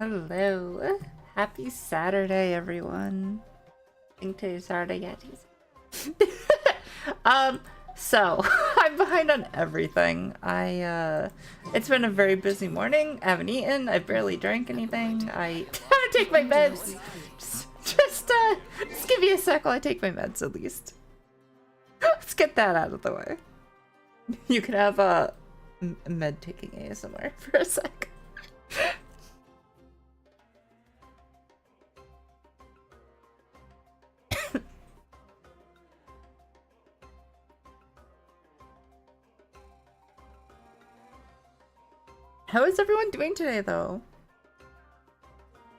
Hello. Happy Saturday, everyone. I think today's Saturday, yeah, so I'm behind on everything. It's been a very busy morning. I haven't eaten. I barely drank anything. I gotta take my meds. Just give me a sec while I take my meds at least. Let's get that out of the way. You can have a med taking ASMR for a sec. How is everyone doing today, though?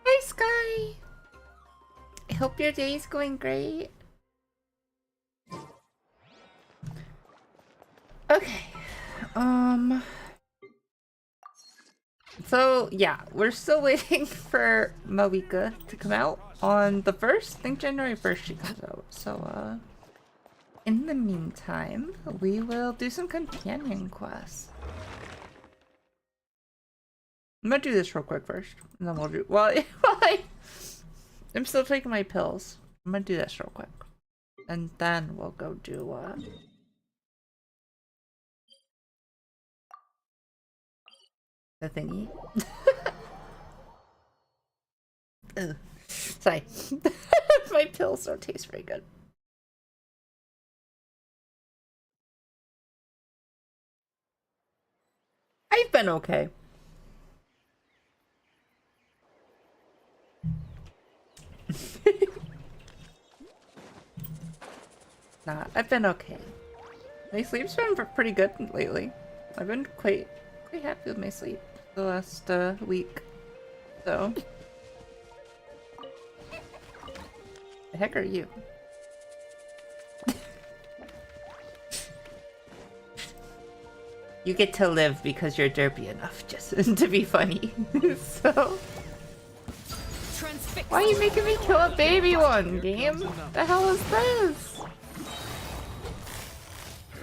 Hi, Sky! I hope your day is going great. Okay. So, yeah, we're still waiting for Mawika to come out on the 1st. I think January 1st she comes out. So, in the meantime, we will do some companion quests. I'm gonna do this real quick first, and then we'll do. I'm still taking my pills. I'm gonna do this real quick, and then we'll go do the thingy. Ugh. Sorry, my pills don't taste very good. I've been okay. Nah, I've been okay. My sleep's been pretty good lately. I've been quite happy with my sleep the last week. So, the heck are you? You get to live because you're derpy enough just to be funny. So. Why are you making me kill a baby one, game? The hell is this?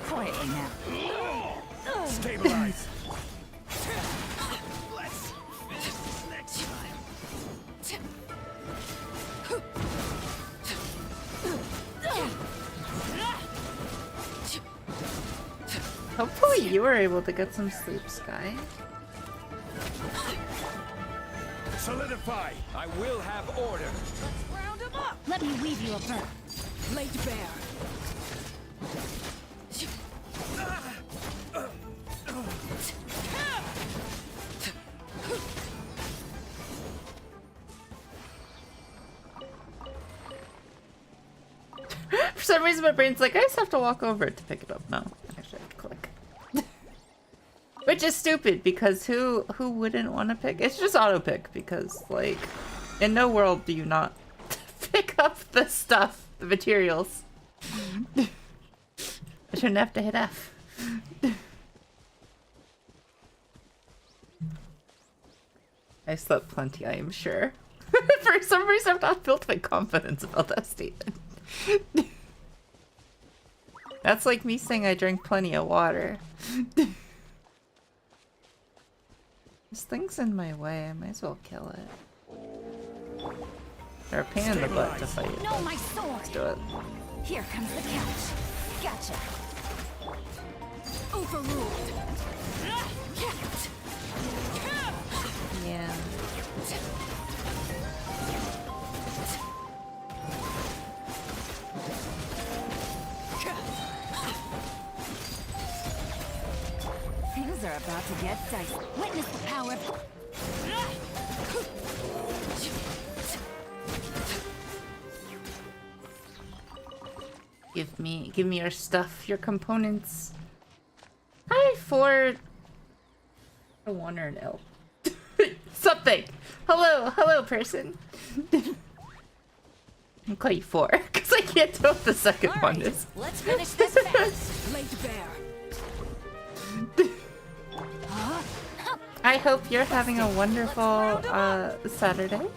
Quietly now. Stabilize. Let's finish this next time. Hopefully you were able to get some sleep, Sky. Solidify. I will have order. Let's round them up. Let me weave you a bird. Laid bare. For some reason my brain's like, I just have to walk over to pick it up. No, I actually have to click. Which is stupid, because who wouldn't want to pick? It's just auto pick, because like, in no world do you not pick up the stuff, the materials. I shouldn't have to hit F. I slept plenty, I am sure. For some reason I've not built my confidence about that statement. That's like me saying I drank plenty of water. This thing's in my way, I might as well kill it. They're a pain in the butt to fight. No, my sword. Let's do it. Here comes the couch. Gotcha. Overruled. Yeah. Things are about to get dicey. Witness the power. Give me your stuff, your components. Hi, Ford. A one or an L. Something. Hello, person. I'll call you 4, because I can't tell what the second one is. Let's finish this fast. Laid bare. I hope you're having a wonderful Saturday.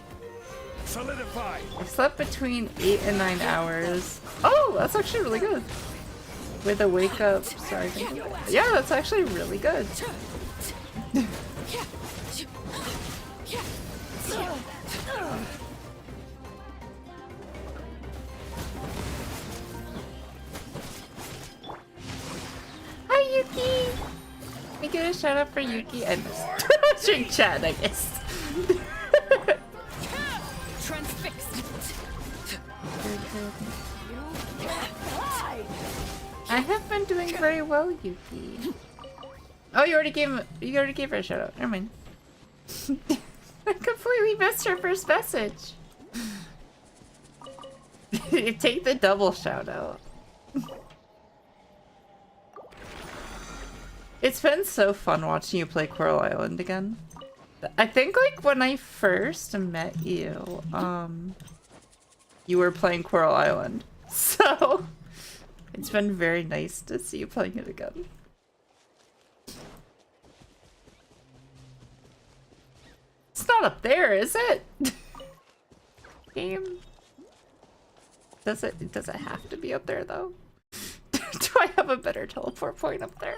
Solidify. I slept between 8 and 9 hours. Oh, that's actually really good. With a wake up. Sorry. Yeah, that's actually really good. get a shout out for Yuki? I missed. Drink chat, I missed. Transfixed. I have been doing very well, Yuki. Oh, you already gave her a shout out. Never mind. I completely missed her first message. You take the double shout out. It's been so fun watching you play Coral Island again. I think like when I first met you, you were playing Coral Island. So it's been very nice to see you playing it again. It's not up there, is it? Game. Does it have to be up there though? Do I have a better teleport point up there?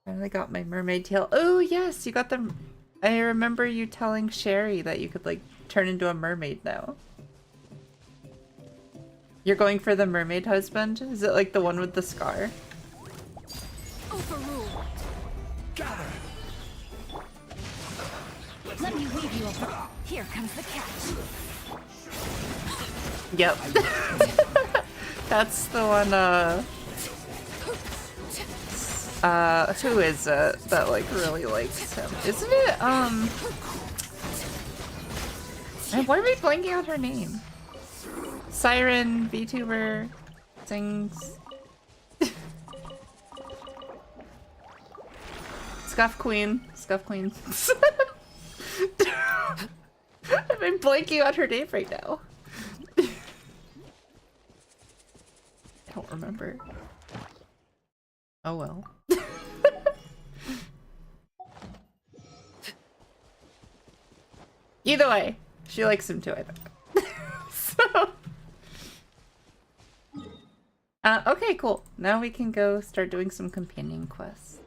Finally got my mermaid tail. Oh yes, you got them. I remember you telling Sherry that you could like turn into a mermaid now. You're going for the mermaid husband? Is it like the one with the scar? Overruled. Gather. Let me weave you over. Here comes the catch. Yep. That's the one, who is it that, like, really likes him? Isn't it, and why am I blanking out her name? Siren, VTuber, sings... Scuff Queen. Scuff Queen. I'm blanking out her name right now. I don't remember. Oh well. Either way, she likes him too, I think. So... okay, cool. Now we can go start doing some companion quests.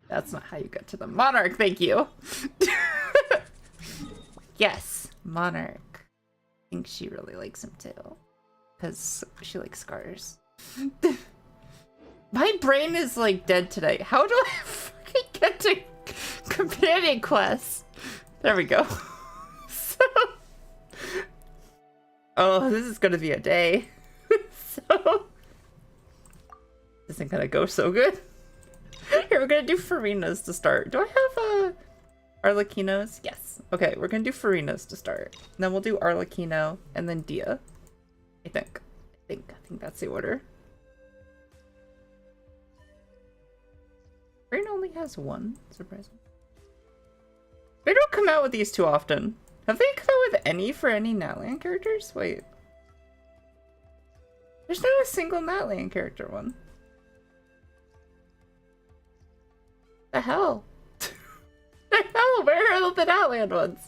That's not how you get to the Monarch, thank you! Yes, Monarch. I think she really likes him too. Because she likes scars. My brain is like dead today. How do I fucking get to companion quests? There we go. So... Oh, this is gonna be a day. So... This isn't gonna go so good. Here, we're gonna do Farinas to start. Do I have Arlecchinos? Yes. Okay, we're gonna do Farinas to start. And then we'll do Arlecchino and then Dia. I think that's the order. Farina only has one, surprisingly. They don't come out with these too often. Have they come out with any for any Natlan characters? Wait. There's not a single Natlan character one. The hell? The hell? Where are the Natlan ones?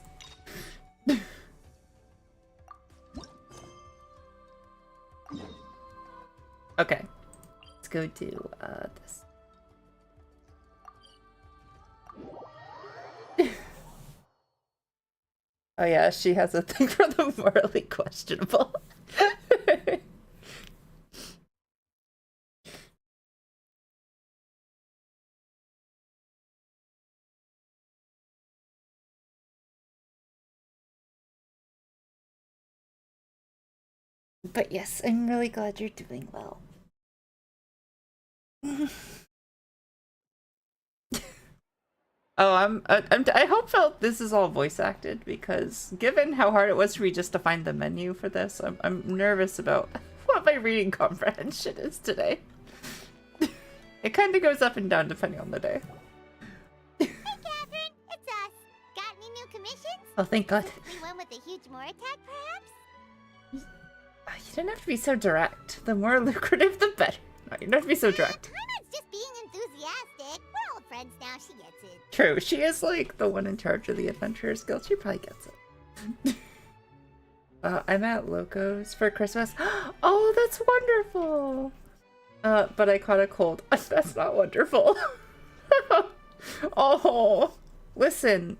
Okay. Let's go to this. Oh yeah, she has a thing for the morally questionable. But yes, I'm really glad you're doing well. Oh, I hope this is all voice acted, because given how hard it was for me just to find the menu for this, I'm nervous about what my reading comprehension is today. It kind of goes up and down depending on the day. Hey, Catherine, it's us. Got any new commissions? Oh, thank God. We went with a huge more attack, perhaps? You didn't have to be so direct. The more lucrative, the better. No, you don't have to be so direct. Hyman's just being enthusiastic. We're old friends now, she gets it. True, she is like the one in charge of the Adventurers Guild. She probably gets it. I'm at Loco's for Christmas. Oh, that's wonderful! But I caught a cold. That's not wonderful. Oh, listen.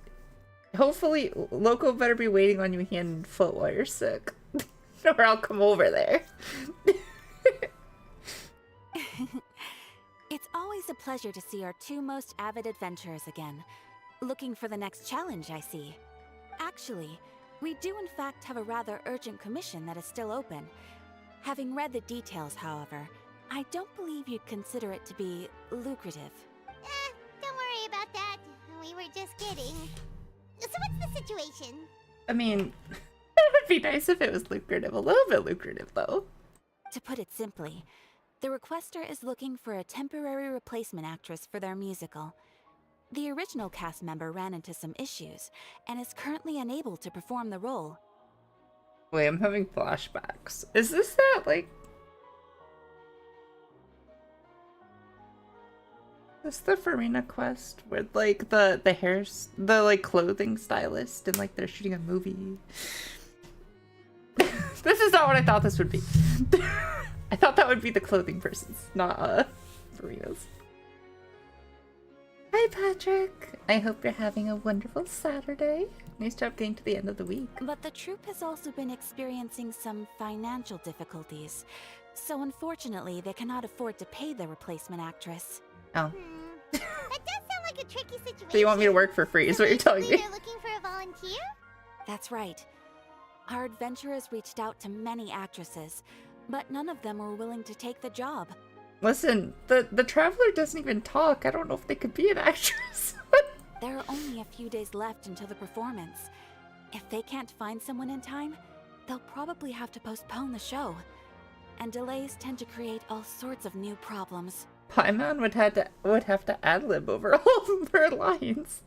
Hopefully, Loco better be waiting on you hand and foot while you're sick. Or I'll come over there. always a pleasure to see our two most avid adventurers again. Looking for the next challenge, I see. Actually, we do in fact have a rather urgent commission that is still open. Having read the details, however, I don't believe you'd consider it to be lucrative. Don't worry about that. We were just kidding. So what's the situation? I mean, it would be nice if it was lucrative. A little bit lucrative, though. To put it simply, the requester is looking for a temporary replacement actress for their musical. The original cast member ran into some issues, and is currently unable to perform the role. Wait, I'm having flashbacks. Is this that, like... Is this the Farina quest with, like, the like, clothing stylist and, like, they're shooting a movie? This is not what I thought this would be. I thought that would be the clothing person's, not, Farina's. Hi, Patrick. I hope you're having a wonderful Saturday. Nice job getting to the end of the week. But the troupe has also been experiencing some financial difficulties, so unfortunately they cannot afford to pay the replacement actress. Oh. That does sound like a tricky situation. So you want me to work for free is what you're telling me. They're looking for a volunteer? That's right. Our adventurers reached out to many actresses, but none of them were willing to take the job. Listen, the traveler doesn't even talk. I don't know if they could be an actress. There are only a few days left until the performance. If they can't find someone in time, they'll probably have to postpone the show. And delays tend to create all sorts of new problems. Paimon would have to ad-lib over all of her lines.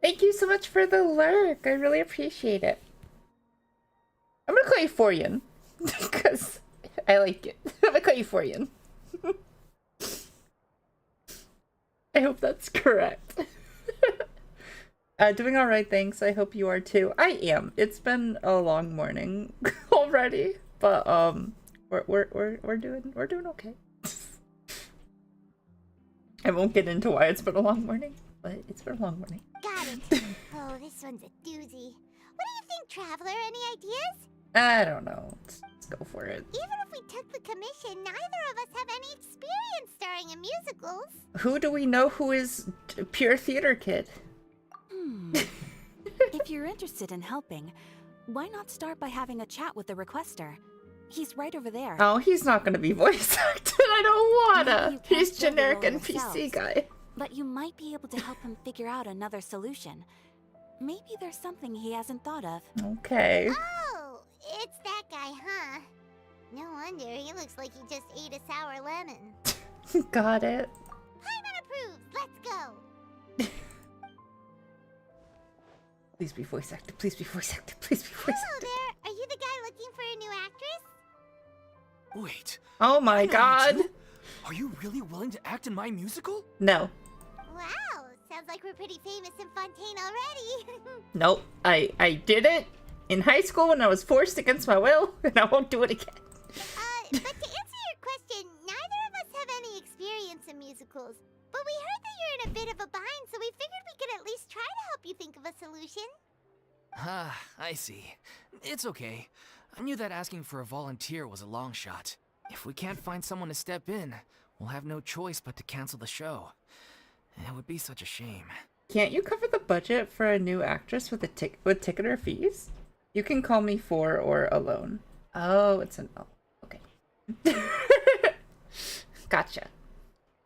Thank you so much for the lurk. I really appreciate it. I'm gonna call you Forian because I like it. I'm gonna call you Forian. I hope that's correct. Doing all right, thanks. I hope you are too. I am. It's been a long morning already, but we're doing okay. I won't get into why it's been a long morning, but it's been a long morning. Got it. Oh, this one's a doozy. What do you think, Traveler? Any ideas? I don't know. Let's go for it. Even if we took the commission, neither of us have any experience starring in musicals. Who do we know who is pure theater kid? If you're interested in helping, why not start by having a chat with the requester? He's right over there. Oh, he's not gonna be voice acted. I don't Maybe wanna. you can't He's fill the generic role NPC yourselves, guy. But you might be able to help him figure out another solution. Maybe there's something he hasn't thought of. Okay. Oh, it's that guy, huh? No wonder, he looks like he just ate a sour lemon. Got it. Paimon approves, let's go! Please be voice acted. Please be voice acted. Please be voice Hello acted. there, are you the guy looking for a new actress? Wait. Oh my I know you god. two. Are you really willing to act in my musical? No. Wow, sounds like we're pretty famous in Fontaine already. Nope. I did it in high school when I was forced against my will, and I won't do it again. But to answer your question, neither of us have any experience in musicals. But we heard that you're in a bit of a bind, so we figured we could at least try to help you think of a solution. Ah, I see. It's okay. I knew that asking for a volunteer was a long shot. If we can't find someone to step in, we'll have no choice but to cancel the show. It would be such a shame. Can't you cover the budget for a new actress with ticket or fees? You can call me for or alone. Oh, it's an oh. Okay. Gotcha.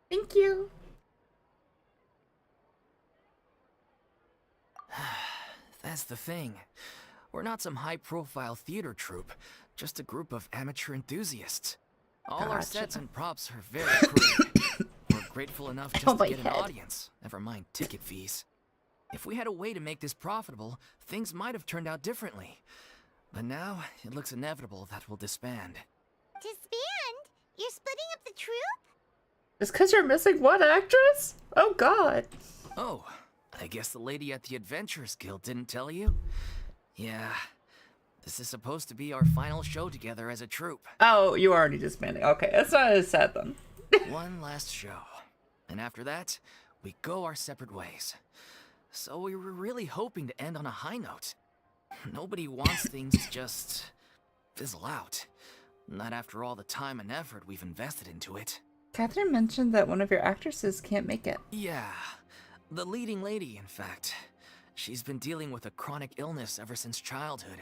Thank you. That's the thing. We're not some high-profile theater troupe, just a group of amateur enthusiasts. All our Gotcha. sets and props are very crude. We're grateful enough just Oh to my get an head. audience, never mind ticket fees. If we had a way to make this profitable, things might have turned out differently. But now, it looks inevitable that we'll disband. Disband? You're splitting up the troupe? Just because you're missing one actress? Oh god. Oh, I guess the lady at the Adventurers Guild didn't tell you? Yeah, this is supposed to be our final show together as a troupe. Oh, you already disbanding. Okay, that's not as sad then. One last show. And after that, we go our separate ways. So we were really hoping to end on a high note. Nobody wants things to just fizzle out. Not after all the time and effort we've invested into it. Catherine mentioned that one of your actresses can't make it. Yeah, the leading lady, in fact. She's been dealing with a chronic illness ever since childhood,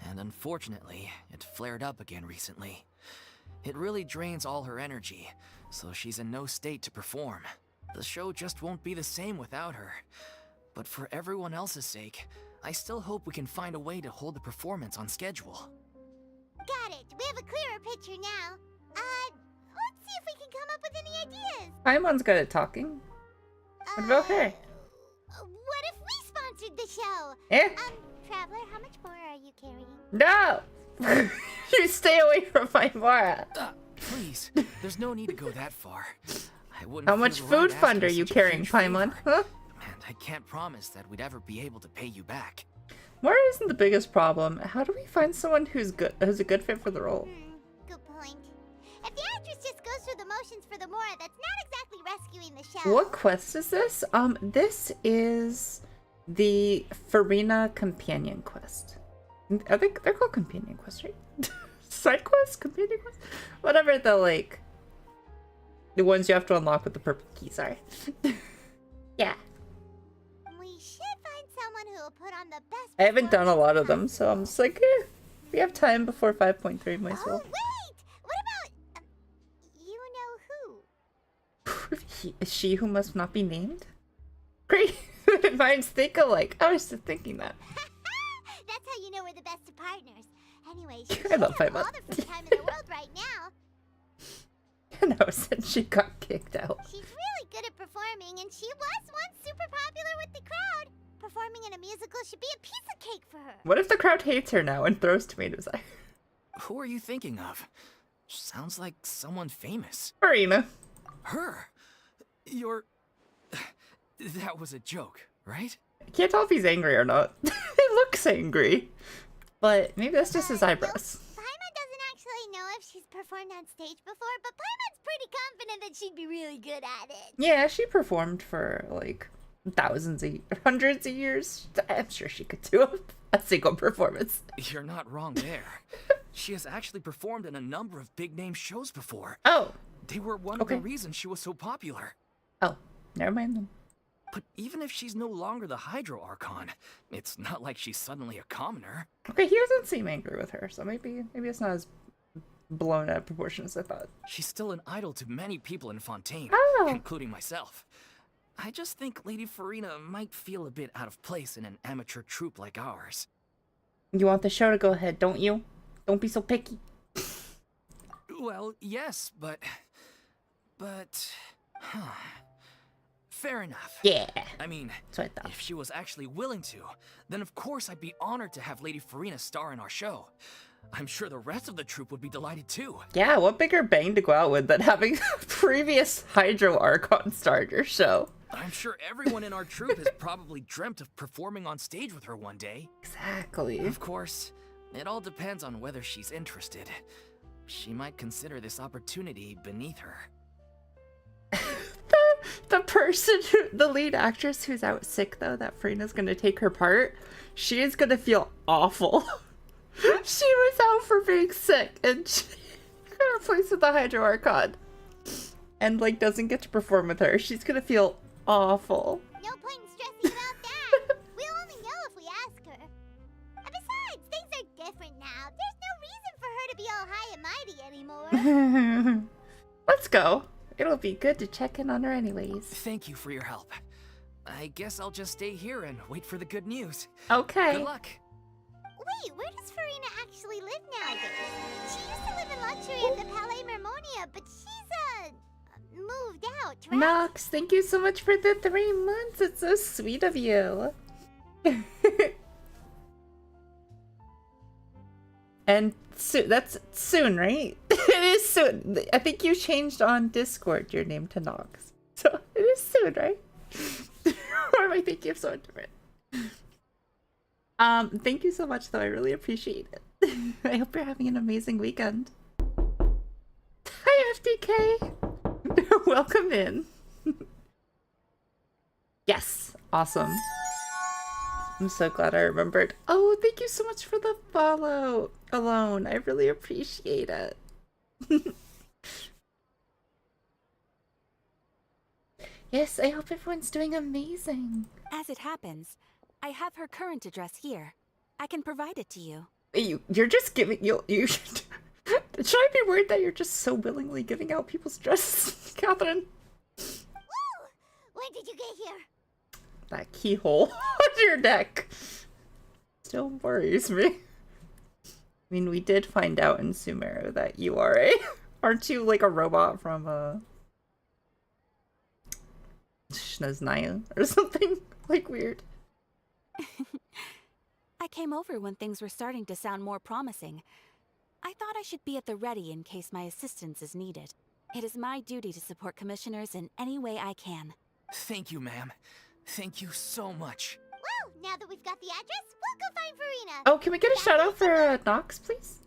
and unfortunately, it flared up again recently. It really drains all her energy, so she's in no state to perform. The show just won't be the same without her. But for everyone else's sake, I still hope we can find a way to hold the performance on schedule. Got it. We have a clearer picture now. Let's see if we can come up with any ideas. Paimon's good at talking. What about her? What if we sponsored the show? Eh? Traveler, how much more are you carrying? No! You stay away from Paimora. Please, there's no need to go that far. I wouldn't How feel much right food asking fund are such you a carrying, huge Paimon? favor. Huh? And I can't promise that we'd ever be able to pay you back. Mora isn't the biggest problem. How do we find someone who's a good fit for the role? Good point. If the actress just goes through the motions for the Mora, that's not exactly rescuing the show. What quest is this? This is the Farina companion quest. I think they're called companion quests, right? Side quest? Companion quest? Whatever the ones you have to unlock with the purple keys are. Yeah. We should find someone who will put on the best. I haven't done a lot of them, performance. so I'm just like, we have time before 5.3, might as Oh, well. wait! What about... you know who? She who must not be named? Great. Minds think alike. I was just thinking that. That's how you know we're the best of partners. Anyway, I she should love have Paimon. all the free time in the world right now. No, since she got kicked out. She's really good at performing, and she was once super popular with the crowd. Performing in a musical should be a piece of cake for her. What if the crowd hates her now and throws tomatoes at her? Who are you thinking of? Sounds like someone famous. Farina. Her? You're... That was a joke, right? I can't tell if he's angry or not. He looks angry. But maybe that's just his eyebrows. Paimon doesn't actually know if she's performed on stage before, but Paimon's pretty confident that she'd be really good at it. Yeah, she performed for hundreds of years. I'm sure she could do a single performance. You're not wrong there. She has actually performed in a number of big-name shows before. Oh. They were one Okay. of the reasons she was so popular. Oh, never mind then. But even if she's no longer the Hydro Archon, it's not like she's suddenly a commoner. Okay, he doesn't seem angry with her, so maybe it's not as blown out of proportion as I thought. She's still an idol to many people in Fontaine, Oh. including myself. I just think Lady Farina might feel a bit out of place in an amateur troupe like ours. You want the show to go ahead, don't you? Don't be so picky. Well, yes, but... Fair enough. Yeah, I mean, that's what I thought. if she was actually willing to, then of course I'd be honored to have Lady Farina star in our show. I'm sure the rest of the troupe would be delighted too. Yeah, what bigger bang to go out with than having previous Hydro Archon star your show? I'm sure everyone in our troupe has probably dreamt of performing on stage with her one day. Exactly. Of course, it all depends on whether she's interested. She might consider this opportunity beneath her. The person the lead actress who's out sick though, that Farina's gonna take her part, she is gonna feel awful. She was out for being sick and she got replaced with the Hydro Archon. And doesn't get to perform with her. She's gonna feel awful. No point in stressing about that. We'll only know if we ask her. And besides, things are different now. There's no reason for her to be all high and mighty anymore. Let's go. It'll be good to check in on her anyways. Thank you for your help. I guess I'll just stay here and wait for the good news. Okay. Good luck. Wait, where does Farina actually live nowadays? She used to live in luxury at the Palais Mermonia, but she's, moved out, right? Nox, thank you so much for the 3 months. It's so sweet of you. And that's soon, right? It is soon. I think you changed on Discord your name to Nox. So it is soon, right? Or am I thinking of someone different? Thank you so much though. I really appreciate it. I hope you're having an amazing weekend. Hi FDK! Welcome in. Yes, awesome. I'm so glad I remembered. Oh, thank you so much for the follow alone. I really appreciate it. Yes, I hope everyone's doing amazing. As it happens, I have her current address here. I can provide it to you. You're just giving you should I be worried that you're just so willingly giving out people's addresses, Catherine? Woo! When did you get here? That keyhole on your neck still worries me. I mean, we did find out in Sumeru that you are aren't you like a robot from Shneznaya or something like weird? I came over when things were starting to sound more promising. I thought I should be at the ready in case my assistance is needed. It is my duty to support commissioners in any way I can. Thank you, ma'am. Thank you so much. Well, now that we've got the address, we'll go find Farina. Oh, can we get a shout out for Nox, please?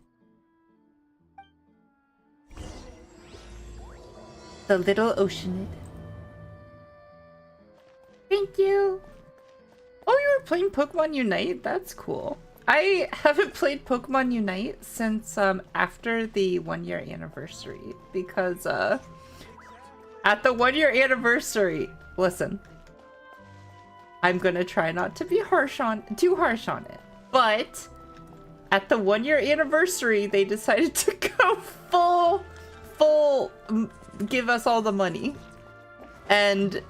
The little oceanid. Thank you. Oh, you were playing Pokemon Unite? That's cool. I haven't played Pokemon Unite since after the 1-year anniversary because at the 1-year anniversary, listen, I'm gonna try not to be too harsh on it, but at the 1-year anniversary they decided to go full give us all the money, and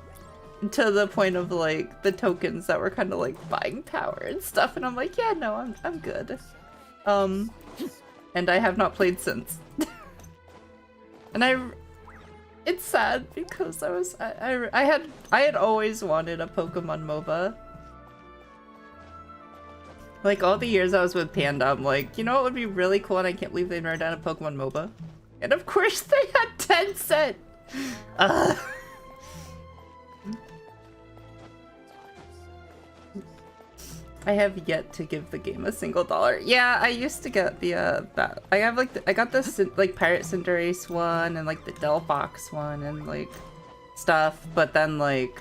to the point of like the tokens that were kind of like buying power and stuff, and I'm like, yeah, no, I'm good. And I have not played since. And it's sad because I had always wanted a Pokemon MOBA. Like all the years I was with Panda, I'm like, you know what would be really cool, and I can't believe they wrote down a Pokemon MOBA. And of course they had Tencent. I have yet to give the game a single $1. Yeah, I used to get the that I got this like Pirate Cinderace one and like the Delphox one and like stuff, but then like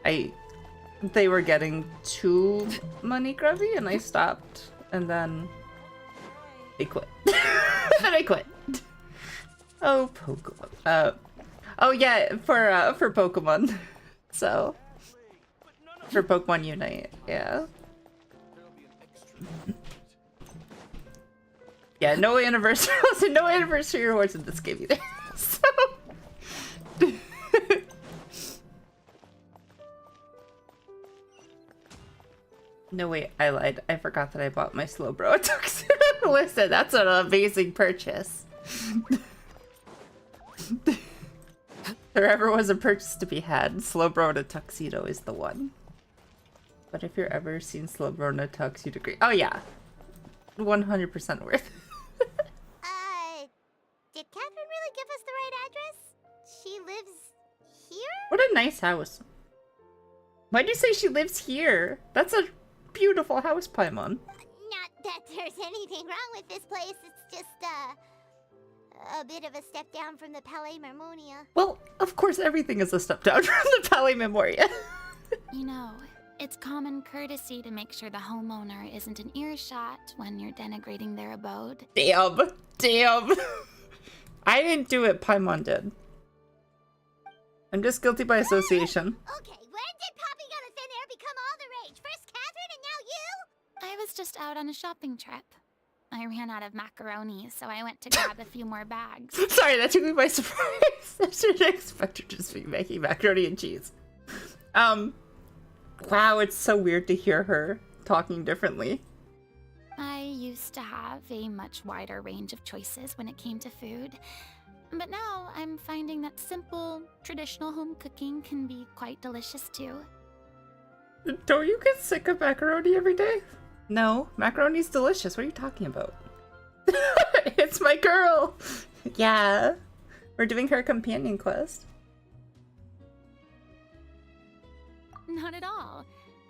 they were getting too money grubby and I stopped, and then they quit. Then I quit. Oh, Pokemon. Oh yeah, for Pokemon. So for Pokemon Unite, yeah. Yeah, no anniversary. Also, no anniversary rewards in this game either. So. No, wait, I lied. I forgot that I bought my Slowbro a tuxedo. Listen, that's an amazing purchase. If there ever was a purchase to be had, Slowbro in a tuxedo is the one. But if you're ever seen Slowbro in a tux, you'd agree. Oh yeah, 100% worth. Did Catherine really give us the right address? She lives here? What a nice house. Why'd you say she lives here? That's a beautiful house, Paimon. Not that there's anything wrong with this place. It's just a bit of a step down from the Palais Marmonia. Well, of course, everything is a step down from the Palais Memoria. You know, it's common courtesy to make sure the homeowner isn't in earshot when you're denigrating their abode. Damn. I didn't do it, Paimon did. I'm just guilty by association. Okay, when did popping out of thin air become all the rage? First Catherine and now you? I was just out on a shopping trip. I ran out of macaroni, so I went to grab a few more bags. Sorry, that took me by surprise. I should expect her to just be making macaroni and cheese. Wow, it's so weird to hear her talking differently. I used to have a much wider range of choices when it came to food. But now I'm finding that simple, traditional home cooking can be quite delicious too. Don't you get sick of macaroni every day? No, macaroni's delicious. What are you talking about? It's my girl! Yeah. We're doing her companion quest. Not at all.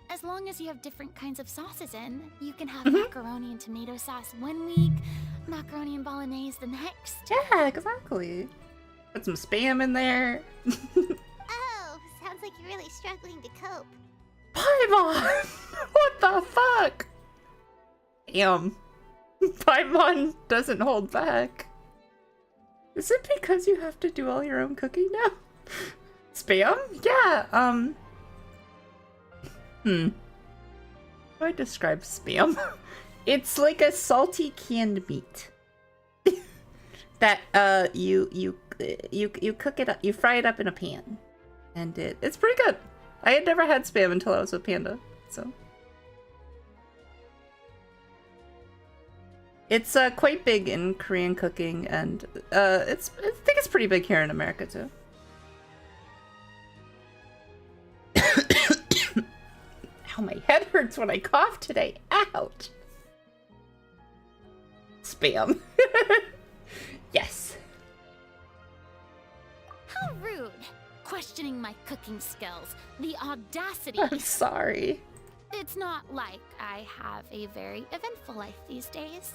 As long as you have different kinds of sauces in, you can have macaroni and tomato sauce one week, macaroni and bolognese the next. Yeah, exactly. Put some Spam in there. Oh, sounds like you're really struggling to cope. Paimon! What the fuck? Damn. Paimon doesn't hold back. Is it because you have to do all your own cooking now? Spam? Yeah, How do I describe spam? It's like a salty canned meat. That, you cook it up, you fry it up in a pan. And it's pretty good. I had never had spam until I was with Panda, so. It's quite big in Korean cooking, and I think it's pretty big here in America too. Ow, my head hurts when I cough today. Ouch. Spam. Yes. How rude! Questioning my cooking skills. The audacity! I'm sorry. It's not like I have a very eventful life these days.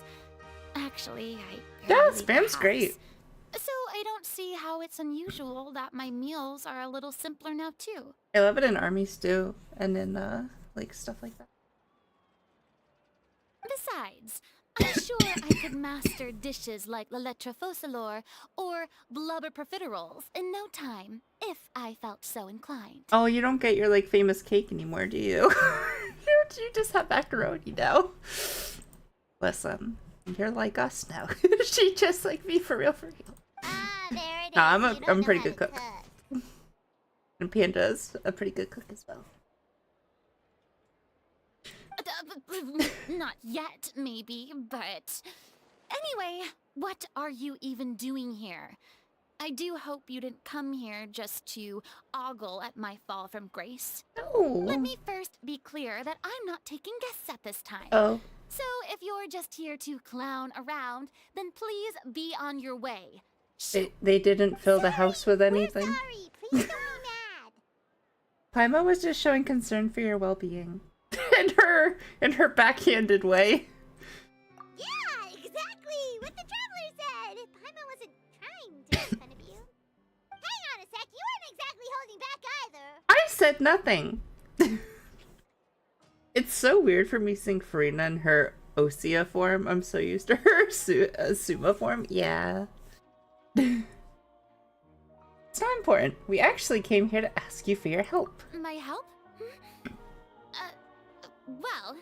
Actually, I Yeah, barely leave the spam's house. great. So I don't see how it's unusual that my meals are a little simpler now too. I love it in army stew and in like stuff like that. Besides, I'm sure I could master dishes like la lettre focilor or blubber profiteroles in no time, if I felt so inclined. Oh, you don't get your like famous cake anymore, do you? you just have macaroni now. Listen, you're like us now. She just like me for real, for real. Ah, there it is. No, You I'm don't a know pretty how good to cook. And Panda's a pretty good cook as well. Not yet, maybe, but... Anyway, what are you even doing here? I do hope you didn't come here just to ogle at my fall from grace. No. Let me first be clear that I'm not taking guests at this time. Oh. So if you're just here to clown around, then please be on your way. They didn't fill the house with anything. We're sorry. Please don't be mad. Paimon was just showing concern for your well-being. in her backhanded way. Yeah, exactly what the traveler said. Paimon wasn't trying to make fun of you. Hang on a sec. You weren't exactly holding back either. I said nothing. It's so weird for me seeing Farina in her Osea form. I'm so used to her Suma form. Yeah. It's not important. We actually came here to ask you for your help. My help? Well,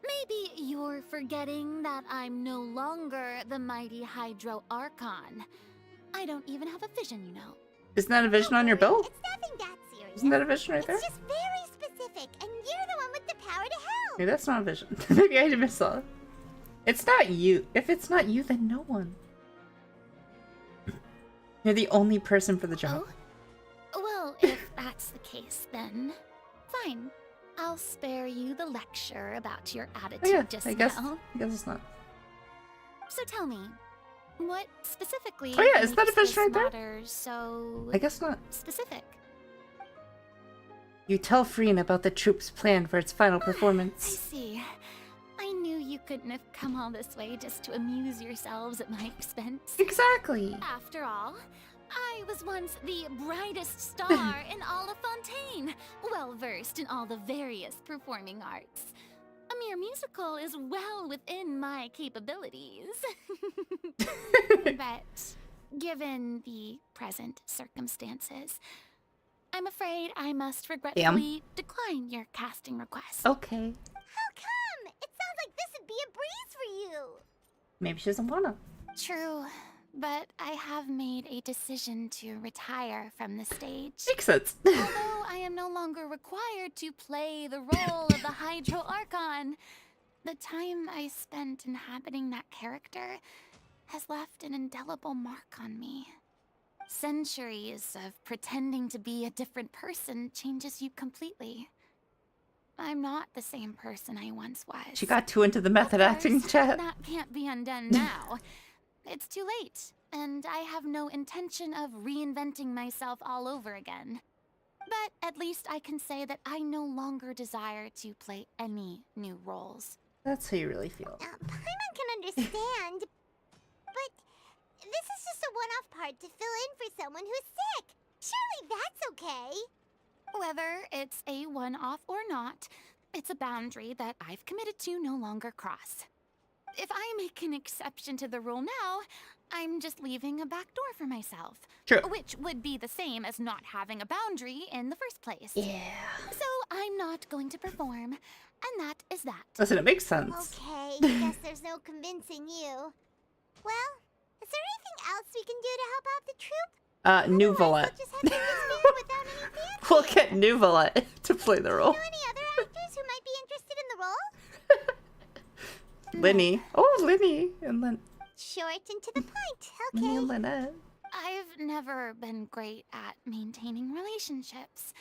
maybe you're forgetting that I'm no longer the mighty Hydro Archon. I don't even have a vision, you know. Isn't that a vision on your belt? It's nothing that serious. Isn't that a vision right there? It's just very specific, and you're the one with the power to help. Maybe that's not a vision. Maybe I missed that. It's not you. If it's not you, then no one. You're the only person for the job. Oh? Well, if that's the case, then fine. I'll spare you the lecture about your attitude Oh, yeah, just I guess now. it's not. So tell me, what specifically Oh, yeah, is that a makes fish this right there? matter so I guess not. specific? You tell Freen about the troop's plan for its final I performance. see. I knew you couldn't have come all this way just to amuse yourselves at my expense. Exactly. After all, I was once the brightest star in all of Fontaine, well versed in all the various performing arts. A mere musical is well within my capabilities. But given the present circumstances, I'm afraid I must regretfully decline your casting request. Okay. How come? It sounds like this would be a breeze for you. Maybe she doesn't wanna. True, but I have made a decision to retire from the stage. Makes sense. Although I am no longer required to play the role of the Hydro Archon, the time I spent inhabiting that character has left an indelible mark on me. Centuries of pretending to be a different person changes you completely. I'm not the same person I once was. She got too into the method Of acting course, chat. That can't be undone now. It's too late, and I have no intention of reinventing myself all over again. But at least I can say that I no longer desire to play any new roles. That's how you really feel. Paimon can understand, but this is just a one-off part to fill in for someone who's sick. Surely that's okay. Whether it's a one-off or not, it's a boundary that I've committed to no longer cross. if I make an exception to the rule now, I'm just leaving a back door for myself. True. Which would be the same as not having a boundary in the first place. Yeah. So I'm not going to perform, and that is that. Listen, it makes sense. Okay, guess there's no convincing you. Well, is there anything else we can do to help out the troupe? New Otherwise, Valette. we'll just have to disband without any fanfare. We'll get New Valette to play the role. Do you know any other actors who might be interested in the role? Linny. Oh, Linny. And then Short and to the point. Linny Okay. and Lynette. I've never been great at maintaining relationships.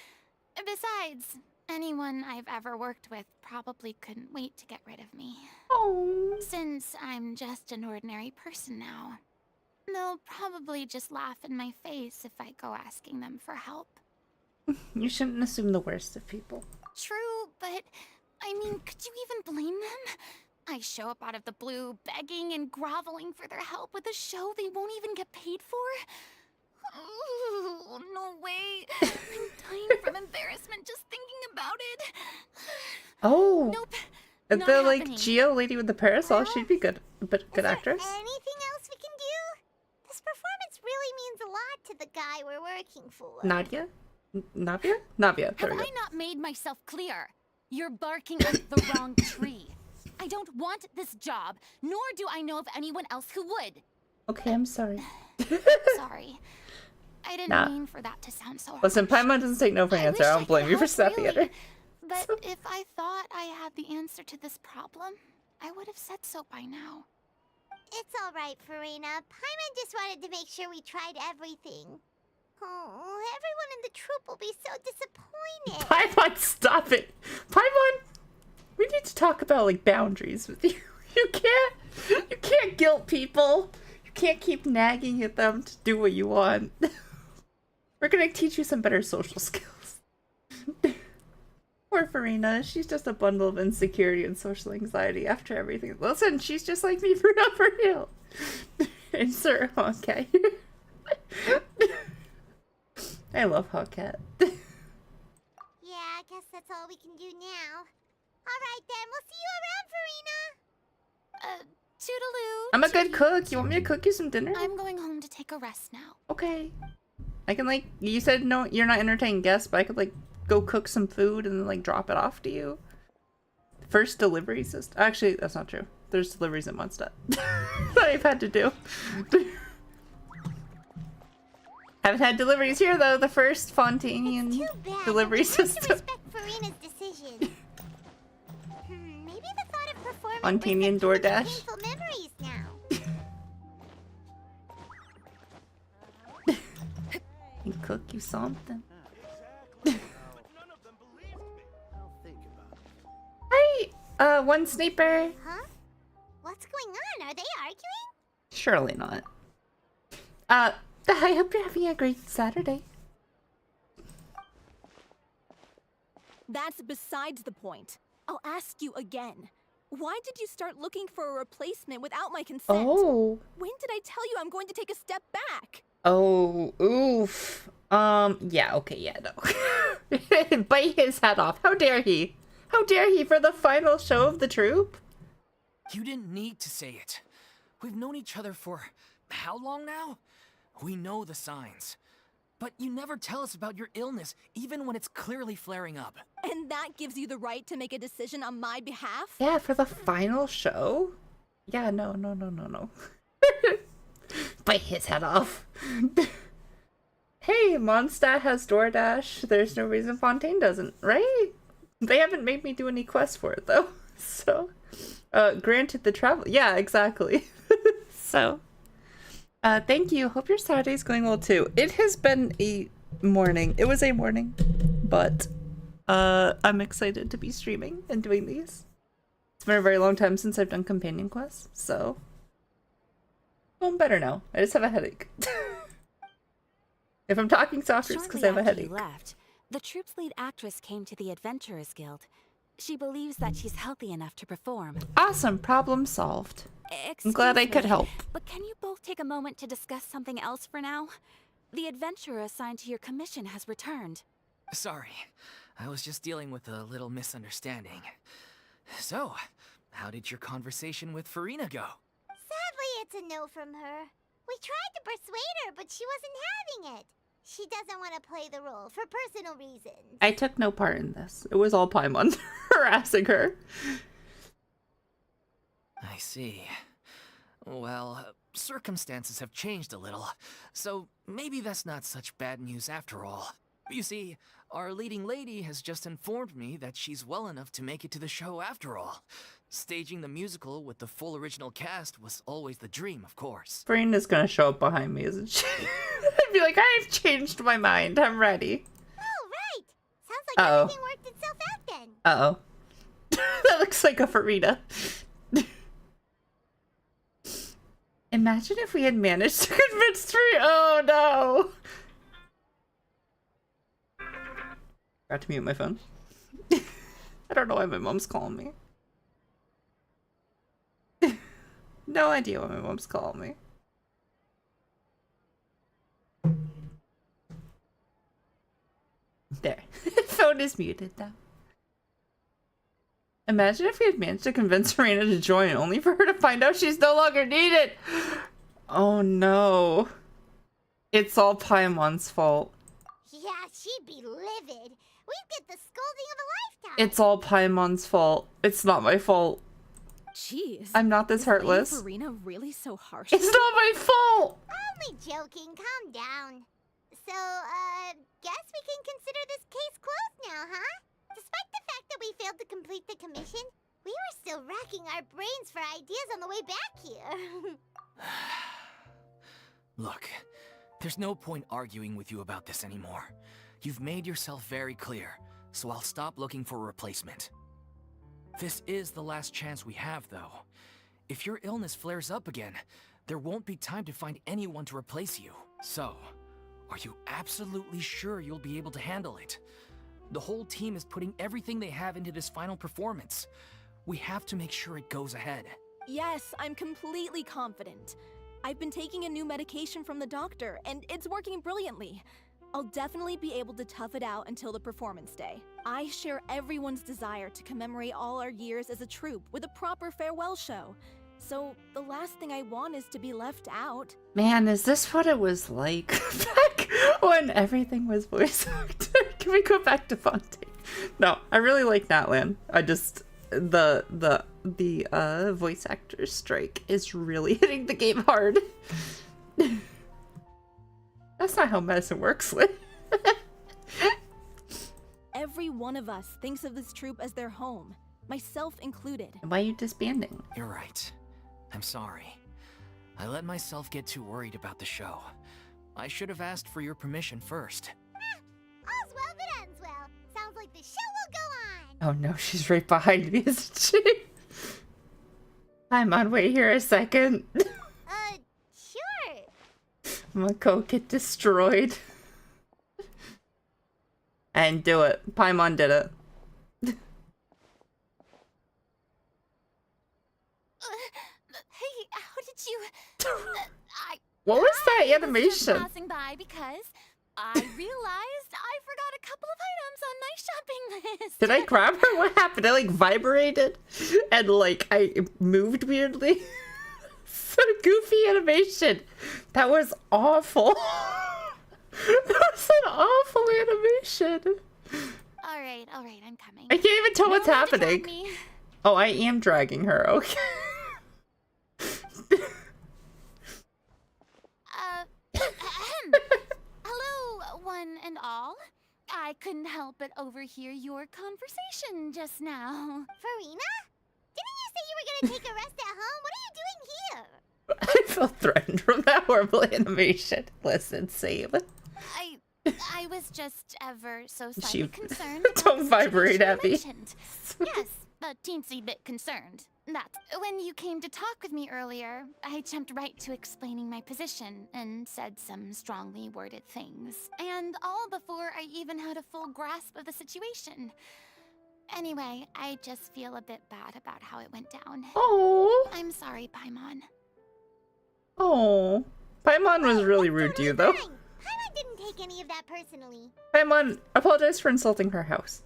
Besides, anyone I've ever worked with probably couldn't wait to get rid of me. Oh. Since I'm just an ordinary person now, they'll probably just laugh in my face if I go asking them for help. You shouldn't assume the worst of people. True, but I mean, could you even blame them? I show up out of the blue, begging and groveling for their help with a show they won't even get paid for? Ooh, no way. I'm dying from embarrassment just thinking about it. Oh. Nope. The not like happening. Geo lady with the parasol, she'd be good, but good Is actress. there anything else we can do? This performance really means a lot to the guy we're working for. Nadia? Navia? Navia. There Have we I go. not made myself clear? You're barking up the wrong tree. I don't want this job, nor do I know of anyone else who would. Okay, I'm sorry. Sorry. I didn't Nah. mean for that to sound so Listen, harsh. Paimon doesn't take no for an I answer. wish I I don't blame could you for help, snapping at her. really. But if I thought I had the answer to this problem, I would have said so by now. It's all right, Farina. Paimon just wanted to make sure we tried everything. Oh, everyone in the troupe will be so disappointed. Paimon, stop it! Paimon, we need to talk about like boundaries with you. You can't guilt people. You can't keep nagging at them to do what you want. We're gonna teach you some better social skills. Poor Farina, she's just a bundle of insecurity and social anxiety after everything. Listen, she's just like me for Upper Hill. Insert Hawkeye. I love Hawkeye. Yeah, I guess that's all we can do now. All right, then. We'll see you around, Farina. Toodaloo. I'm a good Toodaloo. cook. You want me to cook you some dinner? I'm going home to take a rest now. Okay. I can like, you said no, you're not entertaining guests, but I could like go cook some food and then like drop it off to you. First delivery system. Actually, that's not true. There's deliveries in Mondstadt that I've had to do. Haven't had deliveries here though. The first Fontanian Too bad. delivery but we have system. to respect Farina's decision. Maybe the thought of performing Fontanian brings back DoorDash. painful memories now. And cook you something. Hi, one sniper. Huh? What's going on? Are they arguing? Surely not. I hope you're having a great Saturday. That's besides the point. I'll ask you again. Why did you start looking for a replacement without my consent? Oh. When did I tell you I'm going to take a step back? Oh, oof. Yeah, okay, yeah, no. Bite his head off. How dare he? How dare he for the final show of the troupe? You didn't need to say it. We've known each other for how long now? We know the signs. But you never tell us about your illness, even when it's clearly flaring up. And that gives you the right to make a decision on my behalf? Yeah, for the final show? Yeah, no. Bite his head off. Hey, Mondstadt has DoorDash. There's no reason Fontaine doesn't, right? They haven't made me do any quests for it, though. So, granted the travel. Yeah, exactly. So, thank you. Hope your Saturday's going well, too. It has been a morning. It was a morning, but I'm excited to be streaming and doing these. It's been a very long time since I've done companion quests, so I'm better now. I just have a headache. If I'm talking softer, it's because I have a Shortly after headache. you left, the troupe's lead actress came to the Adventurers Guild. She believes that she's healthy enough to perform. Awesome, problem solved. I'm Excuse glad I could me, help. But can you both take a moment to discuss something else for now? The adventurer assigned to your commission has returned. Sorry, I was just dealing with a little misunderstanding. So, how did your conversation with Farina go? Sadly, it's a no from her. We tried to persuade her, but she wasn't having it. She doesn't want to play the role for personal reasons. I took no part in this. It was all Paimon harassing her. I see. Well, circumstances have changed a little, so maybe that's not such bad news after all. You see, our leading lady has just informed me that she's well enough to make it to the show after all. Staging the musical with the full original cast was always the dream, of course. Farina's gonna show up behind me, isn't she? I'd be like, I've changed my mind. I'm ready. Oh, right. Sounds like everything worked itself out then. Uh-oh. That looks like a Farina. Imagine if we had managed to convince three. Oh no! Got to mute my phone. I don't know why my mom's calling me. No idea why my mom's calling me. There. Phone is muted now. Imagine if we had managed to convince Serena to join, only for her to find out she's no longer needed. Oh no. It's all Paimon's fault. Yeah, she'd be livid. We'd get the scolding of a lifetime. It's all Paimon's fault. It's not my fault. Jeez. I'm not this heartless. Is Farina really so harsh? It's not my fault! Only joking. Calm down. So, guess we can consider this case closed now, huh? Despite the fact that we failed to complete the commission, we were still racking our brains for ideas on the way back here. Look, there's no point arguing with you about this anymore. You've made yourself very clear, so I'll stop looking for a replacement. This is the last chance we have, though. If your illness flares up again, there won't be time to find anyone to replace you. So, are you absolutely sure you'll be able to handle it? The whole team is putting everything they have into this final performance. We have to make sure it goes ahead. Yes, I'm completely confident. I've been taking a new medication from the doctor, and it's working brilliantly. I'll definitely be able to tough it out until the performance day. I share everyone's desire to commemorate all our years as a troupe with a proper farewell show. So the last thing I want is to be left out. Man, is this what it was like back when everything was voice actor? Can we go back to Fontaine? No, I really like Natlan. I just the voice actor strike is really hitting the game hard. That's not how medicine works, Lynn. Every one of us thinks of this troupe as their home, myself included. Why are you disbanding? You're right. I'm sorry. I let myself get too worried about the show. I should have asked for your permission first. All's well that ends well. Sounds like the show will go on. Oh no, she's right behind me, isn't she? I'm on, wait here a second. Sure. I'm gonna go get destroyed. And do it. Paimon did it. Hey, how did you? What was that I was animation? just passing by because I realized I forgot a couple of items on my shopping list. Did I grab her? What happened? I like vibrated and like I moved weirdly. So goofy animation. That was awful. That was an awful animation. All right, I'm coming. I can't even tell what's No one to drag happening. me. Oh, I am dragging her. Okay. Hello, one and all. I couldn't help but overhear your conversation just now. Farina? Didn't you say you were gonna take a rest at home? What are you doing here? I feel threatened from that horrible animation. Listen, save. I was just ever so She- slightly concerned. about Don't the vibrate situation at me. you mentioned. Yes, a teensy bit concerned. That's when you came to talk with me earlier. I jumped right to explaining my position and said some strongly worded things, and all before I even had a full grasp of the situation. Anyway, I just feel a bit bad about how it went down. Oh. I'm sorry, Paimon. Oh. Paimon was really rude to you, though. Fine. Paimon didn't take any of that personally. Paimon, apologize for insulting her house.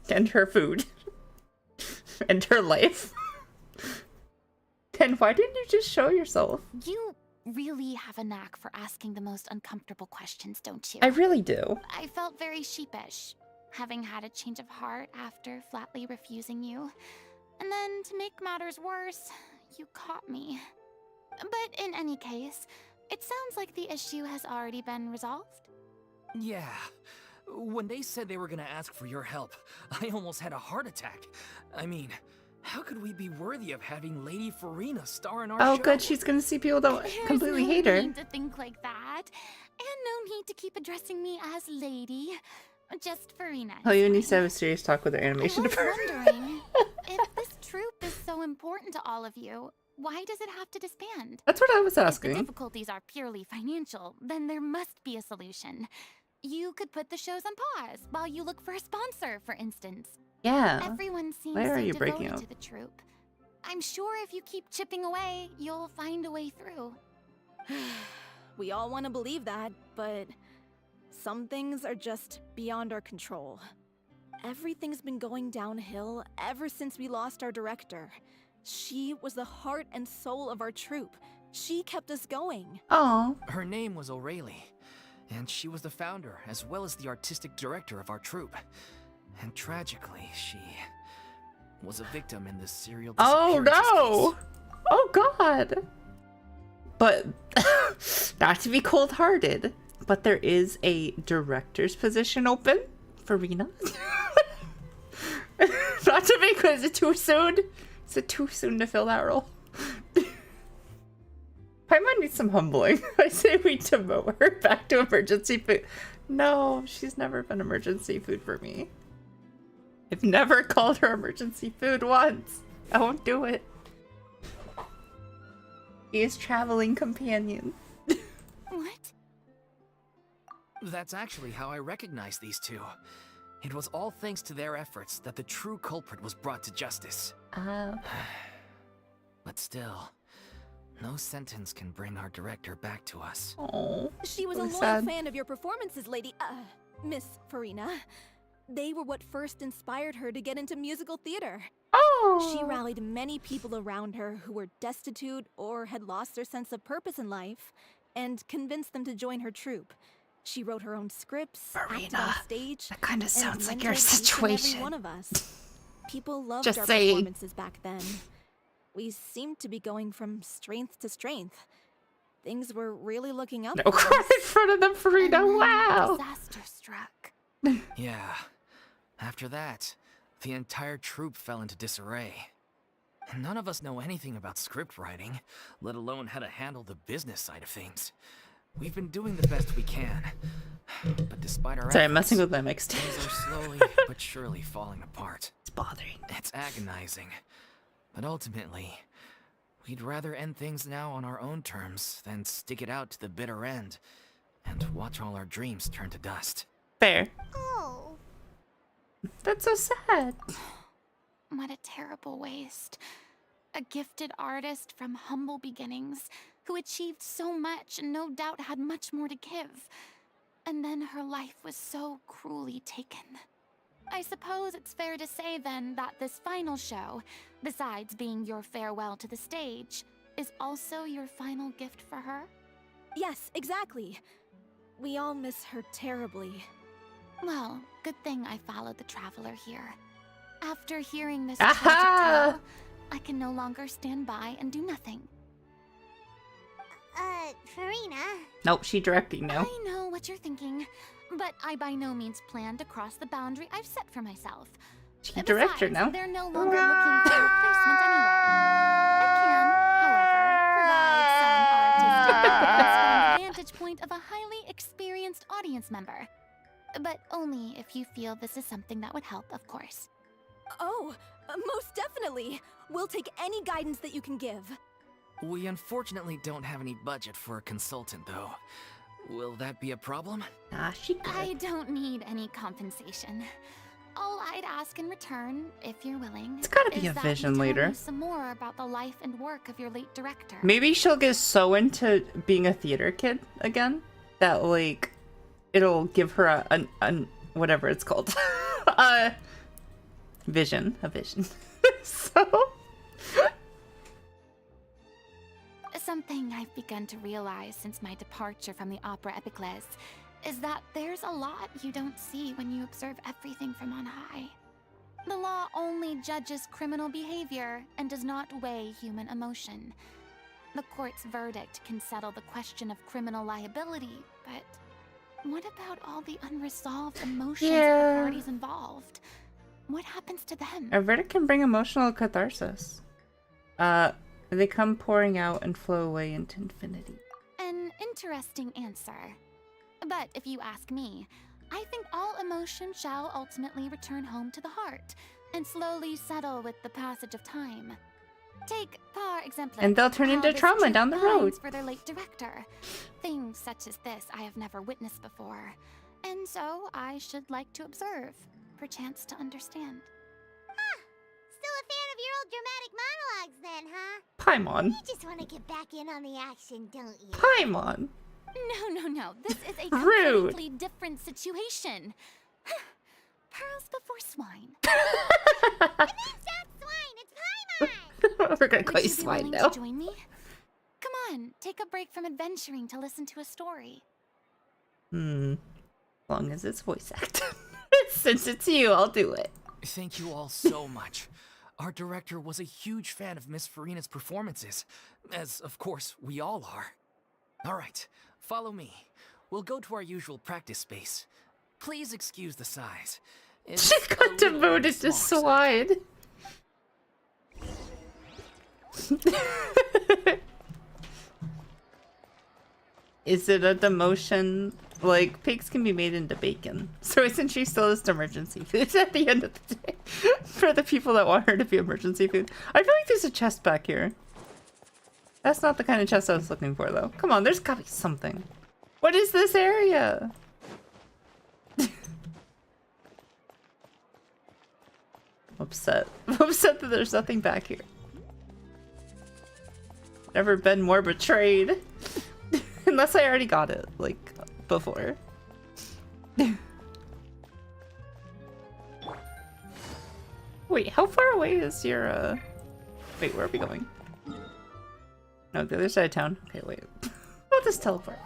And her food. and her life. Then why didn't you just show yourself? You really have a knack for asking the most uncomfortable questions, don't you? I really do. I felt very sheepish, having had a change of heart after flatly refusing you. And then, to make matters worse, you caught me. But in any case, it sounds like the issue has already been resolved. Yeah. When they said they were gonna ask for your help, I almost had a heart attack. I mean, how could we be worthy of having Lady Farina star in our show? Oh, good. She's gonna see people that completely hate her. There's no need to think like that. And no need to keep addressing me as lady. Just Farina. Oh, you need to have a serious talk with their animation I was department. wondering, if this troupe is so important to all of you, why does it have to disband? That's what I was If the asking. difficulties are purely financial, then there must be a solution. You could put the shows on pause while you look for a sponsor, for instance. Yeah. Everyone seems Why are so you breaking devoted up? to the troupe. I'm sure if you keep chipping away, you'll find a way through. We all want to believe that, but some things are just beyond our control. Everything's been going downhill ever since we lost our director. She was the heart and soul of our troupe. She kept us going. Oh. Her name was O'Reilly, and she was the founder as well as the artistic director of our troupe. And tragically, she was a victim in this serial Oh disappearance no! case. Oh god! But, not to be cold-hearted, but there is a director's position open for Rena. Not to make, is it too soon? Is it too soon to fill that role? I might need some humbling. I say we demote her back to emergency food. No, she's never been emergency food for me. I've never called her emergency food once. I won't do it. He is traveling companion. What? That's actually how I recognized these two. It was all thanks to their efforts that the true culprit was brought to justice. But still, no sentence can bring our director back to us. Oh, She was a really loyal sad. fan of your performances, Miss Farina. They were what first inspired her to get into musical theater. Oh, She rallied many people around her who were destitute or had lost their sense of purpose in life, and convinced them to join her troupe. She wrote her own scripts, acted on Farina, stage, that kind of and sounds like mentored your each and every situation. one of us. People loved Just our saying. performances back then. We seemed to be going from strength to strength. Things were really looking up. No for cry us. in front of them, Farina. And then Wow. disaster struck. Yeah. After that, the entire troupe fell into disarray. None of us know anything about script writing, let alone how to handle the business side of things. We've been doing the best we can, but despite our Sorry, I'm efforts, messing with my mixtape. things are slowly but surely falling apart. It's bothering. It's agonizing, but ultimately, we'd rather end things now on our own terms than stick it out to the bitter end and watch all our dreams turn to dust. Fair. Oh. That's so sad. What a terrible waste. A gifted artist from humble beginnings who achieved so much and no doubt had much more to give. And then her life was so cruelly taken. I suppose it's fair to say then that this final show, besides being your farewell to the stage, is also your final gift for her? Yes, exactly. We all miss her terribly. Well, good thing I followed the traveler here. After hearing this Aha! tragic tale, I can no longer stand by and do nothing. Farina. Nope, she directing now. I know what you're thinking, but I by no means plan to cross the boundary I've set for myself. She director Besides, now. they're no longer looking for a replacement anyway. I can, however, provide some artistic guidance from the vantage point of a highly experienced audience member. But only if you feel this is something that would help, of course. Oh, most definitely. We'll take any guidance that you can give. We unfortunately don't have any budget for a consultant, though. Will that be a problem? Nah, she good. I don't need any compensation. All I'd ask in return, if you're willing, It's gotta be is a that vision you tell later. me some more about the life and work of your late director. Maybe she'll get so into being a theater kid again that, like, it'll give her a whatever it's called. A vision. So Something I've begun to realize since my departure from the Opera Epiclese is that there's a lot you don't see when you observe everything from on high. The law only judges criminal behavior and does not weigh human emotion. The court's verdict can settle the question of criminal liability, but what about all the unresolved emotions of the parties involved? What happens to them? a verdict can bring emotional catharsis. They come pouring out and flow away into infinity. An interesting answer. But if you ask me, I think all emotion shall ultimately return home to the heart and slowly settle with the passage of time. Take, for example, And they'll turn how into this trauma trip down the road. pines for their late director. Things such as this I have never witnessed before, and so I should like to observe, perchance to understand. Still a fan of your old dramatic monologues then, huh? Paimon. You just want to get back in on the action, don't you? Paimon. No. This is a Rude. completely different situation. Pearls before swine. It's not swine, it's Paimon! We're gonna call Would you you be swine willing now. to join me? Come on, take a break from adventuring to listen to a story. As long as it's voice acted. Since it's you, I'll do it. Thank you all so much. Our director was a huge fan of Miss Farina's performances, as of course we all are. All right, follow me. We'll go to our usual practice space. Please excuse the size. It's She a got little on the demoted to smaller side. swine. Is it a demotion? Like, pigs can be made into bacon. So isn't she still just emergency food at the end of the day? For the people that want her to be emergency food. I feel like there's a chest back here. That's not the kind of chest I was looking for, though. Come on, there's gotta be something. What is this area? Upset. I'm upset that there's nothing back here. Never been more betrayed. Unless I already got it, like, before. Wait, how far away is your, Wait, where are we going? No, the other side of town. Okay, wait. I'll just teleport.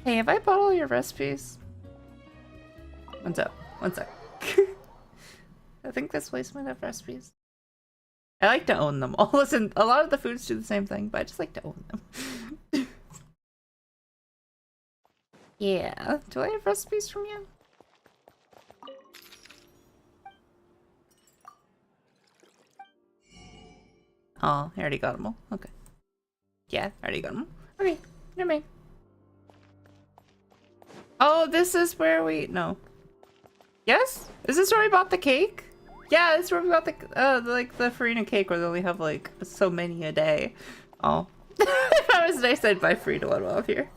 Hey, have I bought all your recipes? One sec. One sec. I think this place might have recipes. I like to own them all. Listen, a lot of the foods do the same thing, but I just like to own them. Yeah. Do I have recipes from you? Oh, I already got them all. Okay. Yeah, I already got them. Okay, never mind. Oh, this is where we... No. Yes? Is this where we bought the cake? Yeah, this is where we got the, like, the Farina cake where they only have, like, so many a day. Oh. If that was nice, I'd buy Farina one while I'm here.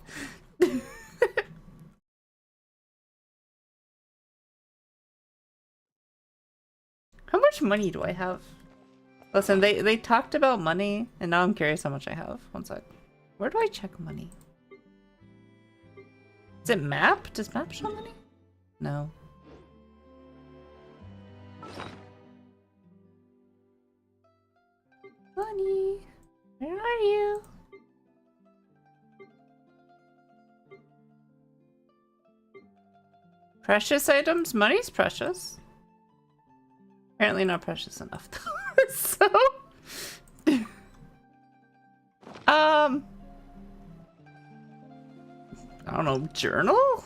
How much money do I have? Listen, they talked about money, and now I'm curious how much I have. One sec. Where do I check money? Is it map? Does map show money? No. Money, where are you? Precious items? Money's precious. Apparently not precious enough though. So I don't know, journal?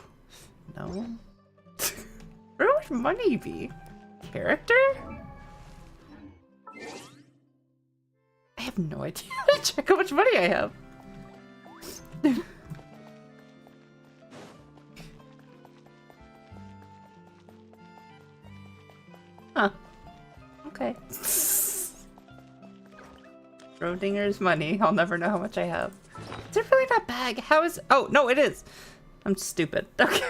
No. Where would money be? Character? I have no idea how to check how much money I have. Huh. Okay. Schrodinger's money. I'll never know how much I have. Is it really that bag? How is... Oh, no, it is. I'm stupid. Okay.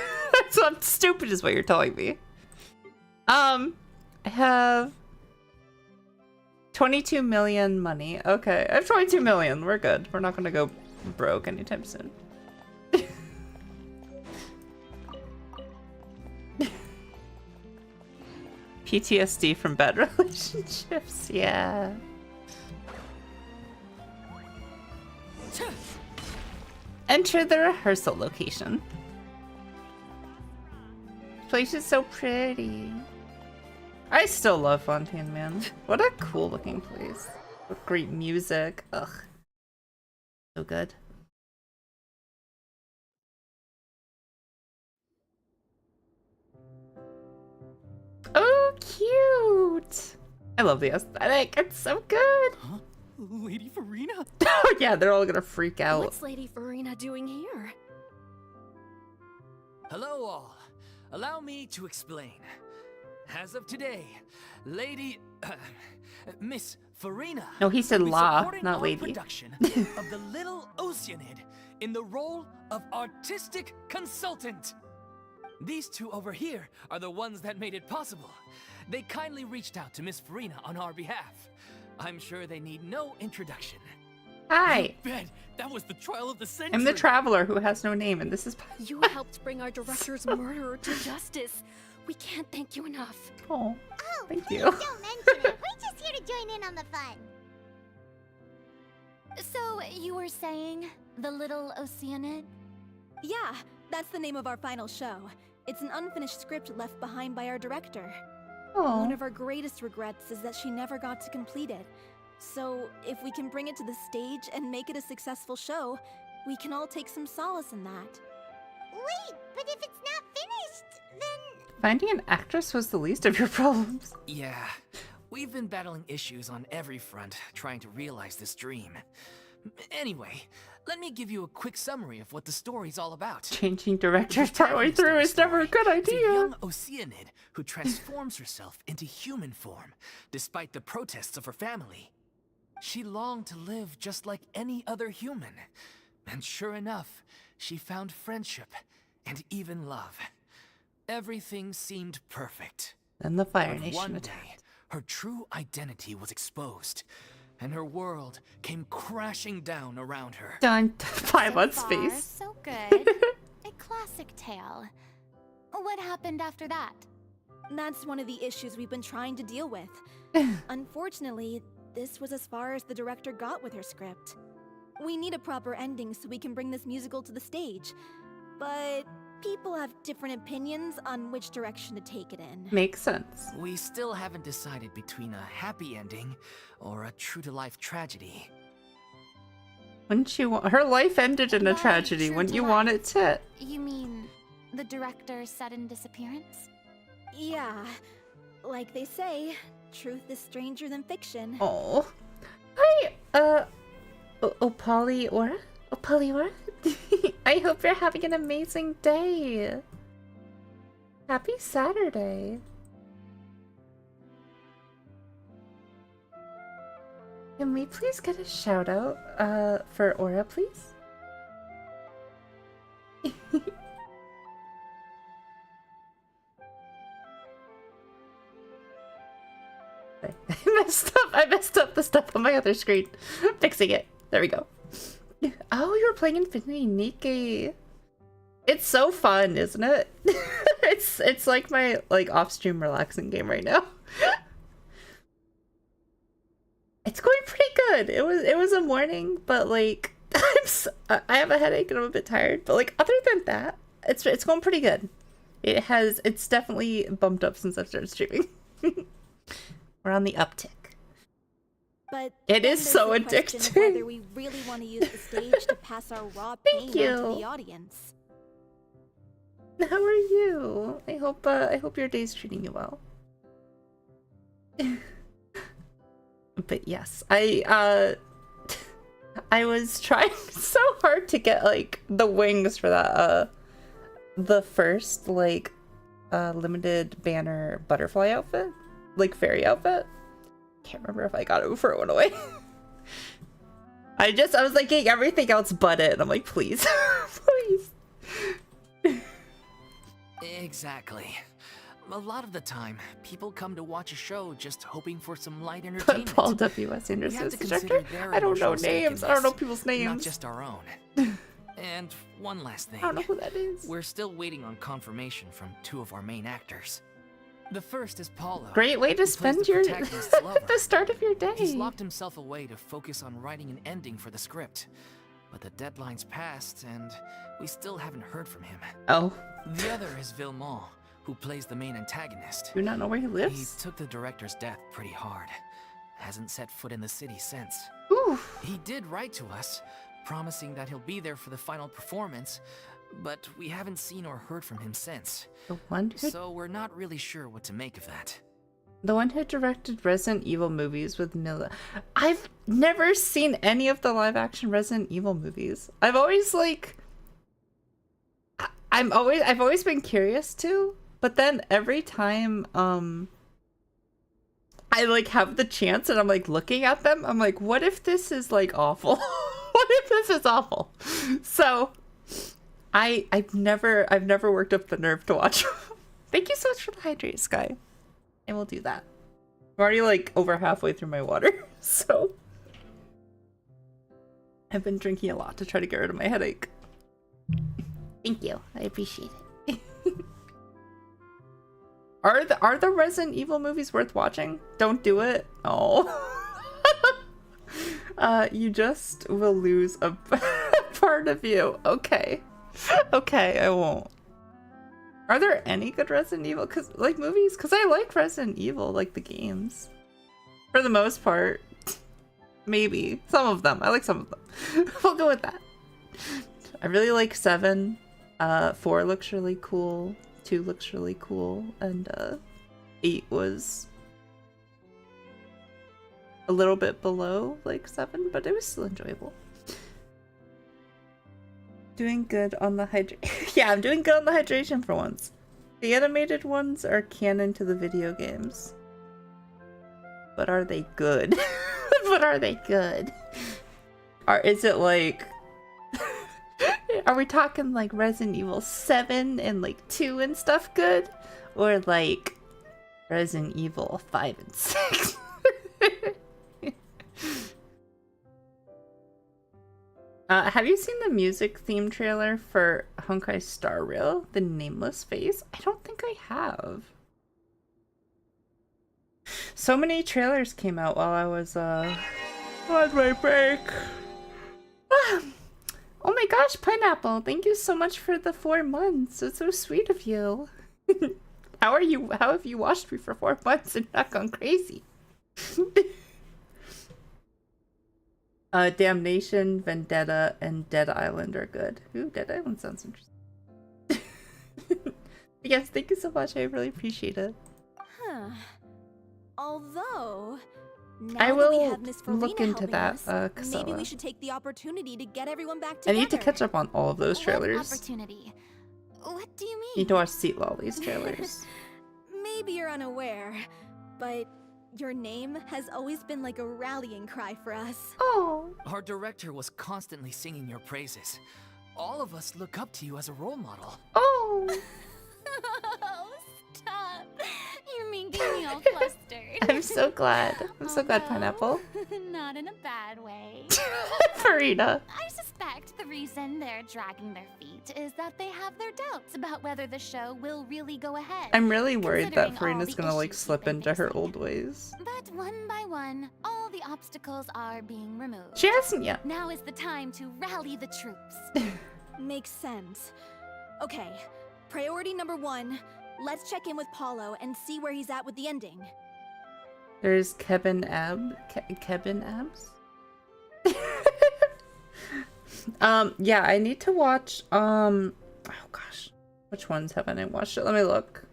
So I'm stupid is what you're telling me. I have 22 million money. Okay, I have 22 million. We're good. We're not gonna go broke anytime soon. PTSD from bad relationships, yeah. Enter the rehearsal location. This place is so pretty. I still love Fontaine, man. What a cool looking place. With great music. Ugh. So good. Oh, cute! I love the aesthetic. It's so good. Huh? Lady Farina? Oh yeah, they're all gonna freak out. What's Lady Farina doing here? Hello all. Allow me to explain. As of today, Lady... Miss Farina... No, he said will be la, supporting not our lady. production of the Little Oceanid in the role of artistic consultant. These two over here are the ones that made it possible. They kindly reached out to Miss Farina on our behalf. I'm sure they need no introduction. Hi, Bet that was the trial of the century. I'm the traveler who has no name, and this is... You helped bring our director's murderer to justice. We can't thank you enough. Oh, Oh, thank please you. don't mention it. We're just here to join in on the fun. So, you were saying the Little Oceanid? Yeah, that's the name of our final show. It's an unfinished script left behind by our director. One Oh, of our greatest regrets is that she never got to complete it. So, if we can bring it to the stage and make it a successful show, we can all take some solace in that. Wait, but if it's not finished, then... finding an actress was the least of your problems. Yeah, we've been battling issues on every front trying to realize this dream. Anyway, let me give you a quick summary of what the story's all about. Changing directors partway through is never a good It's a idea. young Oceanid who transforms herself into human form, despite the protests of her family. She longed to live just like any other human. And sure enough, she found friendship and even love. Everything seemed perfect. Then the Fire But Nation one day, attacked. her true identity was exposed, and her world came crashing down around her. Done. 5 So months far, face. so good. A classic tale. What happened after that? That's one of the issues we've been trying to deal with. Unfortunately, this was as far as the director got with her script. We need a proper ending so we can bring this musical to the stage. But people have different opinions on which direction to take it in. Makes sense. We still haven't decided between a happy ending or a true-to-life tragedy. Wouldn't you want... her life ended in a By tragedy. true Wouldn't to you life. want it to... You mean the director's sudden disappearance? Yeah, like they say, truth is stranger than fiction. Oh. Hi, Opali Aura? Opali Aura? I hope you're having an amazing day. Happy Saturday. Can we please get a shout out, for Aura, please? I messed up the stuff on my other screen. Fixing it. There we go. Oh, you were playing Infinity Nikki. It's so fun, isn't it? it's like my off-stream relaxing game right now. It's going pretty good. It was a morning, but like I have a headache and I'm a bit tired. But like other than that, it's going pretty good. It's definitely bumped up since I've started streaming. We're on the uptick. But It then is there's so the question of addicting. whether we really want to use the stage to pass our raw pain Thank on to you. the audience. How are you? I hope your day's treating you well. But yes, I was trying so hard to get like the wings for that the first limited banner butterfly outfit, like fairy outfit. Can't remember if I got it before it went away. I was like getting everything else but it, and I'm like, please, please. Exactly. A lot of the time, people come to watch a show just hoping for some light But entertainment. Paul W.S. We Anderson have is to the consider director. their I don't know emotional stake in names. I don't know this, people's not names. just our own. And one last thing. I don't know who that is. We're still waiting on confirmation from two of our main actors. The first is Paulo. Great way to who plays spend the your protagonist's lover. the start of your day. He's locked himself away to focus on writing an ending for the script. But the deadline's passed, and we still haven't heard from him. Oh. The other is Villemont, who plays the main antagonist. Do you not know where he He lives? took the director's death pretty hard. Hasn't set foot in the city since. Ooh. He did write to us, promising that he'll be there for the final performance, but we haven't seen or heard from him since. The one who So we're not really sure what to make of that. directed Resident Evil movies with Mila. I've never seen any of the live action Resident Evil movies. I've always like I've always been curious to, but then every time I like have the chance and I'm like looking at them, I'm like, what if this is like awful? What if this is awful? So I've never worked up the nerve to watch. Thank you so much for the hydrate, Sky. And we'll do that. I'm already like over halfway through my water, so I've been drinking a lot to try to get rid of my headache. Thank you. I appreciate it. Are the Resident Evil movies worth watching? Don't do it. Oh. You just will lose a part of you. Okay. Okay, I won't. Are there any good Resident Evil movies? Cause I like Resident Evil, like the games. For the most part. Maybe. Some of them. I like some of them. We'll go with that. I really like 7. 4 looks really cool. 2 looks really cool. And 8 was a little bit below like 7, but it was still enjoyable. Doing good on the hydration. Yeah, I'm doing good on the hydration for once. The animated ones are canon to the video games. But are they good? But are they good? Is it like... Are we talking like Resident Evil 7 and like 2 and stuff good? Or like Resident Evil 5 and 6? Have you seen the music theme trailer for Honkai Star Rail, The Nameless Phase? I don't think I have. So many trailers came out while I was on my break. Oh my gosh, Pineapple, thank you so much for the 4 months. It's so sweet of you. How are you? How have you watched me for 4 months and not gone crazy? Damnation, Vendetta, and Dead Island are good. Ooh, Dead Island sounds interesting. Yes, thank you so much. I really appreciate it. Huh. Although, now I that will we have Miss look Farina into helping that, us, maybe Casella. we should take the opportunity to get everyone back I together. need to catch up on all of those trailers. What opportunity? What do you mean? Need to watch Seat Lolly's trailers. Maybe you're unaware, but your name has always been like a rallying cry for us. Oh. Our director was constantly singing your praises. All of us look up to you as a role model. Oh. Oh, stop. You're making me all flustered. I'm so glad. I'm so glad, Although, Pineapple. Not in a bad way. Farina. I suspect the reason they're dragging their feet is that they have their doubts about whether the show will really go ahead. I'm really worried that Considering all Farina's the gonna like issues slip they've been into her facing. old ways. But one by one, all the obstacles are being removed. She hasn't yet. Now is the time to rally the troops. Makes sense. Okay, priority number 1. Let's check in with Paulo and see where he's at with the ending. There's Kevin Abs? Yeah, I need to watch, oh gosh. Which ones haven't I watched? Let me look.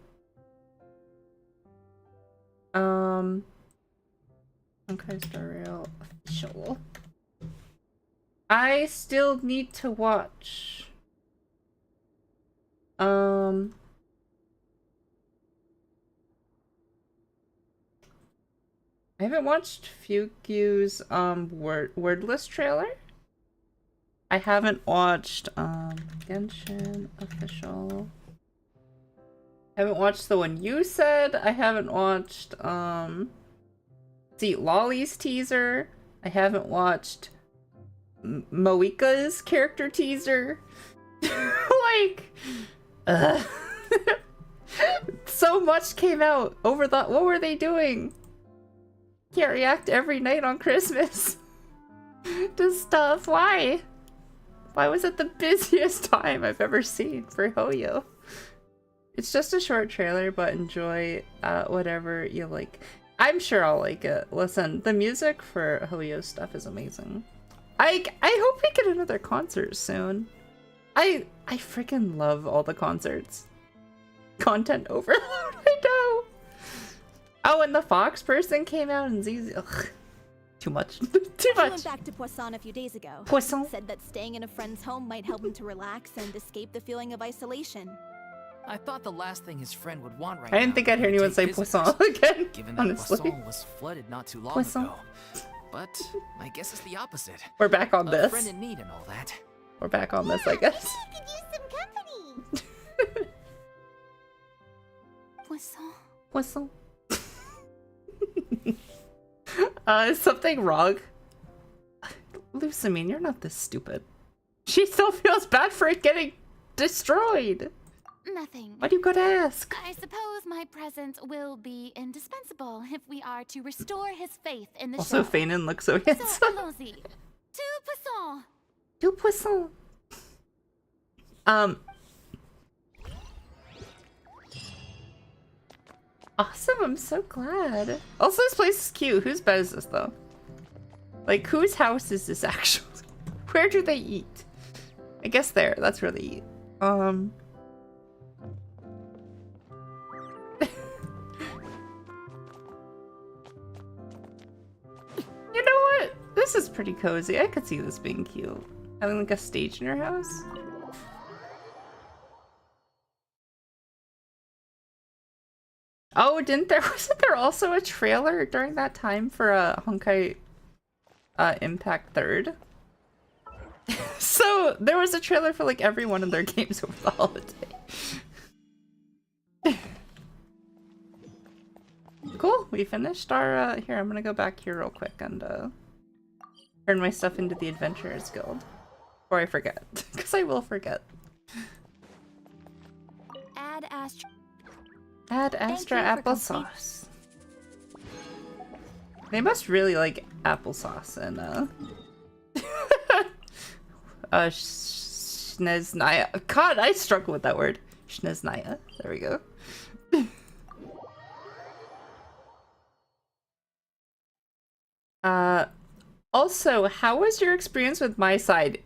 Okay, Star Rail official. I still need to watch. I haven't watched Fugu's wordless trailer. I haven't watched Genshin official. I haven't watched the one you said. I haven't watched Seat Lolly's teaser. I haven't watched Moika's character teaser. Like So much came out over the. What were they doing? Can't react every night on Christmas to stuff. Why? Why was it the busiest time I've ever seen for Hoyo? It's just a short trailer, but enjoy whatever you like. I'm sure I'll like it. Listen, the music for Hoyo stuff is amazing. I hope we get another concert soon. I freaking love all the concerts. Content overload, I know. Oh, and the Fox person came out and ZZ. Ugh. Too much. Too I much. went back to Poisson a few days ago. Poisson? Said that staying in a friend's home might help him to relax and escape the feeling of isolation. I thought the last thing his friend would want right I didn't now think I'd hear would anyone take say visitors, Poisson again, given that honestly. Poisson was flooded not too long Poisson. ago. But I guess it's the opposite. We're back on A this. friend in need and all that. We're back on this, I guess. I could use some company. Poisson. Poisson. Is something wrong? Lusamine, you're not this stupid. She still feels bad for it getting destroyed. Nothing. Why do you gotta ask? I suppose my presence will be indispensable if we are to restore his faith in the Also, show. Fanon looks so So, handsome. allons-y. To Poisson. Du Poisson. Awesome, I'm so glad. Also, this place is cute. Whose bed is this, though? Like, whose house is this, actually? Where do they eat? I guess there. That's where they eat. You know what? This is pretty cozy. I could see this being cute. Having, like, a stage in your house. Oh, wasn't there also a trailer during that time for Honkai Impact 3rd? So there was a trailer for like every one of their games over the holiday. Cool, we finished our here, I'm gonna go back here real quick and turn my stuff into the Adventurers Guild. Before I forget. Because I will forget. Add Astra. Add extra you for applesauce. They must really like applesauce and Shneznaya. God, I struggle with that word. Shneznaya. There we go. Also, how was your experience with My Side?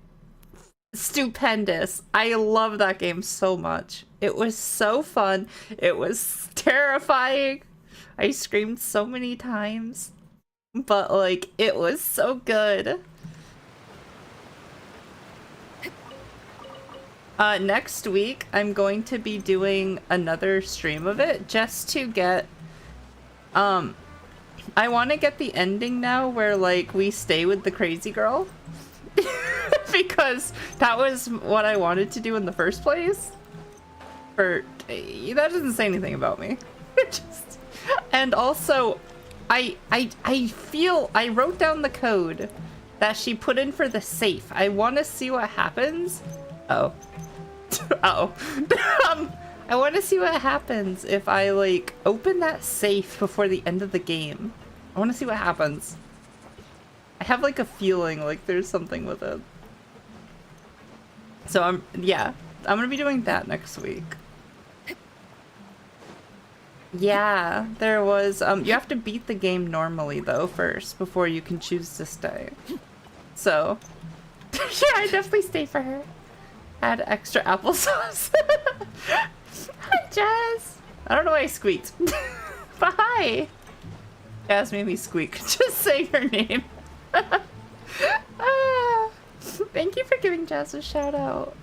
Stupendous. I love that game so much. It was so fun. It was terrifying. I screamed so many times. But, like, it was so good. Next week, I'm going to be doing another stream of it just to get, I want to get the ending now where, like, we stay with the crazy girl. Because that was what I wanted to do in the first place. That doesn't say anything about me. And also, I feel I wrote down the code that she put in for the safe. I want to see what happens. Oh. Uh-oh. I want to see what happens if I, like, open that safe before the end of the game. I want to see what happens. I have, like, a feeling like there's something with it. So I'm gonna be doing that next week. Yeah, there was, you have to beat the game normally, though, first, before you can choose to stay. So, yeah, I definitely stay for her. Add extra applesauce. Hi, Jazz. I don't know why I squeaked. But hi. Jazz made me squeak. Just saying her name. Thank you for giving Jazz a shout out.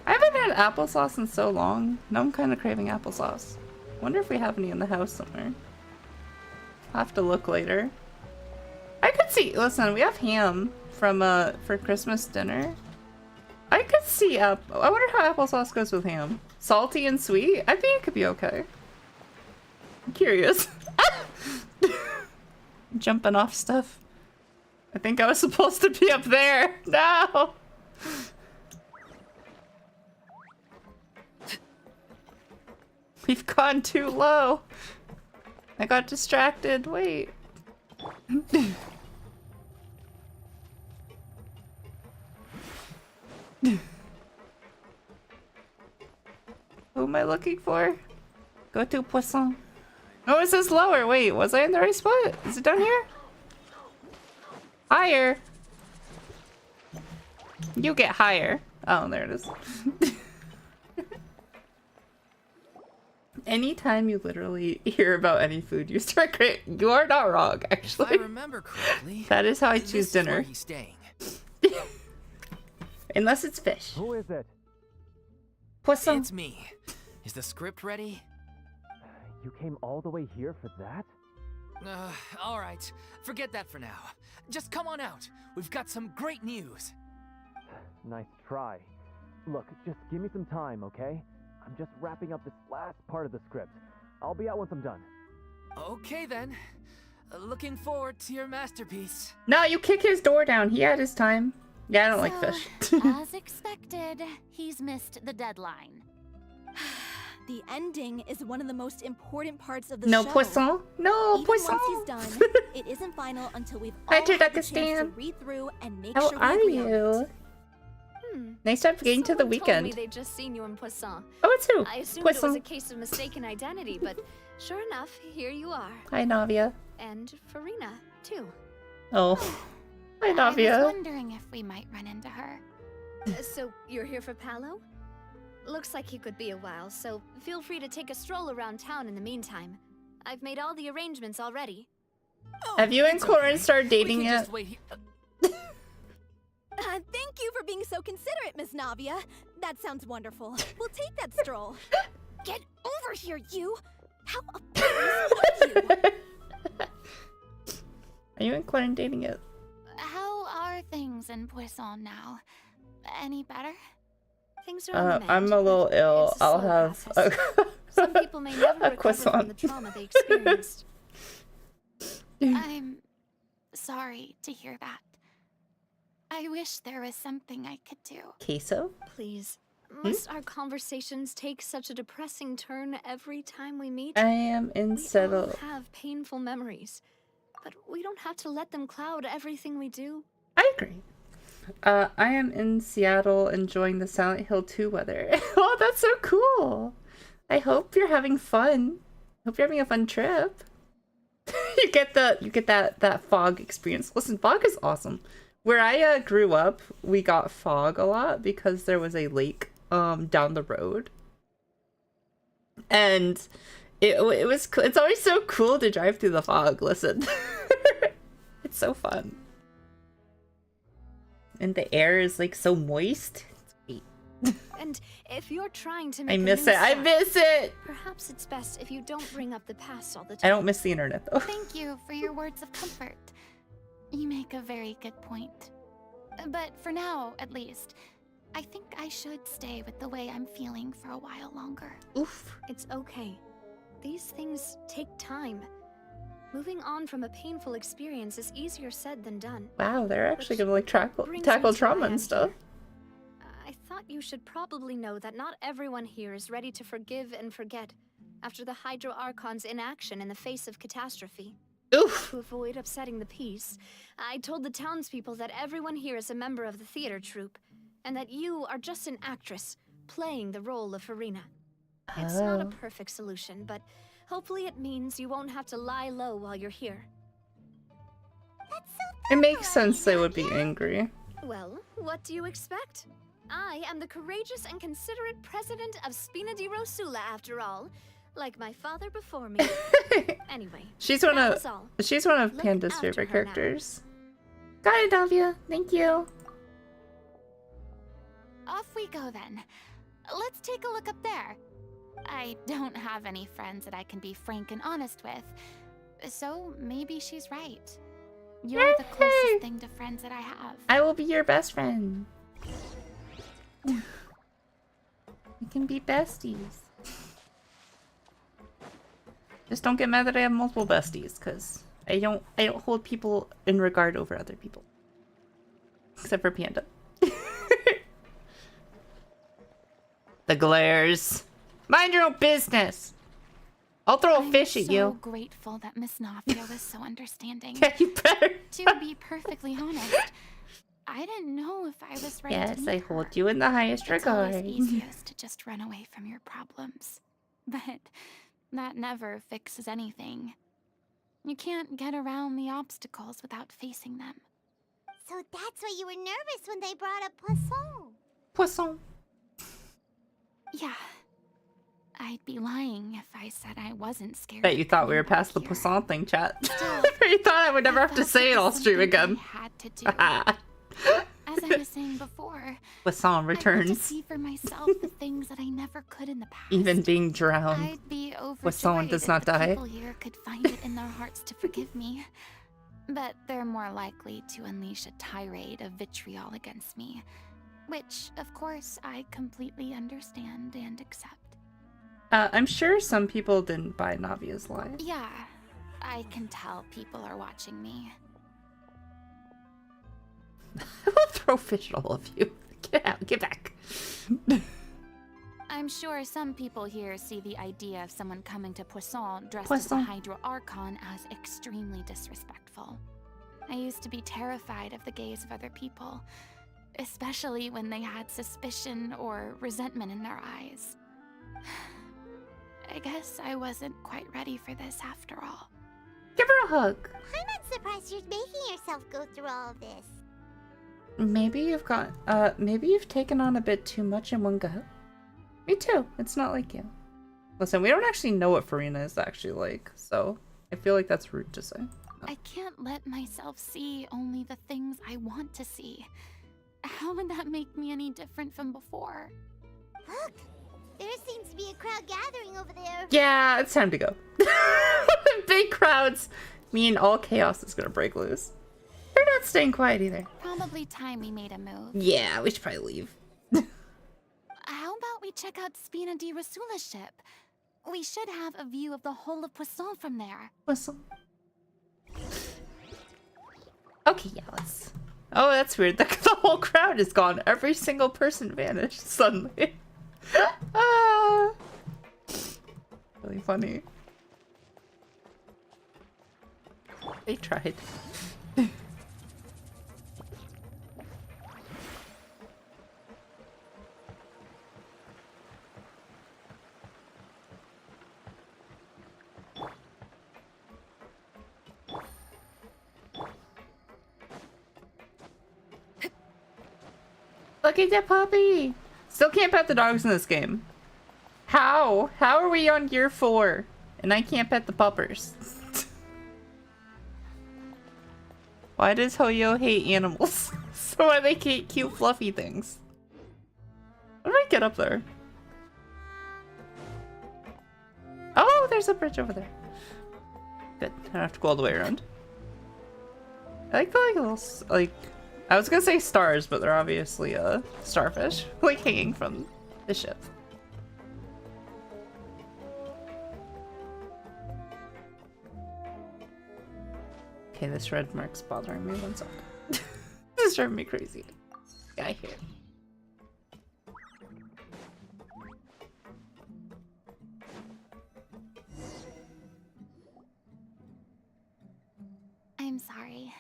I haven't had applesauce in so long. Now I'm kind of craving applesauce. Wonder if we have any in the house somewhere. I'll have to look later. I could see, listen, we have ham from for Christmas dinner. I could see I wonder how applesauce goes with ham. Salty and sweet? I think it could be okay. I'm curious. Jumping off stuff. I think I was supposed to be up there. No! We've gone too low. I got distracted. Wait. Who am I looking for? Go to Poisson. Oh, it says lower. Wait, was I in the right spot? Is it down here? Higher. You get higher. Oh, there it is. Anytime you literally hear about any food, you start craving. You are not wrong, actually. If I remember correctly, that is how I this choose is where dinner. he's staying. Unless it's fish. Who is it? Poisson. It's me. Is the script ready? You came all the way here for that? All right. Forget that for now. Just come on out. We've got some great news. Nice try. Look, just give me some time, okay? I'm just wrapping up this last part of the script. I'll be out once I'm done. Okay then. Looking forward to your masterpiece. No, you kick his door down. He had his time. Yeah, I don't like fish. As expected, he's missed the deadline. The ending is one of the most important parts of the No show. Poisson. No Even Poisson. once he's done, it isn't final until we've Hi, all had the chance to Turkestan. read through and make How sure are we agree on you? it. Nice job getting to the Someone told me weekend. they'd just seen you in Poisson. Oh, it's who? I assumed it was a Poisson. case of mistaken identity, but sure enough, here you are. Hi, Navia. And Farina, too. Oh. Hi, I was Navia. wondering if we might run into her. So, you're here for Paolo? Looks like he could be a while, so feel free to take a stroll around town in the meantime. I've made all the arrangements already. Have you and It's Corin okay. started We dating can yet? just wait here. Thank you for being so considerate, Miss Navia. That sounds wonderful. We'll take that stroll. Get over here, you! How are you? Are you and Corin dating yet? How are things in Poisson now? Any better? Things are on the mend, I'm a little but ill. it's a I'll slow have process. Some people may never a recover from croissant. the trauma they experienced. I'm sorry to hear that. I wish there was something I could do. Queso? Please, must our conversations take such a depressing turn every time we meet? I am in We all settle. have painful memories, but we don't have to let them cloud everything we do. I agree. I am in Seattle enjoying the Silent Hill 2 weather. Oh, that's so cool. I hope you're having fun. Hope you're having a fun trip. you get that fog experience. Listen, fog is awesome. Where I grew up, we got fog a lot because there was a lake down the road. And it's always so cool to drive through the fog. Listen. It's so fun. And the air is like so moist. It's great. And if you're trying to make I miss a it. new I start, miss it. perhaps it's best if you don't bring up the past all the I time. don't miss the internet though. Thank you for your words of comfort. You make a very good point. But for now, at least, I think I should stay with the way I'm feeling for a while longer. Oof. It's okay. These things take time. Moving on from a painful experience is easier said than done. Wow, they're actually Which gonna like tackle brings me to why trauma I'm and stuff. here. I thought you should probably know that not everyone here is ready to forgive and forget after the Hydro Archon's inaction in the face of catastrophe. Oof. To avoid upsetting the peace, I told the townspeople that everyone here is a member of the theater troupe, and that you are just an actress playing the role of Farina. It's not a Oh. perfect solution, but hopefully it means you won't have to lie low while you're here. That's so It makes thorough, sense they would be Navia. angry. Well, what do you expect? I am the courageous and considerate president of Spina di Rosula, after all. Like my father before me. Anyway, She's that one was of all. Look Panda's after favorite her now. characters. Got it, Davia. Thank you. Off we go then. Let's take a look up there. I don't have any friends that I can be frank and honest with, so maybe she's right. You're the Yay! closest thing to friends that I have. I will be your best friend. We can be besties. Just don't get mad that I have multiple besties, because I don't hold people in regard over other people. Except for Panda. The glares. Mind your own business. I'll throw a fish at you. I'm so grateful that Miss Nafia was so understanding. Yeah, you better. To be perfectly honest, I didn't know if I was ready to Yes, meet I her. hold you in the highest It's always regard. easiest to just run away from your problems. But that never fixes anything. You can't get around the obstacles without facing them. So that's why you were nervous when they brought up Poisson. Poisson. Yeah. I'd be lying if I said I wasn't scared. Bet you of thought we coming were past the back here. Poisson thing, chat. Still, You thought I would never I have to felt say it was all stream something I again. had to do. As I was saying before, Poisson I had to returns. see for myself the things that I never could in the past. Even being drowned. I'd be overjoyed Poisson does not if the die. people here could find it in their hearts to forgive me. But they're more likely to unleash a tirade of vitriol against me. Which, of course, I completely understand and accept. I'm sure some people didn't buy Navia's lie. Yeah, I can tell people are watching me. I will throw fish at all of you. Get out, get back. I'm sure some people here see the idea of someone coming to Poisson dressed as a Poisson. Hydro Archon as extremely disrespectful. I used to be terrified of the gaze of other people, especially when they had suspicion or resentment in their eyes. I guess I wasn't quite ready for this after all. Give her a hug. I'm not surprised you're making yourself go through all of this. Maybe you've taken on a bit too much in one go. Me too. It's not like you. Listen, we don't actually know what Farina is actually like, so I feel like that's rude to say. I can't let myself see only the things I want to see. How would that make me any different from before? Look, there seems to be a crowd gathering over there. Yeah, it's time to go. Big crowds mean all chaos is gonna break loose. They're not staying quiet either. Probably time we made a move. Yeah, we should probably leave. How about we check out Spina di Rasula's ship? We should have a view of the whole of Poisson from there. Whistle. Okay, yeah, let's... Oh, that's weird. The whole crowd is gone. Every single person vanished suddenly. Ah. Really funny. They tried. Look at that puppy! Still can't pet the dogs in this game. How? How are we on year 4? And I can't pet the puppers? Why does Hoyo hate animals? So why they hate cute fluffy things? How do I get up there? Oh, there's a bridge over there. Good. I don't have to go all the way around. I like the little, like... I was gonna say stars, but they're obviously starfish, like hanging from the ship. Okay, this red mark's bothering me. 1 second. This is driving me crazy. Guy here. I'm sorry.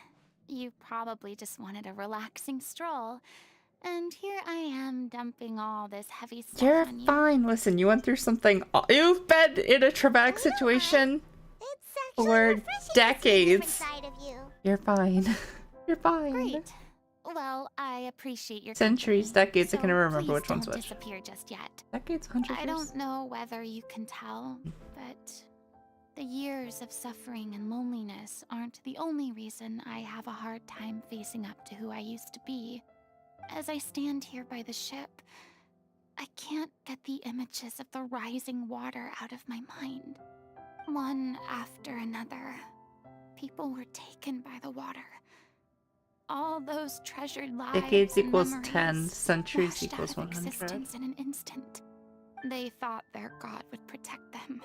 You probably just wanted a relaxing stroll. And here I am dumping all this heavy stuff You're on you. fine. Listen, you went through something. You've been in a traumatic situation It's actually for refreshing to see a different decades. side of you. You're fine. You're fine. Great. Well, I appreciate your Centuries, company, decades, I can so never remember please which one's don't which. disappear just yet. Decades, 100 I years. don't know whether you can tell, but the years of suffering and loneliness aren't the only reason I have a hard time facing up to who I used to be. As I stand here by the ship, I can't get the images of the rising water out of my mind. One after another, people were taken by the water. All those treasured lives Decades and equals memories 10, centuries washed equals out of 100. existence in an instant. They thought their god would protect them.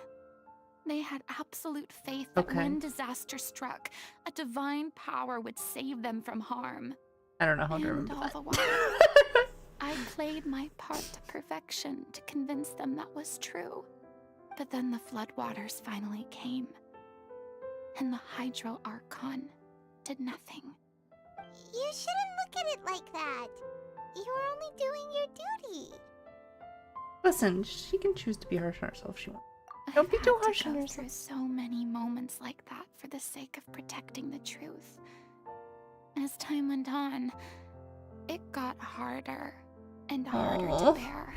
They had absolute faith that Okay. when disaster struck, a divine power would save them from harm. I don't know how to And remember all that. the while, I played my part to perfection to convince them that was true. But then the floodwaters finally came, and the Hydro Archon did nothing. You shouldn't look at it like that. You're only doing your duty. Listen, she can choose to be harsh on herself if she wants. I've Don't be too had to harsh on go yourself. through so many moments like that for the sake of protecting the truth. As time went on, it got harder and harder Aw. to bear.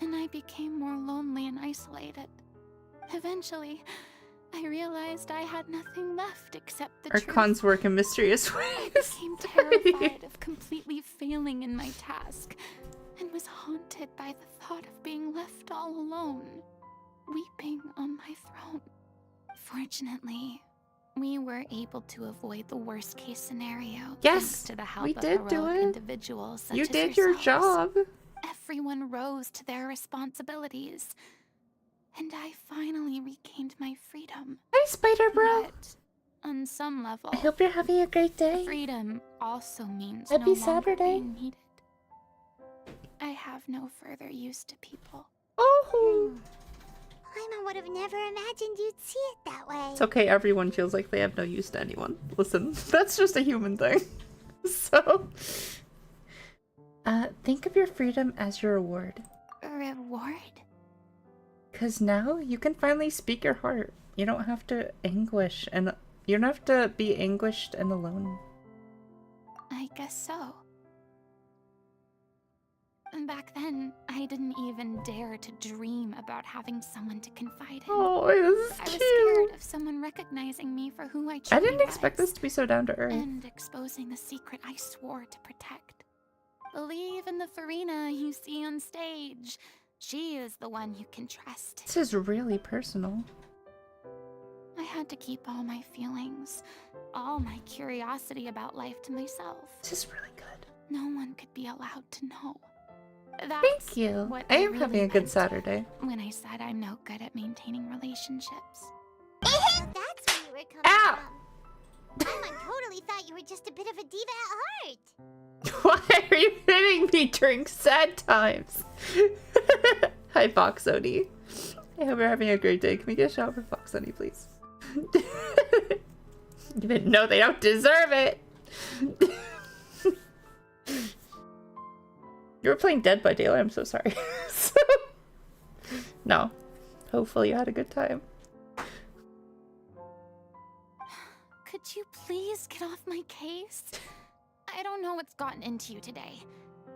And I became more lonely and isolated. Eventually, I realized I had nothing left except the truth. Archons work in mysterious I ways. became terrified of completely failing in my task, and was haunted by the thought of being left all alone, weeping on my throne. Fortunately, we were able to avoid the worst case scenario Yes, thanks to the help we of did do heroic it. individuals such You as did your yourselves. job. Everyone rose to their responsibilities, and I finally regained my freedom. Hi, Spider Bro. But on some level, I hope you're having a great day. freedom also means Happy no longer Saturday. being needed. I have no further use to people. Oh, Paimon would have never imagined you'd see it that way. it's okay. Everyone feels like they have no use to anyone. Listen, that's just a human thing. So, think of your freedom as your reward. A reward? Cause now you can finally speak your heart. You don't have to anguish, and you don't have to be anguished and alone. I guess so. And back then, I didn't even dare to dream about having someone to confide in. Oh, this I is was cute. scared of someone recognizing me for who I I truly didn't expect was, this to be so down to earth. and exposing the secret I swore to protect. Believe in the Farina you see on stage. She is the one you can trust. This is really personal. I had to keep all my feelings, all my curiosity about life to myself. This is really good. No one could be allowed to know. That's Thank you. what I am really having a good meant Saturday. when I said I'm no good at maintaining relationships. So that's where you were coming Ow! from. Paimon totally thought you were just a bit of a diva at heart. Why are you hitting me during sad times? Hi, Fox Odie. I hope you're having a great day. Can we get a shout out for Fox Odie, please? Even though they don't deserve it. You were playing Dead by Daylight. I'm so sorry. No. Hopefully you had a good time. Could you please get off my case? I don't know what's gotten into you today.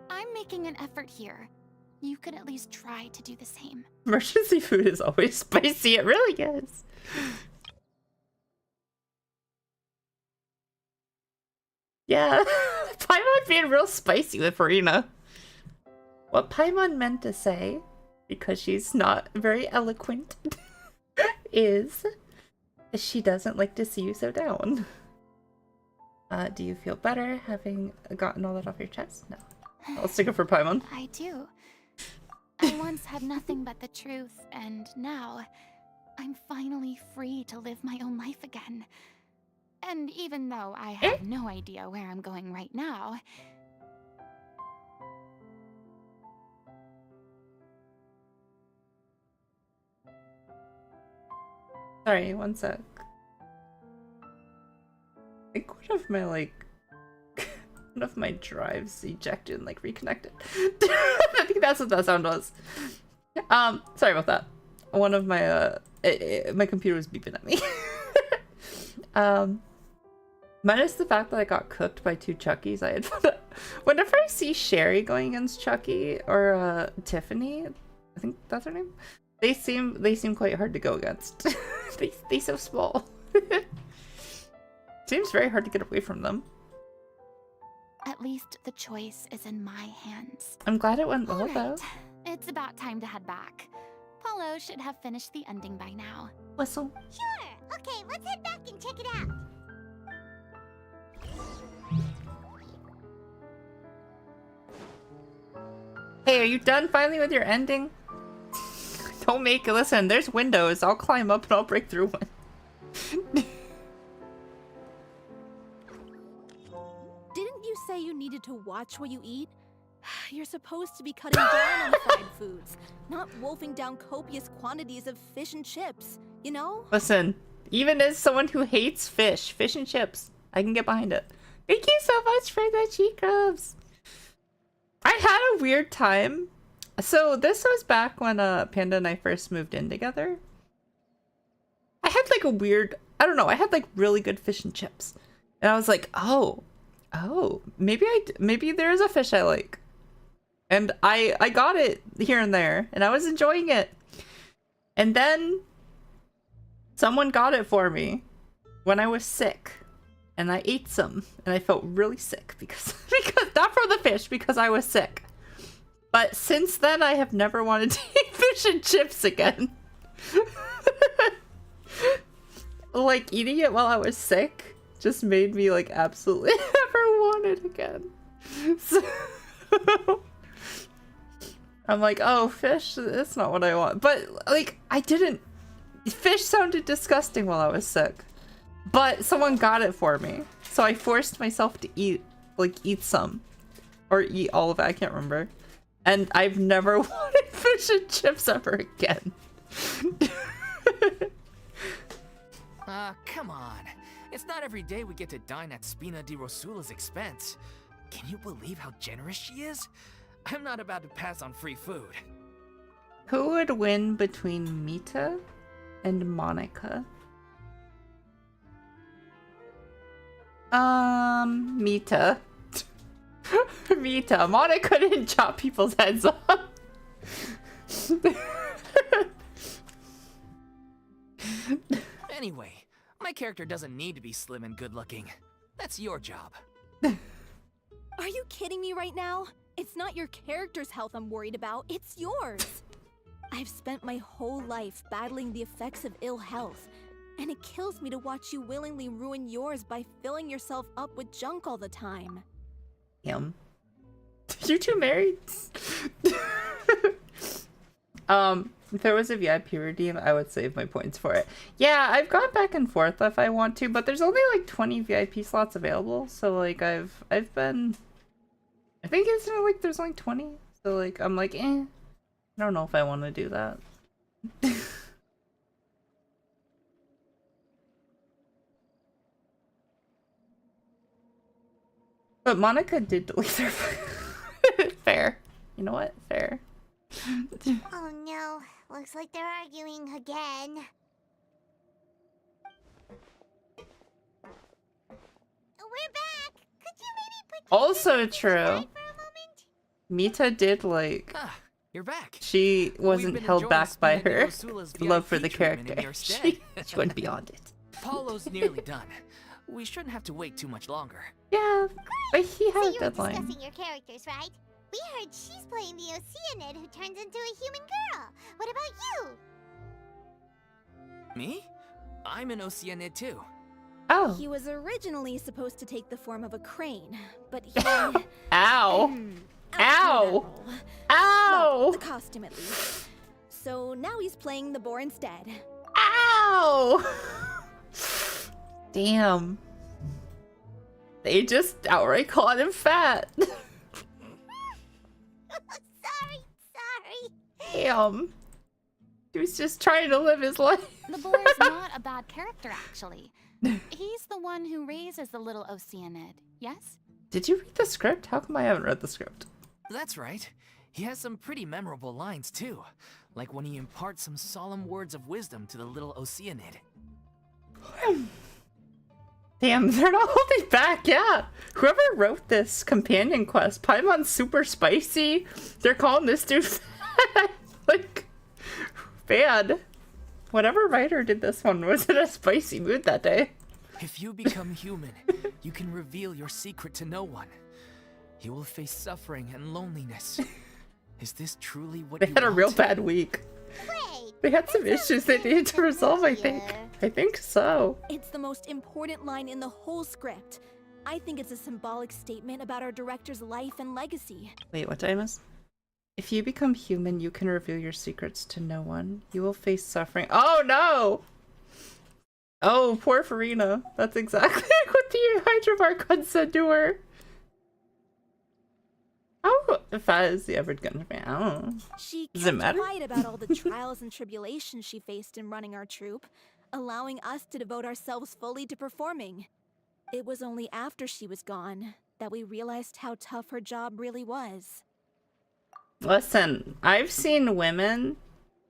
I'm making an effort here. You could at least try to do the same. Emergency food is always spicy. It really is. Yeah. Paimon being real spicy with Farina. What Paimon meant to say, because she's not very eloquent, is she doesn't like to see you so down. Do you feel better having gotten all that off your chest? No. I'll stick up for Paimon. I do. I once had nothing but the truth, and now I'm finally free to live my own life again. And even though I have no idea where I'm going right now, Sorry, one sec. I think one of my, one of my drives ejected and, reconnected. I think that's what that sound was. Sorry about that. One of my, my computer was beeping at me. Minus the fact that I got cooked by 2 Chuckies, I had whenever I see Sherry going against Chucky, or, Tiffany, I think that's her name, they seem quite hard to go against. they so small. Seems very hard to get away from them. at least the choice is in my hands. I'm glad it went well, All though. right, it's about time to head back. Paulo should have finished the ending by now. Whistle. Sure. Okay, let's head back and check it out. Hey, are you done finally with your ending? Don't make it. Listen, there's windows. I'll climb up and I'll break through one. Didn't you say you needed to watch what you eat? You're supposed to be cutting down on fried foods, not wolfing down copious quantities of fish and chips, you know? Listen, even as someone who hates fish and chips, I can get behind it. Thank you so much for the cheek rubs. I had a weird time. So this was back when Panda and I first moved in together. I had like a weird, I don't know, I had like really good fish and chips. And I was like, oh, maybe there is a fish I like. And I got it here and there, and I was enjoying it. And then someone got it for me when I was sick. And I ate some, and I felt really sick because not from the fish, because I was sick. But since then, I have never wanted to eat fish and chips again. Like, eating it while I was sick just made me, like, absolutely never want it again. So I'm like, oh, fish, that's not what I want. But, like, I didn't... Fish sounded disgusting while I was sick. But someone got it for me. So I forced myself to eat some. Or eat all of it, I can't remember. And I've never wanted fish and chips ever again. Come on. It's not every day we get to dine at Spina di Rosula's expense. Can you believe how generous she is? I'm not about to pass on free food. Who would win between Mita and Monica? Mita. Mita. Monica didn't chop people's heads off. Anyway, my character doesn't need to be slim and good looking. That's your job. Are you kidding me right now? It's not your character's health I'm worried about, it's yours. I've spent my whole life battling the effects of ill health, and it kills me to watch you willingly ruin yours by filling yourself up with junk all the time. Him. You two married? If there was a VIP redeem, I would save my points for it. Yeah, I've gone back and forth if I want to, but there's only like 20 VIP slots available, so like I've been... I think it's like there's only 20, so like I'm like, I don't know if I want to do that. But Monica did delete her. Fair. You know what? Fair. Oh no, looks like they're arguing again. We're back. Could you maybe put Also true. aside for a moment? Mita did like... You're back. She wasn't been held enjoying back by Spina di her Rosula's love for VIP the treatment in character. your stead. She went beyond it. Paulo's nearly done. We shouldn't have to wait too much longer. Yeah, but he had So a you were deadline. discussing your characters, right? We heard she's playing the Oceanid who turns into a human girl. What about you? Me? I'm an Oceanid too. Oh. He was originally supposed to take the form of a crane, but he... Ow. Ow. Well, Ow. the costume at least. So now he's playing the boar instead. Ow. Damn. They just outright called him fat. Sorry. Damn. He was just trying to live his life. The boar is not a bad character, actually. He's the one who raises the little Oceanid, yes? Did you read the script? How come I haven't read the script? That's right. He has some pretty memorable lines too. Like when he imparts some solemn words of wisdom to the little Oceanid. Damn, they're not holding back, yeah. Whoever wrote this companion quest, Paimon's super spicy. They're calling this dude fat. Like, bad. Whatever writer did this one was in a spicy mood that day. If you become human, you can reveal your secret to no one. You will face suffering and loneliness. Is this truly what They you had a want? real bad week. Wait, They had some issues they needed to resolve, I think. I think so. It's the most important line in the whole script. I think it's a symbolic statement about our director's life and legacy. Wait, what time is? If you become human, you can reveal your secrets to no one. You will face suffering. Oh no! Oh, poor Farina. That's exactly what the Hydra Archon said to her. How fat is the average gun fan? I don't know. She Does it kept matter? quiet about all the trials and tribulations she faced in running our troupe, allowing us to devote ourselves fully to performing. It was only after she was gone that we realized how tough her job really was. Listen, I've seen women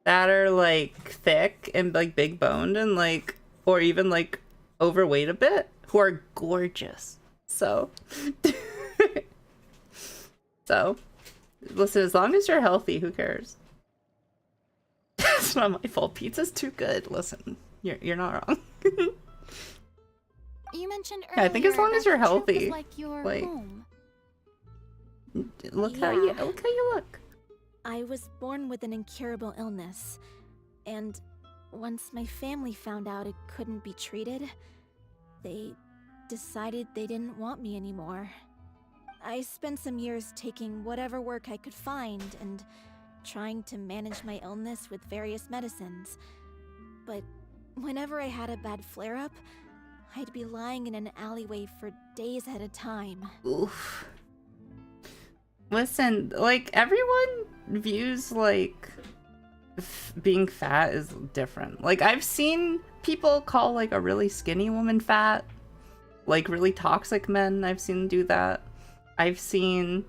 that are like thick and like big boned and like, or even like overweight a bit, who are gorgeous. So, so listen, as long as you're healthy, who cares? It's not my fault. Pizza's too good. Listen, you're not wrong. You mentioned earlier Yeah, I think as long as that you're the troop was healthy, like your like- home. Look how Yeah. you look. I was born with an incurable illness, and once my family found out it couldn't be treated, they decided they didn't want me anymore. I spent some years taking whatever work I could find and trying to manage my illness with various medicines. But whenever I had a bad flare-up, I'd be lying in an alleyway for days at a time. Oof. Listen, like, everyone views, like, being fat is different. Like, I've seen people call, like, a really skinny woman fat. Like, really toxic men, I've seen do that. I've seen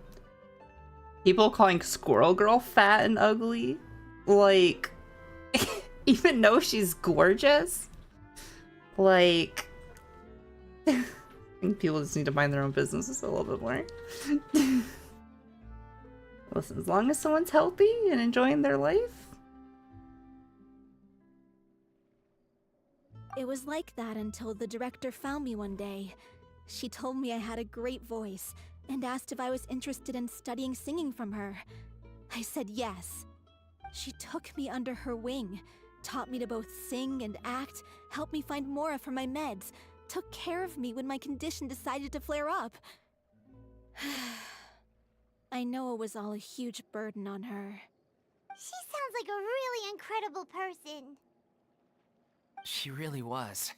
people calling Squirrel Girl fat and ugly. Like, even though she's gorgeous. Like, I think people just need to mind their own businesses a little bit more. Listen, as long as someone's healthy and enjoying their life. It was like that until the director found me one day. She told me I had a great voice and asked if I was interested in studying singing from her. I said yes. She took me under her wing, taught me to both sing and act, helped me find Mora for my meds, took care of me when my condition decided to flare up. I know it was all a huge burden on her. She sounds like a really incredible person. She really was.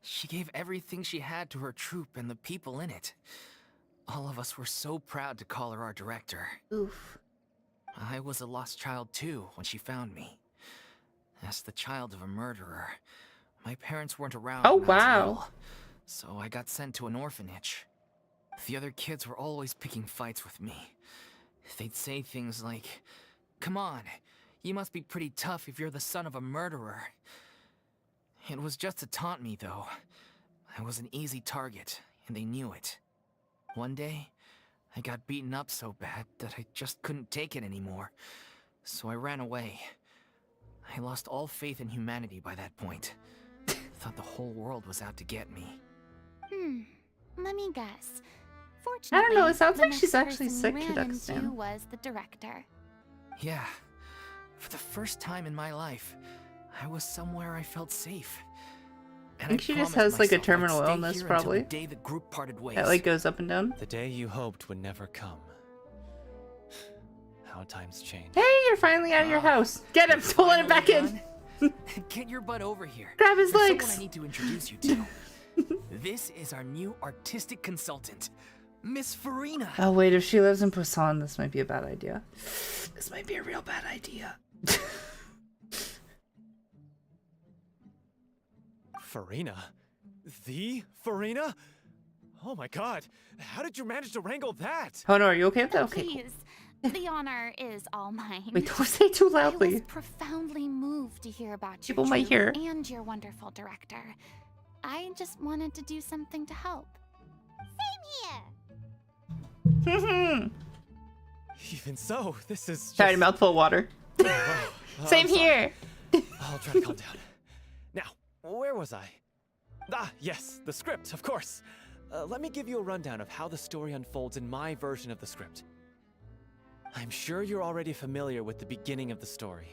She gave everything she had to her troupe and the people in it. All of us were so proud to call her our director. Oof. I was a lost child too when she found me. As the child of a murderer, my parents weren't around Oh, when I was wow. little, so I got sent to an orphanage. The other kids were always picking fights with me. They'd say things like, "Come on, you must be pretty tough if you're the son of a murderer." It was just to taunt me, though. I was an easy target, and they knew it. One day, I got beaten up so bad that I just couldn't take it anymore, so I ran away. I lost all faith in humanity by that point. Thought the whole world was out to get me. Let me guess. I Fortunately, don't know, it sounds the like she's next actually person sick you to ran Duckstan. into was the director. Yeah, for the first time in my life, I was somewhere I felt safe. And I think she just promised has, like, a myself I'd terminal stay illness, here until probably. the day the group parted ways. That, like, goes up and down. The day you hoped would never come. How times change. Hey, you're finally out of your house. Get him, pulling it back in. Get your butt over here. Grab his There's legs. someone I need to introduce you to. This is our new artistic consultant, Miss Farina. Oh, wait, if she lives in Poisson, this might be a bad idea. This might be a real bad idea. Farina? The Farina? Oh my god, how did you manage to wrangle that? Oh, no, are you okay with that? Okay, cool. Please, the honor is all mine. Wait, don't say too I was loudly. profoundly moved to hear about People your might troupe hear. and your wonderful director. I just wanted to do something to help. Same here. Even so, this is just... Sorry, mouthful of water. Oh, wow. Same I'm sorry. here. I'll try to calm down. Now, where was I? Ah, yes, the script, of course. Let me give you a rundown of how the story unfolds in my version of the script. I'm sure you're already familiar with the beginning of the story.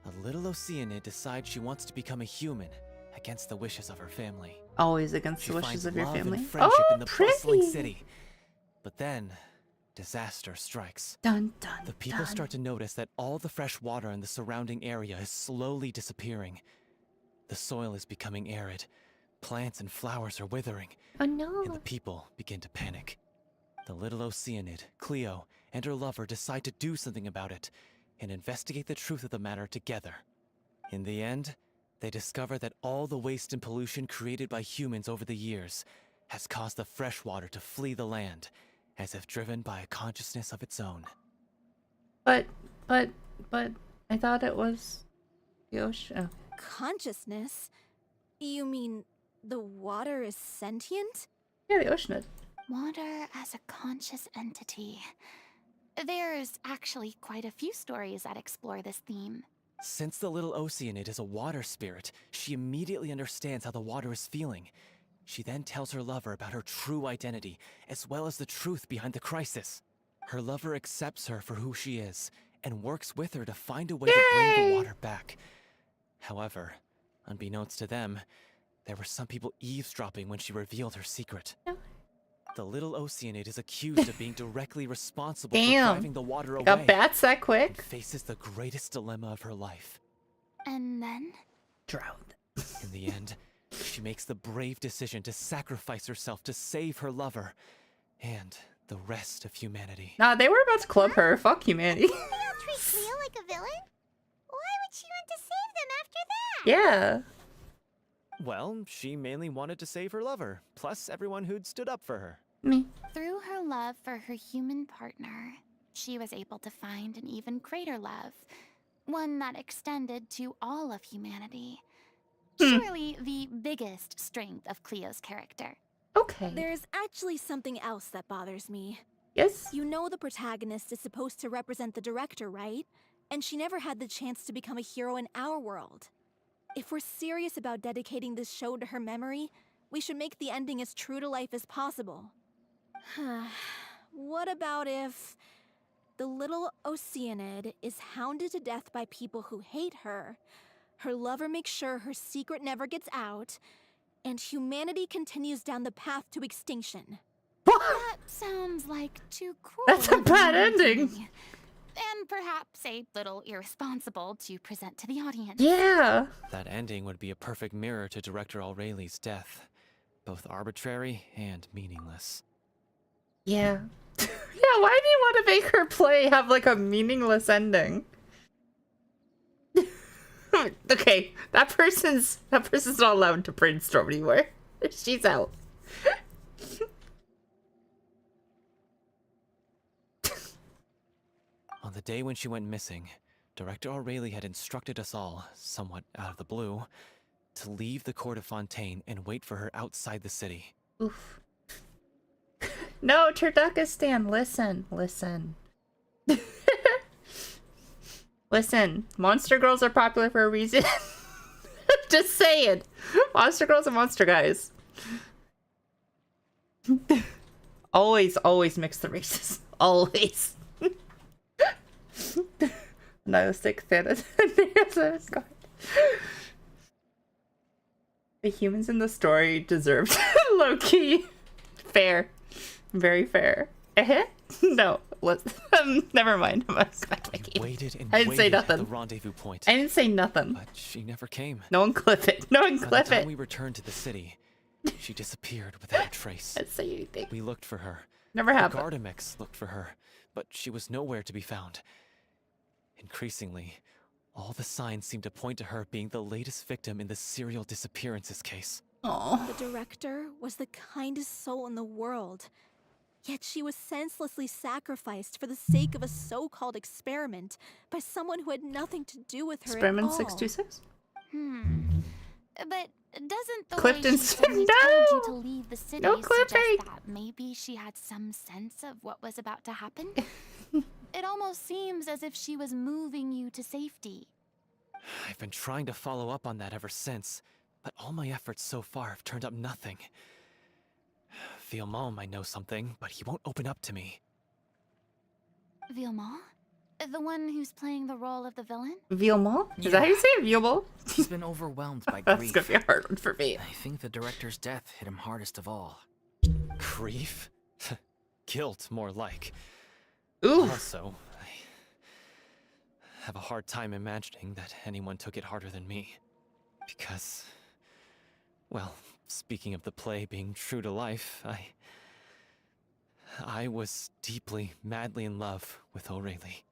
A little Oceanid decides she wants to become a human against the wishes of her family. Always against She the wishes finds of your love family. and friendship Oh, in the bustling pretty. city. But then, disaster strikes. Dun dun. The people start to notice that all the fresh water in the surrounding area is slowly disappearing. The soil is becoming arid, plants and flowers are withering, Oh no. and the people begin to panic. The little Oceanid, Cleo, and her lover decide to do something about it and investigate the truth of the matter together. In the end, they discover that all the waste and pollution created by humans over the years has caused the fresh water to flee the land, as if driven by a consciousness of its own. But I thought it was the ocean. Oh. Consciousness? You mean the water is sentient? Yeah, the ocean. Water as a conscious entity. There's actually quite a few stories that explore this theme. Since the little Oceanid is a water spirit, she immediately understands how the water is feeling. She then tells her lover about her true identity, as well as the truth behind the crisis. Her lover accepts her for who she is, and works with her to find a way to bring the water back. However, unbeknownst to them, there were some people eavesdropping when she revealed her secret. The little Oceanid is accused of being directly responsible for driving the water away. Got bats that quick? And faces the greatest dilemma of her life. And then? Drown. In the end, she makes the brave decision to sacrifice herself to save her lover and the rest of humanity. Nah, they were about to club her. Fuck humanity. They all treat Cleo like a villain? Why would she want to save them after that? Yeah. Well, she mainly wanted to save her lover, plus everyone who'd stood up for her. Me. Through her love for her human partner, she was able to find an even greater love, one that extended to all of humanity. Surely the biggest strength of Cleo's character. Okay. There's actually something else that bothers me. Yes? You know the protagonist is supposed to represent the director, right? And she never had the chance to become a hero in our world. If we're serious about dedicating this show to her memory, we should make the ending as true to life as possible. What about if the little Oceanid is hounded to death by people who hate her, her lover makes sure her secret never gets out, and humanity continues down the path to extinction? That sounds like too cruel. That's a of bad an ending. And perhaps a little irresponsible to present to the audience. Yeah. That ending would be a perfect mirror to Director Aureli's death. Both arbitrary and meaningless. Yeah. Yeah, why do you want to make her play have like a meaningless ending? Okay, that person's not allowed to brainstorm anymore. She's out. On the day when she went missing, Director Aureli had instructed us all, somewhat out of the blue, to leave the court of Fontaine and wait for her outside the city. Oof. No, Turduckistan, listen. Listen, monster girls are popular for a reason. Just saying. Monster girls and monster guys. Always mix the races. Always. Nihilistic Thanos. The humans in the story deserved low-key. Fair. Very fair. No. Never mind. Waited and I didn't say waited at nothing. the rendezvous point. I didn't say nothing. But she never came. No one clip it. No one By the clip time it. we returned to the city, she disappeared without a trace. Didn't say anything. We looked for her. Never The happened. Gardamex looked for her, but she was nowhere to be found. Increasingly, all the signs seemed to point to her being the latest victim in the serial disappearances case. Oh. The director was the kindest soul in the world. Yet she was senselessly sacrificed for the sake of a so-called experiment by someone who had nothing to do with her Experiment at all. 626? But doesn't the Clifton way she said suddenly told you no! to leave the city No suggest clipping! that maybe she had some sense of what was about to happen? It almost seems as if she was moving you to safety. I've been trying to follow up on that ever since, but all my efforts so far have turned up nothing. Villemont might know something, but he won't open up to me. Villemont? The one who's playing the role of the villain? Villemont? Is that how you say it? Villemont? He's been overwhelmed by That's grief. gonna be a hard one for me. I think the director's death hit him hardest of all. Grief? Guilt, more like. Ooh. Also, I have a hard time imagining that anyone took it harder than me. Because, well, speaking of the play being true to life, I was deeply, madly in love with O'Reilly.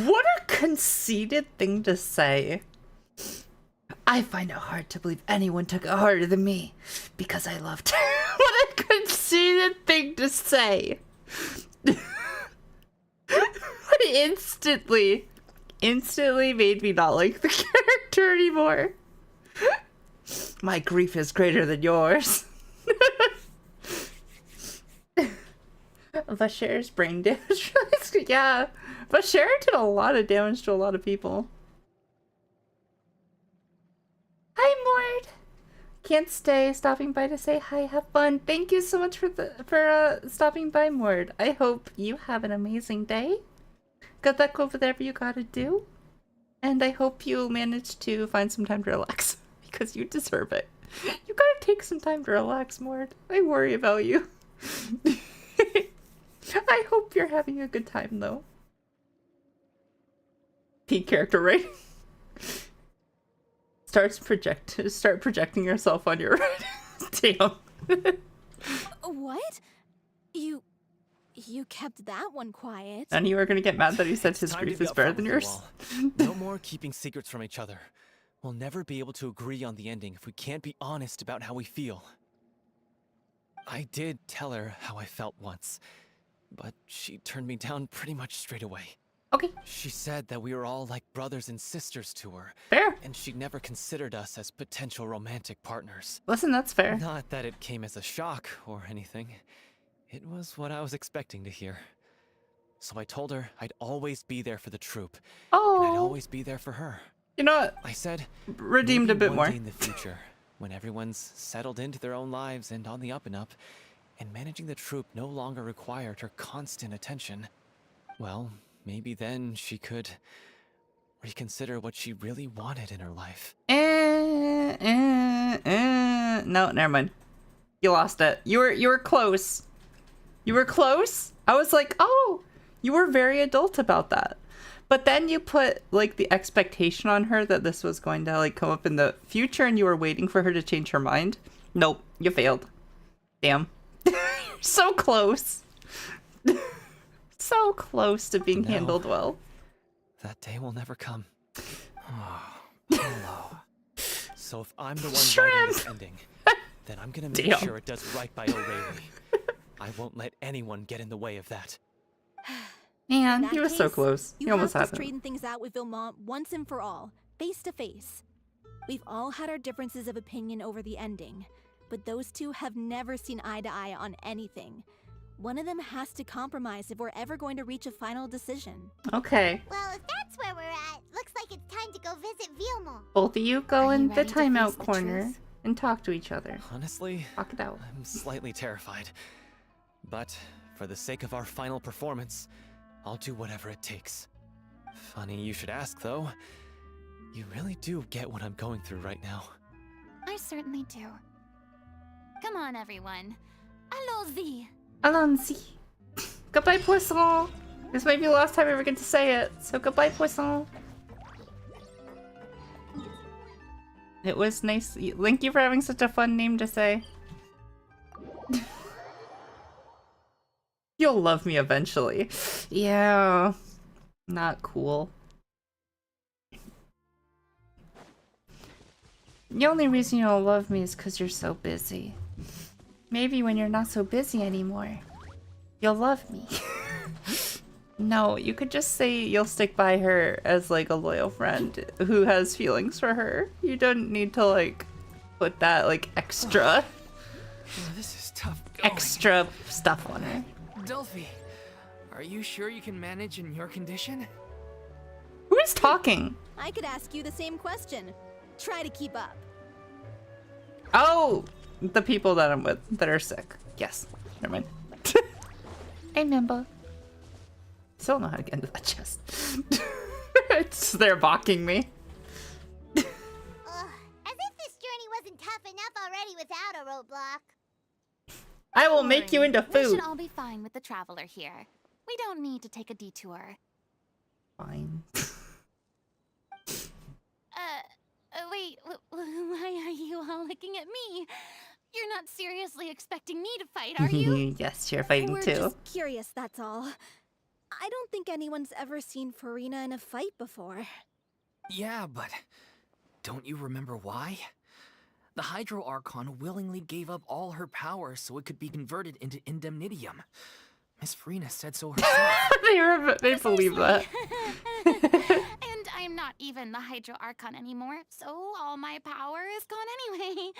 What a conceited thing to say. I find it hard to believe anyone took it harder than me because I loved her. What a conceited thing to say. Instantly made me not like the character anymore. My grief is greater than yours. Vasher's brain damage. Yeah, Vasher did a lot of damage to a lot of people. Hi, Mord. Can't stay. Stopping by to say hi. Have fun. Thank you so much for stopping by, Mord. I hope you have an amazing day. Good luck with whatever you gotta do, and I hope you manage to find some time to relax because you deserve it. You gotta take some time to relax, Mord. I worry about you. I hope you're having a good time, though. Peak character rating. Start projecting yourself on your damn. What? You kept that one quiet. And you are gonna get mad that he said his grief is better than yours. No more keeping secrets from each other. We'll never be able to agree on the ending if we can't be honest about how we feel. I did tell her how I felt once, but she turned me down pretty much straight away. Okay. She said that we were all like brothers and sisters to her. Fair. And she never considered us as potential romantic partners. Listen, that's fair. Not that it came as a shock or anything. It was what I was expecting to hear. So I told her I'd always be there for the troop. Oh. And I'd always be there for her. You know what? I said, redeemed a bit one more. day in the future, when everyone's settled into their own lives and on the up and up, and managing the troop no longer required her constant attention, well, maybe then she could reconsider what she really wanted in her life. No, never mind. You lost it. You were close. You were close. I was like, oh, you were very adult about that. But then you put like the expectation on her that this was going to like come up in the future and you were waiting for her to change her mind. Nope, you failed. Damn. So close. So close to being handled well. That day will never come. Oh, hello. So if I'm the one writing this ending, then I'm gonna make sure it does right by O'Reilly. I won't let anyone get in the way of that. Man, he was so close. He almost had You have to it. straighten things out with Vilmont once and for all, face to face. We've all had our differences of opinion over the ending, but those two have never seen eye to eye on anything. One of them has to compromise if we're ever going to reach a final decision. Okay. Well, if that's where we're at, looks like it's time to go visit Vilmont. Both of you go Are in you the ready to timeout face the corner truth? and talk to each other. Honestly, Talk it out. I'm slightly terrified. But for the sake of our final performance, I'll do whatever it takes. Funny you should ask, though. You really do get what I'm going through right now. I certainly do. Come on, everyone. Allons-y. Allons-y. Goodbye, Poisson. This might be the last time I ever get to say it, so goodbye, Poisson. It was nice. Thank you for having such a fun name to say. You'll love me eventually. Yeah. Not cool. The only reason you don't love me is because you're so busy. Maybe when you're not so busy anymore, you'll love me. No, you could just say you'll stick by her as like a loyal friend who has feelings for her. You don't need to like put that like extra This is tough going. extra stuff on her. Delphi, are you sure you can manage in your condition? Who is talking? I could ask you the same question. Try to keep up. Oh, the people that I'm with that are sick. Yes, never mind. I remember. Still don't know how to get into that chest. It's they're balking me. Ugh, as if this journey wasn't tough enough already without a roadblock. I will make you into We food. should all be fine with the traveler here. We don't need to take a detour. Fine. Wait, why are you all looking at me? You're not seriously expecting me to fight, are you? Yes, you're fighting We're too. just curious, that's all. I don't think anyone's ever seen Farina in a fight before. Yeah, but don't you remember why? The Hydro Archon willingly gave up all her power so it could be converted into indemnitium. Miss Farina said so herself. They believe that. And I'm not even the Hydro Archon anymore, so all my power is gone anyway.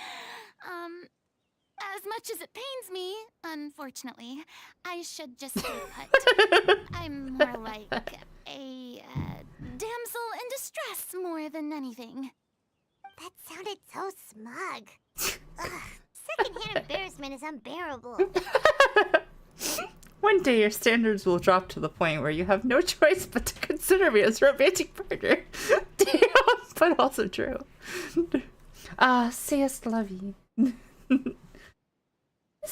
As much as it pains me, unfortunately, I should just say put. I'm more like a damsel in distress more than anything. That sounded so smug. Ugh, secondhand embarrassment is unbearable. One day your standards will drop to the point where you have no choice but to consider me as romantic partner. Damn, but also true. Sayest lovey. This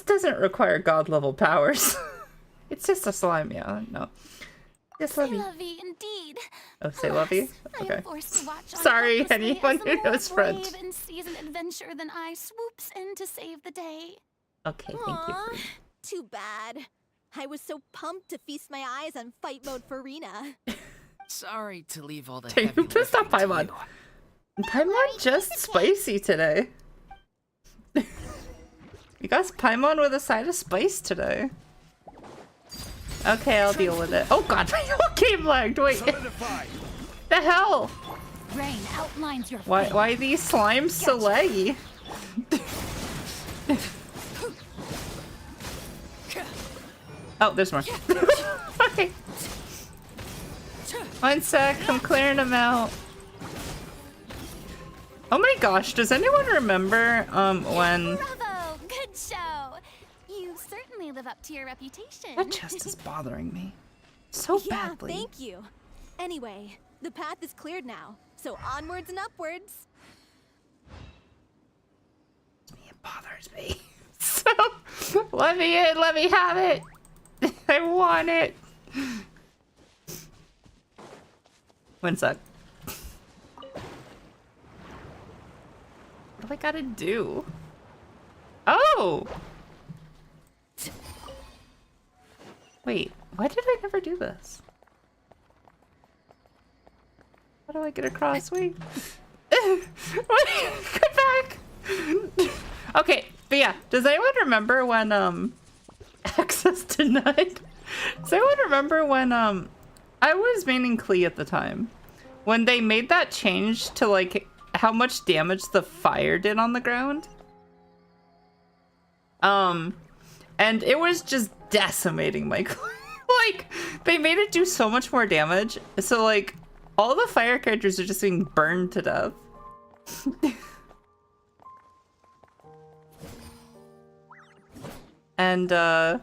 doesn't require god-level powers. It's just a slime, yeah, no. Yes, lovey. Lovey, indeed. Oh, say lovey? I Okay. am forced to watch on Sorry, helplessly anyone as the who more knows French. brave and seasoned adventurer than I swoops in to save the day. Okay, thank you. Aw, too bad. I was so pumped to feast my eyes on fight mode Farina. Sorry to leave all the Hey, heavy who pissed off lifting to Paimon? you. Paimon just spicy today. You got Paimon with a side of spice today. Okay, I'll deal with it. Oh god, my whole game lagged. Wait. The hell? Rain outlines your Why are these slimes so laggy? Oh, there's more. Okay. One sec, I'm clearing them out. Oh my gosh, does anyone remember when Bravo! Good show! You certainly live up to your reputation. that chest is bothering me so Yeah, badly? thank you. Anyway, the path is cleared now, so onwards and upwards. It bothers me. So let me in, let me have it. I want it. One sec. What do I gotta do? Oh! Wait, why did I never do this? How do I get across? Wait. Wait, come back! Okay, but yeah, does anyone remember when, access denied? Does anyone remember when, I was maining Klee at the time. When they made that change to, like, how much damage the fire did on the ground? And it was just decimating my Klee. Like, they made it do so much more damage. So, like, all the fire characters are just being burned to death. And, I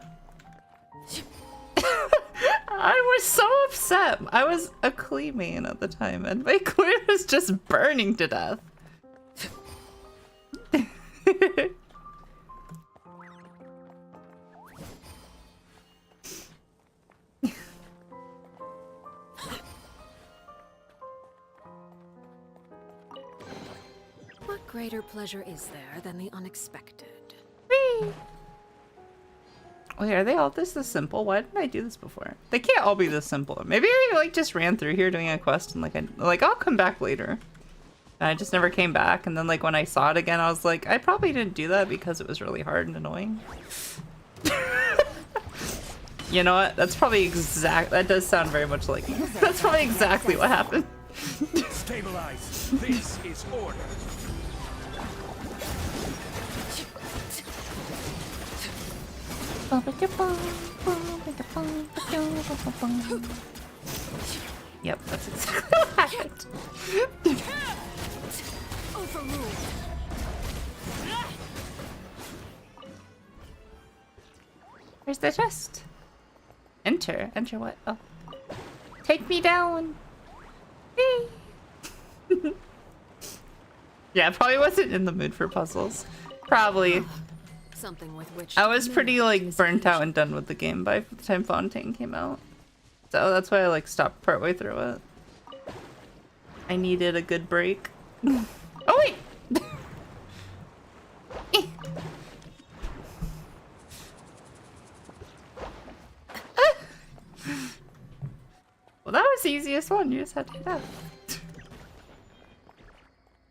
was so upset. I was a Klee main at the time, and my Klee was just burning to death. What greater pleasure is there than the unexpected? Wait, are they all this simple? Why didn't I do this before? They can't all be this simple. Maybe I like just ran through here doing a quest and like I'll come back later. And I just never came back, and then like when I saw it again I was like, I probably didn't do that because it was really hard and annoying. You know what? That's probably that does sound very much like me. That's probably exactly what happened. Stabilize. This is order. Yep, that's exactly what happened. Where's the chest? Enter. Enter what? Oh. Take me down. Yeah, I probably wasn't in the mood for puzzles. Probably. something with which I to was pretty commemorate like this burnt out occasion. and done with the game by the time Fontaine came out. So that's why I like stopped partway through it. I needed a good break. Oh wait! Well, that was the easiest one. You just had to hit up.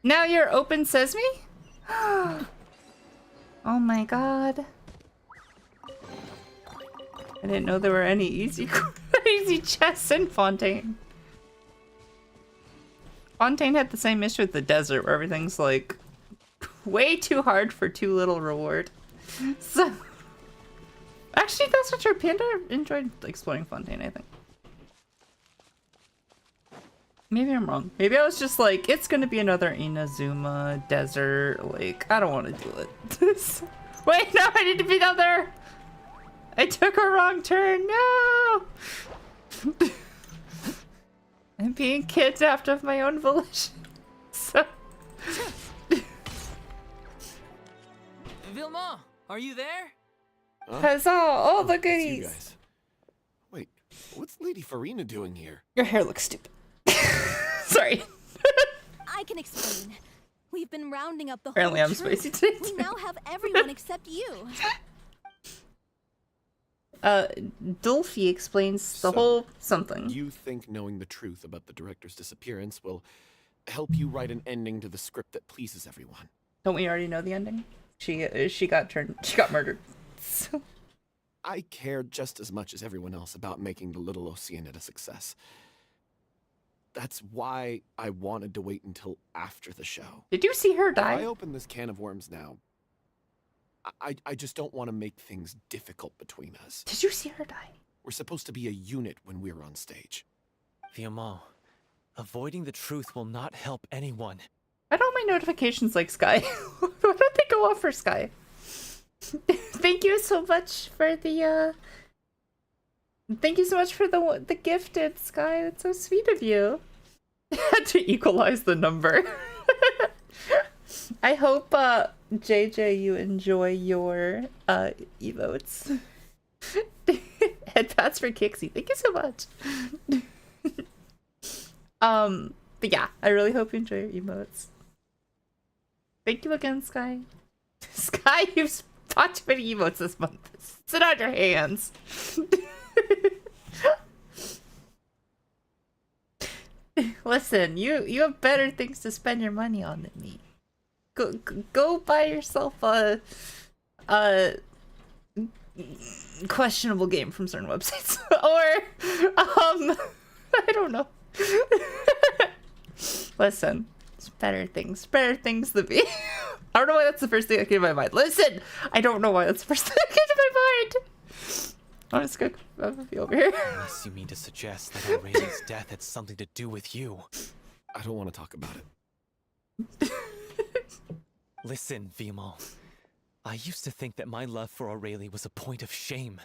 Now you're open sesame? Oh my god. I didn't know there were any easy easy chests in Fontaine. Fontaine had the same issue with the desert where everything's like way too hard for too little reward. So actually that's what your Panda enjoyed exploring Fontaine, I think. Maybe I'm wrong. Maybe I was just like, it's gonna be another Inazuma desert, like, I don't want to do it. Wait, no, I need to be down there! I took a wrong turn, no! I'm being kidnapped of my own volition. So... Vilma, are you there? Huzzah, all the It's you goodies! guys. Wait, what's Lady Farina doing here? Your hair looks stupid. Sorry. I can explain. We've been rounding up the Apparently whole I'm troop. spicy today, We too. now have everyone except you. Dolphy explains the So, whole something. You think knowing the truth about the director's disappearance will help you write an ending to the script that pleases everyone? Don't we already know the ending? She got murdered. So. I care just as much as everyone else about making the Little Oceanid a success. That's why I wanted to wait until after the show. Did you see her If I die? open this can of worms now, I just don't want to make things difficult between us. Did you see her die? We're supposed to be a unit when we're on stage. Viamon, avoiding the truth will not help anyone. I don't my notifications like Sky. Why don't they go off for Sky? Thank you so much for the thank you so much for the gifted, Sky. That's so sweet of you. Had to equalize the number. I hope JJ you enjoy your emotes. Headpats for Kixie. Thank you so much. But yeah, I really hope you enjoy your emotes. Thank you again, Sky. Sky, you've bought too many emotes this month. Sit on your hands. Listen, you have better things to spend your money on than me. Go buy yourself a questionable game from certain websites, or I don't know. Listen, it's better things than me. I don't know why that's the first thing that came to my mind. Listen, I don't know why that's the first thing that came to my mind. I'm just gonna be over here. Unless you mean to suggest that Aurelia's death had something to do with you. I don't want to talk about it. Listen, Viamon. I used to think that my love for Aurelie was a point of shame.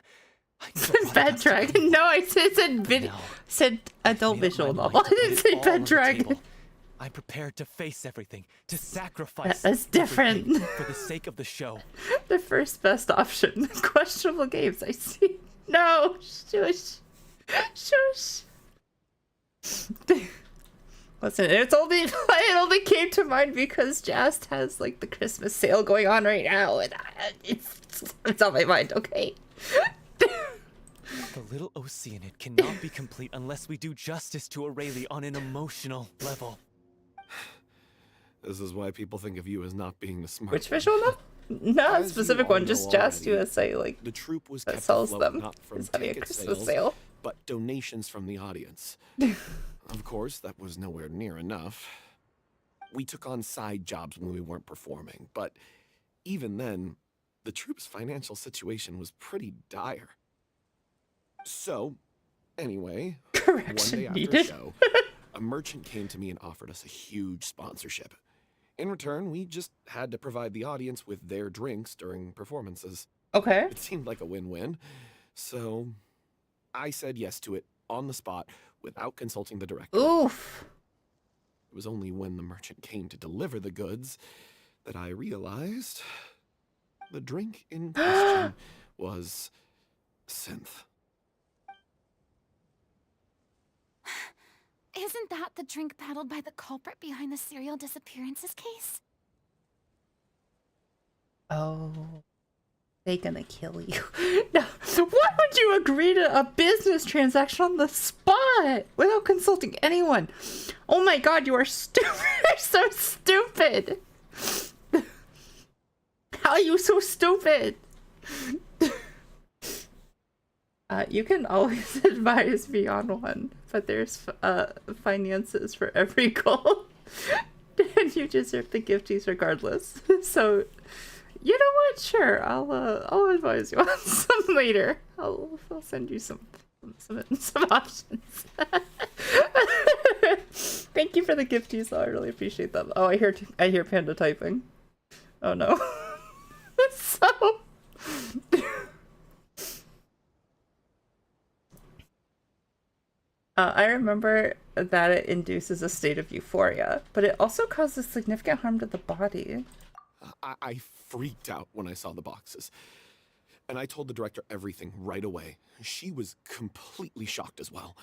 I never brought it Bad up to Dragon. anyone. No, I said video. Now, Said adult made up visual my novel. mind I to put didn't it say all Bad on the Dragon. table. I'm prepared to face everything, to sacrifice That's different. everything for the sake of the show. The first best option. Questionable games. I see. No, shush, shush. Listen, it only came to mind because Just has like the Christmas sale going on right now, and it's on my mind. Okay. The Little Oceanid cannot be complete unless we do justice to Aurelie on an emotional level. This is why people think of you as not being the smart Which one. visual novel? No, As you specific all one. know Just Just already, USA like the troupe was that kept sells afloat them. not from Is having a ticket Christmas sales, sale. but donations from the audience. Of course, that was nowhere near enough. We took on side jobs when we weren't performing, but even then, the troupe's financial situation was pretty dire. So, anyway, one Correction day after needed. a show, a merchant came to me and offered us a huge sponsorship. In return, we just had to provide the audience with their drinks during performances. Okay. It seemed like a win-win, so I said yes to it on the spot without consulting the director. Oof. It was only when the merchant came to deliver the goods that I realized The drink in question was synth. Isn't that the drink paddled by the culprit behind the serial disappearances case? Oh. They gonna kill you. No, why would you agree to a business transaction on the spot without consulting anyone? Oh my god, you are stupid. You're so stupid. How are you so stupid? You can always advise beyond one, but there's finances for every goal. And you deserve the gifties regardless. So you know what? Sure, I'll advise you on some later. I'll send you some options. Thank you for the gifties, though. I really appreciate them. Oh, I hear Panda typing. Oh no. So I remember that it induces a state of euphoria, but it also causes significant harm to the body. I freaked out when I saw the boxes. And I told the director everything right away. She was completely shocked as well.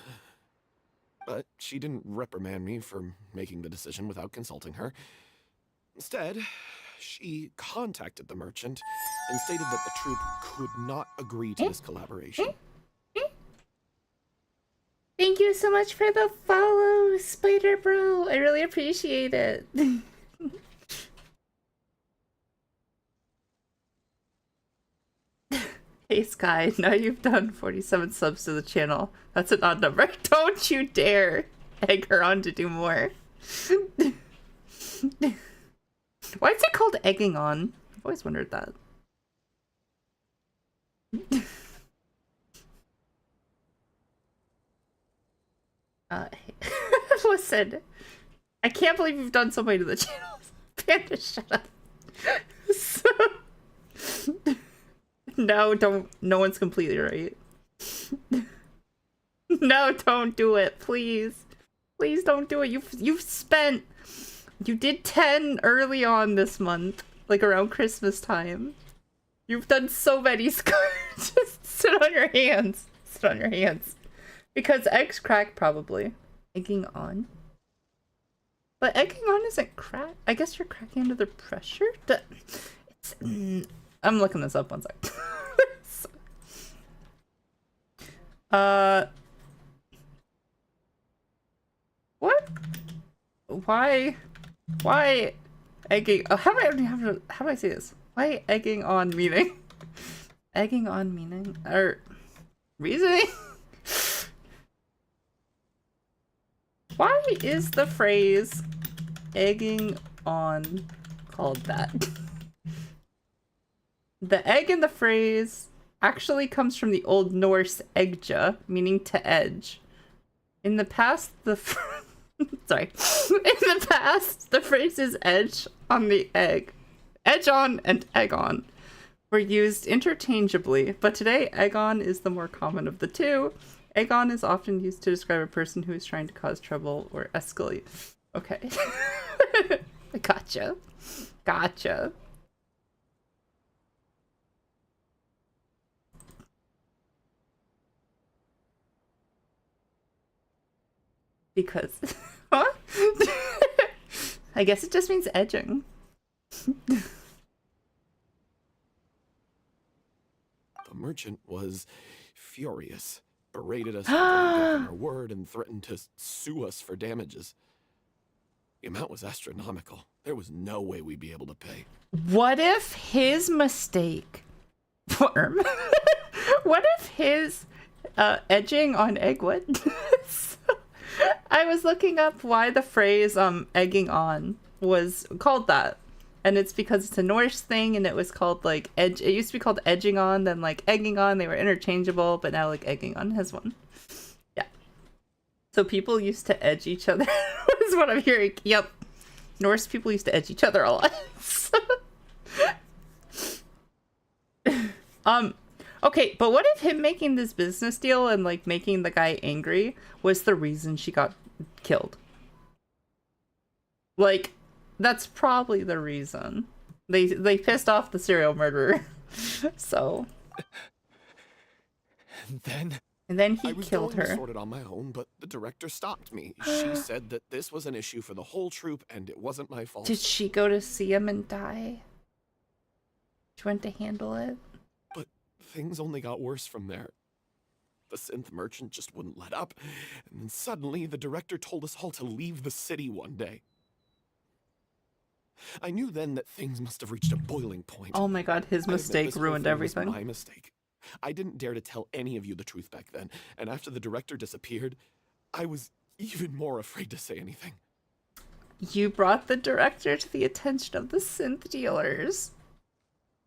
But she didn't reprimand me for making the decision without consulting her. Instead, she contacted the merchant and stated that the troupe could not agree to this collaboration. Thank you so much for the follow, Spider Bro. I really appreciate it. Hey Sky, now you've done 47 subs to the channel. That's an odd number. Don't you dare egg her on to do more. Why is it called egging on? I've always wondered that. Listen, I can't believe you've done so many to the channel. Panda, shut up. So... No, don't. No one's completely right. No, don't do it, please. Please don't do it. You've spent... You did 10 early on this month, like around Christmas time. You've done so many scars. Just sit on your hands. Sit on your hands. Because eggs crack, probably. Egging on? But egging on isn't crack. I guess you're cracking under the pressure? It's... I'm looking this up one sec. What? Why egging? Oh, how do I say this? Why egging on meaning? Egging on meaning or reasoning? Why is the phrase egging on called that? The egg in the phrase actually comes from the Old Norse eggja, meaning to edge. In the past, the phrases edge on the egg, edge on and egg on were used interchangeably, but today egg on is the more common of the two. Egg on is often used to describe a person who is trying to cause trouble or escalate. Okay. Gotcha. Gotcha. Because, huh? I guess it just means edging. The merchant was furious, berated us for breaking our word, and threatened to sue us for damages. The amount was astronomical. There was no way we'd be able to pay. What if his mistake, worm? What if his edging on Eggwood? I was looking up why the phrase egging on was called that. And it's because it's a Norse thing, and it was called like edge. It used to be called edging on, then like egging on. They were interchangeable, but now like egging on has one. Yeah. So people used to edge each other. Is what I'm hearing. Yep. Norse people used to edge each other a lot. Okay, but what if him making this business deal and like making the guy angry was the reason she got killed? Like, that's probably the reason They pissed off the serial murderer. So. And then he killed her. I was going to sort it on my own, but the director stopped me. She said that this was an issue for the whole troupe, and it wasn't my fault. Did she go to see him and die? She went to handle it? But things only got worse from there. The synth merchant just wouldn't let up, and then suddenly the director told us all to leave the city one day. I knew then that things must have reached a boiling point. Oh my god, his mistake ruined everything. Was my mistake. I didn't dare to tell any of you the truth back then, and after the director disappeared, I was even more afraid to say anything. You brought the director to the attention of the synth dealers.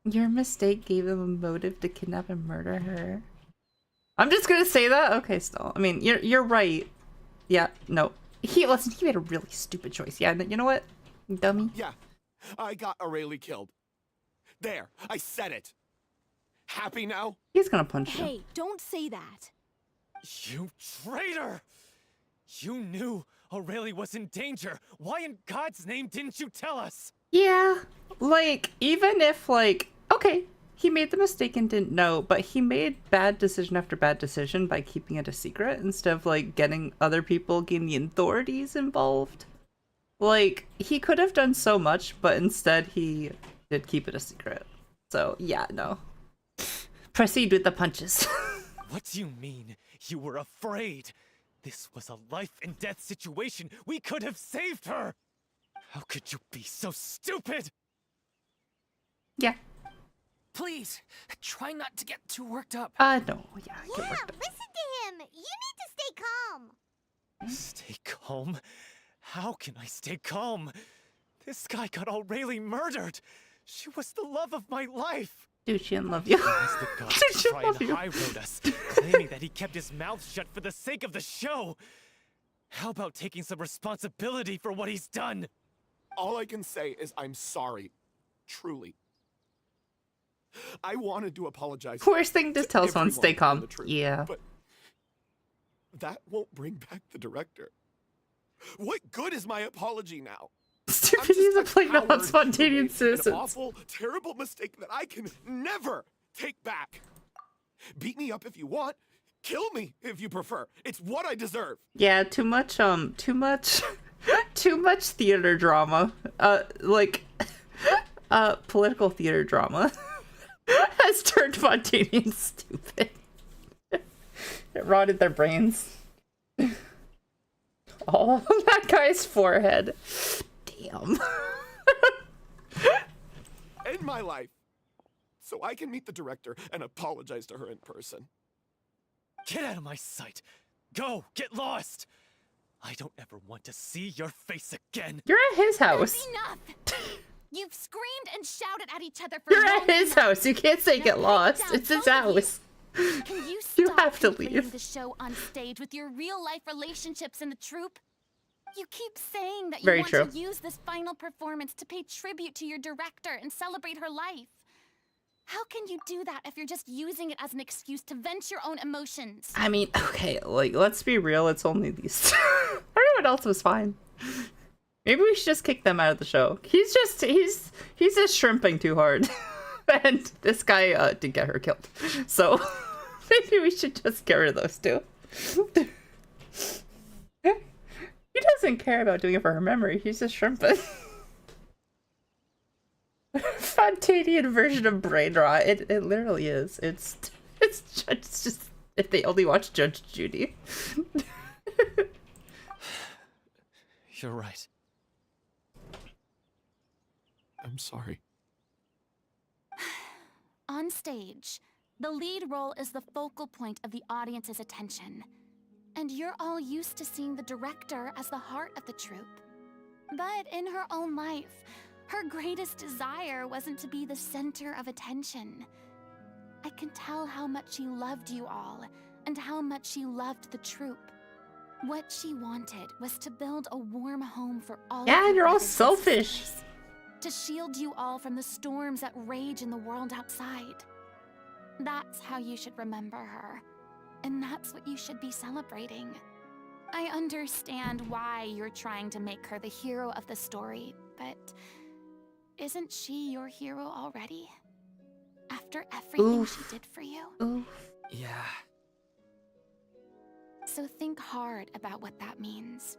Your mistake gave them a motive to kidnap and murder her. I'm just gonna say that? Okay, still. I mean, you're right. Yeah, no. He made a really stupid choice. Yeah, you know what? Dummy. Yeah, I got Aurelie killed. There, I said it. Happy now? He's gonna punch you. Hey, don't say that. You traitor! You knew Aurelie was in danger. Why in God's name didn't you tell us? Yeah, like, even if, like, okay, he made the mistake and didn't know, but he made bad decision after bad decision by keeping it a secret instead of, like, getting other people, getting the authorities involved. Like, he could have done so much, but instead he did keep it a secret. So, yeah, no. Proceed with the punches. What do you mean? You were afraid? This was a life and death situation. We could have saved her! How could you be so stupid? Yeah. Please, try not to get too worked up. No, yeah, Yeah, listen to him. You need to stay calm. Stay calm? How can I stay calm? This guy got Aurelie murdered. She was the love of my life. Dude, she didn't love you. As the gods try and high road us, claiming that he kept his mouth shut for the sake of the show. How about taking some responsibility for what he's done? All I can say is I'm sorry. Truly. I wanted to apologize. Worst thing to tell someone, stay calm. Yeah. But that won't bring back the director. What good is my apology now? Stupid, he's a plain on spontaneous citizens. An awful, terrible mistake that I can never take back. Beat me up if you want. Kill me if you prefer. It's what I deserve. Yeah, too much theater drama. Political theater drama has turned Fontanian stupid. It rotted their brains. All on that guy's forehead. Damn. End my life so I can meet the director and apologize to her in person. Get out of my sight. Go, get lost. I don't ever want to see your face again. You're at his house. That's enough. You've screamed and shouted at each other for You're at his house. You can't say get lost. It's his house. Can you You stop have to conflating leave. the show on stage with your real-life relationships in the troupe? You keep saying that you Very want true. to use this final performance to pay tribute to your director and celebrate her life. How can you do that if you're just using it as an excuse to vent your own emotions? I mean, okay, like, let's be real. It's only these two. Everyone else was fine. Maybe we should just kick them out of the show. He's just shrimping too hard. And this guy did get her killed. So maybe we should just get rid of those two. He doesn't care about doing it for her memory. He's just shrimping. Fontanian version of brain rot. It literally is. It's just if they only watch Judge Judy. You're right. I'm sorry. On stage, the lead role is the focal point of the audience's attention. And you're all used to seeing the director as the heart of the troupe. But in her own life, her greatest desire wasn't to be the center of attention. I can tell how much she loved you all, and how much she loved the troupe. What she wanted was to build a warm home for all. Yeah, of her and you're all brothers and selfish. sisters, to shield you all from the storms that rage in the world outside. That's how you should remember her. And that's what you should be celebrating. I understand why you're trying to make her the hero of the story, but isn't she your hero already? After everything she did for you? Oof. Yeah. So think hard about what that means.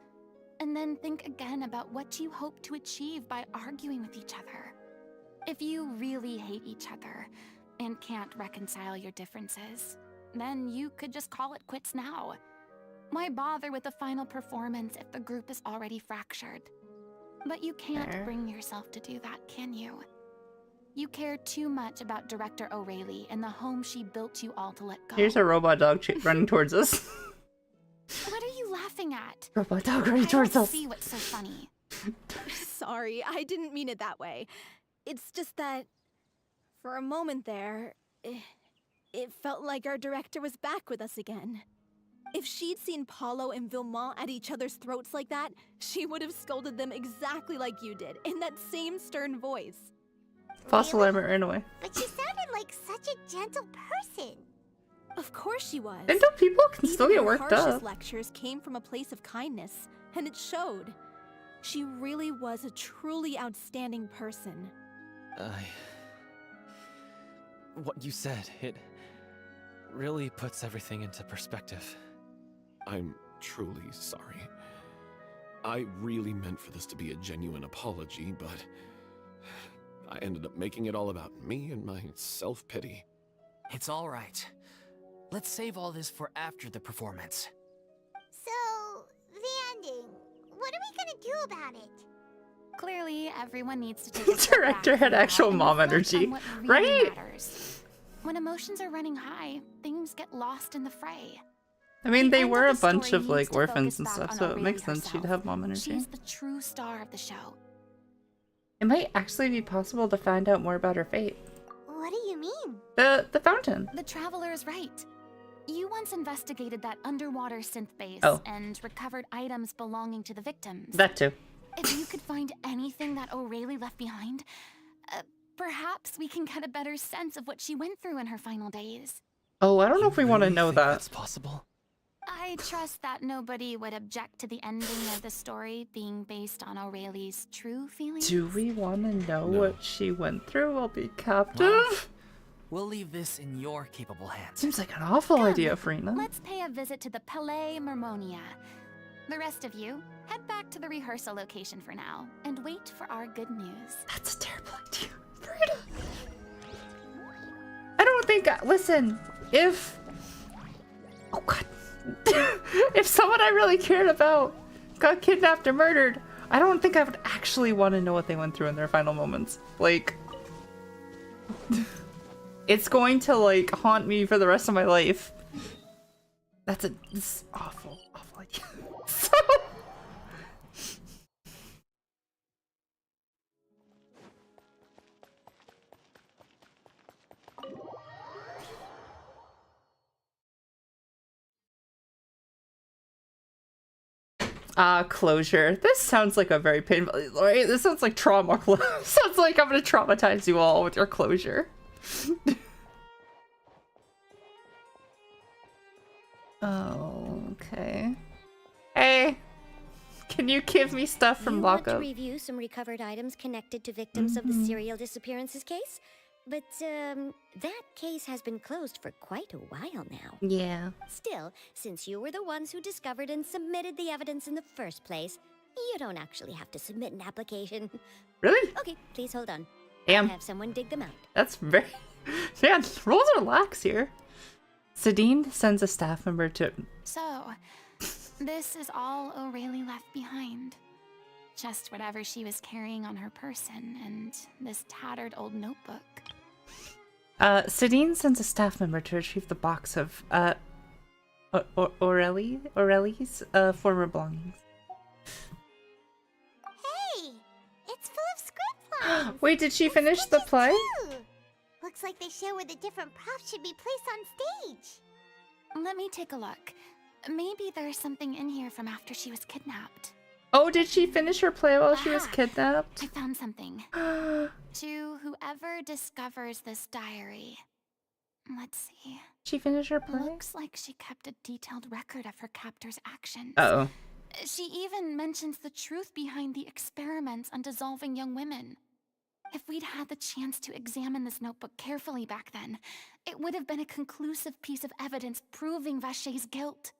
And then think again about what you hope to achieve by arguing with each other. If you really hate each other and can't reconcile your differences, then you could just call it quits now. Why bother with the final performance if the group is already fractured? But you can't bring yourself to do that, can you? You care too much about Director O'Reilly and the home she built you all to let go. Here's a robot dog running towards us. What are you laughing at? Robot dog running towards I don't us. see what's so funny. Sorry, I didn't mean it that way. It's just that, for a moment there, it felt like our director was back with us again. If she'd seen Paulo and Vilmont at each other's throats like that, she would have scolded them exactly like you did, in that same stern voice. Fossil armor ran away. But she sounded like such a gentle person. Of course she was. Gentle people can still get Even her worked harshest up. lectures came from a place of kindness, and it showed. She really was a truly outstanding person. What you said, it really puts everything into perspective. I'm truly sorry. I really meant for this to be a genuine apology, but I ended up making it all about me and my self-pity. It's all right. Let's save all this for after the performance. So, the ending. What are we gonna do about it? Clearly, everyone needs to take a step Director back had now actual and mom reflect energy, on what really right? matters. When emotions are running high, things get lost in the fray. I mean, The they end were a of the bunch story of like needs to orphans focus and back stuff, on so it O'Reilly makes sense she'd herself. have mom energy. She's the true star of the show. It might actually be possible to find out more about her fate. What do you mean? The fountain. The Traveler is right. You once investigated that underwater synth base and recovered items belonging to the victims. That too. If you could find anything that O'Reilly left behind, perhaps we can get a better sense of what she went through in her final days. Oh, I don't know if we want to know that. That's possible. I trust that nobody would object to the ending of the story being based on O'Reilly's true feelings. Do we want to know what she went through while being captive? Well, we'll leave this in your capable hands. Seems like an awful idea, Farina. Let's pay a visit to the Palais Mermonia. The rest of you, head back to the rehearsal location for now, and wait for our good news. That's a terrible idea, Farina. I don't think. Listen, if. Oh God. If someone I really cared about got kidnapped or murdered, I don't think I would actually want to know what they went through in their final moments. Like, it's going to like haunt me for the rest of my life. This is awful, awful idea. So... closure. This sounds like a very painful, right? This sounds like trauma. Sounds like I'm gonna traumatize you all with your closure. Oh, okay. Hey, can you give me stuff from want to lockup? review some recovered items connected to victims of the serial disappearances case? But, that case has been closed for quite a while now. Yeah. Still, since you were the ones who discovered and submitted the evidence in the first place, you don't actually have to submit an application. Really? Okay, please hold on. Damn. I'll have someone dig them out. That's very... Man, rules are lax here. Sadine sends a staff member to... So, this is all O'Reilly left behind. Just whatever she was carrying on her person and this tattered old notebook. Sadine sends a staff member to retrieve the box of, Aureli's, former belongings. Hey! It's full of script lines! Wait, did she finish the play? Too. Looks like they show where the different props should be placed on stage. Let me take a look. Maybe there's something in here from after she was kidnapped. Oh, did she finish her play while she was kidnapped? I found something. To whoever discovers this diary. Let's see. She finished her play? Looks like she kept a detailed record of her captor's actions. Uh-oh. She even mentions the truth behind the experiments on dissolving young women. If we'd had the chance to examine this notebook carefully back then, it would have been a conclusive piece of evidence proving Vacher's guilt.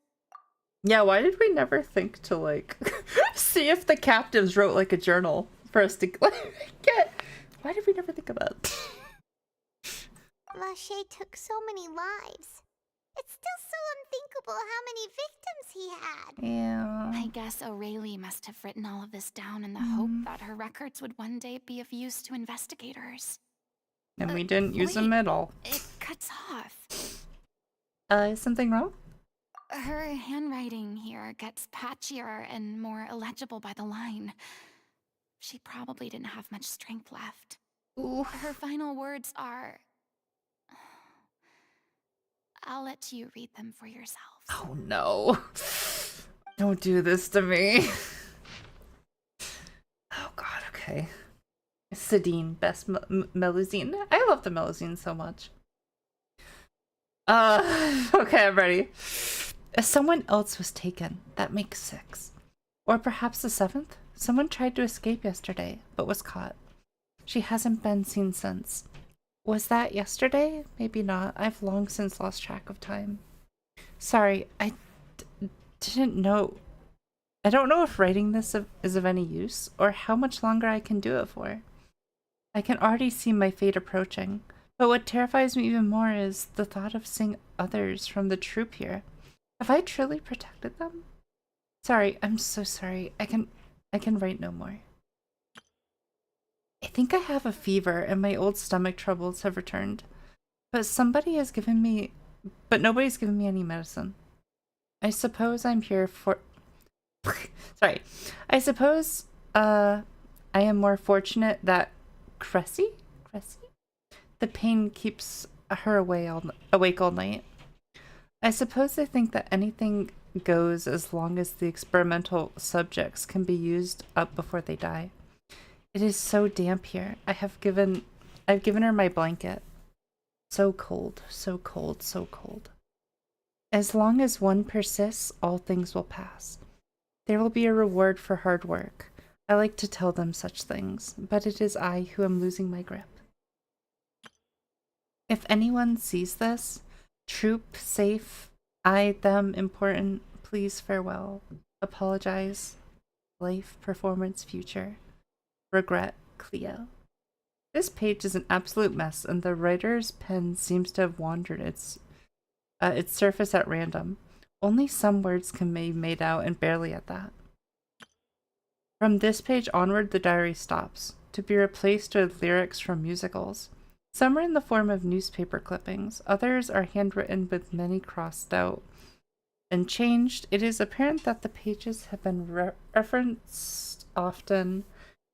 Yeah, why did we never think to, like, see if the captives wrote, like, a journal for us to, like, get? Why did we never think of that? Vacher took so many lives. It's still so unthinkable how many victims he had. Yeah. I guess Aurelie must have written all of this down in the hope that her records would one day be of use to investigators. And we didn't use them at all. It cuts off. Is something wrong? Her handwriting here gets patchier and more illegible by the line. She probably didn't have much strength left. Ooh. Her final words are... I'll let you read them for yourselves. Oh no. Don't do this to me. Oh god, okay. Sidine, best Melusine. I love the Melusine so much. Okay, I'm ready. Someone else was taken. That makes 6. Or perhaps the 7th? Someone tried to escape yesterday, but was caught. She hasn't been seen since. Was that yesterday? Maybe not. I've long since lost track of time. Sorry, I didn't know. I don't know if writing this is of any use, or how much longer I can do it for. I can already see my fate approaching, but what terrifies me even more is the thought of seeing others from the troop here. Have I truly protected them? Sorry, I'm so sorry. I can write no more. I think I have a fever and my old stomach troubles have returned. But nobody's given me any medicine. I suppose I'm here for... Sorry. I suppose I am more fortunate that Cressy? The pain keeps her awake all night. I suppose they think that anything goes as long as the experimental subjects can be used up before they die. It is so damp here. I've given her my blanket. So cold, so cold, so cold. As long as one persists, all things will pass. There will be a reward for hard work. I like to tell them such things, but it is I who am losing my grip. If anyone sees this, troop, safe, I, them, important, please farewell. Apologize. Life, performance, future. Regret, Cleo. This page is an absolute mess, and the writer's pen seems to have wandered its surface at random. Only some words can be made out, and barely at that. From this page onward, the diary stops, to be replaced with lyrics from musicals. Some are in the form of newspaper clippings, others are handwritten with many crossed out and changed. It is apparent that the pages have been referenced often,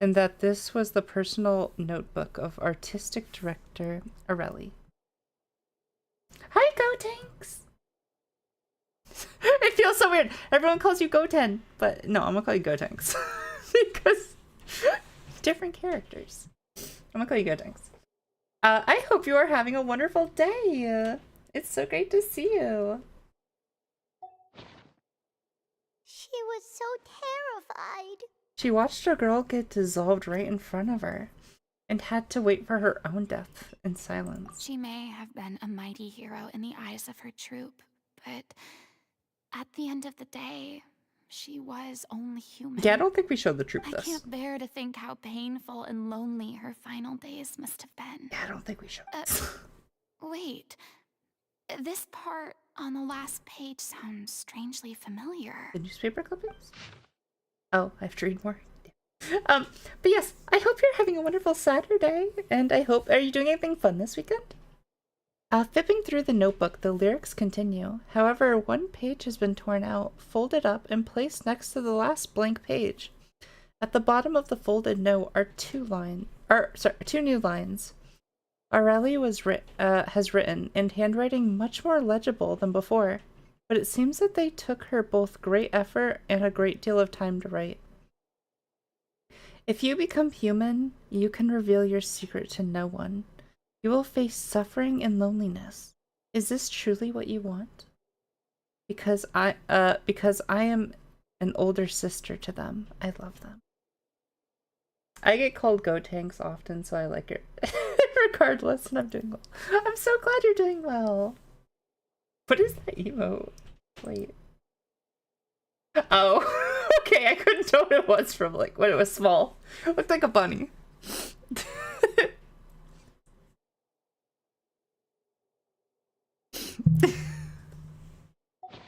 and that this was the personal notebook of artistic director Aurelie. Hi, Gotenks! It feels so weird. Everyone calls you Goten, but no, I'm gonna call you Gotenks. Because different characters. I'm gonna call you Gotenks. I hope you are having a wonderful day. It's so great to see you. She was so terrified. She watched a girl get dissolved right in front of her and had to wait for her own death in silence. She may have been a mighty hero in the eyes of her troop, but at the end of the day, she was only human. Yeah, I don't think we showed the troop this. I can't bear to think how painful and lonely her final days must have been. Yeah, I don't think we showed this. Wait. This part on the last page sounds strangely familiar. The newspaper clippings? Oh, I have to read more. But yes, I hope you're having a wonderful Saturday, and I hope... Are you doing anything fun this weekend? Flipping through the notebook, the lyrics continue. However, one page has been torn out, folded up, and placed next to the last blank page. At the bottom of the folded note are two new lines. Aurelie has written, in handwriting much more legible than before, but it seems that they took her both great effort and a great deal of time to write. If you become human, you can reveal your secret to no one. You will face suffering and loneliness. Is this truly what you want? Because I am an older sister to them. I love them. I get called Go Tanks often, so I like it regardless, and I'm doing well. I'm so glad you're doing well. What is that emote? Wait. Oh, okay, I couldn't tell what it was from, like, when it was small. It looked like a bunny.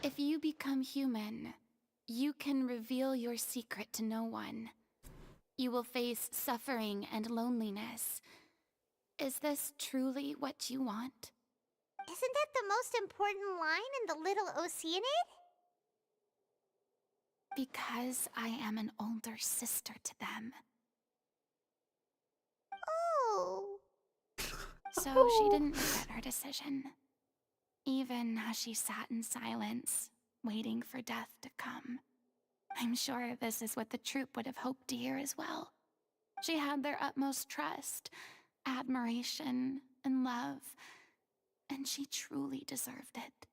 If you become human, you can reveal your secret to no one. You will face suffering and loneliness. Is this truly what you want? Isn't that the most important line in the Little Oceanid? Because I am an older sister to them. Oh. So she didn't regret her decision. Even as she sat in silence, waiting for death to come. I'm sure this is what the troupe would have hoped to hear as well. She had their utmost trust, admiration, and love, and she truly deserved it.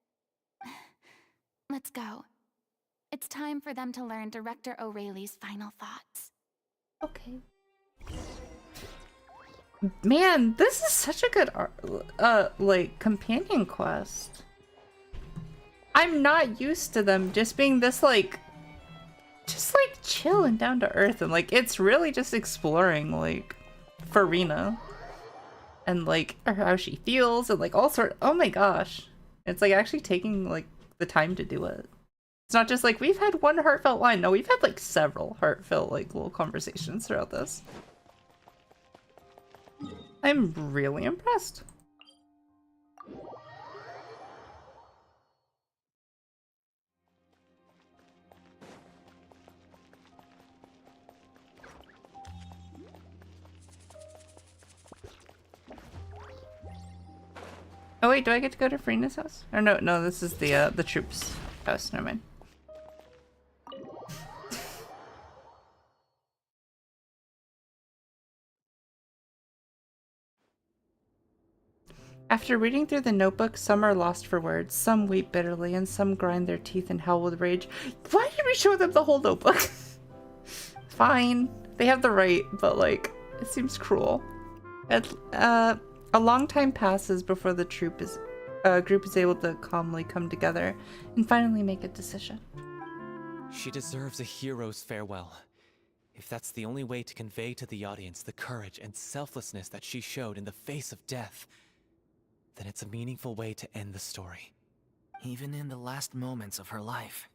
Let's go. It's time for them to learn Director O'Reilly's final thoughts. Okay. Man, this is such a good like companion quest. I'm not used to them just being this like chill and down to earth, and like it's really just exploring like Farina and like how she feels and like all sort. Oh my gosh, it's like actually taking like the time to do it. It's not just like we've had one heartfelt line. No, we've had like several heartfelt like little conversations throughout this. I'm really impressed. Oh wait, do I get to go to Farina's house? Or no, this is the troops' house. Never mind. After reading through the notebook, some are lost for words, some weep bitterly, and some grind their teeth and howl with rage. Why did we show them the whole notebook? Fine, they have the right, but like, it seems cruel. A long time passes before the group is able to calmly come together and finally make a decision. She deserves a hero's farewell. If that's the only way to convey to the audience the courage and selflessness that she showed in the face of death, then it's a meaningful way to end the story. Even in the last moments of her life,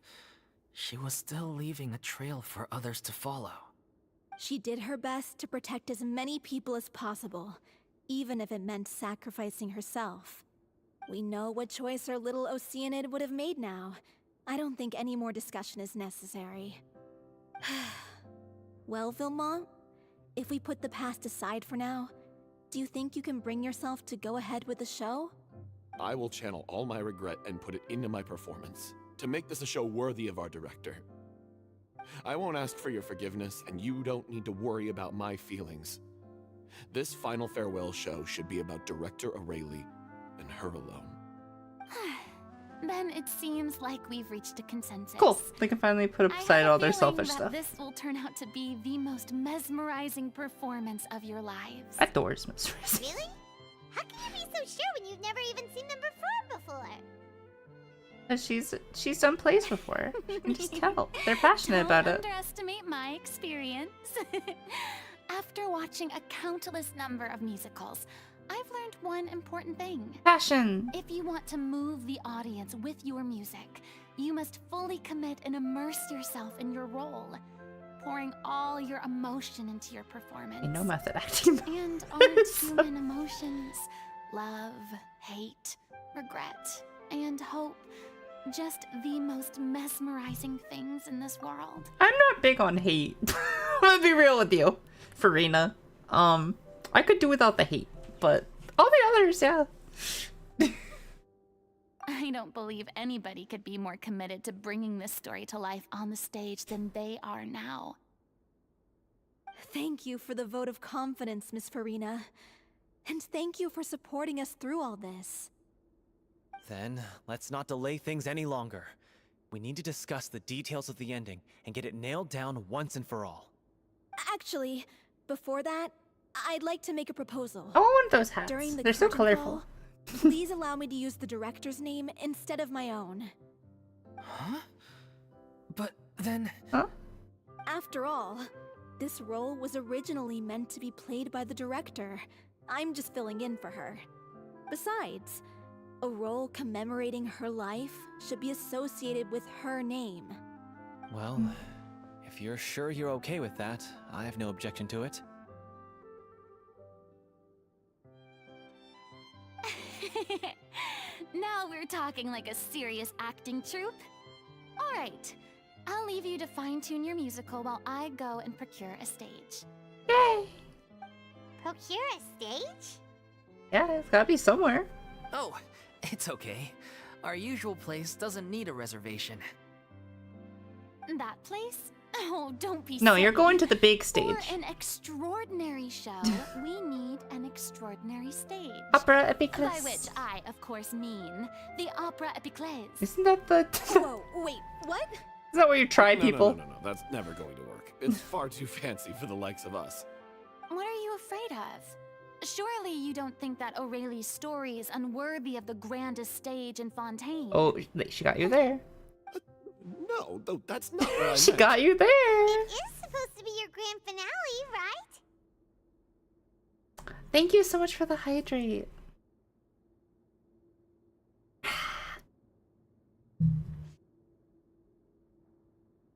she was still leaving a trail for others to follow. She did her best to protect as many people as possible, even if it meant sacrificing herself. We know what choice our little Oceanid would have made now. I don't think any more discussion is necessary. Well, Vilmont, if we put the past aside for now, do you think you can bring yourself to go ahead with the show? I will channel all my regret and put it into my performance, to make this a show worthy of our director. I won't ask for your forgiveness, and you don't need to worry about my feelings. This final farewell show should be about Director O'Reilly and her alone. Then it seems like we've reached a consensus. Cool. They can finally put aside all their selfish that stuff. This will turn out to be the most mesmerizing performance of your lives. That door is mesmerizing. Really? How can you be so sure when you've never even seen them perform before? She's done plays before. You can just tell. They're passionate about it. Don't underestimate my experience. After watching a countless number of musicals, I've learned one important thing. Passion. If you want to move the audience with your music, you must fully commit and immerse yourself in your role, pouring all your emotion into your performance. No method acting. And aren't human emotions, love, hate, regret, and hope, just the most mesmerizing things in this world? I'm not big on hate. I'm gonna be real with you, Farina. I could do without the hate, but all the others, yeah. I don't believe anybody could be more committed to bringing this story to life on the stage than they are now. Thank you for the vote of confidence, Miss Farina. And thank you for supporting us through all this. Then, let's not delay things any longer. We need to discuss the details of the ending and get it nailed down once and for all. Actually, before that, I'd like to make a proposal. I want one of those hats. During the They're so curtain colorful. call, please allow me to use the director's name instead of my own. Huh? But then... Huh? After all, this role was originally meant to be played by the director. I'm just filling in for her. Besides, a role commemorating her life should be associated with her name. Well, if you're sure you're okay with that, I have no objection to it. Now we're talking like a serious acting troupe. All right, I'll leave you to fine-tune your musical while I go and procure a stage. Yay! Procure a stage? Yeah, it's gotta be somewhere. Oh, it's okay. Our usual place doesn't need a reservation. That place? Oh, don't be No, silly. you're going to the big For stage. an extraordinary show, we need an extraordinary stage. Opera By Epiclese. which I, of course, mean the Opera Epiclese. Isn't that the... Whoa, wait, what? Is that where you try No, people? No, that's never going to work. It's far too fancy for the likes of us. What are you afraid of? Surely you don't think that Aurelie's story is unworthy of the grandest stage in Fontaine. Oh, she got you there. No, that's not what I She meant. got you there. It is supposed to be your grand finale, right? Thank you so much for the hydrate.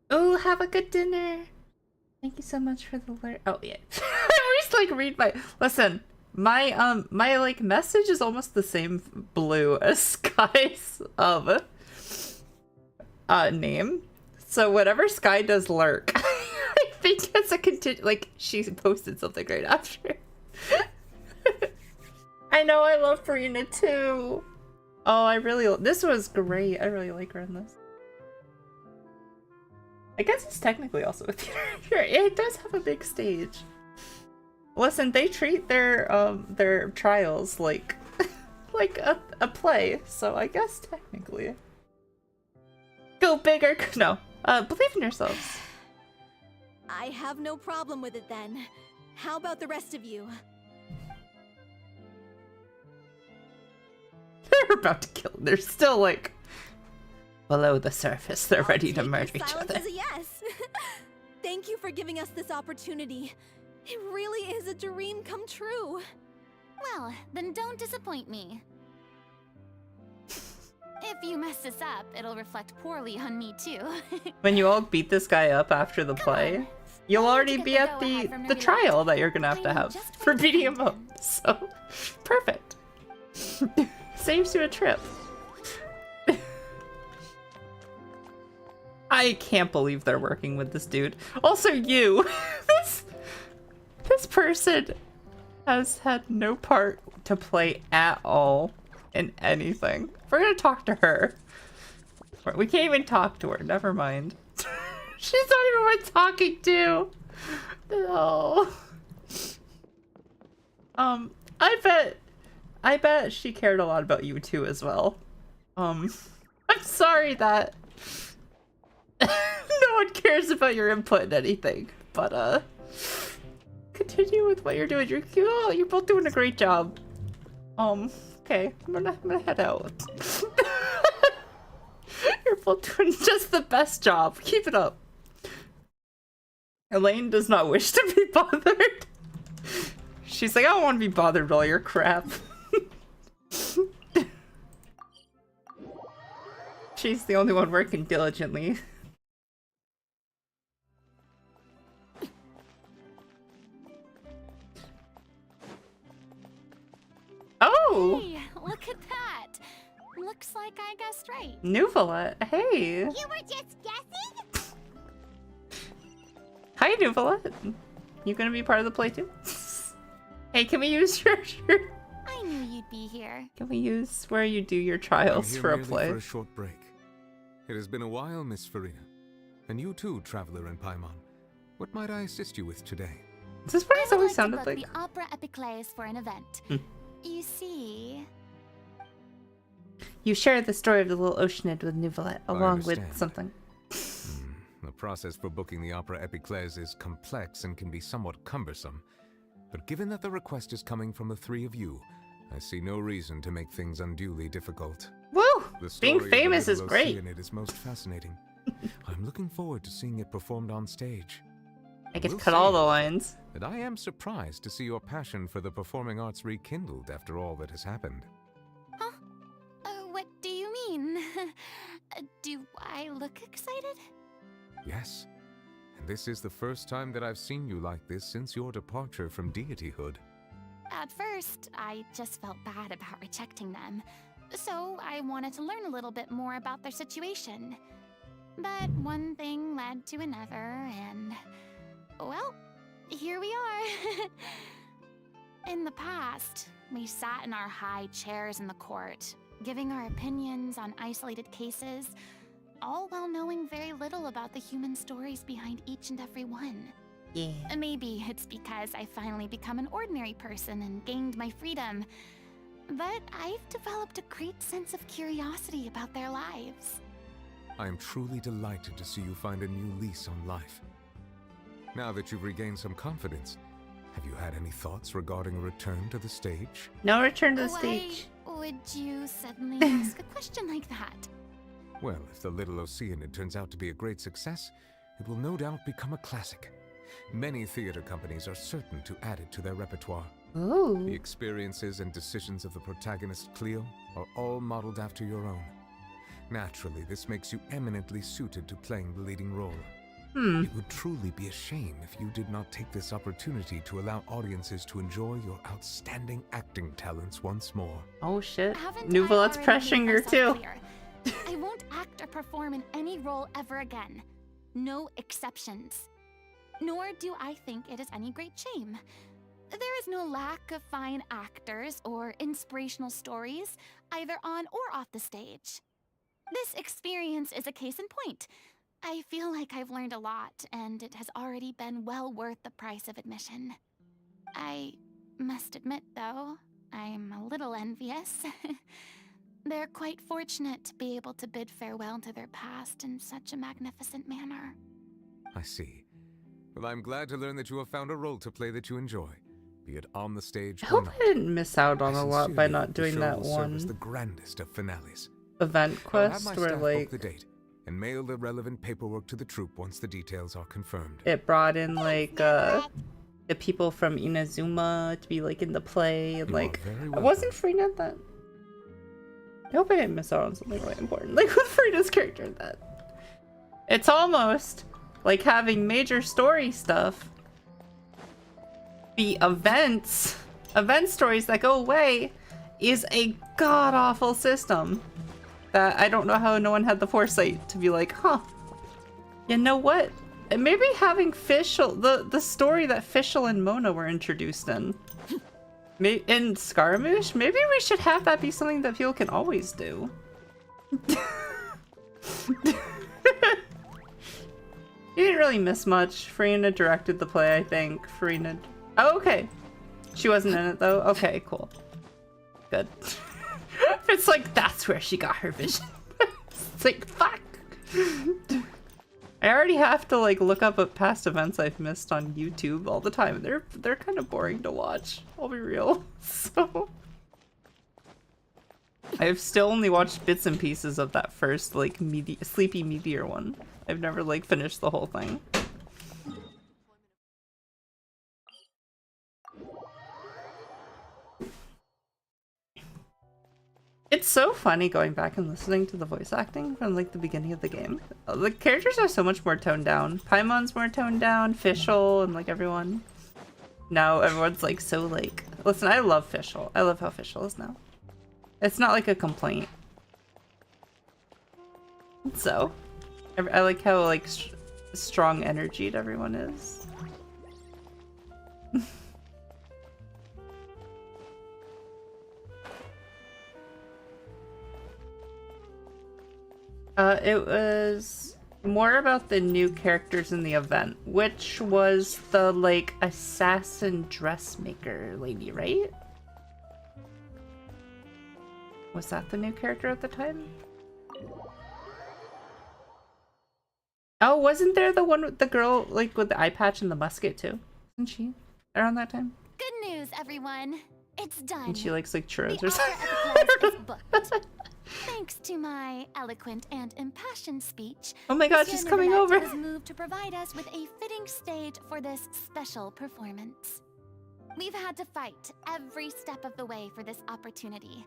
Oh, have a good dinner. Thank you so much for the alert. Oh yeah. I just like read my listen. My my like message is almost the same blue as Sky's name. So whatever Sky does lurk. I think it's a like she posted something right after. I know, I love Farina too. Oh, this was great. I really like her in this. I guess it's technically also a theater. It does have a big stage. Listen, they treat their trials like like a play, so I guess technically. Go bigger. No. Believe in yourselves. I have no problem with it then. How about the rest of you? They're about to kill. They're still like below the surface. They're ready to I'll murder take each your silence other. as a yes. Thank you for giving us this opportunity. It really is a dream come true. Well, then don't disappoint me. If you mess this up, it'll reflect poorly on me too. When you all beat this guy up after the play, you'll already be at the trial that you're gonna have for beating him up. So, perfect. Saves you a trip. I can't believe they're working with this dude. Also, you. This person has had no part to play at all in anything. We're gonna talk to her. We can't even talk to her. Never mind. She's not even worth talking to. No. I bet she cared a lot about you too as well. I'm sorry that no one cares about your input in anything, but continue with what you're doing. You're both doing a great job. Okay, I'm gonna head out. You're both doing just the best job. Keep it up. Elaine does not wish to be bothered. She's like, I don't want to be bothered with all your crap. She's the only one working diligently. Oh! Hey, look at that. Looks like I guessed right. Nuvolette, hey! You were just guessing? Hi, Nuvolette. You gonna be part of the play too? Hey, can we use your I knew you'd be here. Can we use where you do your trials I'm here for a merely play? for a short break. It has been a while, Miss Farina. And you too, traveler in Paimon. What might I assist you with today? Is this what he's I would always like sounded to book like? the Opera Epiclese for an event. You see... You share the story of the little oceanid with Nuvolette, I along with understand. something. A process for booking the Opera Epiclese is complex and can be somewhat cumbersome. But given that the request is coming from the three of you, I see no reason to make things unduly difficult. Woo! The Being story of famous the is Little great. Oceanid is most fascinating. I'm looking forward to seeing it performed on stage. I get to will cut say, all the lines. That I am surprised to see your passion for the performing arts rekindled after all that has happened. Huh? What do you mean? Do I look excited? Yes, and this is the first time that I've seen you like this since your departure from deityhood. At first, I just felt bad about rejecting them, so I wanted to learn a little bit more about their situation. But one thing led to another, and... well, here we are. In the past, we sat in our high chairs in the court, giving our opinions on isolated cases, all while knowing very little about the human stories behind each and every one. Yeah. Maybe it's because I finally become an ordinary person and gained my freedom, but I've developed a great sense of curiosity about their lives. I am truly delighted to see you find a new lease on life. Now that you've regained some confidence, have you had any thoughts regarding a return to the stage? No return to the stage. Why would you suddenly ask a question like that? Well, if the Little Oceanid turns out to be a great success, it will no doubt become a classic. Many theater companies are certain to add it to their repertoire. Ooh. The experiences and decisions of the protagonist, Cleo, are all modeled after your own. Naturally, this makes you eminently suited to playing the leading role. It would truly be a shame if you did not take this opportunity to allow audiences to enjoy your outstanding acting talents once more. Oh shit. Haven't Nouvelette's I already pressuring made her myself too. clear? I won't act or perform in any role ever again. No exceptions. Nor do I think it is any great shame. There is no lack of fine actors or inspirational stories, either on or off the stage. This experience is a case in point. I feel like I've learned a lot, and it has already been well worth the price of admission. I must admit, though, I'm a little envious. They're quite fortunate to be able to bid farewell to their past in such a magnificent manner. I see. Well, I'm glad to learn that you have found a role to play that you enjoy, be it on the stage I or hope not. I didn't miss out on a lot by Sincerely not hope the doing show that will serve as one the grandest of finales. event I'll have quest my where staff like book the date and mail the relevant paperwork to the troupe once the details are confirmed. it brought in like the people from Inazuma to be like in the play and You are like very wasn't Frida that I hope I didn't miss out on something really important like with Frida's character in that. It's almost like having major story stuff be event stories that go away is a god-awful system that I don't know how no one had the foresight to be like, huh, you know what? And maybe having Fischl, the story that Fischl and Mona were introduced in, in Scaramouche, maybe we should have that be something that people can always do. You didn't really miss much. Farina directed the play, I think. Farina... Oh, okay. She wasn't in it, though? Okay, cool. Good. It's like, that's where she got her vision. It's like, fuck! I already have to, like, look up at past events I've missed on YouTube all the time. They're kind of boring to watch. I'll be real. So... I've still only watched bits and pieces of that first, like, Sleepy Meteor one. I've never, like, finished the whole thing. It's so funny going back and listening to the voice acting from, like, the beginning of the game. The characters are so much more toned down. Paimon's more toned down, Fischl, and, like, everyone. Now everyone's, like, so, like... Listen, I love Fischl. I love how Fischl is now. It's not like a complaint. So, I like how like strong energied everyone is. It was more about the new characters in the event, which was the like assassin dressmaker lady, right? Was that the new character at the time? Oh, wasn't there the one with the girl like with the eye patch and the musket too? Isn't she around that time? Good news, everyone. It's done. And she likes like churros The or something. opera epiclese is booked. Thanks to my eloquent and impassioned speech, Oh my god, Monsieur she's coming Neuvillette over. was moved to provide us with a fitting stage for this special performance. We've had to fight every step of the way for this opportunity,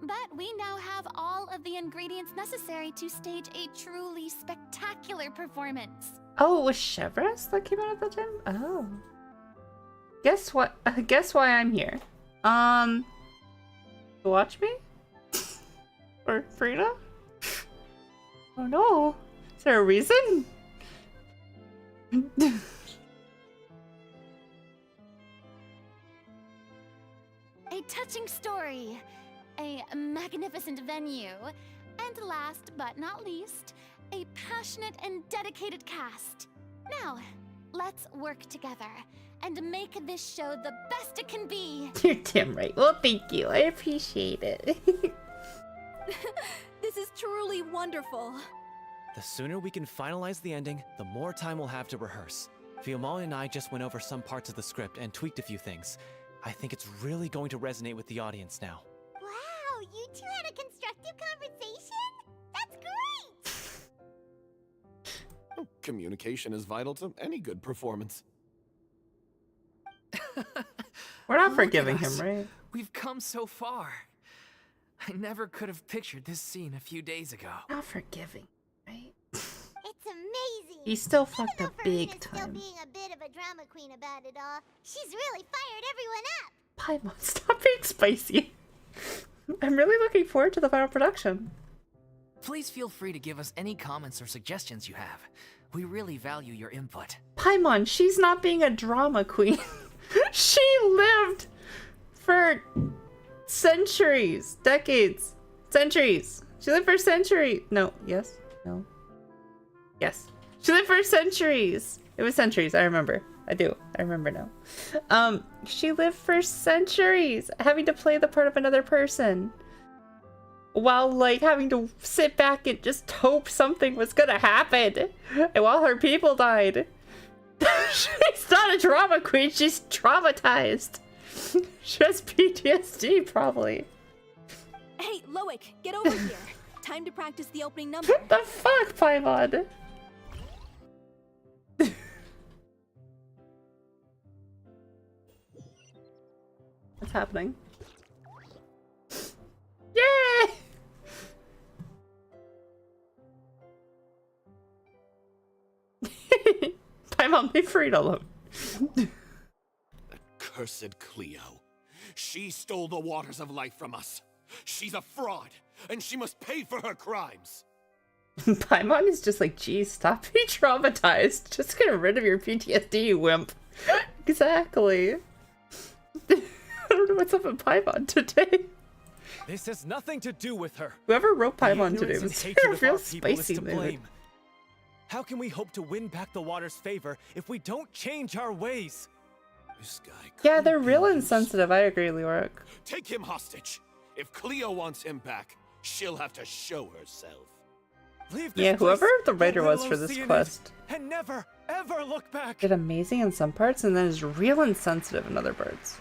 but we now have all of the ingredients necessary to stage a truly spectacular performance. Oh, it was Chevres that came out at that time? Oh. Guess what? Guess why I'm here. To watch me? Or Frida? Oh no. Is there a reason? A touching story, a magnificent venue, and last but not least, a passionate and dedicated cast. Now, let's work together and make this show the best it can be. You're damn right. Well, thank you. I appreciate it. This is truly wonderful. The sooner we can finalize the ending, the more time we'll have to rehearse. Fiumali and I just went over some parts of the script and tweaked a few things. I think it's really going to resonate with the audience now. Wow, you two had a constructive conversation? That's great! Communication is vital to any good performance. We're not Look forgiving at him, us. right? We've come so far. I never could have pictured this scene a few days ago. Not forgiving, right? It's amazing! He still fucked Even up though big Farina's still time. being a bit of a drama queen about it all, she's really fired everyone up! Paimon, stop being spicy. I'm really looking forward to the final production. Please feel free to give us any comments or suggestions you have. We really value your input. Paimon, she's not being a drama queen. She lived for centuries, decades, centuries. She lived for centuries. No, yes, no, yes. She lived for centuries. It was centuries. I remember. I remember now. She lived for centuries having to play the part of another person while like having to sit back and just hope something was gonna happen. And while her people died. She's not a drama queen, she's traumatized. She has PTSD, probably. Hey, Loic, get over here. Time to practice the opening number. What the fuck, Paimon? What's happening? Yay! Paimon, leave Frida alone. Cursed Cleo. She stole the waters of life from us. She's a fraud, and she must pay for her crimes. Paimon is just like, geez, stop being traumatized. Just get rid of your PTSD, you wimp. Exactly. I don't know what's up with Paimon today. This has nothing to do with her. Whoever wrote The Paimon today ignorance and was hatred a of real our people is spicy to mood. blame. How can we hope to win back the water's favor if we don't change our ways? This guy. Yeah, they're real insensitive. I agree, Leoric. Take him hostage. If Cleo wants him back, she'll have to show herself. Leave this Yeah, whoever place, the writer get was little for this Oceanid, quest and never, ever look back. did amazing in some parts and then is real insensitive in other parts.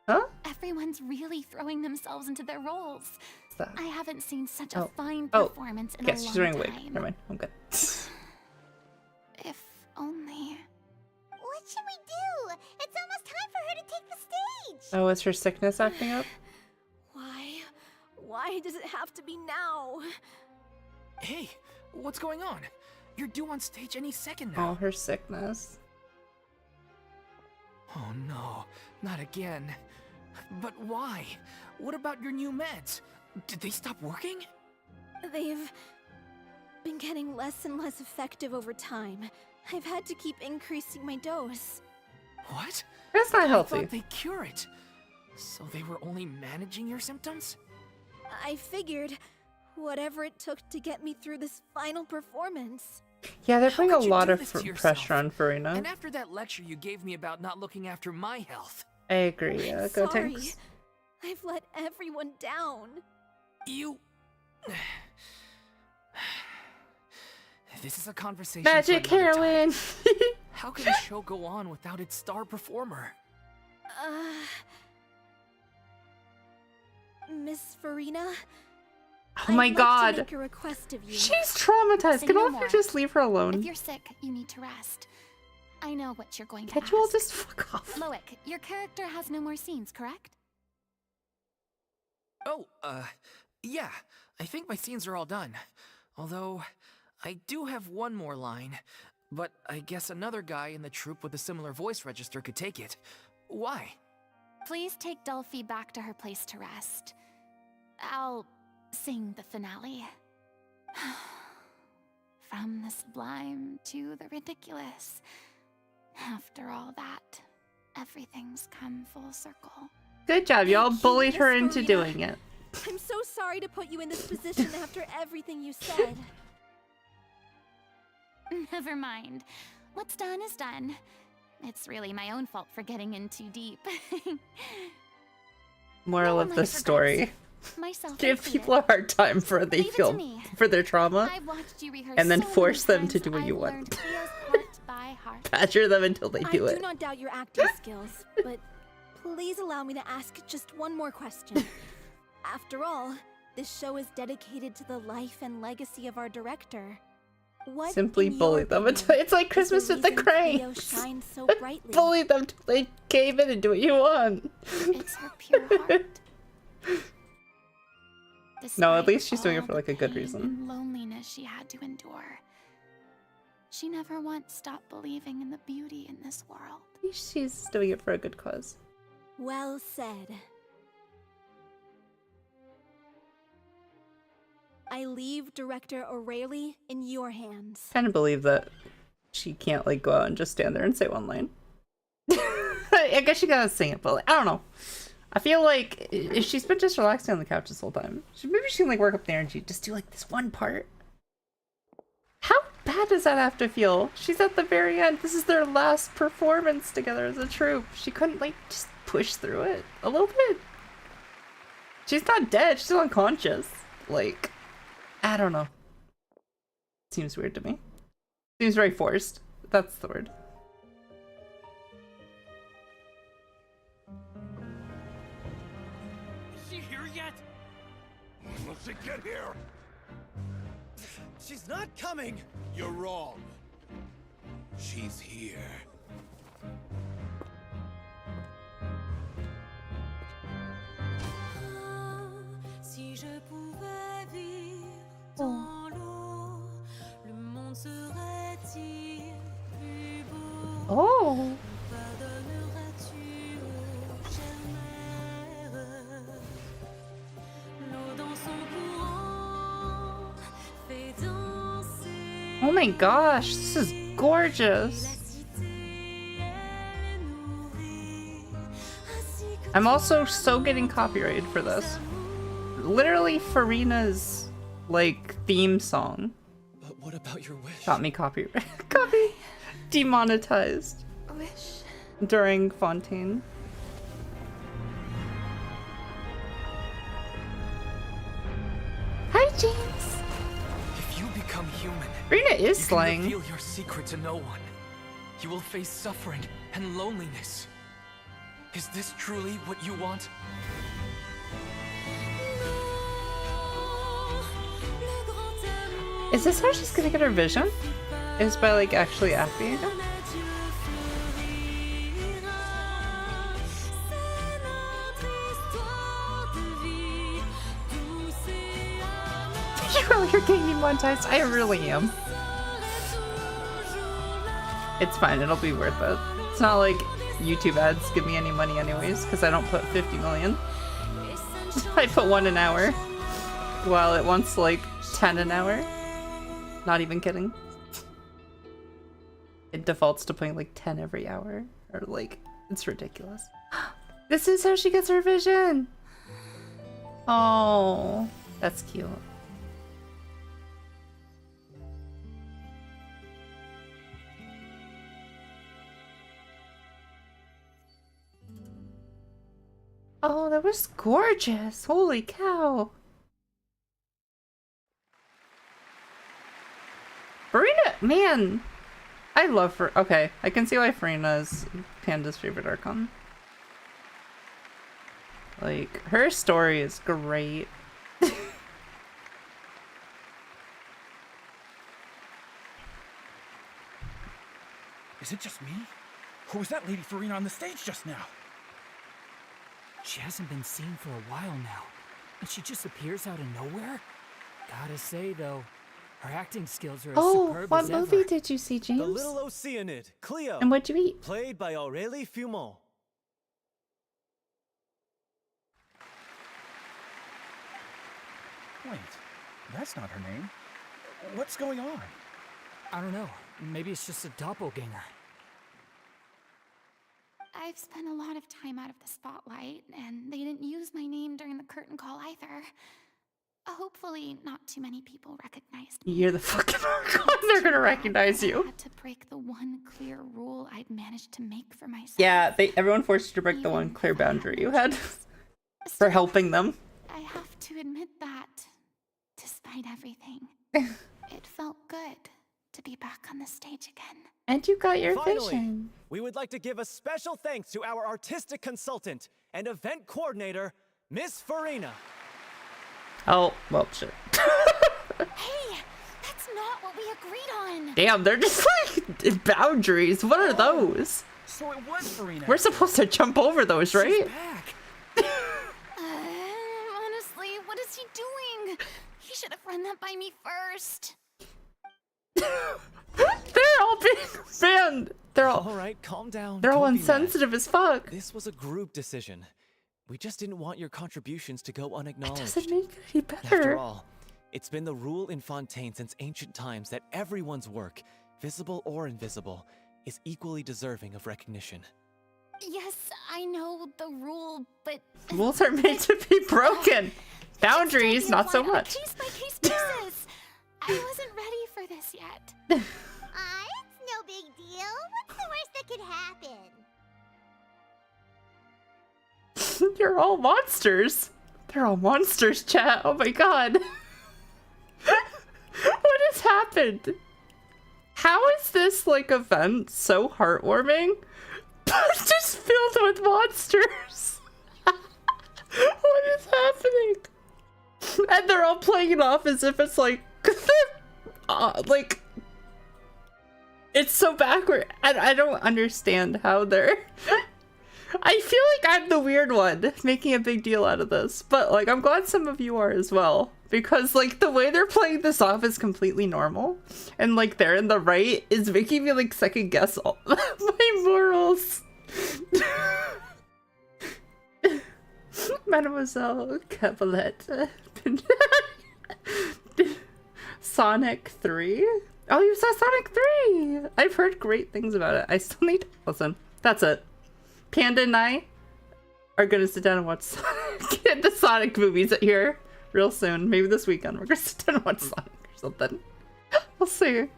Huh? Everyone's really throwing themselves into their roles. What's that? I haven't seen such a fine Oh. performance in Yes, a she's long wearing a wig. time. Never mind. I'm good. If only. What should we do? It's almost time for her to take the stage! Oh, is her sickness acting up? Why? Why does it have to be now? Hey, what's going on? You're due on stage any second now. Oh, her sickness. Oh no, not again. But why? What about your new meds? Did they stop working? They've been getting less and less effective over time. I've had to keep increasing my dose. What? That's not I healthy. thought they cure it. So they were only managing your symptoms? I figured whatever it took to get me through this final performance. Yeah, they're How putting a could you lot do of this to pressure yourself? on Farina. And after that lecture you gave me about not looking after my health. I agree. I'm Go sorry. Tinks. I've let everyone down. You... This is a conversation Magic for another time. heroine. How can a show go on without its star performer? Miss Farina? Oh my I'd like god. to make a request of you. She's traumatized. Say Can no all of you more. just leave her alone? If you're sick, you need to rest. I know what you're going to Can't you all ask. just fuck off? Loic, your character has no more scenes, correct? Oh, yeah. I think my scenes are all done. Although, I do have one more line. But I guess another guy in the troupe with a similar voice register could take it. Why? Please take Delphi back to her place to rest. I'll sing the finale. From the sublime to the ridiculous. After all that, everything's come full circle. Good job. Y'all Thank you, bullied her Miss into Farina. doing it. I'm so sorry to put you in this position after everything you said. Never mind. What's done is done. It's really my own fault for getting in too deep. Moral of the story. Myself Give people a hard time for they Leave it to feel me. for their trauma, I've watched you rehearse and then so force many them to times, do what you I've want. learned Cleo's part by heart. Badger them until they do I it. do not doubt your acting skills, but please allow me to ask just one more question. After all, this show is dedicated to the life and legacy of our director. What, Simply in your bully them. opinion, It's like Christmas is the with the reason Cleo Cranks. shines so brightly? Bully them till they cave in and do what you want. It's her pure heart. No, at Despite least she's doing it all for like a the good pain reason. and loneliness she had to endure. She never once stopped believing in the beauty in this world. She's doing it for a good cause. Well said. I leave Director O'Reilly in your hands. Kind of believe that she can't like go out and just stand there and say one line. I guess she gotta sing it, but like, I don't know. I feel like if she's been just relaxing on the couch this whole time, maybe she can like work up the energy, just do like this one part. How bad does that have to feel? She's at the very end. This is their last performance together as a troupe. She couldn't like just push through it a little bit. She's not dead. She's still unconscious. Like, I don't know. Seems weird to me. Seems very forced. That's the word. Is she here yet? Will she get here? She's not coming! You're wrong. She's here. Si je pouvais vivre dans l'eau, le monde serait-il plus beau? Oh. Pardonneras-tu aux chères mères? L'eau dans son courant fait danser. Oh my gosh, this is gorgeous. I'm also so getting copyrighted for this. Literally Farina's like theme song But what about your wish? got me demonetized Wish. during Fontaine. Hi James. If you become human, Farina is you slang. can reveal your secret to no one. You will face suffering and loneliness. Is this truly what you want? Is this how she's gonna get her vision? Is by like actually acting again? You're getting demonetized. I really am. It's fine. It'll be worth it. It's not like YouTube ads give me any money anyways, because I don't put 50 million. I put 1 an hour, while it wants like 10 an hour. Not even kidding. It defaults to putting like 10 every hour, or like, it's ridiculous. This is how she gets her vision! Oh, that's cute. just gorgeous. Holy cow. Farina, man. I love her. Okay, I can see why Farina is Panda's favorite archon. Like, her story is great. Is it just me? Or was that Lady Farina on the stage just now? She hasn't been seen for a while now, and she just appears out of nowhere? Gotta say, though, her acting skills are as superb what as movie ever. did you see, James? The Little Oceanid, Cleo. And what'd you eat? Played by Aurélie Fumont. Wait, that's not her name. What's going on? I don't know. Maybe it's just a doppelganger. I've spent a lot of time out of the spotlight, and they didn't use my name during the curtain call either. Hopefully, not too many people recognized me. You're the fucking archon. They're gonna recognize I you. had to break the one clear rule I'd managed to make for myself. Yeah, everyone forced you to break the one clear boundary you had for helping them. I have to admit that, despite everything, it felt good to be back on the stage again. And you got your Finally, vision. we would like to give a special thanks to our artistic consultant and event coordinator, Miss Farina. Oh, well, shit. Hey, that's not what we agreed on. Damn, they're just like boundaries. What are those? So it was Farina. We're supposed to jump over those, right? She's back. Honestly, what is he doing? He should have run that by me first. They're all being banned. They're all right, calm down. They're all Don't be mad. insensitive as fuck. This was a group decision. We just didn't want your contributions to go unacknowledged. Doesn't make it any better. After all, it's been the rule in Fontaine since ancient times that everyone's work, visible or invisible, is equally deserving of recognition. Yes, I know the rule, but Rules are made to be broken. Boundaries, not so much. Case by case basis. I wasn't ready for this yet. It's no big deal. What's the worst that could happen? You're all monsters. They're all monsters, chat. Oh my god. What has happened? How is this, like, event so heartwarming, but just filled with monsters? What is happening? And they're all playing it off as if it's like, like, it's so backward. And I don't understand how they're... I feel like I'm the weird one making a big deal out of this, but like I'm glad some of you are as well, because like the way they're playing this off is completely normal, and like they're in the right is making me like second guess all my morals. Mademoiselle Cavalette. Sonic 3? Oh, you saw Sonic 3! I've heard great things about it. I still need to listen. That's it. Panda and I are gonna sit down and watch Sonic. The Sonic movies here real soon. Maybe this weekend we're gonna sit down and watch Sonic or something. We'll see.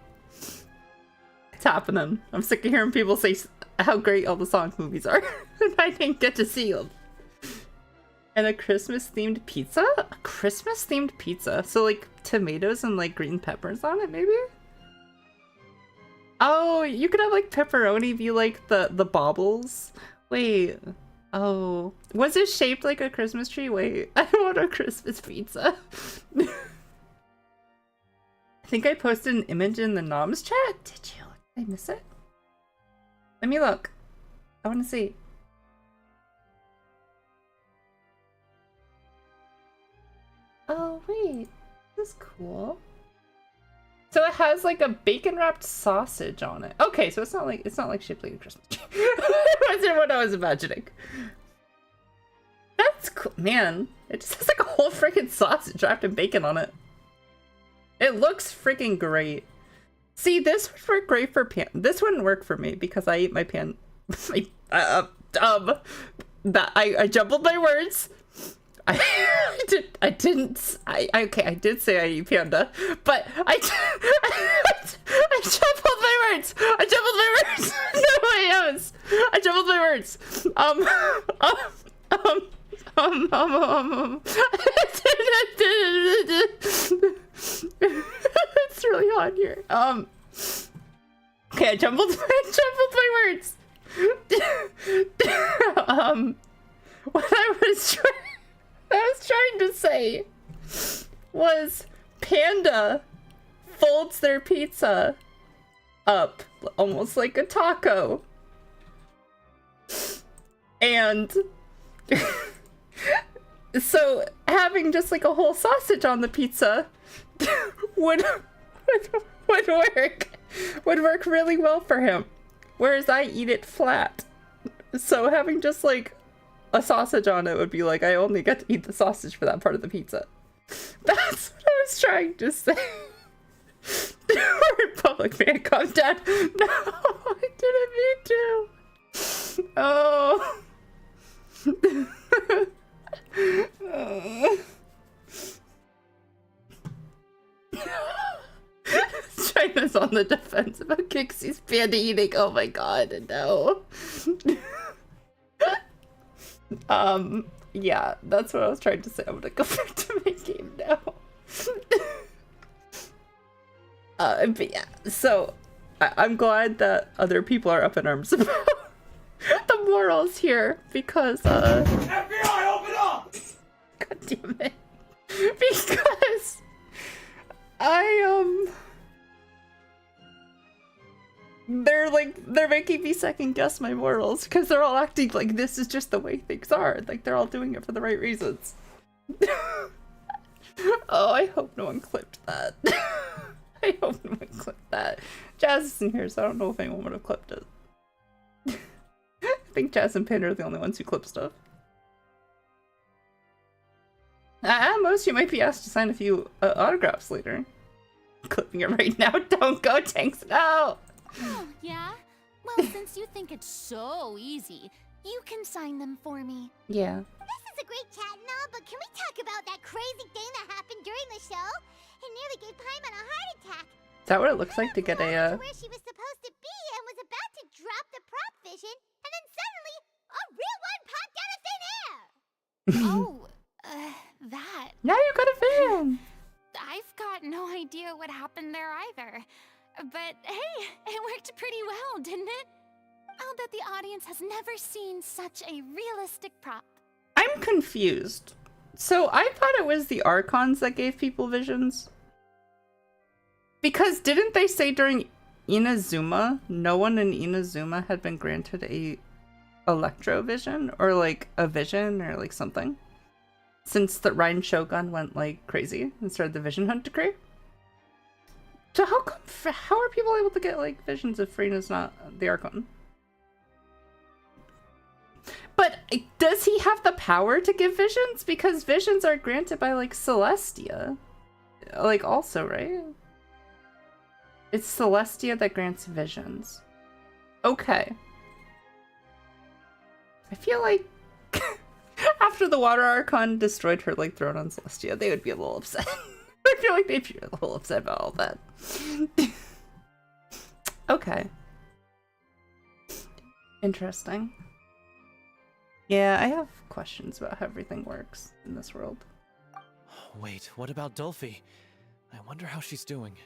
It's happening. I'm sick of hearing people say how great all the Sonic movies are. And I didn't get to see them. And a Christmas-themed pizza? A Christmas-themed pizza? So like tomatoes and like green peppers on it, maybe? Oh, you could have like pepperoni be like the baubles. Wait. Oh. Was it shaped like a Christmas tree? Wait. I want a Christmas pizza. I think I posted an image in the noms chat. Did you? Did I miss it? Let me look. I want to see. Oh, wait. This is cool. So it has like a bacon wrapped sausage on it. Okay, so it's not like shaped like a Christmas tree. That wasn't what I was imagining. That's cool, man. It just has like a whole freaking sausage wrapped in bacon on it. It looks freaking great. See, this would work great for This wouldn't work for me because I eat my I jumbled my words. I did say I eat panda, but I jumbled my words. No, I jumbled my words. It's really hot here. Okay, I jumbled my words. What I was trying to say was Panda folds their pizza up almost like a taco. And so having just like a whole sausage on the pizza would work really well for him. Whereas I eat it flat. So having just like a sausage on it would be like I only get to eat the sausage for that part of the pizza. That's what I was trying to say. Republic man, calm down. No, I didn't mean to. Oh. China's on the defense about Kixie's panda eating. Oh my god, no. Yeah, that's what I was trying to say. I'm gonna go back to my game now. But yeah, so I'm glad that other people are up in arms about the morals here because FBI, open up! God damn it. Because they're making me second guess my morals because they're all acting like this is just the way things are. Like they're all doing it for the right reasons. Oh, I hope no one clipped that. I hope no one clipped that. Jazz isn't here, so I don't know if anyone would have clipped it. I think Jazz and Pin are the only ones who clip stuff. At most, you might be asked to sign a few autographs later. Clipping it right now. Don't go, Tanks. No! Oh, yeah? Well, since you think it's so easy, you can sign them for me. Yeah. This is a great chat and all, but can we talk about that crazy thing that happened during the show? It nearly gave Paimon a heart attack. Is that what it looks like to get a, Where she was supposed to be and was about to drop the prop vision, and then suddenly, a real one popped out of thin air! Oh, that. Now you got a fan! I've got no idea what happened there either. But hey, it worked pretty well, didn't it? I'll bet the audience has never seen such a realistic prop. I'm confused. So I thought it was the archons that gave people visions. Because didn't they say during Inazuma, no one in Inazuma had been granted a electro vision? Or like a vision or like something? Since the Rhine Shogun went like crazy and started the vision hunt decree? So how are people able to get like visions if Furina's not the archon? But does he have the power to give visions? Because visions are granted by like Celestia. Like also, right? It's Celestia that grants visions. Okay. I feel like after the Water Archon destroyed her like throne on Celestia, they would be a little upset. I feel like they'd be a little upset about all that. Okay. Interesting. Yeah, I have questions about how everything works in this world. Wait, what about Dolphy? I wonder how she's doing.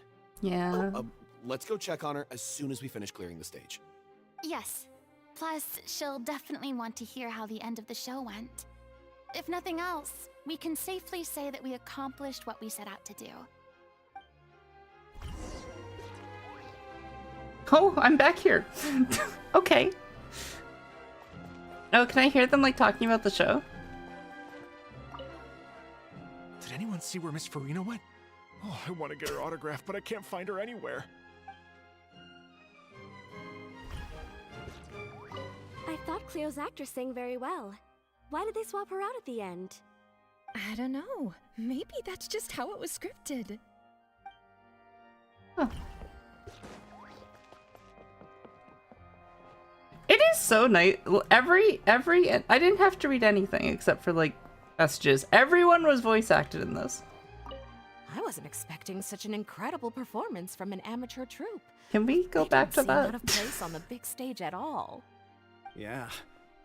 Yeah. Let's go check on her as soon as we finish clearing the stage. Yes. Plus, she'll definitely want to hear how the end of the show went. If nothing else, we can safely say that we accomplished what we set out to do. Oh, I'm back here. Okay. Oh, can I hear them like talking about the show? Did anyone see where Miss Furina went? Oh, I want to get her autograph, but I can't find her anywhere. I thought Cleo's actress sang very well. Why did they swap her out at the end? I don't know. Maybe that's just how it was scripted. Huh. It is so nice. Every I didn't have to read anything except for like messages. Everyone was voice acted in this. I wasn't expecting such an incredible performance from an amateur troupe. Can we go back to that? Out of place on the big stage at all. Yeah,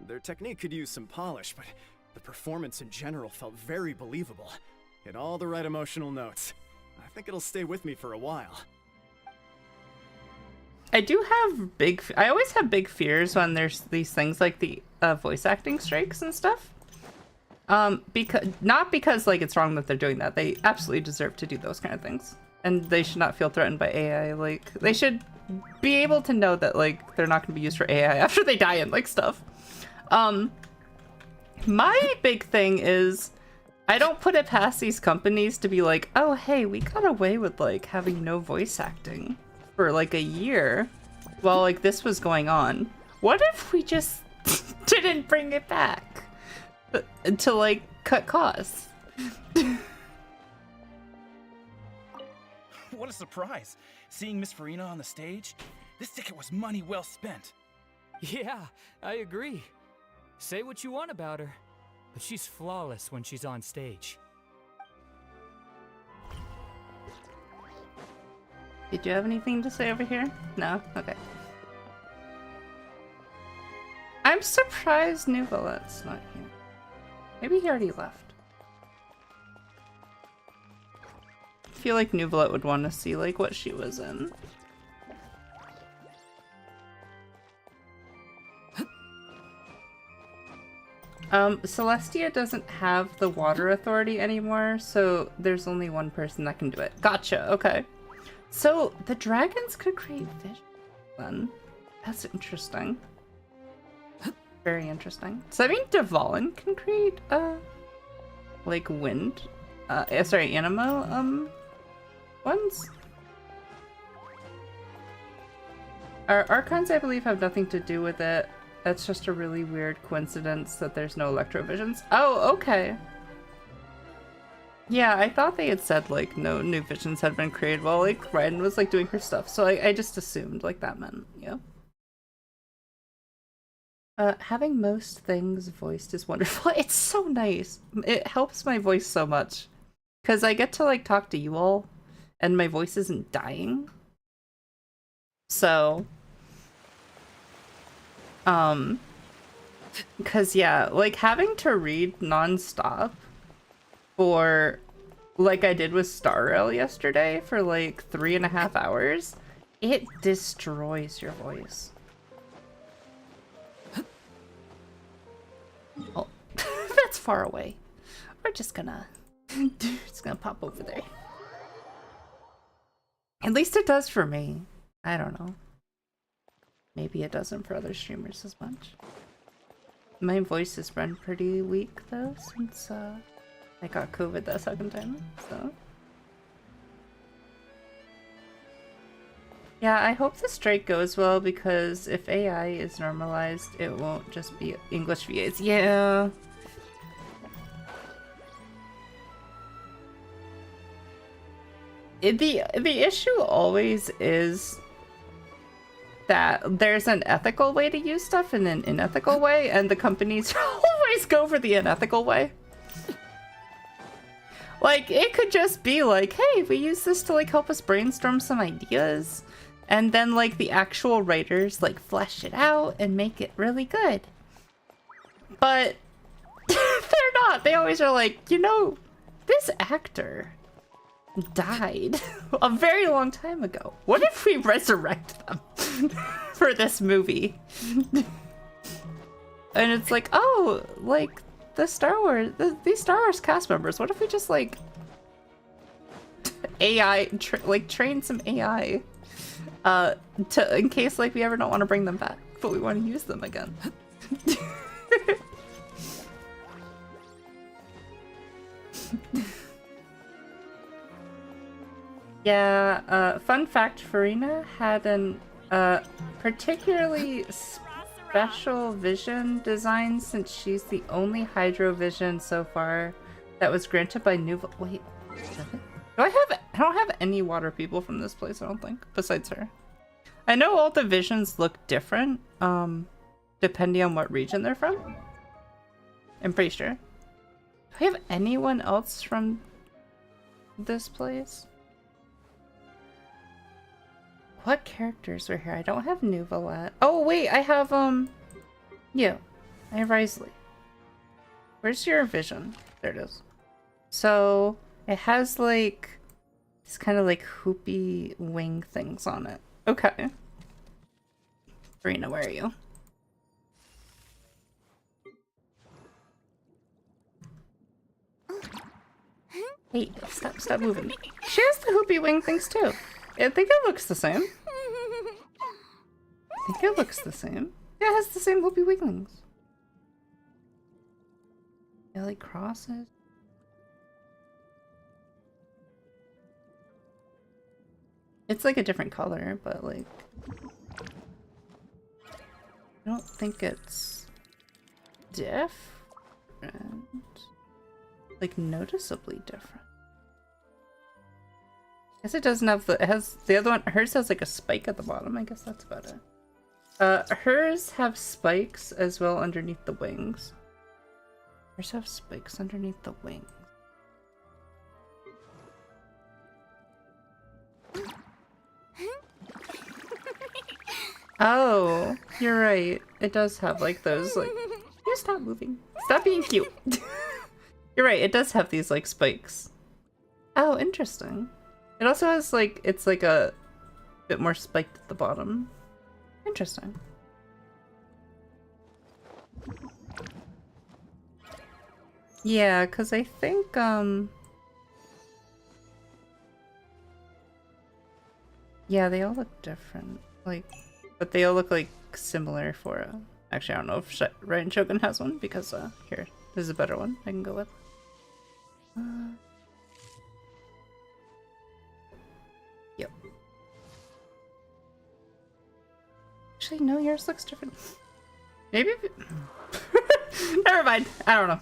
their technique could use some polish, but The performance in general felt very believable. Hit all the right emotional notes. I think it'll stay with me for a while. I do have I always have big fears when there's these things like the voice acting strikes and stuff. Not because like it's wrong that they're doing that. They absolutely deserve to do those kind of things. And they should not feel threatened by AI. Like, they should be able to know that like they're not going to be used for AI after they die and like stuff. My big thing is I don't put it past these companies to be like, oh hey, we got away with like having no voice acting for like a year while like this was going on. What if we just didn't bring it back to like cut costs? What a surprise! Seeing Miss Farina on the stage? This ticket was money well spent. Yeah, I agree. Say what you want about her, but she's flawless when she's on stage. Did you have anything to say over here? No? Okay. I'm surprised Nouvelette's not here. Maybe he already left. I feel like Nouvelette would want to see like what she was in. Celestia doesn't have the water authority anymore, so there's only one person that can do it. Gotcha, okay. So the dragons could create fish then. That's interesting. Very interesting. So I mean Devalin can create like wind sorry, anima ones? Our archons I believe have nothing to do with it. That's just a really weird coincidence that there's no electrovisions. Oh, okay. Yeah, I thought they had said like no new visions had been created while like Raiden was like doing her stuff, so I just assumed like that meant, yeah. Having most things voiced is wonderful. It's so nice. It helps my voice so much. Because I get to like talk to you all and my voice isn't dying. So because yeah, like having to read non-stop for like I did with Star Rail yesterday for like 3.5 hours, it destroys your voice. Oh, that's far away. We're just gonna pop over there. At least it does for me. I don't know. Maybe it doesn't for other streamers as much. My voice has been pretty weak though since I got COVID that second time, so. Yeah, I hope the strike goes well because if AI is normalized, it won't just be English VAs. Yeah. The issue always is that there's an ethical way to use stuff and an unethical way, and the companies always go for the unethical way. Like, it could just be like, hey, we use this to like help us brainstorm some ideas, and then like the actual writers like flesh it out and make it really good. But they're not. They always are like, you know, this actor died a very long time ago. What if we resurrect them for this movie? And it's like, oh, like the Star Wars, these Star Wars cast members, what if we just like AI, train some AI to in case like we ever don't want to bring them back, but we want to use them again. Yeah, fun fact, Farina had an particularly special vision design since she's the only Hydro vision so far that was granted by Nouveau. Wait, I don't have any water people from this place, I don't think, besides her. I know all the visions look different, depending on what region they're from. I'm pretty sure. Do I have anyone else from this place? What characters are here? I don't have Nouvelette. Oh wait, I have you. I have Risley. Where's your vision? There it is. So it has like these kind of like hoopy wing things on it. Okay. Farina, where are you? Hey, stop moving. She has the hoopy wing things too. I think it looks the same. I think it looks the same. Yeah, it has the same hoopy wings. Yeah, like crosses. It's like a different color, but like I don't think it's different. Like noticeably different. I guess it doesn't have the, it has the other one, hers has like a spike at the bottom. I guess that's about it. Hers have spikes as well underneath the wings. Hers have spikes underneath the wings. Oh, you're right. It does have like those like, you stop moving. Stop being cute. You're right, it does have these like spikes. Oh, interesting. It also has like, it's like a bit more spiked at the bottom. Interesting. Yeah, because I think, yeah, they all look different. Like, but they all look like similar for, actually I don't know if Ryan Shogun has one because, here, this is a better one I can go with. Yep. Actually, no, yours looks different. Maybe. Never mind. I don't know.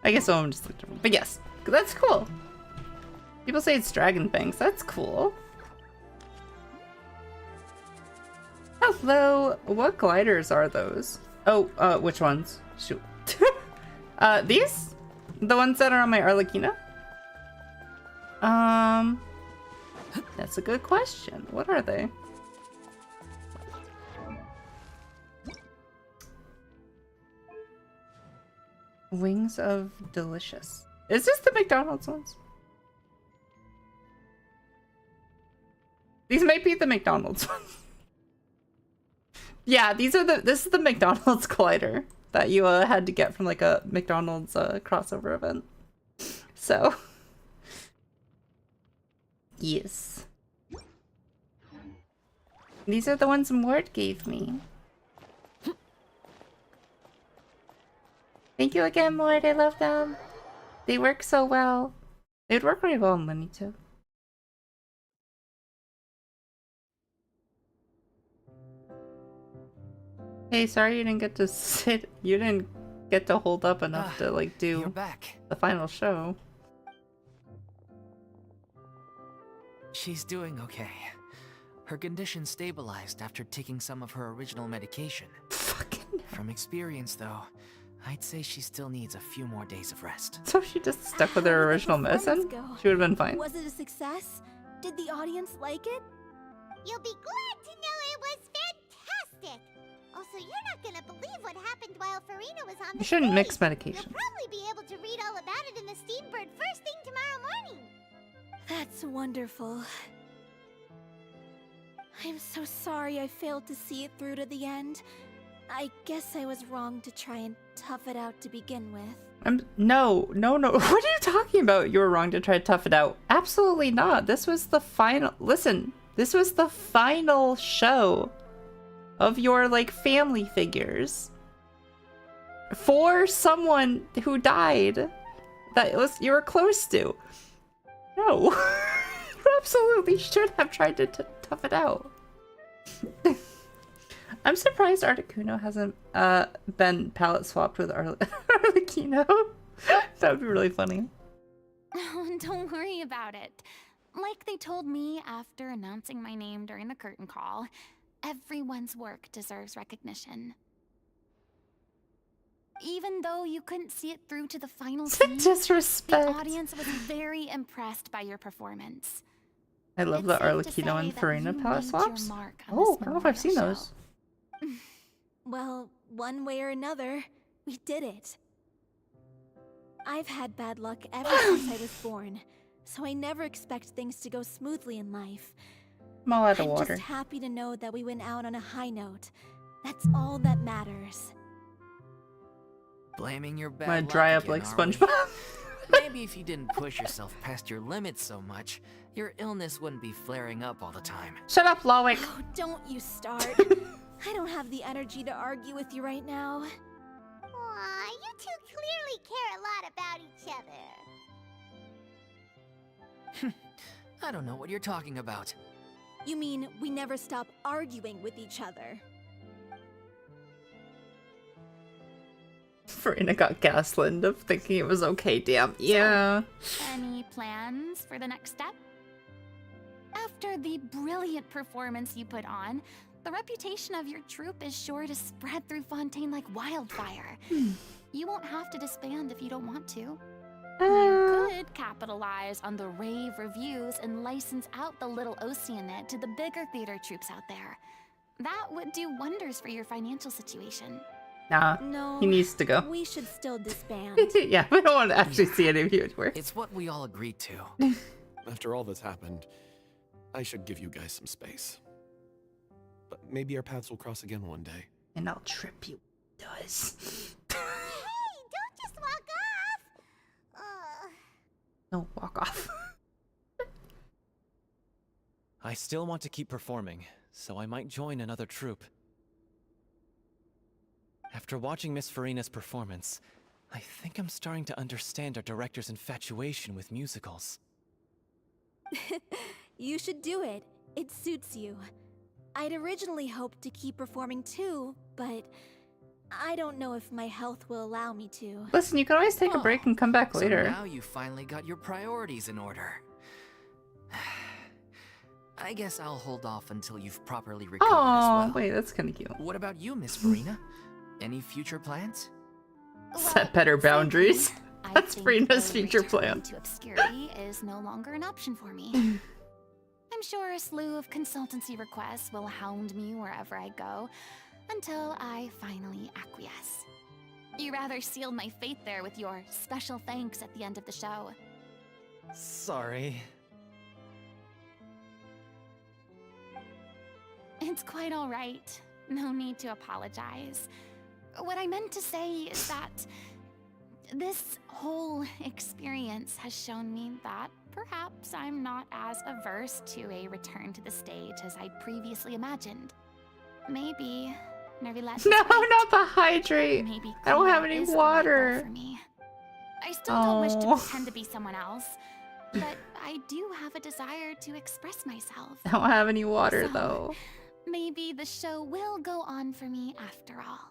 I guess some of them just look different. But yes, that's cool. People say it's dragon fangs. That's cool. Hello. What gliders are those? Oh, which ones? Shoot. These? The ones that are on my Arlecchino? That's a good question. What are they? Wings of Delicious. Is this the McDonald's ones? These might be the McDonald's ones. Yeah, these are this is the McDonald's glider that you had to get from like a McDonald's crossover event. So, yes. These are the ones Mort gave me. Thank you again, Mort. I love them. They work so well. They'd work really well on Lenny too. Hey, sorry you didn't get to sit. You didn't get to hold up enough to like do the final show. She's doing okay. Her condition stabilized after taking some of her original medication. From experience, though, I'd say she still needs a few more days of rest. So she just stuck with her original medicine? She would have been fine. Was it a success? Did the audience like it? You'll be glad to know it was fantastic! Also, you're not gonna believe what happened while Farina was on the You shouldn't stage. mix medication. You'll probably be able to read all about it in the Steambird first thing tomorrow morning. That's wonderful. I'm so sorry I failed to see it through to the end. I guess I was wrong to try and tough it out to begin with. No. What are you talking about? You were wrong to try to tough it out. Absolutely not. This was the final. Listen, this was the final show of your like family figures for someone who died that you were close to. No, you absolutely should have tried to tough it out. I'm surprised Articuno hasn't been palette swapped with Arlecchino. That would be really funny. Oh, don't worry about it. Like they told me after announcing my name during the curtain call, everyone's work deserves recognition. Even though you couldn't see it through to the final scene, disrespect. The audience was very impressed by your performance. I love the Arlecchino and Farina palette swaps. Oh, I don't know if I've seen those. Well, one way or another, We did it. I've had bad luck ever since I was born, so I never expect things to go smoothly in life. I'm all out of I'm water. just happy to know that we went out on a high note. That's all that matters. Blaming your bad I'm gonna luck dry up again, like are we? SpongeBob. Maybe if you didn't push yourself past your limits so much, your illness wouldn't be flaring up all the time. Shut up, Loic. Oh, don't you start. I don't have the energy to argue with you right now. Aw, you two clearly care a lot about each other. I don't know what you're talking about. You mean we never stop arguing with each other? Farina got gaslit into thinking it was okay, damn. Yeah. Any plans for the next step? After the brilliant performance you put on, the reputation of your troupe is sure to spread through Fontaine like wildfire. You won't have to disband if you don't want to. You could capitalize on the rave reviews and license out the little Oceanid to the bigger theater troupes out there. That would do wonders for your financial situation. Nah, No, he needs to go. We should still disband. Yeah, we don't want to actually see any of you anywhere. It's what we all agreed to. After all that's happened, I should give you guys some space. But maybe our paths will cross again one day. And I'll trip you. Does. Hey, don't just walk off! No, walk off. I still want to keep performing, so I might join another troupe. After watching Miss Farina's performance, I think I'm starting to understand our director's infatuation with musicals. You should do it. It suits you. I'd originally hoped to keep performing too, but I don't know if my health will allow me to. Listen, you can always take a break and come back later. So now you finally got your priorities in order. I guess I'll hold off until you've properly recovered as well. Wait, that's kind of cute. What about you, Miss Farina? Any future plans? Set better boundaries. That's Farina's future plan. To obscurity is no longer an option for me. I'm sure a slew of consultancy requests will hound me wherever I go until I finally acquiesce. You rather sealed my fate there with your special thanks at the end of the show. Sorry. It's quite all right. No need to apologize. What I meant to say is that this whole experience has shown me that perhaps I'm not as averse to a return to the stage as I'd previously imagined. Maybe Nervylette. No, not the hydrate. Maybe I don't have Cleo any is the right role water. for me. I still don't wish to pretend to be someone else, but I do have a desire to express myself. I don't have any water So, though. Maybe the show will go on for me after all.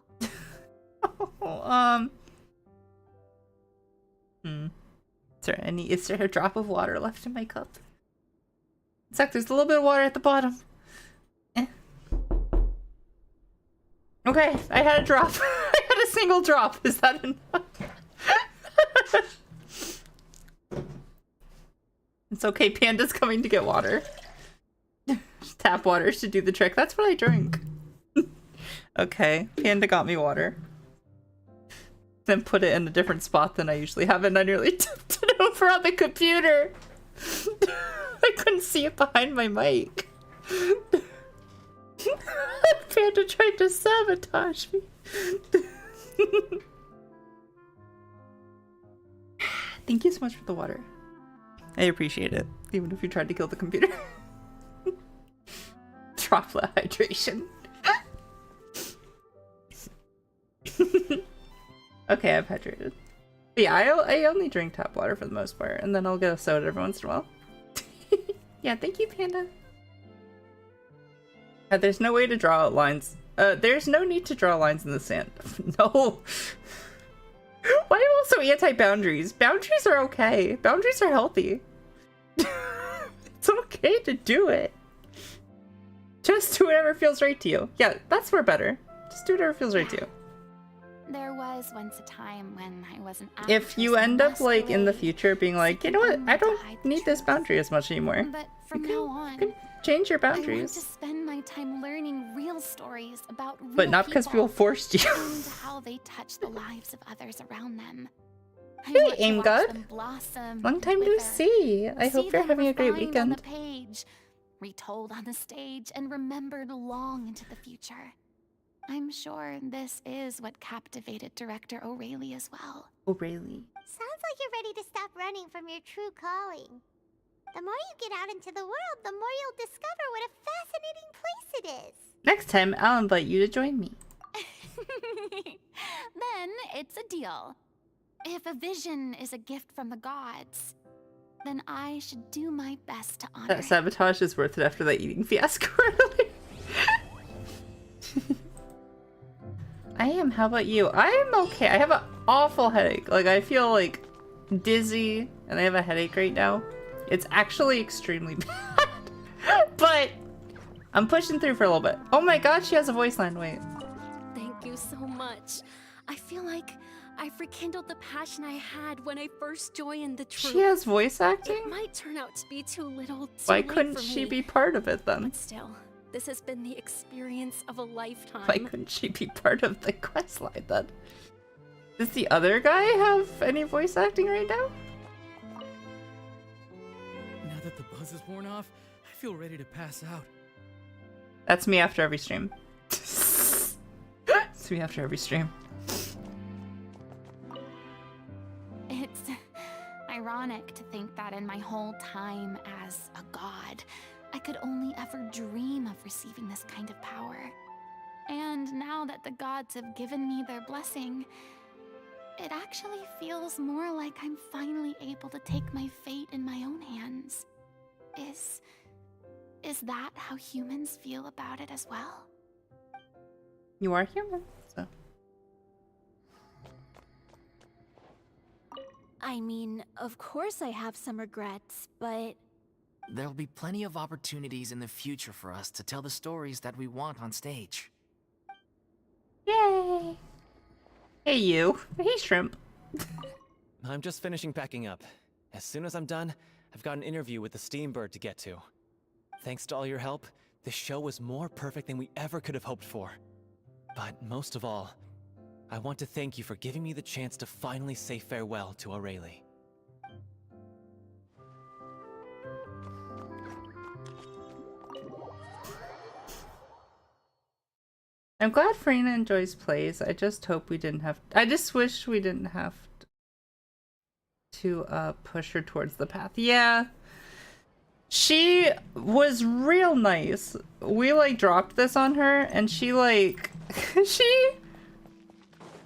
Is there a drop of water left in my cup? In fact, there's a little bit of water at the bottom. Okay, I had a drop. I had a single drop. Is that enough? It's okay, Panda's coming to get water. Tap water should do the trick. That's what I drink. Okay, Panda got me water. Then put it in a different spot than I usually have, and I nearly tipped it over on the computer. I couldn't see it behind my mic. Panda tried to sabotage me. Thank you so much for the water. I appreciate it, even if you tried to kill the computer. Droplet hydration. Okay, I've hydrated. But yeah, I only drink tap water for the most part, and then I'll get a soda every once in a while. Yeah, thank you, Panda. There's no way to draw out lines. There's no need to draw lines in the sand. No. Why am I so anti-boundaries? Boundaries are okay. Boundaries are healthy. It's okay to do it. Just do whatever feels right to you. Yeah, that's where better. Just do whatever feels right to you. There was once a time when I wasn't. If you end up like in the future being like, you know what, I don't need this boundary as much anymore. But from now on, Change your I want to boundaries. spend my time learning real stories about real But not because people forced you. and how they touch the lives of others around them. I Hey, want to Aim watch God. them blossom Long and time no wither, see. I see hope you're them having a great refined on the weekend. page, retold on the stage, and remembered long into the future. I'm sure this is what captivated director O'Reilly as well. O'Reilly. Sounds like you're ready to stop running from your true calling. The more you get out into the world, the more you'll discover what a fascinating place it is. Next time, I'll invite you to join me. Then it's a deal. If a vision is a gift from the gods, then I should do my best to honor That sabotage is worth it after that eating fiasco, really. I am. How about you? I am okay. I have an awful headache. Like, I feel like dizzy and I have a headache right now. It's actually extremely bad. But I'm pushing through for a little bit. Oh my god, she has a voice line. Wait. Thank you so much. I feel like I've rekindled the passion I had when I first joined the troupe. She has voice acting? It might turn out to be too little, too Why late couldn't for she me. be part of it then? But still, this has been the experience of a lifetime. Why couldn't she be part of the quest line then? Does the other guy have any voice acting right now? Now that the buzz is worn off, I feel ready to pass out. That's me after every stream. It's me after every stream. It's ironic to think that in my whole time as a god, I could only ever dream of receiving this kind of power. And now that the gods have given me their blessing, it actually feels more like I'm finally able to take my fate in my own hands. Is that how humans feel about it as well? You are human, so. I mean, of course I have some regrets, but There'll be plenty of opportunities in the future for us to tell the stories that we want on stage. Yay! Hey you. Hey Shrimp. I'm just finishing packing up. As soon as I'm done, I've got an interview with the Steambird to get to. Thanks to all your help, this show was more perfect than we ever could have hoped for. But most of all, I want to thank you for giving me the chance to finally say farewell to O'Reilly. I'm glad Farina enjoys plays. I just hope we didn't have... I just wish we didn't have to push her towards the path. Yeah. She was real nice. We like dropped this on her and she like...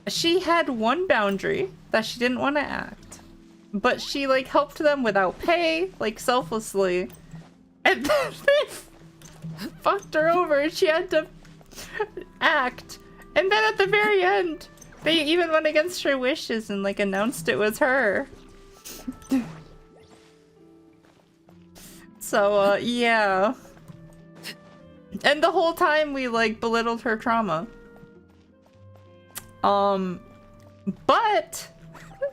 she had one boundary that she didn't want to act. But she like helped them without pay, like selflessly. And then they fucked her over and she had to act. And then at the very end, they even went against her wishes and like announced it was her. So, yeah. And the whole time we like belittled her trauma. But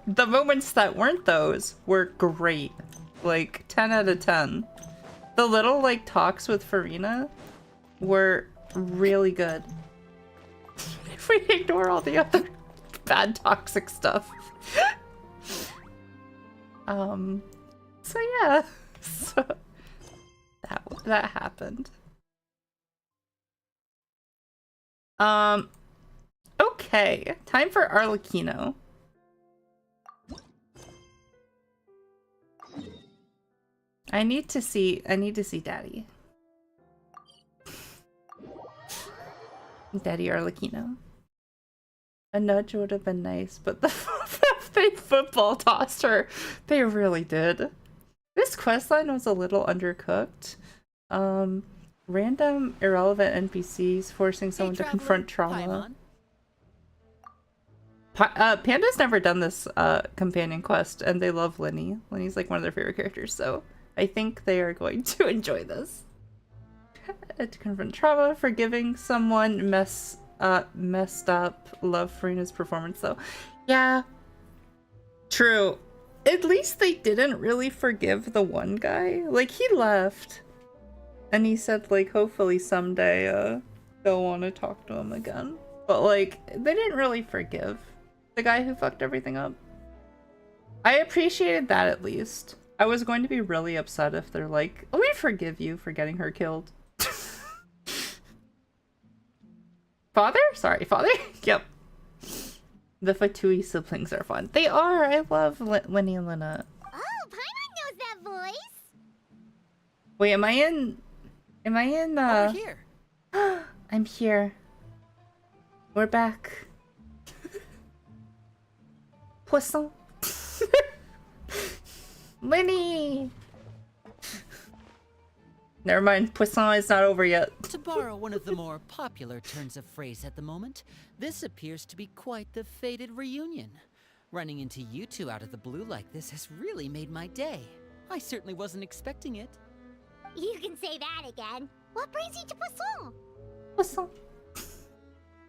the moments that weren't those were great. Like 10 out of 10. The little like talks with Farina were really good. If we ignore all the other bad toxic stuff. So yeah. So that happened. Okay, time for Arlecchino. I need to see Daddy. Daddy Arlecchino. A nudge would have been nice, but they football tossed her. They really did. This questline was a little undercooked. Random irrelevant NPCs forcing someone to confront trauma. Panda's never done this companion quest, and they love Linny. Linny's like one of their favorite characters, so I think they are going to enjoy this. To confront trauma, forgiving someone messed up. Love Farina's performance though. Yeah, true. At least they didn't really forgive the one guy. Like, he left And he said, like, hopefully someday, they'll want to talk to him again. But, like, they didn't really forgive the guy who fucked everything up. I appreciated that at least. I was going to be really upset if they're like, oh, we forgive you for getting her killed. Father? Sorry, father? Yep. The Fatui siblings are fun. They are! I love Winnie and Lynette. Oh, Paimon knows that voice! Wait, am I in... Over here. I'm here. We're back. Poisson. Lenny! Never mind, Poisson is not over yet. To borrow one of the more popular turns of phrase at the moment, this appears to be quite the fated reunion. Running into you two out of the blue like this has really made my day. I certainly wasn't expecting it. You can say that again. What brings you to Poisson? Poisson.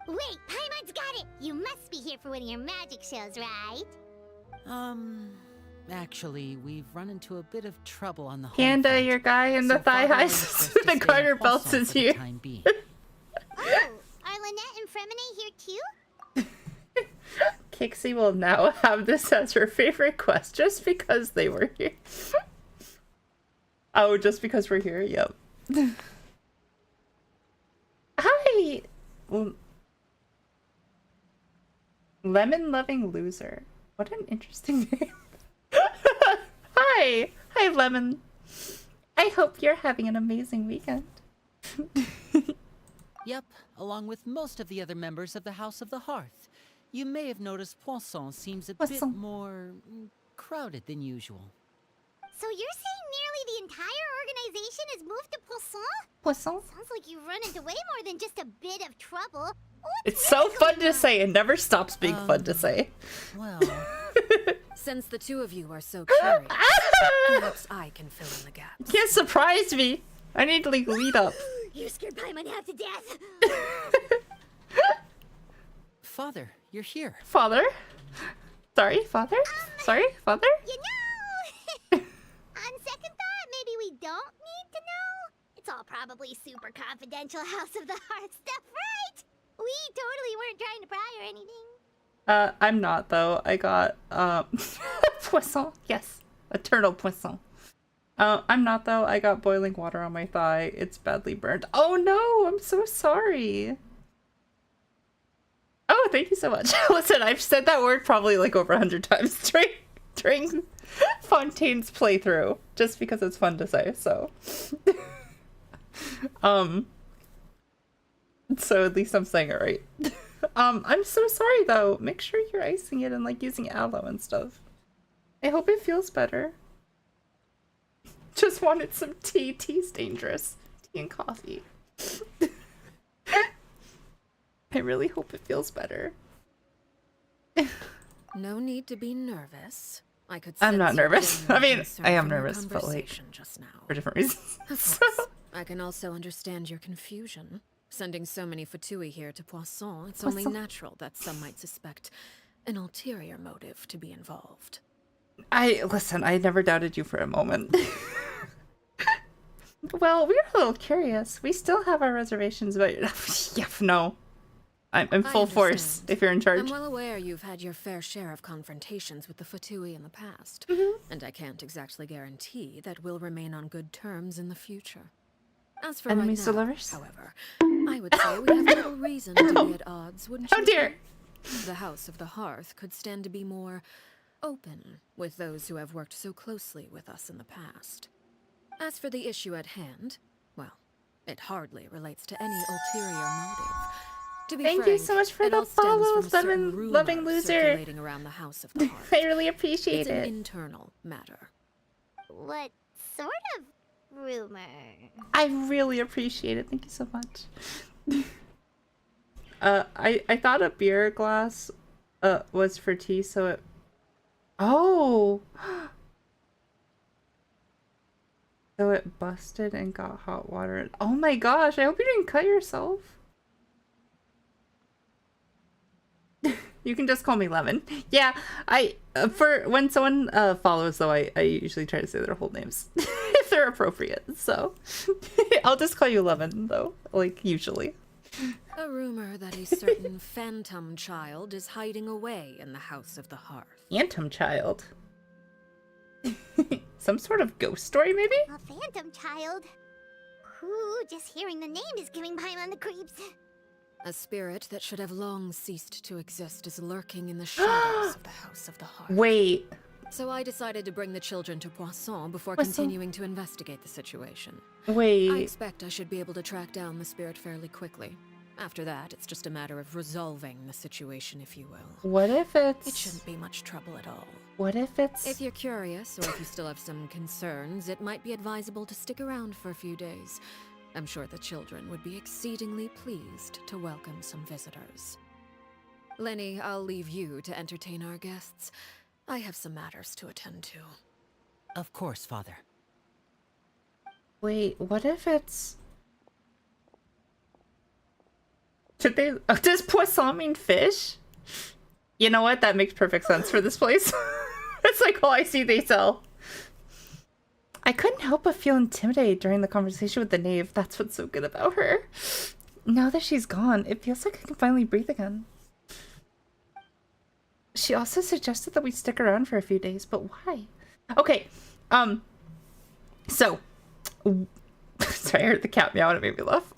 Wait, Paimon's got it! You must be here for one of your magic shows, right? Actually, we've run into a bit of trouble on the home Panda, front, your guy in the so thigh Father highs arranged with us to the stay garter in belts Poisson is for the here. time being. Oh, are Lynette and Fremine here too? Kixie will now have this as her favorite quest just because they were here. Oh, just because we're here? Yep. Hi! Lemon-loving loser. What an interesting name. Hi! Hi, Lemon. I hope you're having an amazing weekend. Yep, along with most of the other members of the House of the Hearth. You may have noticed Poisson seems a bit more crowded than usual. So you're saying nearly the entire organization has moved to Poisson? Poisson? Sounds like you've run into way more than just a bit of trouble. It's so fun to say. It never stops being fun to say. Well, since the two of you are so curious, perhaps I can fill in the gaps. You can't surprise me. I need to like lead up. You scared Paimon half to death. Father, you're here. Father? Sorry, father? Sorry, father? You know, on second thought, maybe we don't need to know. It's all probably super confidential House of the Heart stuff, right? We totally weren't trying to pry or anything. I'm not though. I got Poisson. Yes. Eternal Poisson. I'm not though. I got boiling water on my thigh. It's badly burned. Oh no, I'm so sorry. Oh, thank you so much. Listen, I've said that word probably like over 100 times during Fontaine's playthrough, just because it's fun to say, so. So at least I'm saying it right. I'm so sorry though. Make sure you're icing it and like using aloe and stuff. I hope it feels better. Just wanted some tea. Tea's dangerous. Tea and coffee. I really hope it feels better. No need to be nervous. I could. I'm not nervous. I mean, I am from your nervous, but like just now. for different reasons. Of course, I can also understand your confusion. Sending so many Fatui here to Poisson, it's only natural that some might suspect an ulterior motive to be involved. Listen, I never doubted you for a moment. Well, we were a little curious. We still have our reservations about your... Yeah, no. I'm full force if you're in charge. I'm well aware you've had your fair share of confrontations with the Fatui in the past, and I can't exactly guarantee that we'll remain on good terms in the future. As for Enemies right to now, lovers? however, I would say we have little reason to be at odds, wouldn't you? Oh dear! The House of the Hearth could stand to be more open with those who have worked so closely with us in the past. As for the issue at hand, well, it hardly relates to any ulterior motive. To be Thank frank, you so much for it the all stems follow, from a certain loving rumor loser. circulating around the House of the Hearth. I really appreciate it's it. An internal matter. What sort of rumor? I really appreciate it. Thank you so much. I thought a beer glass was for tea, so it... Oh! So it busted and got hot water. Oh my gosh, I hope you didn't cut yourself. You can just call me Lemon. Yeah, for when someone follows though, I usually try to say their whole names. if they're appropriate. So I'll just call you Lemon, though, like usually. A rumor that a certain phantom child is hiding away in the House of the Hearth. Phantom child? Some sort of ghost story, maybe? A phantom child? Ooh, just hearing the name is giving Paimon the creeps. A spirit that should have long ceased to exist is lurking in the shadows of the House of the Hearth. Wait. So I decided to bring the children to Poisson before Poisson. continuing to investigate the situation. Wait. I expect I should be able to track down the spirit fairly quickly. After that, it's just a matter of resolving the situation, if you will. What if it's... It shouldn't be much trouble at all. What if it's... If you're curious, or if you still have some concerns, it might be advisable to stick around for a few days. I'm sure the children would be exceedingly pleased to welcome some visitors. Lenny, I'll leave you to entertain our guests. I have some matters to attend to. Of course, Father. Wait, what if it's... Did they... Oh, does Poisson mean fish? You know what? That makes perfect sense for this place. It's like, oh, I see they sell. I couldn't help but feel intimidated during the conversation with the knave. That's what's so good about her. Now that she's gone, it feels like I can finally breathe again. She also suggested that we stick around for a few days, but why? Okay, so... Sorry, I heard the cat meow and it made me laugh.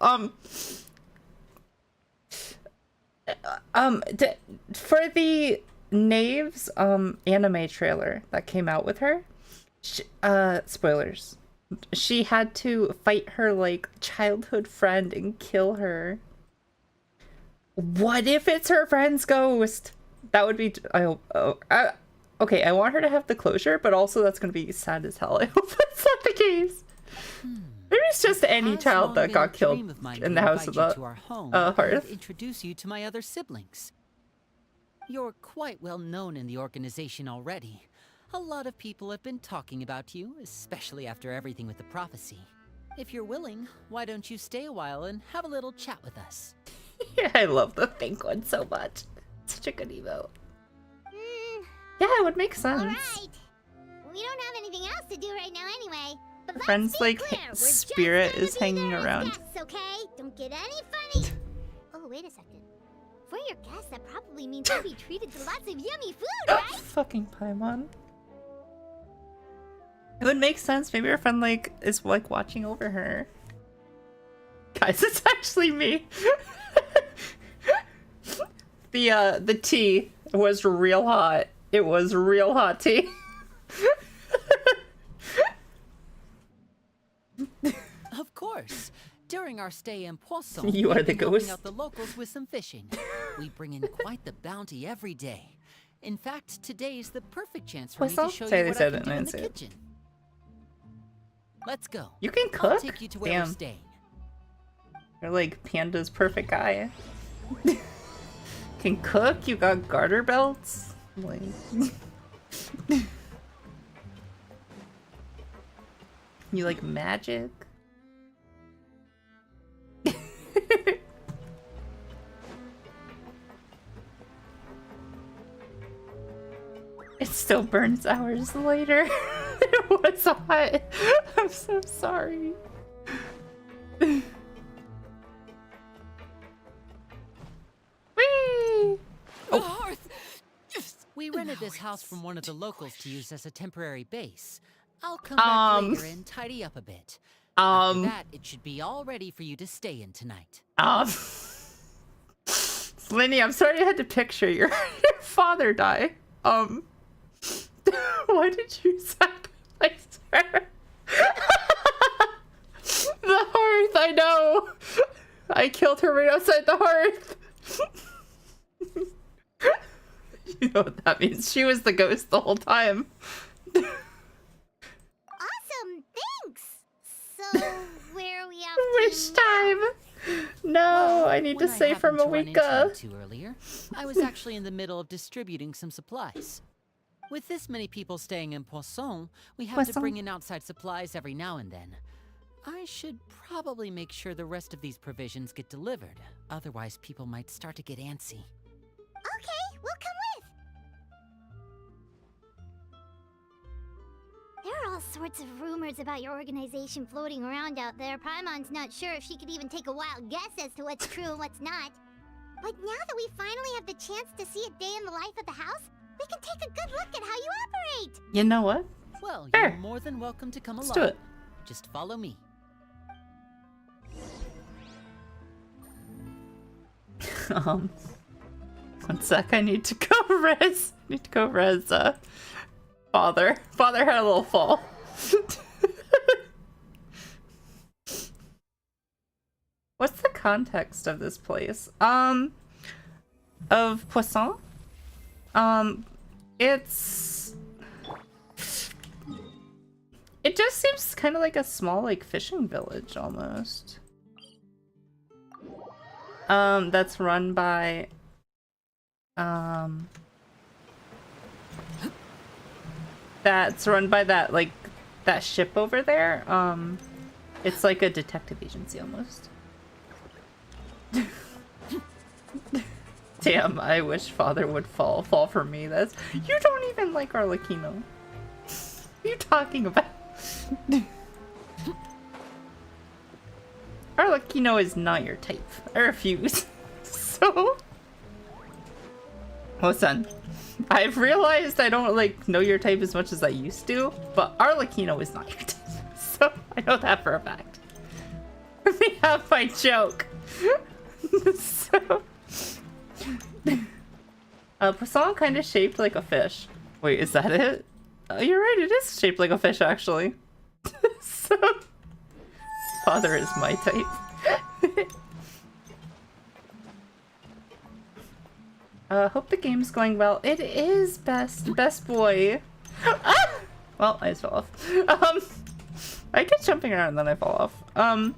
For the Knave's anime trailer that came out with her, spoilers, she had to fight her like childhood friend and kill her. What if it's her friend's ghost? That would be... okay, I want her to have the closure, but also that's going to be sad as hell. I hope that's not the case. Maybe it's just any child that got killed in the House of the Hearth. Introduce you to my other siblings. You're quite well known in the organization already. A lot of people have been talking about you, especially after everything with the prophecy. If you're willing, why don't you stay a while and have a little chat with us? Yeah, I love the pink one so much. Such a good emote. Yeah, it would make sense. Alright. We don't have anything else to do right now anyway. But Friends like Spirit is hanging around. Guests, okay? Don't get any funny. Oh, wait a second. For your guests, that probably means you'll be treated to lots of yummy food, right? Fucking Paimon. It would make sense. Maybe her friend like is like watching over her. Guys, it's actually me. The tea was real hot. It was real hot tea. Of course. During our stay in Poisson, you are the ghost. Helping out the locals with some fishing. We bring in quite the bounty every day. In fact, today's the perfect chance for me to show you what I can do in the kitchen. Let's go. You can cook? I'll take you to where we're staying. You're like Panda's perfect guy. Can cook? You got garter belts? Like... You like magic? It still burns hours later. It was hot. I'm so sorry. Whee! Oh. We rented this house from one of the locals to use as a temporary base. I'll come back later and tidy up a bit. After that, it should be all ready for you to stay in tonight. Lenny, I'm sorry I had to picture your father die. Why did you sacrifice her? The hearth, I know. I killed her right outside the hearth. You know what that means. She was the ghost the whole time. Awesome, thanks. So, where are we off Which time? No, I need to say from a week earlier, I was actually in the middle of distributing some supplies. With this many people staying in Poisson, we have to bring in outside supplies every now and then. I should probably make sure the rest of these provisions get delivered. Otherwise, people might start to get antsy. Okay, we'll come with. There are all sorts of rumors about your organization floating around out there. Paimon's not sure if she could even take a wild guess as to what's true and what's not. But now that we finally have the chance to see a day in the life of the house, we can take a good look at how you operate. You know what? Well, Fair. you're more than welcome to come Let's along. do it. Just follow me. One sec, I need to go res. Father. Father had a little fall. What's the context of this place? Of Poisson? It just seems kind of like a small, like, fishing village, almost. That's run by, that, like, that ship over there. It's like a detective agency, almost. Damn, I wish Father would fall for me. You don't even like Arlecchino. What are you talking about? Arlecchino is not your type. I refuse. So... Listen, I've realized I don't, like, know your type as much as I used to, but Arlecchino is not your type. So, I know that for a fact. Let me have my joke. So... Poisson kind of shaped like a fish. Wait, is that it? Oh, you're right, it is shaped like a fish, actually. So... Father is my type. Hope the game's going well. It is, best boy. Ah! Well, I just fell off. I kept jumping around and then I fall off.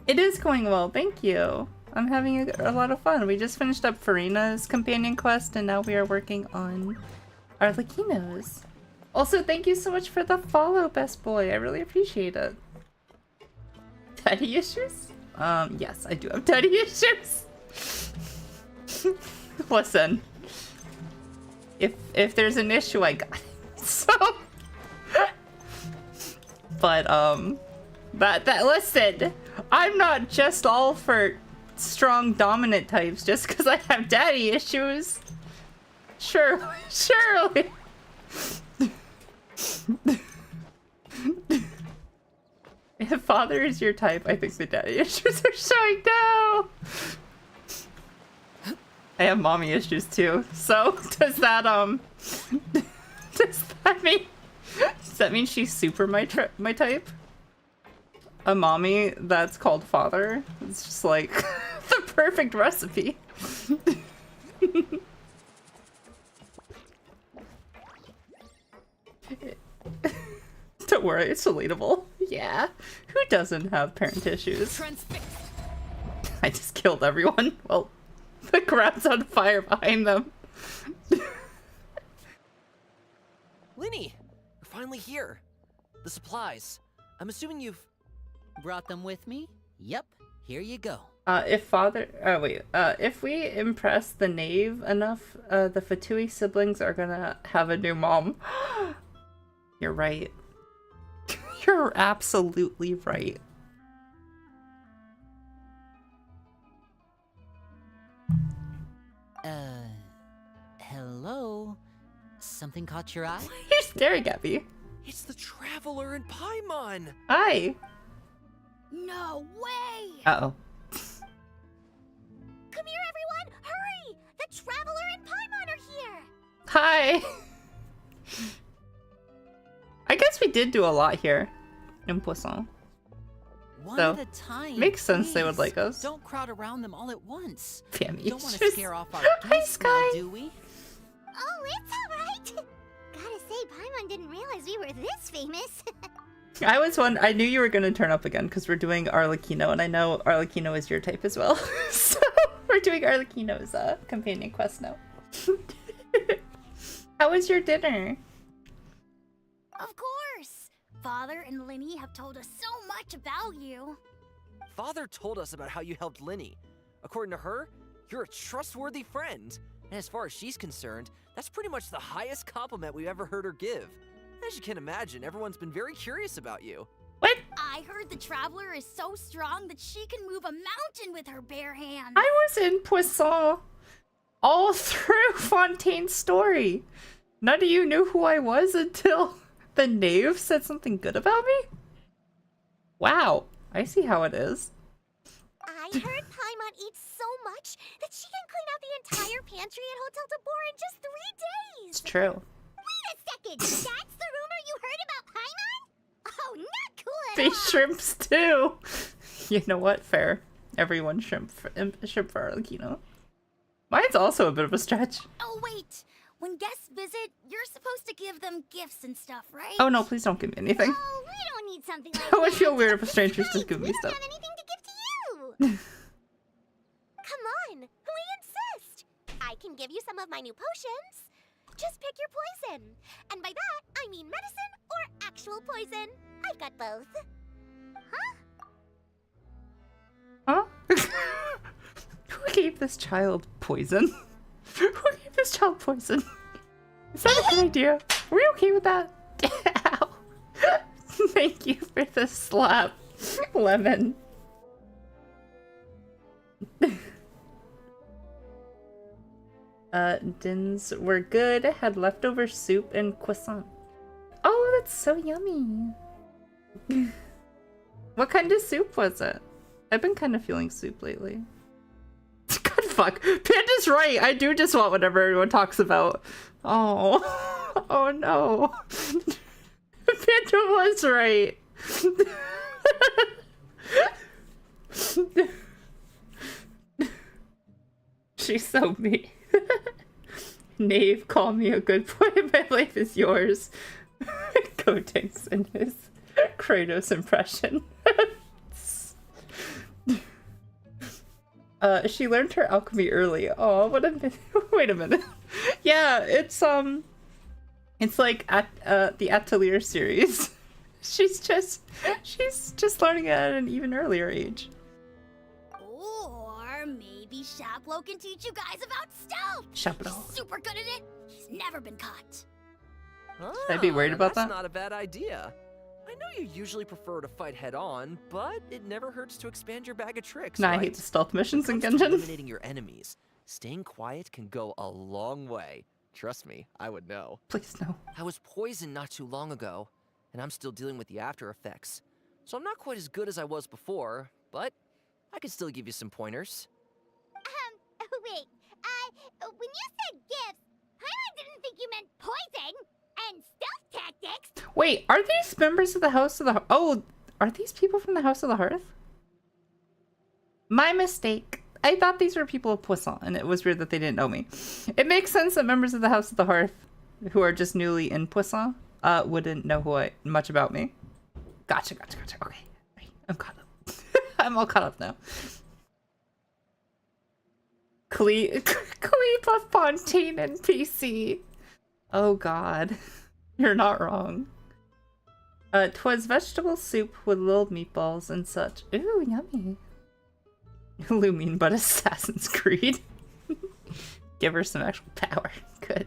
It is going well, thank you. I'm having a lot of fun. We just finished up Farina's companion quest and now we are working on Arlecchino's. Also, thank you so much for the follow, best boy. I really appreciate it. Daddy issues? Yes, I do have daddy issues. Listen. If there's an issue, I got it. So... But, listen, I'm not just all for strong dominant types just because I have daddy issues. Surely. If Father is your type, I think the daddy issues are showing now. I have mommy issues too. So does that mean she's super my type? A mommy that's called Father? It's just like the perfect recipe. Don't worry, it's relatable. Yeah. Who doesn't have parent issues? I just killed everyone. Well, the crowd's on fire behind them. Linny, you're finally here. The supplies. I'm assuming you've brought them with me? Yep, here you go. If we impress the knave enough, the Fatui siblings are gonna have a new mom. You're right. You're absolutely right. Hello? Something caught your eye? You're staring at me. It's the Traveler in Paimon! Hi. No way! Uh-oh. Come here, everyone! Hurry! The Traveler and Paimon are here! Hi. I guess we did do a lot here in Poisson. One So, at a time. makes sense they would please. like us. Don't crowd around them all at once. Family Don't want to issues. scare off our Hi, guests now, Sky. do we? Oh, it's alright! Gotta say, Paimon didn't realize we were this famous. I knew you were gonna turn up again because we're doing Arlecchino, and I know Arlecchino is your type as well. So we're doing Arlecchino's companion quest now. How was your dinner? Of course! Father and Linny have told us so much about you. Father told us about how you helped Linny. According to her, you're a trustworthy friend. And as far as she's concerned, that's pretty much the highest compliment we've ever heard her give. As you can imagine, everyone's been very curious about you. I heard the Traveler is so strong that she can move a mountain with her bare hands. I was in Poisson all through Fontaine's story. None of you knew who I was until the knave said something good about me? Wow, I see how it is. I heard Paimon eats so much that she can clean out the entire pantry at Hotel de Boer in just 3 days. It's true. Wait a second, that's the rumor you heard about Paimon? Oh, not cool at They all. shrimps too. You know what? Fair. Everyone shrimp for Arlecchino. Mine's also a bit of a stretch. Oh, wait. When guests visit, you're supposed to give them gifts and stuff, right? Oh no, please don't give me anything. Oh, we don't need something like I would that. feel weird if a stranger's just giving me We don't stuff. have anything to give to you. Come on, we insist. I can give you some of my new potions. Just pick your poison. And by that, I mean medicine or actual poison. I've got both. Huh? Who gave this child poison? Who gave this child poison? Is that a good idea? Are we okay with that? Ow. Thank you for the slap, Lemon. Dins were good, had leftover soup and croissant. Oh, that's so yummy. What kind of soup was it? I've been kind of feeling soup lately. God fuck. Panda's right. I do just want whatever everyone talks about. Oh. Oh no. Panda was right. She's so mean. Knave, call me a good boy. My life is yours. Coatings in his Kratos impression. She learned her alchemy early. Oh, what a minute. Wait a minute. Yeah, it's like at the Atelier series. She's just learning it at an even earlier age. Or maybe Shaplo can teach you guys about stealth. Shaplo. He's super good at it. He's never been caught. I'd be worried about that's that. not a bad idea. I know you usually prefer to fight head-on, but it never hurts to expand your bag of tricks, Nah, right? I hate the stealth missions in When it comes to Genshin. eliminating your enemies, staying quiet can go a long way. Trust me, I would know. Please no. I was poisoned not too long ago, and I'm still dealing with the after effects. So I'm not quite as good as I was before, but I can still give you some pointers. Wait, when you said gifts, Paimon didn't think you meant poison and stealth tactics. Wait, are these members of the House of the... Oh, are these people from the House of the Hearth? My mistake. I thought these were people of Poisson, and it was weird that they didn't know me. It makes sense that members of the House of the Hearth, who are just newly in Poisson, wouldn't know much about me. Gotcha. Okay, right, I'm caught up. I'm all caught up now. Cleepa Fontaine and PC. Oh god. You're not wrong. 'Twas vegetable soup with little meatballs and such. Ooh, yummy. Lumine but Assassin's Creed. Give her some actual power. Good.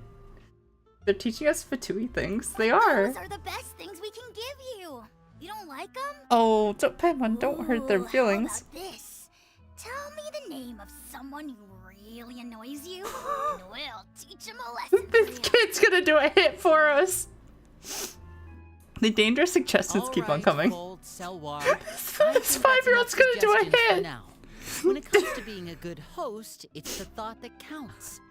They're teaching us Fatui things. They are. Those are the best things we can give you. You don't like them? Oh, Paimon, don't hurt their feelings. How about this? Tell me the name of someone who really annoys you, and we'll teach him a lesson. This kid's gonna do a hit for us. The dangerous suggestions keep on coming. This 5-year-old's gonna do a hit. Now. When it comes to being a good host, it's the thought that counts.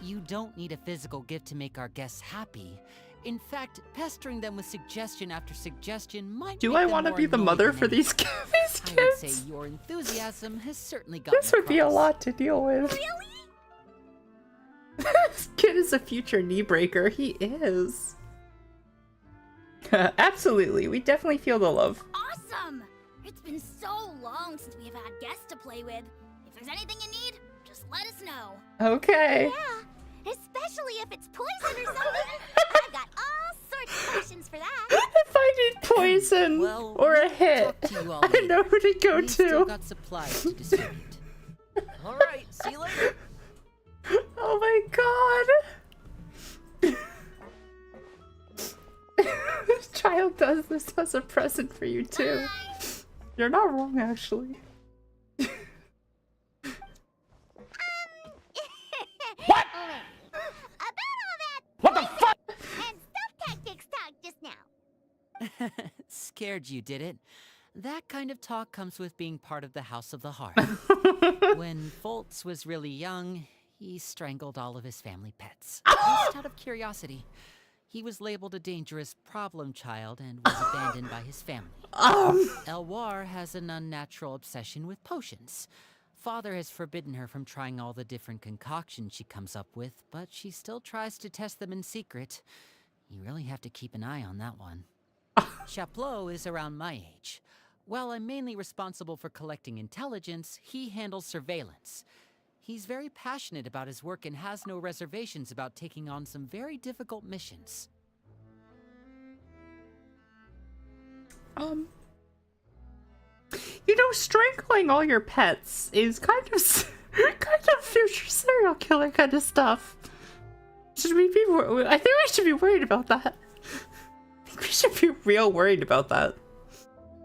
You don't need a physical gift to make our guests happy. In fact, pestering them with suggestion after suggestion might Do make I them want to more be the annoyed mother than for these anything. kids? I would say your enthusiasm has certainly gotten This would be a across. lot to deal with. Really? This kid is a future knee breaker. He is. Absolutely. We definitely feel the love. Awesome! It's been so long since we've had guests to play with. If there's anything you need, just let us know. Okay. Yeah, especially if it's poison or something. I've got all sorts of potions for that. If I need poison or a hit, to you all I know who to go We've still to. got supplies to distribute. All right, see you later. Oh my god. Child does this as a present for you too. You're not wrong, actually. What? About all that. What the fuck? And stuff tactics talk just now. Scared you, did it? That kind of talk comes with being part of the House of the Heart. When Foltz was really young, he strangled all of his family pets. Just out of curiosity. He was labeled a dangerous problem child and was abandoned by his family. Elwar has an unnatural obsession with potions. Father has forbidden her from trying all the different concoctions she comes up with, but she still tries to test them in secret. You really have to keep an eye on that one. Chaplot is around my age. While I'm mainly responsible for collecting intelligence, he handles surveillance. He's very passionate about his work and has no reservations about taking on some very difficult missions. You know, strangling all your pets is kind of future serial killer kind of stuff. Should we be I think we should be worried about that. I think we should be real worried about that.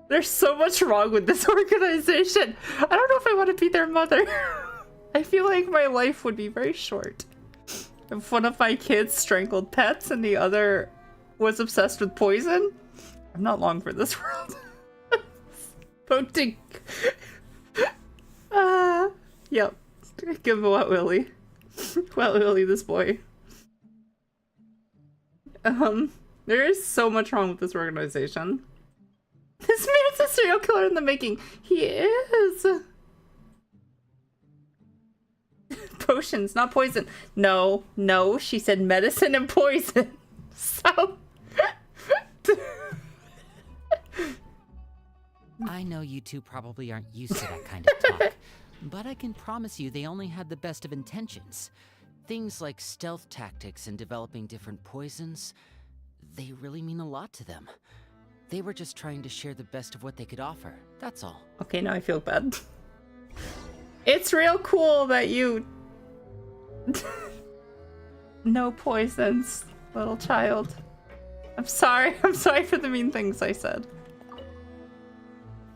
There's so much wrong with this organization. I don't know if I want to be their mother. I feel like my life would be very short if one of my kids strangled pets and the other was obsessed with poison. I'm not long for this world. Voting. Yep. Give him a Wet Willy. Wet Willy this boy. There is so much wrong with this organization. This man's a serial killer in the making. He is. Potions, not poison. No, no, she said medicine and poison. So. I know you two probably aren't used to that kind of talk, but I can promise you they only had the best of intentions. Things like stealth tactics and developing different poisons, they really mean a lot to them. They were just trying to share the best of what they could offer, that's all. Okay, now I feel bad. It's real cool that you... No poisons, little child. I'm sorry for the mean things I said.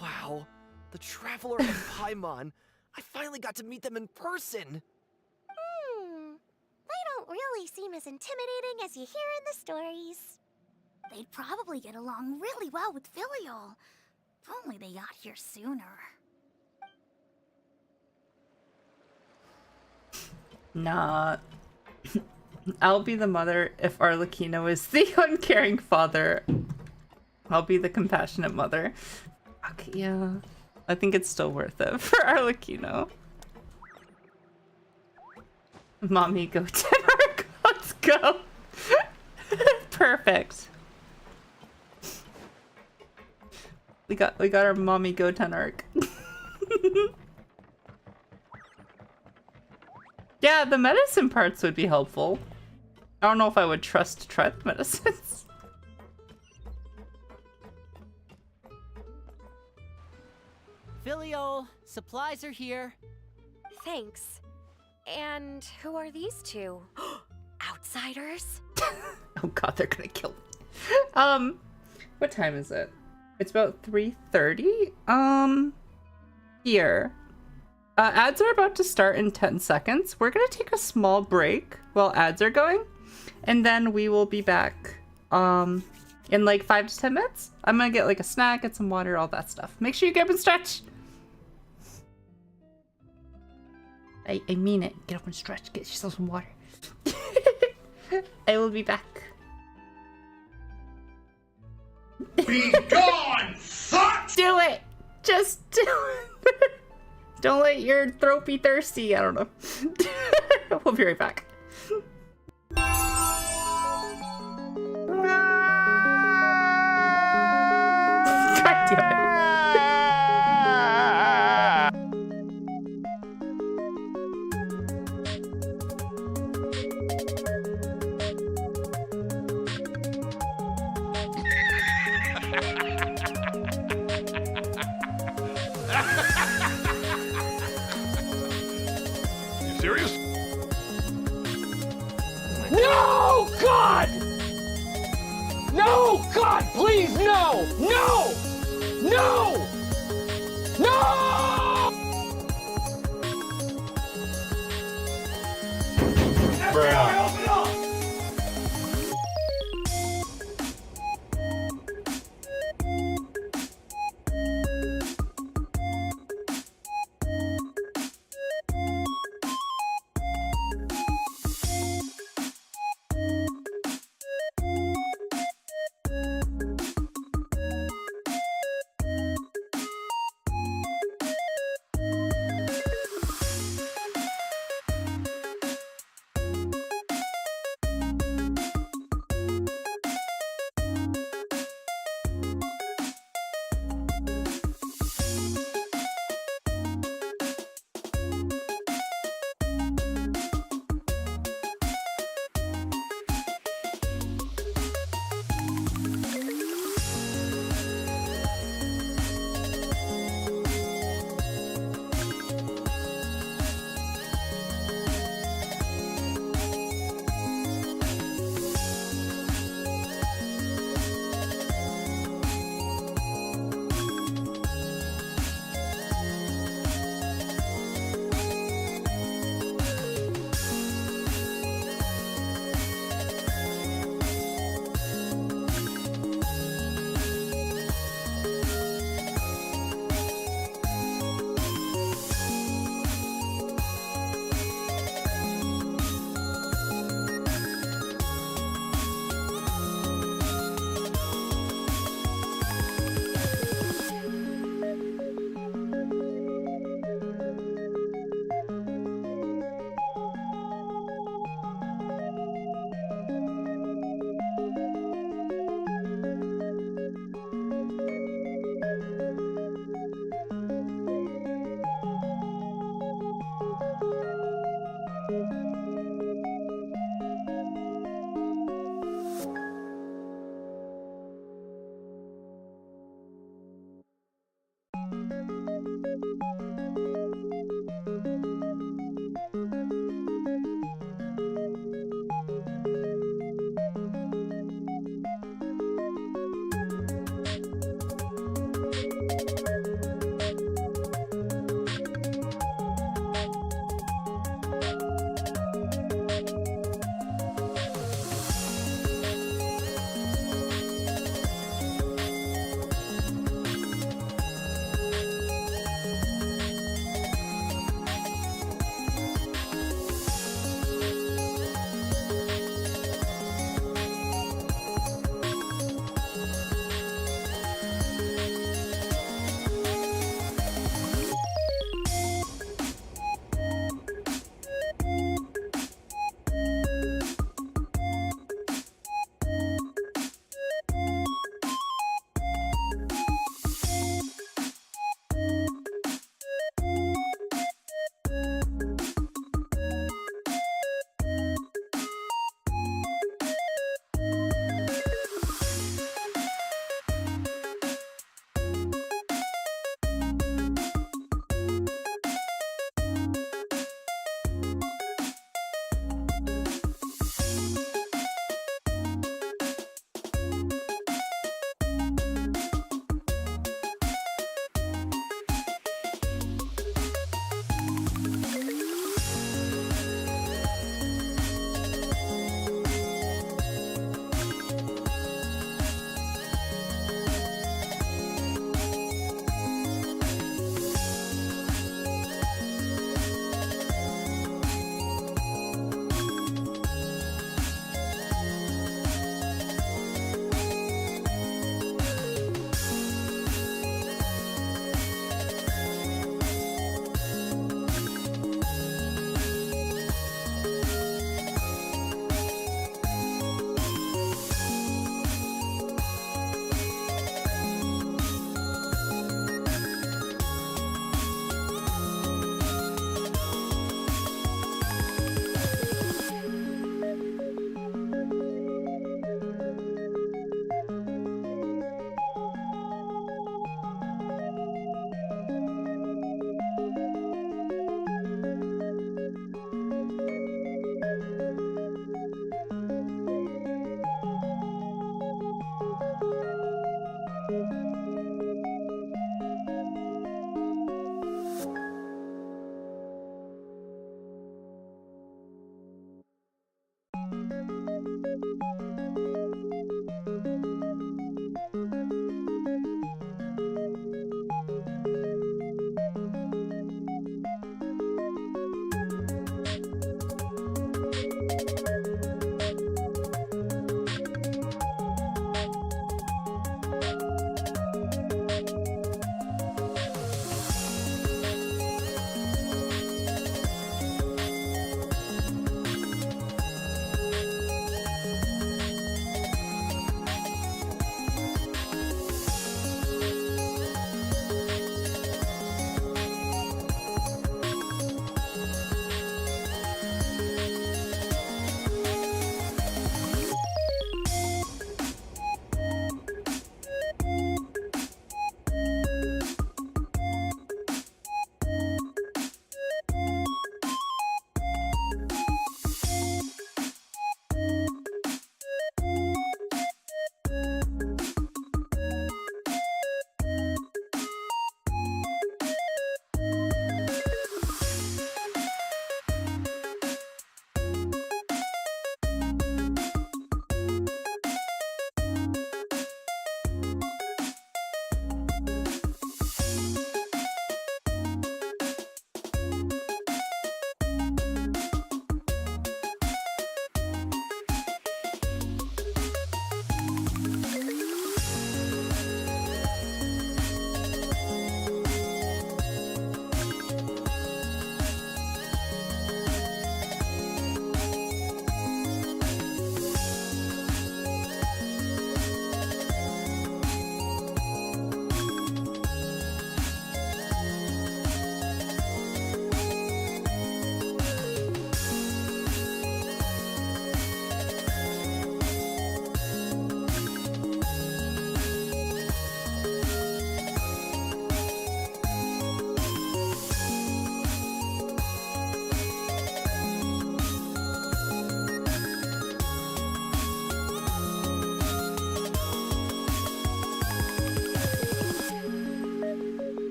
Wow, the Traveler and Paimon. I finally got to meet them in person. They don't really seem as intimidating as you hear in the stories. They'd probably get along really well with Filial. If only they got here sooner. Nah. I'll be the mother if Arlecchino is the uncaring father. I'll be the compassionate mother. Okay, yeah. I think it's still worth it for Arlecchino. Mommy, go to work. Let's go. Perfect. We got our mommy Goten arc. Yeah, the medicine parts would be helpful. I don't know if I would trust to try the medicines. Filial, supplies are here. Thanks. And who are these two? Outsiders? Oh god, they're gonna kill me. What time is it? It's about 3:30. Here. Ads are about to start in 10 seconds. We're gonna take a small break while ads are going, and then we will be back in like 5 to 10 minutes. I'm gonna get like a snack, get some water, all that stuff. Make sure you get up and stretch. I mean it. Get up and stretch. Get yourself some water. I will be back. Be gone, fuck! Do it! Just do it! Don't let your throat be thirsty. I don't know. We'll be right back. God damn it. You serious? No!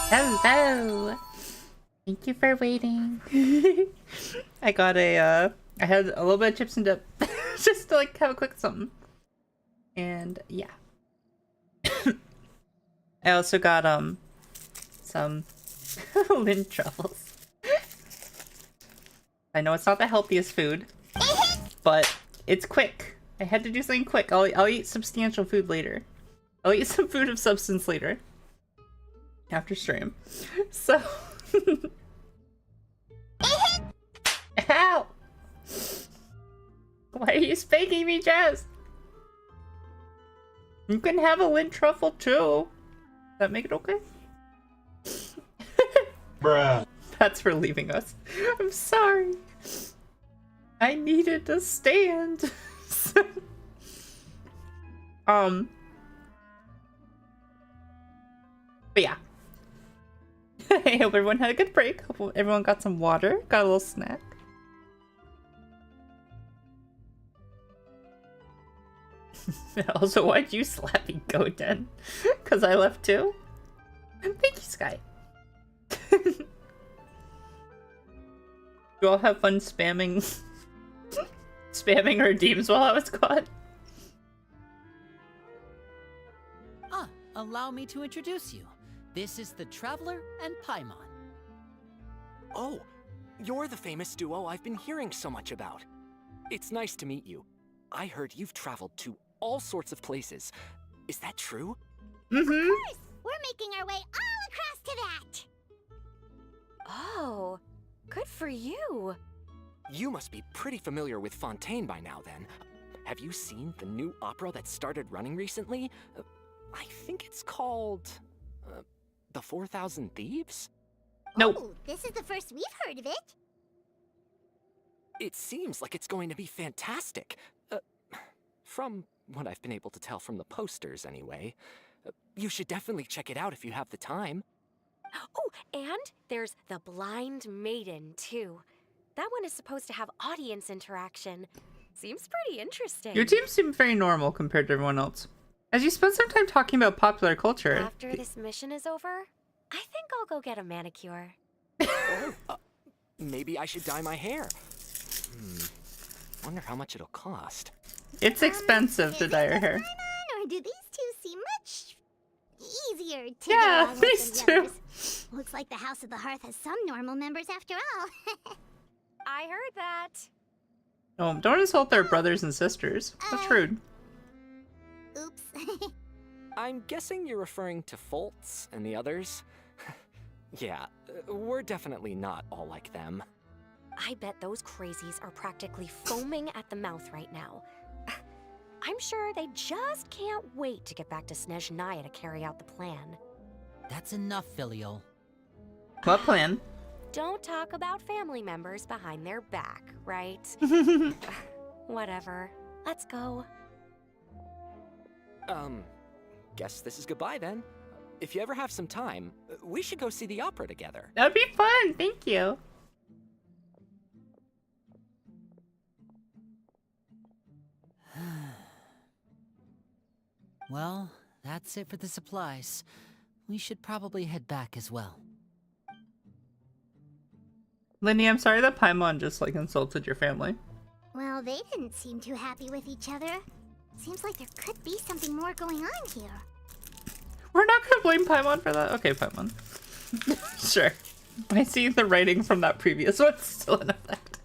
Hello. Thank you for waiting. I got I had a little bit of chips and dip just to like have a quick something. And yeah. I also got some lint truffles. I know it's not the healthiest food, but it's quick. I had to do something quick. I'll eat substantial food later. I'll eat some food of substance later. After stream. So ow! Why are you spanking me, Jazz? You can have a lint truffle too. Does that make it okay? Bruh. That's for leaving us. I'm sorry. I needed to stand. But yeah. I hope everyone had a good break. Hope everyone got some water, got a little snack. Also, why'd you slap me, Goten? Because I left too? Thank you, Sky. You all have fun spamming spamming redeems while I was gone? Allow me to introduce you. This is the Traveler and Paimon. Oh, you're the famous duo I've been hearing so much about. It's nice to meet you. I heard you've traveled to all sorts of places. Is that true? Of course! We're making our way all across to that! Oh, good for you. You must be pretty familiar with Fontaine by now, then. Have you seen the new opera that started running recently? I think it's called... The 4,000 Thieves? Nope. Oh, this is the first we've heard of it. It seems like it's going to be fantastic. From what I've been able to tell from the posters, anyway. You should definitely check it out if you have the time. Oh, and there's the Blind Maiden, too. That one is supposed to have audience interaction. Seems pretty interesting. Your team seemed very normal compared to everyone else. As you spent some time talking about popular culture... After this mission is over, I think I'll go get a manicure. Maybe I should dye my hair. Wonder how much it'll cost. It's expensive to dye your hair. Or do these two seem much easier to Yeah, get along with these than the two. others? Looks like the House of the Hearth has some normal members after all. I heard that. Oh, don't insult their brothers and sisters. That's rude. Oops. I'm guessing you're referring to Foltz and the others? Yeah, we're definitely not all like them. I bet those crazies are practically foaming at the mouth right now. I'm sure they just can't wait to get back to Snezhnaya to carry out the plan. That's enough, Filial. What plan? Don't talk about family members behind their back, right? Whatever. Let's go. Guess this is goodbye then. If you ever have some time, we should go see the opera together. That'd be fun. Thank you. Well, that's it for the supplies. We should probably head back as well. Lindy, I'm sorry that Paimon just like insulted your family. Well, they didn't seem too happy with each other. Seems like there could be something more going on here. We're not gonna blame Paimon for that. Okay, Paimon. Sure. I see the writing from that previous one still in effect.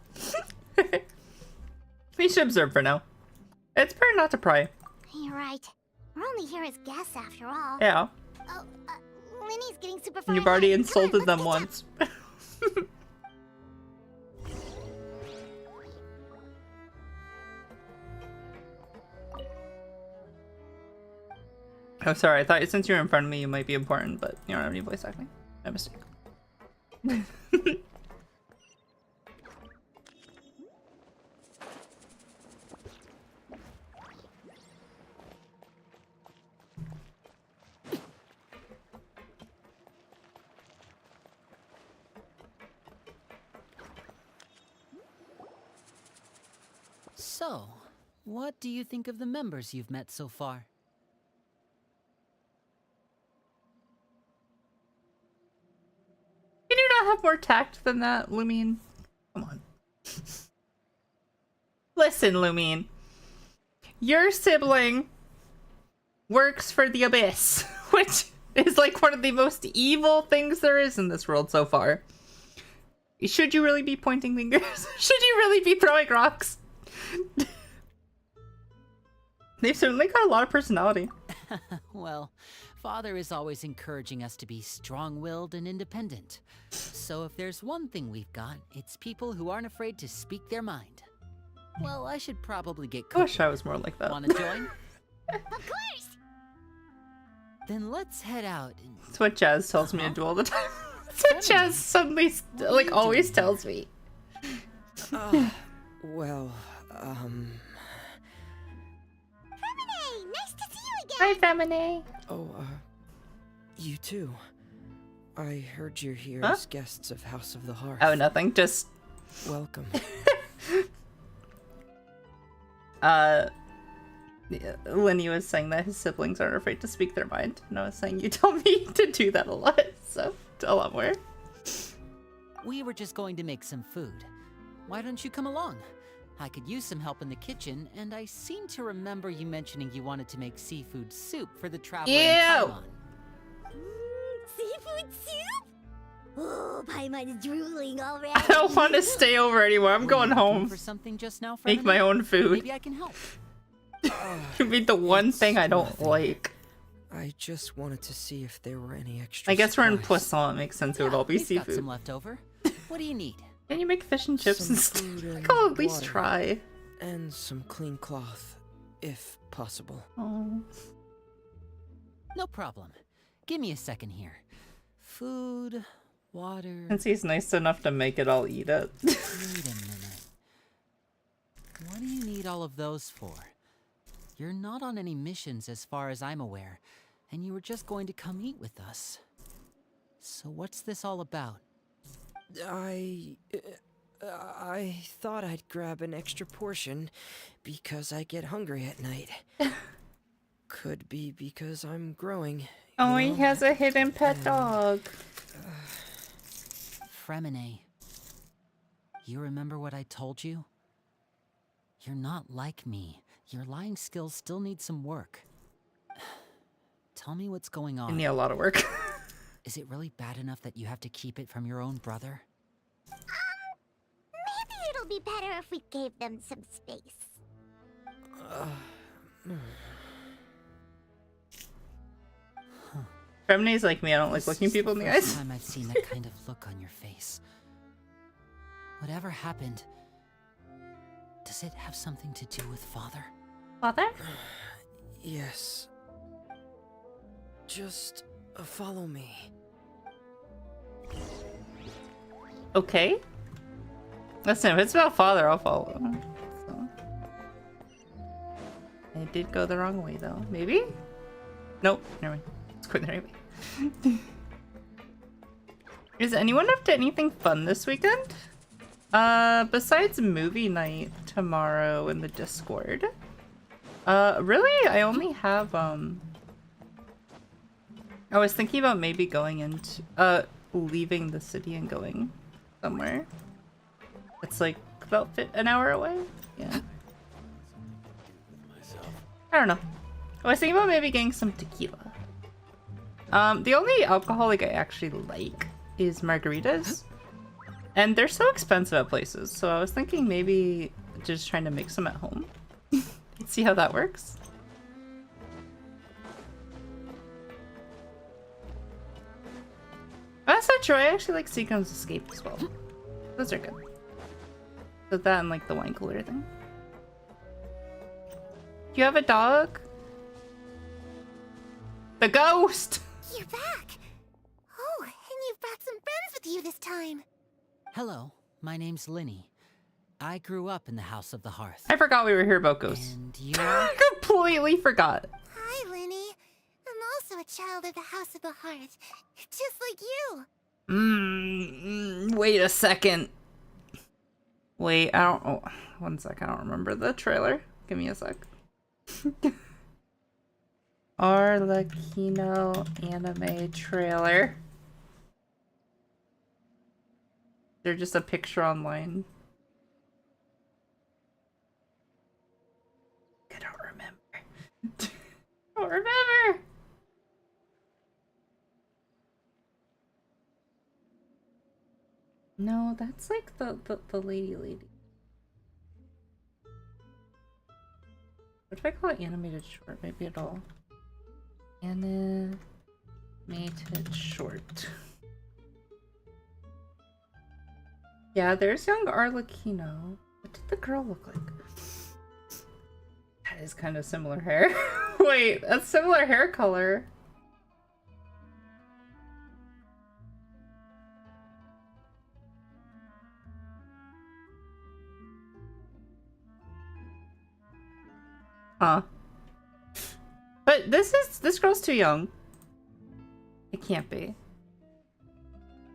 We should observe for now. It's better not to pry. You're right. We're only here as guests after all. Yeah. Oh, Linny's getting super far You've already ahead. Come on, insulted let's them catch once. Oh, sorry. I thought since you were in front of me, you might be important, but you don't have any voice acting. My mistake. So, what do you think of the members you've met so far? Can you not have more tact than that, Lumine? Come on. Listen, Lumine. Your sibling works for the Abyss, which is like one of the most evil things there is in this world so far. Should you really be pointing fingers? Should you really be throwing rocks? They've certainly got a lot of personality. Well, Father is always encouraging us to be strong-willed and independent. So if there's one thing we've got, it's people who aren't afraid to speak their mind. Well, I should probably get cooking. I wish I was more like that. Wanna join? Of course! Then let's head out and... That's what Jazz tells me to do all the time. That's what Jazz suddenly, like, always tells me. Well, Femine, nice to see you again! Hi, Femine. Oh, you too. I heard you're here Huh? as guests of House of the Hearth. Oh, nothing. Just... Welcome. Lenny was saying that his siblings aren't afraid to speak their mind. And I was saying you told me to do that a lot, so a lot more. We were just going to make some food. Why don't you come along? I could use some help in the kitchen, and I seem to remember you mentioning you wanted to make seafood soup for the traveler in Paimon. Seafood soup? Oh, Paimon is drooling already. I don't want to stay over anymore. I'm going home. For something just now, Make my own food. Maybe I can help. It'd be the one thing I don't like. I just wanted to see if there were any extra I guess we're in supplies. Poisson. It makes sense it would all be We've got seafood. some left over. What do you need? Can you make fish and chips Some instead? food Like, and I'll at least water. try. And some clean cloth, if possible. Oh. No problem. Give me a second here. Food, water. Since he's nice enough to make it, I'll eat it. Wait a minute. What do you need all of those for? You're not on any missions as far as I'm aware, and you were just going to come eat with us. So what's this all about? I thought I'd grab an extra portion because I get hungry at night. Could be because I'm growing. Oh, he has a hidden pet dog. Fremine, you remember what I told you? You're not like me. Your lying skills still need some work. Tell me what's going on. You need a lot of work. Is it really bad enough that you have to keep it from your own brother? Maybe it'll be better if we gave them some space. Femini's like me, I don't like looking people in the eyes. First time I've seen that kind of look on your face. Whatever happened, does it have something to do with Father? Father? Yes. Just follow me. Okay. Listen, if it's about Father, I'll follow. So. I did go the wrong way though. Maybe? Nope. Never mind. It's going the right way. Is anyone up to anything fun this weekend? Besides movie night tomorrow in the Discord. Really? I only have, I was thinking about maybe going into, leaving the city and going somewhere. It's like about an hour away. Yeah. I don't know. I was thinking about maybe getting some tequila. The only alcoholic I actually like is margaritas. And they're so expensive at places, so I was thinking maybe just trying to make some at home. See how that works. That's not true, I actually like Seagram's Escape as well. Those are good. So that and like the wine cooler thing. Do you have a dog? The ghost! You're back! Oh, and you've brought some friends with you this time. Hello, my name's Linny. I grew up in the House of the Hearth. I forgot we were here about ghosts. And you completely forgot. Hi, Linny. I'm also a child of the House of the Hearth, just like you. Wait a second. Wait, I don't. Oh, 1 sec. I don't remember the trailer. Give me a sec. Arlecchino anime trailer. They're just a picture online. I don't remember. I don't remember. No, that's like the lady. What if I call it animated short? Maybe it'll animated short. Yeah, there's young Arlecchino. What did the girl look like? That is kind of similar hair. Wait, that's similar hair color. Huh. But this girl's too young. It can't be.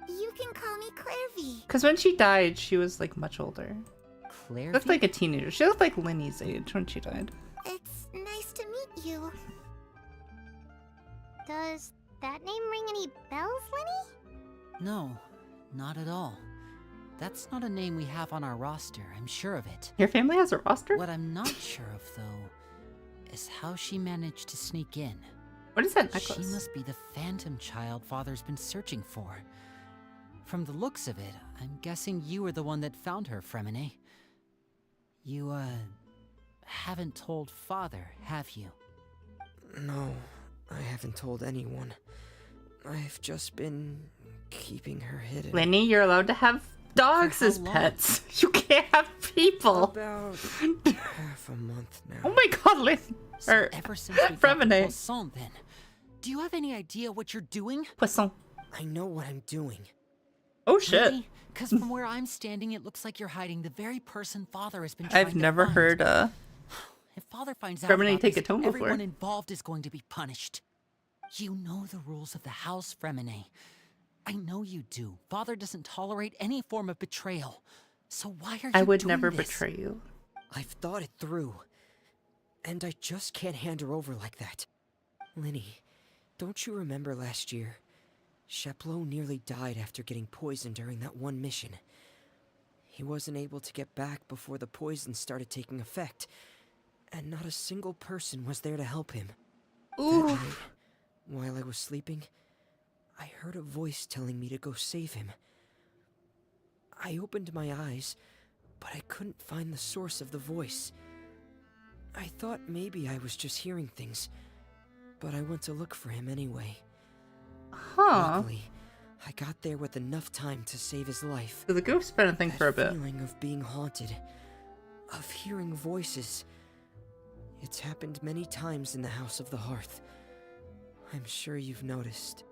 You can call me Clairvy. Because when she died, she was like much older. Clairvy? Looked like a teenager. She looked like Linny's age when she died. It's nice to meet you. Does that name ring any bells, Linny? No, not at all. That's not a name we have on our roster, I'm sure of it. Your family has a roster? What I'm not sure of, though, is how she managed to sneak in. What is that necklace? She must be the phantom child Father's been searching for. From the looks of it, I'm guessing you were the one that found her, Fremine. You, haven't told Father, have you? No, I haven't told anyone. I've just been keeping her hidden. Linny, you're allowed to have dogs as pets. You can't have people. About half a month now. Oh my god, Linny. So ever since we got the Poisson, then, do you have any idea what you're doing? Poisson. I know what I'm doing. Oh shit. Because from where I'm standing, it looks like you're hiding the very person Father has been trying I've to never find. heard If Father finds out Fremini about take this, a tone before. everyone involved is going to be punished. You know the rules of the house, Fremini. I know you do. Father doesn't tolerate any form of betrayal. So why are you I would doing never this? betray you. I've thought it through. And I just can't hand her over like that. Linny, don't you remember last year? Sheplo nearly died after getting poisoned during that one mission. He wasn't able to get back before the poison started taking effect. And not a single person was there to help him. Ooh. That night, while I was sleeping, I heard a voice telling me to go save him. I opened my eyes, but I couldn't find the source of the voice. I thought maybe I was just hearing things, but I went to look for him anyway. Huh. Luckily, I got there with enough time to save his life. So the ghost's been a thing for a bit. That feeling of being haunted, of hearing voices. It's happened many times in the House of the Hearth. I'm sure you've noticed.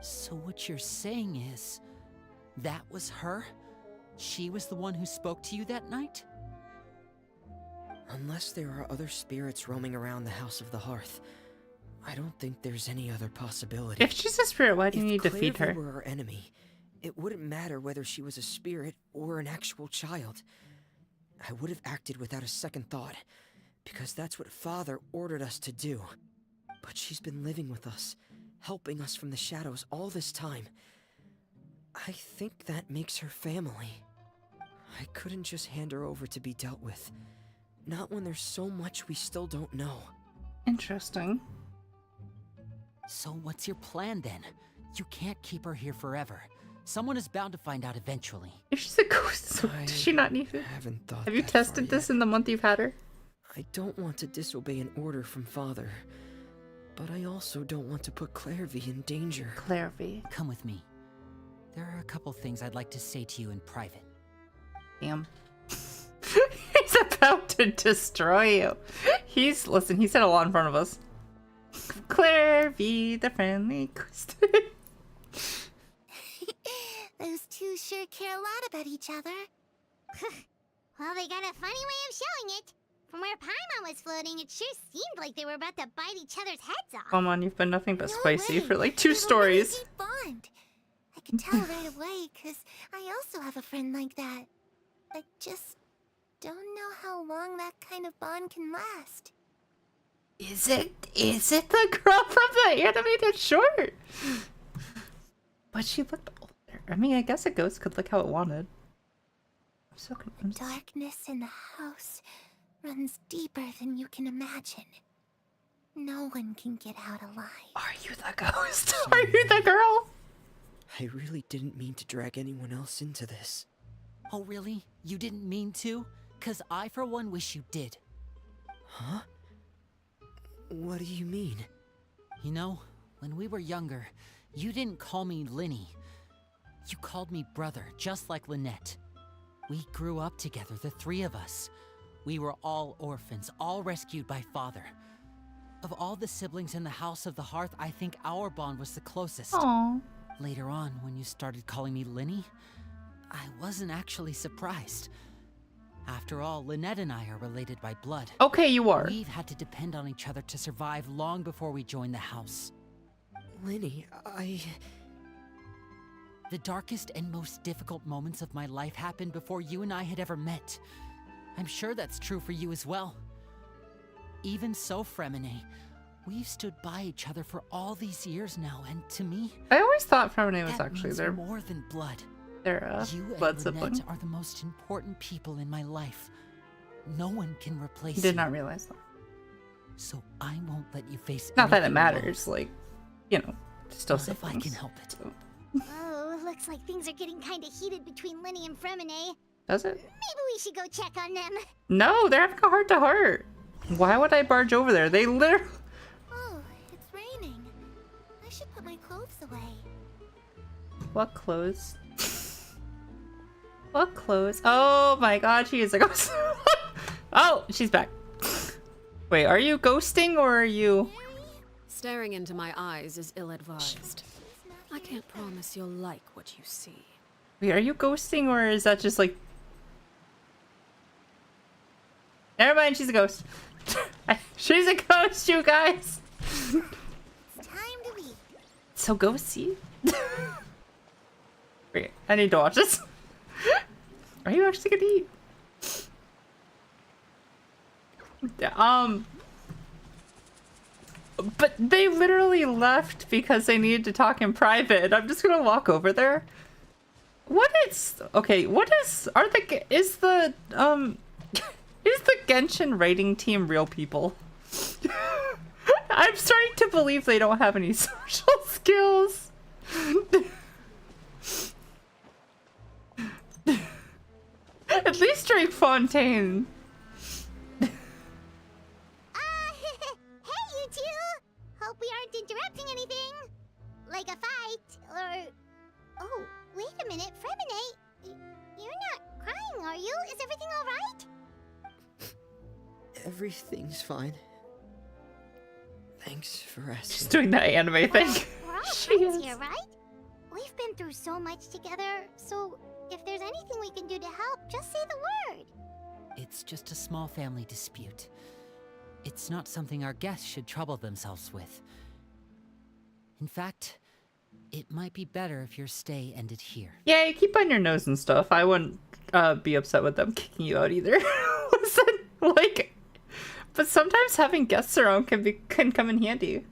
So what you're saying is, that was her? She was the one who spoke to you that night? Unless there are other spirits roaming around the House of the Hearth, I don't think there's any other possibility. If she's a spirit, why do you need to feed her? If Claire were our enemy, it wouldn't matter whether she was a spirit or an actual child. I would have acted without a second thought, because that's what Father ordered us to do. But she's been living with us, helping us from the shadows all this time. I think that makes her family. I couldn't just hand her over to be dealt with. Not when there's so much we still don't know. Interesting. So what's your plan then? You can't keep her here forever. Someone is bound to find out eventually. If she's a ghost, so does she not need it? Haven't thought. Have you tested this in the month you've had her? I don't want to disobey an order from Father, but I also don't want to put Clairvy in danger. Clairvy. Come with me. There are a couple things I'd like to say to you in private. Damn. He's about to destroy you. Listen, he said a lot in front of us. Clairvy, the friendly ghost. Those two sure care a lot about each other. Well, they got a funny way of showing it. From where Paimon was floating, it sure seemed like they were about to bite each other's heads off. Come on, you've been nothing but spicy for like 2 stories. Bond. I could tell right away, because I also have a friend like that. I just don't know how long that kind of bond can last. Is it the girl from the animated short? But she looked older. I mean, I guess a ghost could look how it wanted. I'm so confused. Darkness in the house runs deeper than you can imagine. No one can get out alive. Are you the ghost? Are you the girl? I really didn't mean to drag anyone else into this. Oh really? You didn't mean to? 'Cause I for one wish you did. Huh? What do you mean? You know, when we were younger, you didn't call me Linny. You called me brother, just like Lynette. We grew up together, the 3 of us. We were all orphans, all rescued by Father. Of all the siblings in the House of the Hearth, I think our bond was the closest. Aww. Later on, when you started calling me Linny, I wasn't actually surprised. After all, Lynette and I are related by blood. Okay, you are. We've had to depend on each other to survive long before we joined the house. Linny, The darkest and most difficult moments of my life happened before you and I had ever met. I'm sure that's true for you as well. Even so, Fremine, we've stood by each other for all these years now, and to me, I always thought Fremine was that actually means their more than blood. You blood and sibling. Lynette Are the most important people in my life. No one can replace Did you. not realize that. So I won't let you face. Not that it anything alone. matters, like, you know, still Not if I siblings. can help it. Oh, looks like things are getting kind of heated between Linny and Fremine. Does it? Maybe we should go check on them. No, they're having a heart-to-heart. Why would I barge over there? They literally... Oh, it's raining. I should put my clothes away. What clothes? What clothes? Oh my god, she is a ghost. Oh, she's back. Wait, are you ghosting or are you... Staring into my eyes is ill-advised. I can't promise you'll like what you see. Wait, are you ghosting or is that just like... Never mind, she's a ghost. She's a ghost, you guys! It's time to eat. So ghosty. Wait, I need to watch this. Are you actually gonna eat? But they literally left because they needed to talk in private. I'm just gonna walk over there. What is... Okay, what is... Is the Genshin writing team real people? I'm starting to believe they don't have any social skills. At least drink Fontaine. Hey, you two! Hope we aren't interrupting anything. Like a fight, or... Oh, wait a minute, Freminate. You're not crying, are you? Is everything alright? Everything's fine. Thanks for asking. She's doing that anime thing. We're all She friends is. here, right? We've been through so much together, so if there's anything we can do to help, just say the word. It's just a small family dispute. It's not something our guests should trouble themselves with. In fact, it might be better if your stay ended here. Yeah, you keep on your nose and stuff. I wouldn't be upset with them kicking you out either. Listen, like, but sometimes having guests around can come in handy.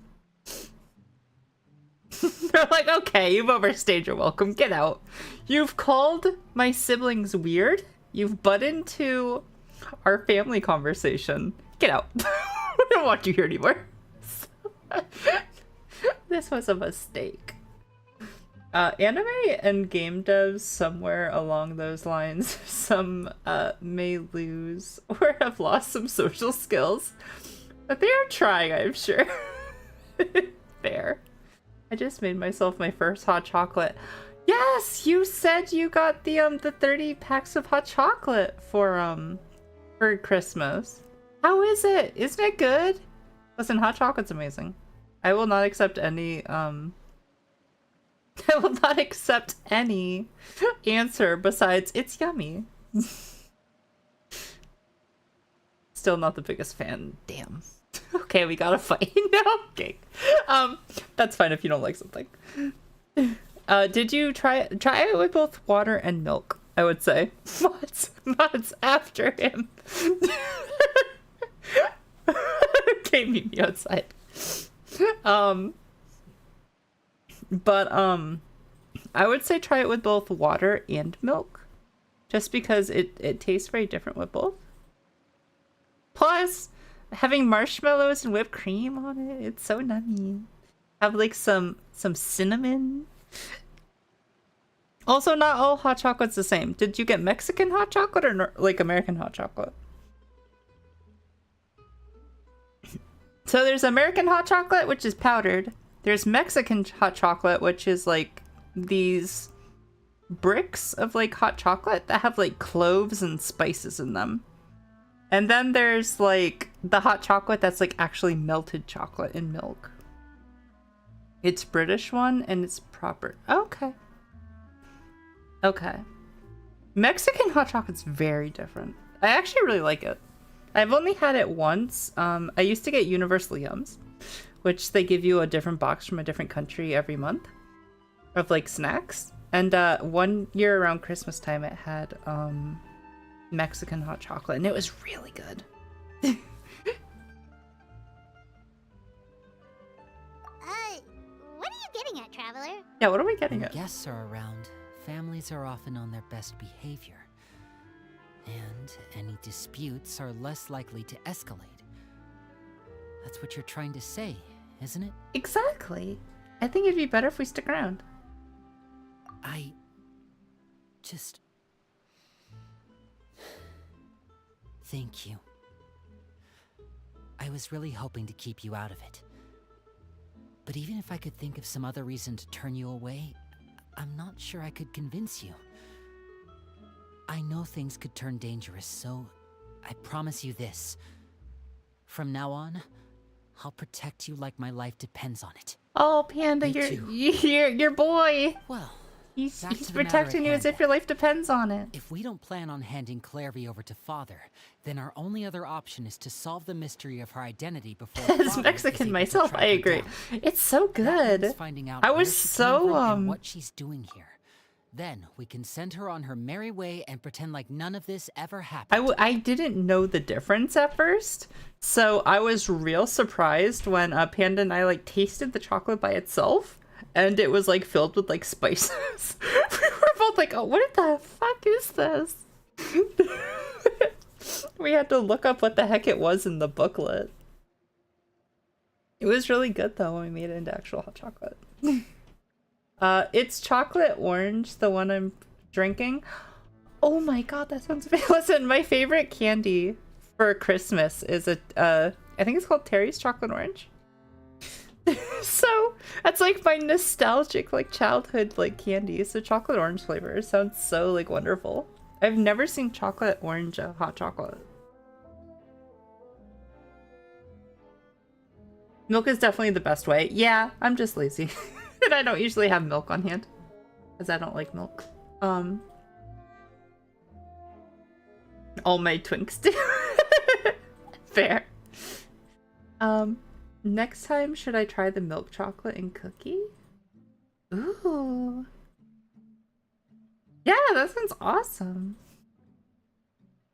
They're like, okay, you've overstayed your welcome. Get out. You've called my siblings weird. You've butt into our family conversation. Get out. I don't want you here anymore. This was a mistake. Anime and game devs somewhere along those lines, some may lose or have lost some social skills, but they are trying, I'm sure. Fair. I just made myself my first hot chocolate. Yes, you said you got the 30 packs of hot chocolate for Christmas. How is it? Isn't it good? Listen, hot chocolate's amazing. I will not accept any I will not accept any answer besides it's yummy. Still not the biggest fan. Damn. Okay, we gotta fight. No, okay. That's fine if you don't like something. Did you try it with both water and milk? I would say. Months after him. Okay, meet me outside. But I would say try it with both water and milk, just because it tastes very different with both. Plus, having marshmallows and whipped cream on it, it's so nummy. Have like some cinnamon. Also, not all hot chocolate's the same. Did you get Mexican hot chocolate or like American hot chocolate? So there's American hot chocolate, which is powdered. There's Mexican hot chocolate, which is like these bricks of like hot chocolate that have like cloves and spices in them. And then there's like the hot chocolate that's like actually melted chocolate in milk. It's British one and it's proper. Okay. Okay. Mexican hot chocolate's very different. I actually really like it. I've only had it once. I used to get Universal Yums, which they give you a different box from a different country every month of like snacks. And one year around Christmas time, it had Mexican hot chocolate, and it was really good. What are you getting at, Traveler? Yeah, what are we getting at? When guests are around, families are often on their best behavior. And any disputes are less likely to escalate. That's what you're trying to say, isn't it? Exactly. I think it'd be better if we stick around. I just... Thank you. I was really hoping to keep you out of it. But even if I could think of some other reason to turn you away, I'm not sure I could convince you. I know things could turn dangerous, so I promise you this. From now on, I'll protect you like my life depends on it. Oh, Panda, Me too. you're your boy. Well, He's Back to the matter protecting at you as hand. if your life depends on it. If we don't plan on handing Clairvy over to Father, then our only other option is to solve the mystery of her identity before As Father is Mexican able to myself, track I her agree. down. It's so That means good. finding out I where was she came so from and what she's doing here. Then we can send her on her merry way and pretend like none of this ever happened. I didn't know the difference at first, so I was real surprised when Panda and I like tasted the chocolate by itself, and it was like filled with like spices. We were both like, "Oh, what the fuck is this?" We had to look up what the heck it was in the booklet. It was really good though when we made it into actual hot chocolate. It's chocolate orange, the one I'm drinking. Oh my god, that sounds amazing. Listen, my favorite candy for Christmas is I think it's called Terry's Chocolate Orange. So that's like my nostalgic like childhood like candy. So chocolate orange flavor sounds so like wonderful. I've never seen chocolate orange hot chocolate. Milk is definitely the best way. Yeah, I'm just lazy. And I don't usually have milk on hand because I don't like milk. All my twinks do. Fair. Next time, should I try the milk chocolate and cookie? Ooh. Yeah, that sounds awesome.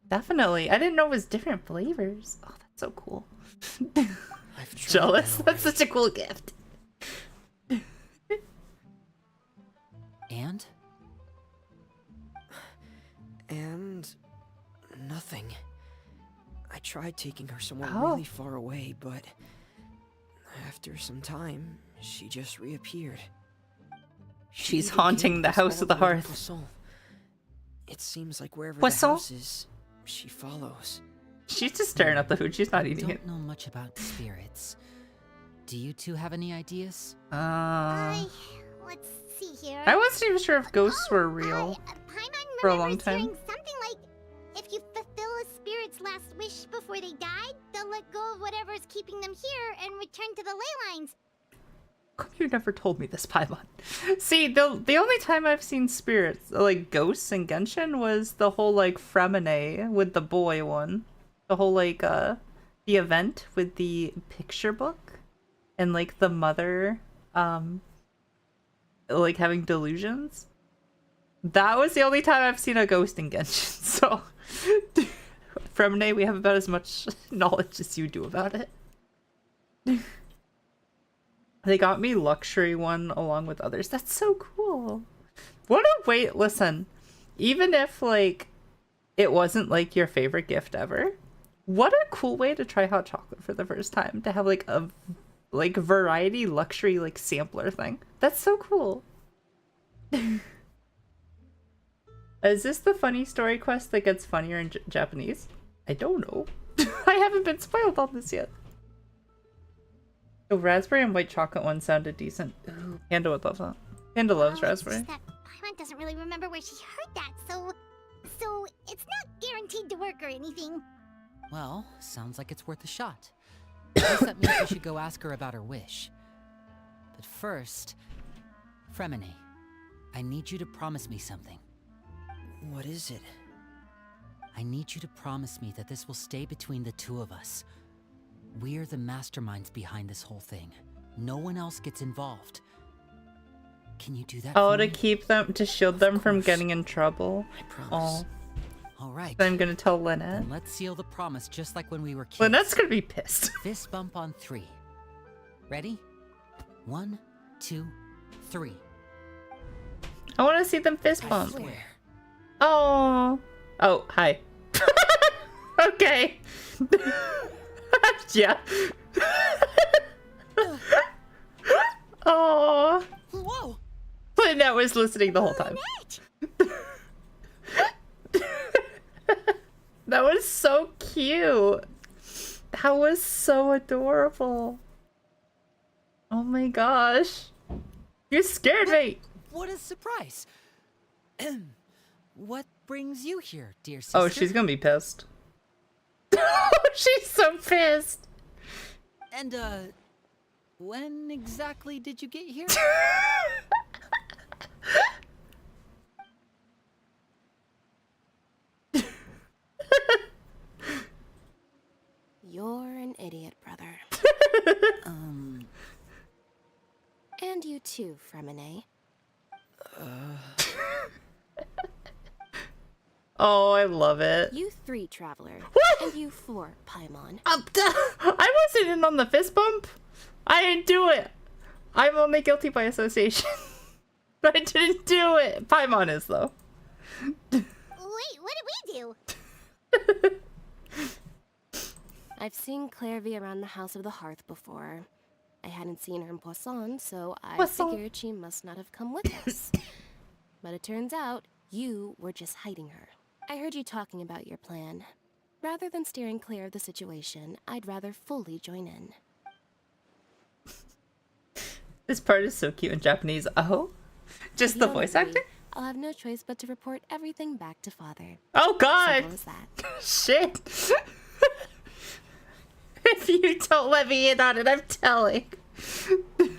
Definitely. I didn't know it was different flavors. Oh, that's so cool. Jealous. That's such a cool gift. And? And nothing. I tried taking her somewhere really far away, but after some time, she just reappeared. She's haunting the House of the Hearth. Soul. It seems like wherever Poisson? the house is, she follows. She's just staring at the food. She's not I eating it. don't know much about spirits. Do you two have any ideas? Let's see here. I wasn't even sure if ghosts were real for a long time. Hearing something like, if you fulfill a spirit's last wish before they died, they'll let go of whatever's keeping them here and return to the ley lines. You never told me this, Paimon. See, the only time I've seen spirits, like ghosts in Genshin, was the whole like Fremine with the boy one. The whole like the event with the picture book and like the mother like having delusions. That was the only time I've seen a ghost in Genshin. So Fremine, we have about as much knowledge as you do about it. They got me luxury one along with others. That's so cool. What a way. Listen, even if like it wasn't like your favorite gift ever, what a cool way to try hot chocolate for the first time, to have like a like variety luxury like sampler thing. That's so cool. Is this the funny story quest that gets funnier in Japanese? I don't know. I haven't been spoiled on this yet. The raspberry and white chocolate one sounded decent. Ooh, Panda would love that. Panda loves raspberry. That Paimon doesn't really remember where she heard that, so it's not guaranteed to work or anything. Well, sounds like it's worth a shot. I guess that means we should go ask her about her wish. But first, Fremine, I need you to promise me something. What is it? I need you to promise me that this will stay between the two of us. We're the masterminds behind this whole thing. No one else gets involved. Can you do that Oh, for to me? keep them, to shield them from getting in trouble. I promise. All right. So I'm gonna tell Lynette. Then let's seal the promise just like when we were kids. Lynette's gonna be pissed. Fist bump on 3. Ready? 1, 2, 3. I want to see them fist bump. swear. Oh. Oh, hi. Okay. Yeah. Oh. Whoa. Lynette was listening the whole time. That was so cute. That was so adorable. Oh my gosh. You scared me. What a surprise. What brings you here, dear sister? Oh, she's gonna be pissed. She's so pissed. And, when exactly did you get here? too, Fremine. Oh, I love it. You 3, Traveler. What? And you 4, Paimon. I wasn't in on the fist bump. I didn't do it. I'm only guilty by association. But I didn't do it. Paimon is, though. Wait, what did we do? I've seen Clairvy around the House of the Hearth before. I hadn't seen her in Poisson, so I figured she must not have come with us. But it turns out, you were just hiding her. I heard you talking about your plan. Rather than steering clear of the situation, I'd rather fully join in. This part is so cute in Japanese. Oh? Just the voice acting? I'll have no choice but to report everything back to Father. Oh god! Simple as that. Shit! If you don't let me in on it, I'm telling. You're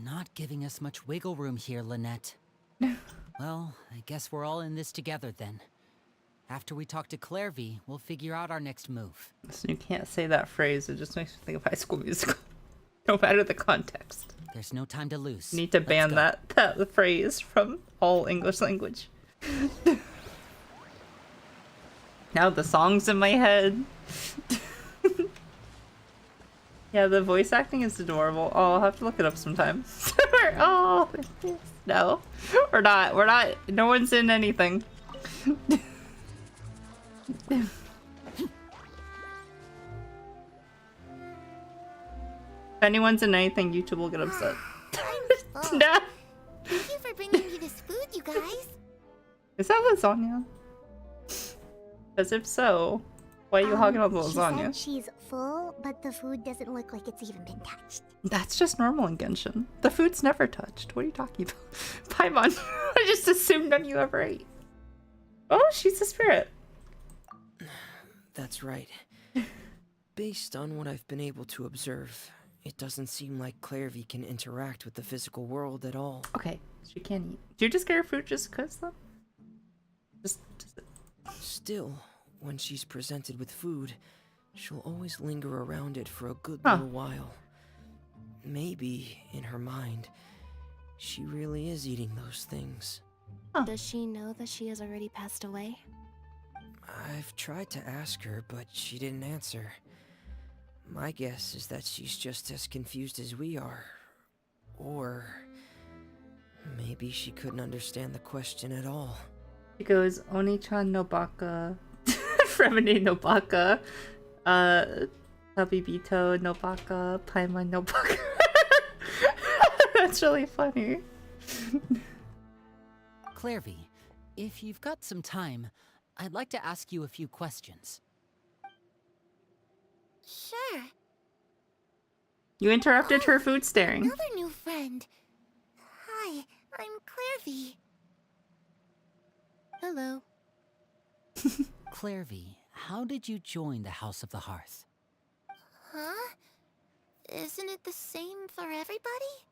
not giving us much wiggle room here, Lynette. Well, I guess we're all in this together then. After we talk to Clairvy, we'll figure out our next move. So you can't say that phrase, it just makes me think of High School Musical. No matter the context. There's no time to lose. You need to ban that phrase from all English language. Now the song's in my head. Yeah, the voice acting is adorable. Oh, I'll have to look it up sometime. Oh, no. We're not. No one's in anything. If anyone's in anything, YouTube will get upset. No. Thank you for bringing me this food, you guys. Is that lasagna? Because if so, why are you hogging all the She lasagna? said she's full, but the food doesn't look like it's even been touched. That's just normal in Genshin. The food's never touched. What are you talking about? Paimon, I just assumed none you ever ate. Oh, she's a spirit. That's right. Based on what I've been able to observe, it doesn't seem like Clairvy can interact with the physical world at all. Okay, she can't eat. Do you just get her food just because, though? Still, when she's presented with food, she'll always linger around it for a good little while. Maybe, in her mind, she really is eating those things. Does she know that she has already passed away? I've tried to ask her, but she didn't answer. My guess is that she's just as confused as we are. Or maybe she couldn't understand the question at all. She goes, Oni-chan no baka, Fremine no baka, Tabibito no baka, Paimon no baka. That's really funny. Clairvy, if you've got some time, I'd like to ask you a few questions. Sure. You interrupted her food staring. Another new friend. Hi, I'm Clairvy. Hello. Clairvy, how did you join the House of the Hearth? Huh? Isn't it the same for everybody?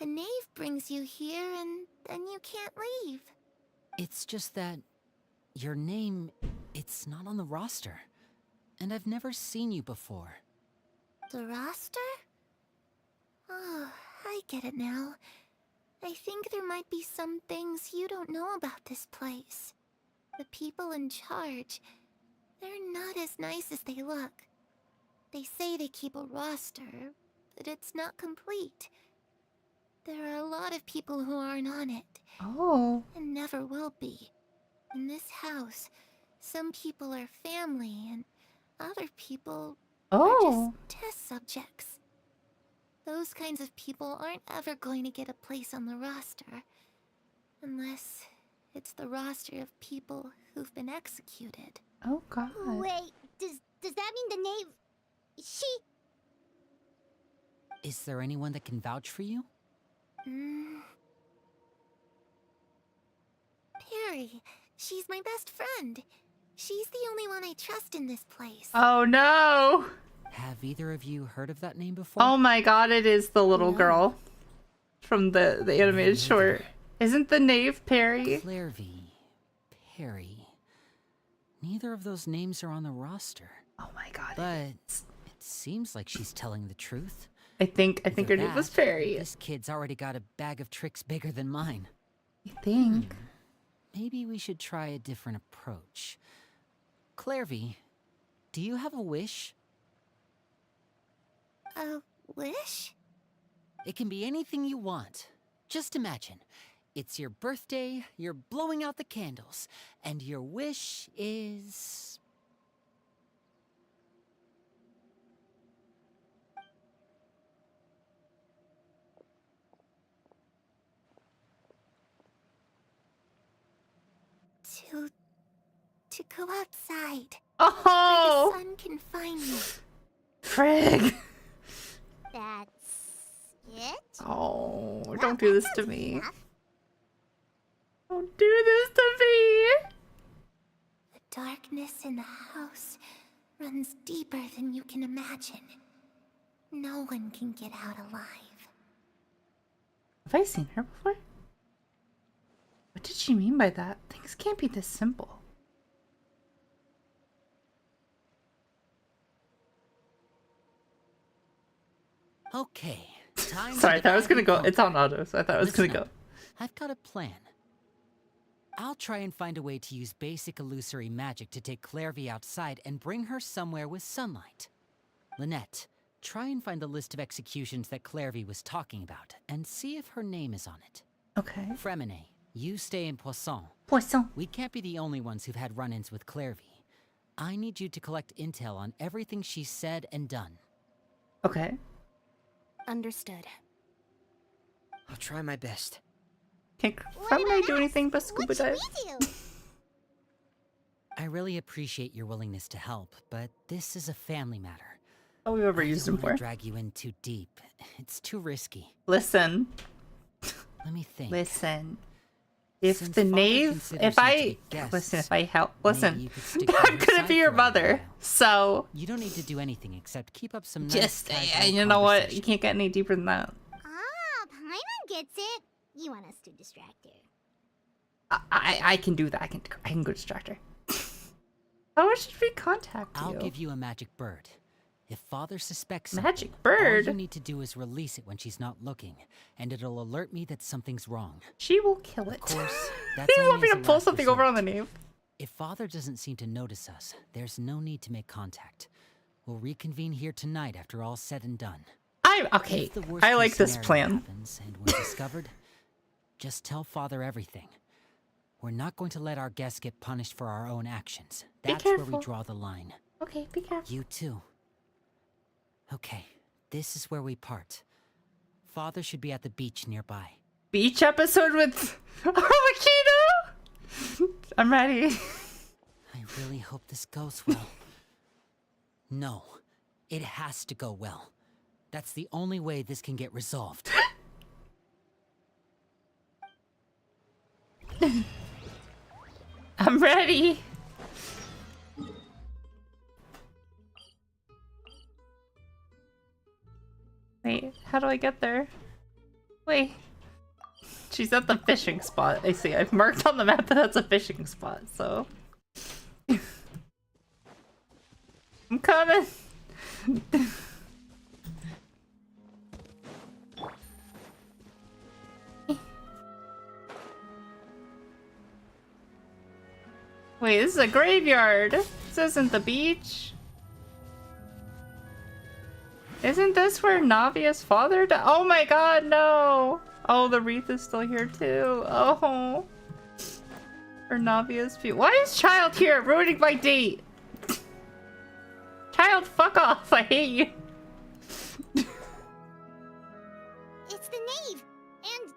The knave brings you here and then you can't leave. It's just that your name, it's not on the roster. And I've never seen you before. The roster? Oh, I get it now. I think there might be some things you don't know about this place. The people in charge, they're not as nice as they look. They say they keep a roster, but it's not complete. There are a lot of people who aren't on it. Oh. And never will be. In this house, some people are family and other people are just test subjects. Those kinds of people aren't ever going to get a place on the roster. Unless it's the roster of people who've been executed. Oh god. Wait, does that mean the knave... She... Is there anyone that can vouch for you? Perry. She's my best friend. She's the only one I trust in this place. Oh no! Have either of you heard of that name before? Oh my god, it is the little girl from the animated short. Isn't the knave Perry? Clairvy, Perry. Neither of those names are on the roster. Oh my god. But it seems like she's telling the truth. I think her name was Fairy. This kid's already got a bag of tricks bigger than mine. You think? Maybe we should try a different approach. Clairvy, do you have a wish? A wish? It can be anything you want. Just imagine. It's your birthday, you're blowing out the candles, and your wish is... To go outside. Oh! Where the sun can find me. Frig. That's it? Oh, don't do this to me. Don't do this to me. The darkness in the house runs deeper than you can imagine. No one can get out alive. Have I seen her before? What did she mean by that? Things can't be this simple. Okay, time. Sorry, I thought I was gonna go. It's on auto, so I thought I was gonna go. I've got a plan. I'll try and find a way to use basic illusory magic to take Clairvy outside and bring her somewhere with sunlight. Lynette, try and find the list of executions that Clairvy was talking about and see if her name is on it. Okay. Fremine, you stay in Poisson. Poisson. We can't be the only ones who've had run-ins with Clairvy. I need you to collect intel on everything she's said and done. Okay. Understood. I'll try my best. Can't Fremine do anything but scuba dive? I really appreciate your willingness to help, but this is a family matter. Oh, we've ever used him I don't want for. to drag you in too deep. It's too risky. Listen. Let me think. Listen. If Since the Father knave, considers if you to I be guests, listen, if I help, listen, you could stick by I'm her gonna side be your for a little mother, while. so You don't need to do anything except keep up some nice just casual you know what? conversation. You can't get any deeper than that. Ah, Paimon gets it. You want us to distract her. I can do that. I can go distract her. How should we contact you? I'll give you a magic bird. If Father suspects Magic something, bird? all you need to do is release it when she's not looking, and it'll alert me that something's wrong. She will kill it. Of course, that's You only want me as to a pull last something over resort. on the knave? If Father doesn't seem to notice us, there's no need to make contact. We'll reconvene here tonight after all's said and done. I'm okay. If the worst I like case this scenario plan. happens and we're discovered, just tell Father everything. We're not going to let our guests get punished for our own actions. That's where we draw the line. Okay, be careful. You too. Okay, this is where we part. Father should be at the beach nearby. Beach episode with Makino? I'm ready. I really hope this goes well. No, it has to go well. That's the only way this can get resolved. I'm ready. Wait, how do I get there? Wait. She's at the fishing spot. I see. I've marked on the map that that's a fishing spot, so. I'm coming. Wait, this is a graveyard. This isn't the beach. Isn't this where Navia's father died? Oh my god, no! Oh, the wreath is still here too. Oh. For Navia's feet. Why is Child here ruining my date? Child, fuck off. I hate you. It's the knave and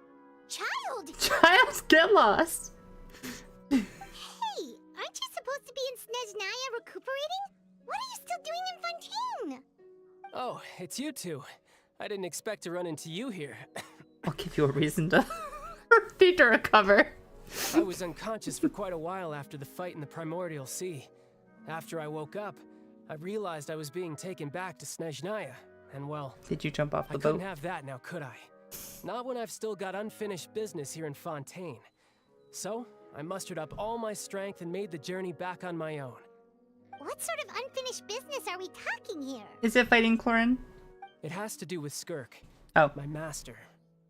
Child. Child, get lost. Hey, aren't you supposed to be in Snezhnaya recuperating? What are you still doing in Fontaine? Oh, it's you two. I didn't expect to run into you here. I'll give you a reason to need to recover. I was unconscious for quite a while after the fight in the Primordial Sea. After I woke up, I realized I was being taken back to Snezhnaya, and well... Did you jump off the I boat? couldn't have that now, could I? Not when I've still got unfinished business here in Fontaine. So, I mustered up all my strength and made the journey back on my own. What sort of unfinished business are we talking here? Is it fighting Clorin? It has to do with Skirk. Oh. My master.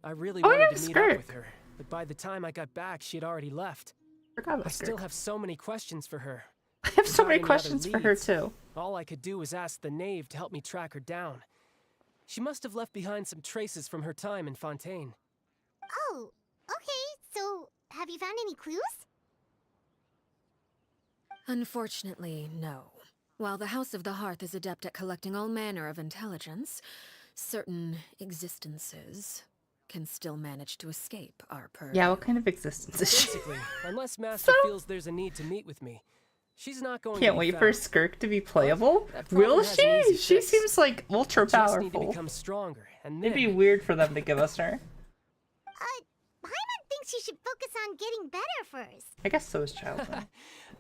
I really Oh, wanted yeah, to meet Skirk. up with her, but by the time I got back, she had already left. Forgot about I still Skirk. have so many questions for her. I have so Without many any questions other for her leads, too. All I could do was ask the knave to help me track her down. She must have left behind some traces from her time in Fontaine. Oh, okay. So, have you found any clues? Unfortunately, no. While the House of the Hearth is adept at collecting all manner of intelligence, certain existences can still manage to escape our purview. Yeah, what kind of existence is she? Basically, unless Master feels there's a need to meet with me, she's not going Can't to be wait for found. Skirk to be playable. That problem Will has an she? easy She fix. seems like ultra Just need to powerful. become stronger, and It'd be then weird for them to give us her. Paimon thinks you should focus on getting better first. I guess so is Children.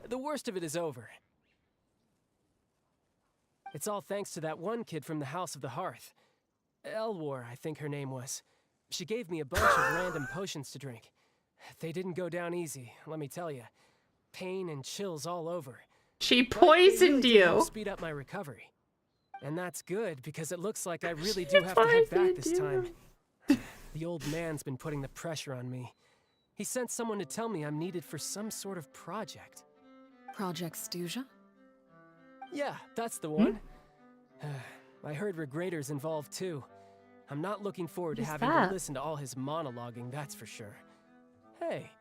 the worst of it is over. It's all thanks to that one kid from the House of the Hearth. Elwar, I think her name was. She gave me a bunch of random potions to drink. They didn't go down easy, let me tell you. Pain and chills all over. She But they really poisoned did help you. speed up my recovery. And that's good, because it looks like I really do have to head back this time. The old man's been putting the pressure on me. He sent someone to tell me I'm needed for some sort of project. Project Stuja? Yeah, that's the one. I heard Regrator's involved too. I'm not looking forward to Who's having that? to listen to all his monologuing, that's for sure. Hey,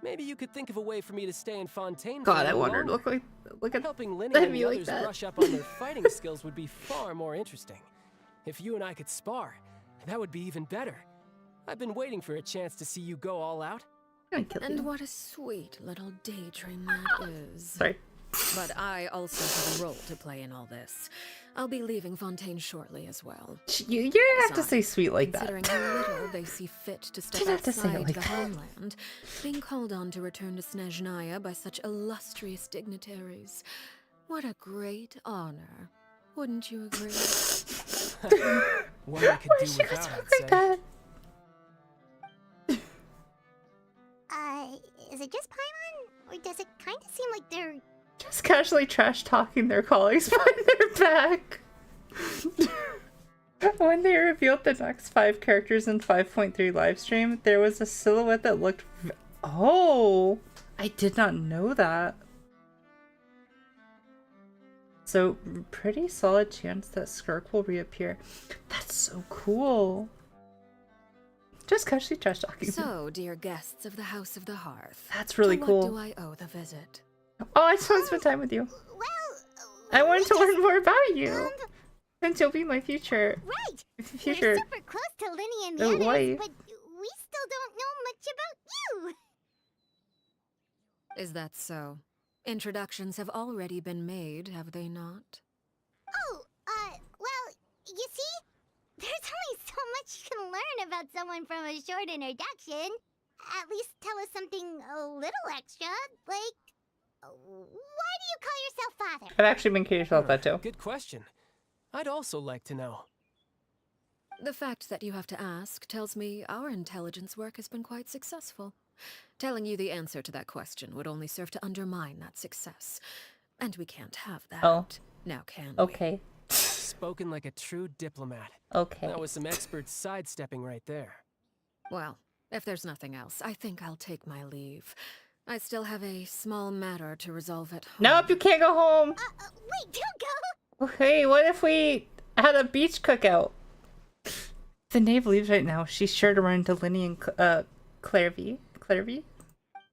maybe you could think of a way for me to stay in Fontaine for a God, I little wondered. longer. Look at Helping Lenny that'd and be the like others that. brush up on their fighting skills would be far more interesting. If you and I could spar, that would be even better. I've been waiting for a chance to see you go all out. And what a sweet little daydream that is. Sorry. But I also have a role to play in all this. I'll be leaving Fontaine shortly as well. You don't have to say sweet like that. Considering how little they see fit to step Didn't have to say it outside like the that. homeland, being called on to return to Snezhnaya by such illustrious dignitaries. What a great honor. Wouldn't you agree? One I could do without, I'd say. Is it just Paimon? Or does it kind of seem like they're... Just casually trash talking their colleagues behind their back. When they revealed the next 5 characters in 5.3 livestream, there was a silhouette that looked... Oh! I did not know that. So, pretty solid chance that Skirk will reappear. That's so cool. Just casually trash talking. So, dear guests of the House of the Hearth. That's really to cool. What do I owe the visit? Oh, I just want to spend time with you. I wanted to learn more about you. Since you'll be my future. Right! Future. We're super close to Lenny and the Oh, others, wife. but we still don't know much about you! Is that so? Introductions have already been made, have they not? Oh, well, you see? There's only so much you can learn about someone from a short introduction. At least tell us something a little extra, like... Why do you call yourself father? I've actually been curious about that too. Good question. I'd also like to know. The fact that you have to ask tells me our intelligence work has been quite successful. Telling you the answer to that question would only serve to undermine that success. And we can't have that. Oh. Now can we? Okay. Spoken like a true diplomat. Okay. That was some expert sidestepping right there. Well, if there's nothing else, I think I'll take my leave. I still have a small matter to resolve at home. Nope, you can't go home. Wait, don't go! Okay, what if we had a beach cookout? If the knave leaves right now, she's sure to run into Lenny and Clairvy. Clairvy?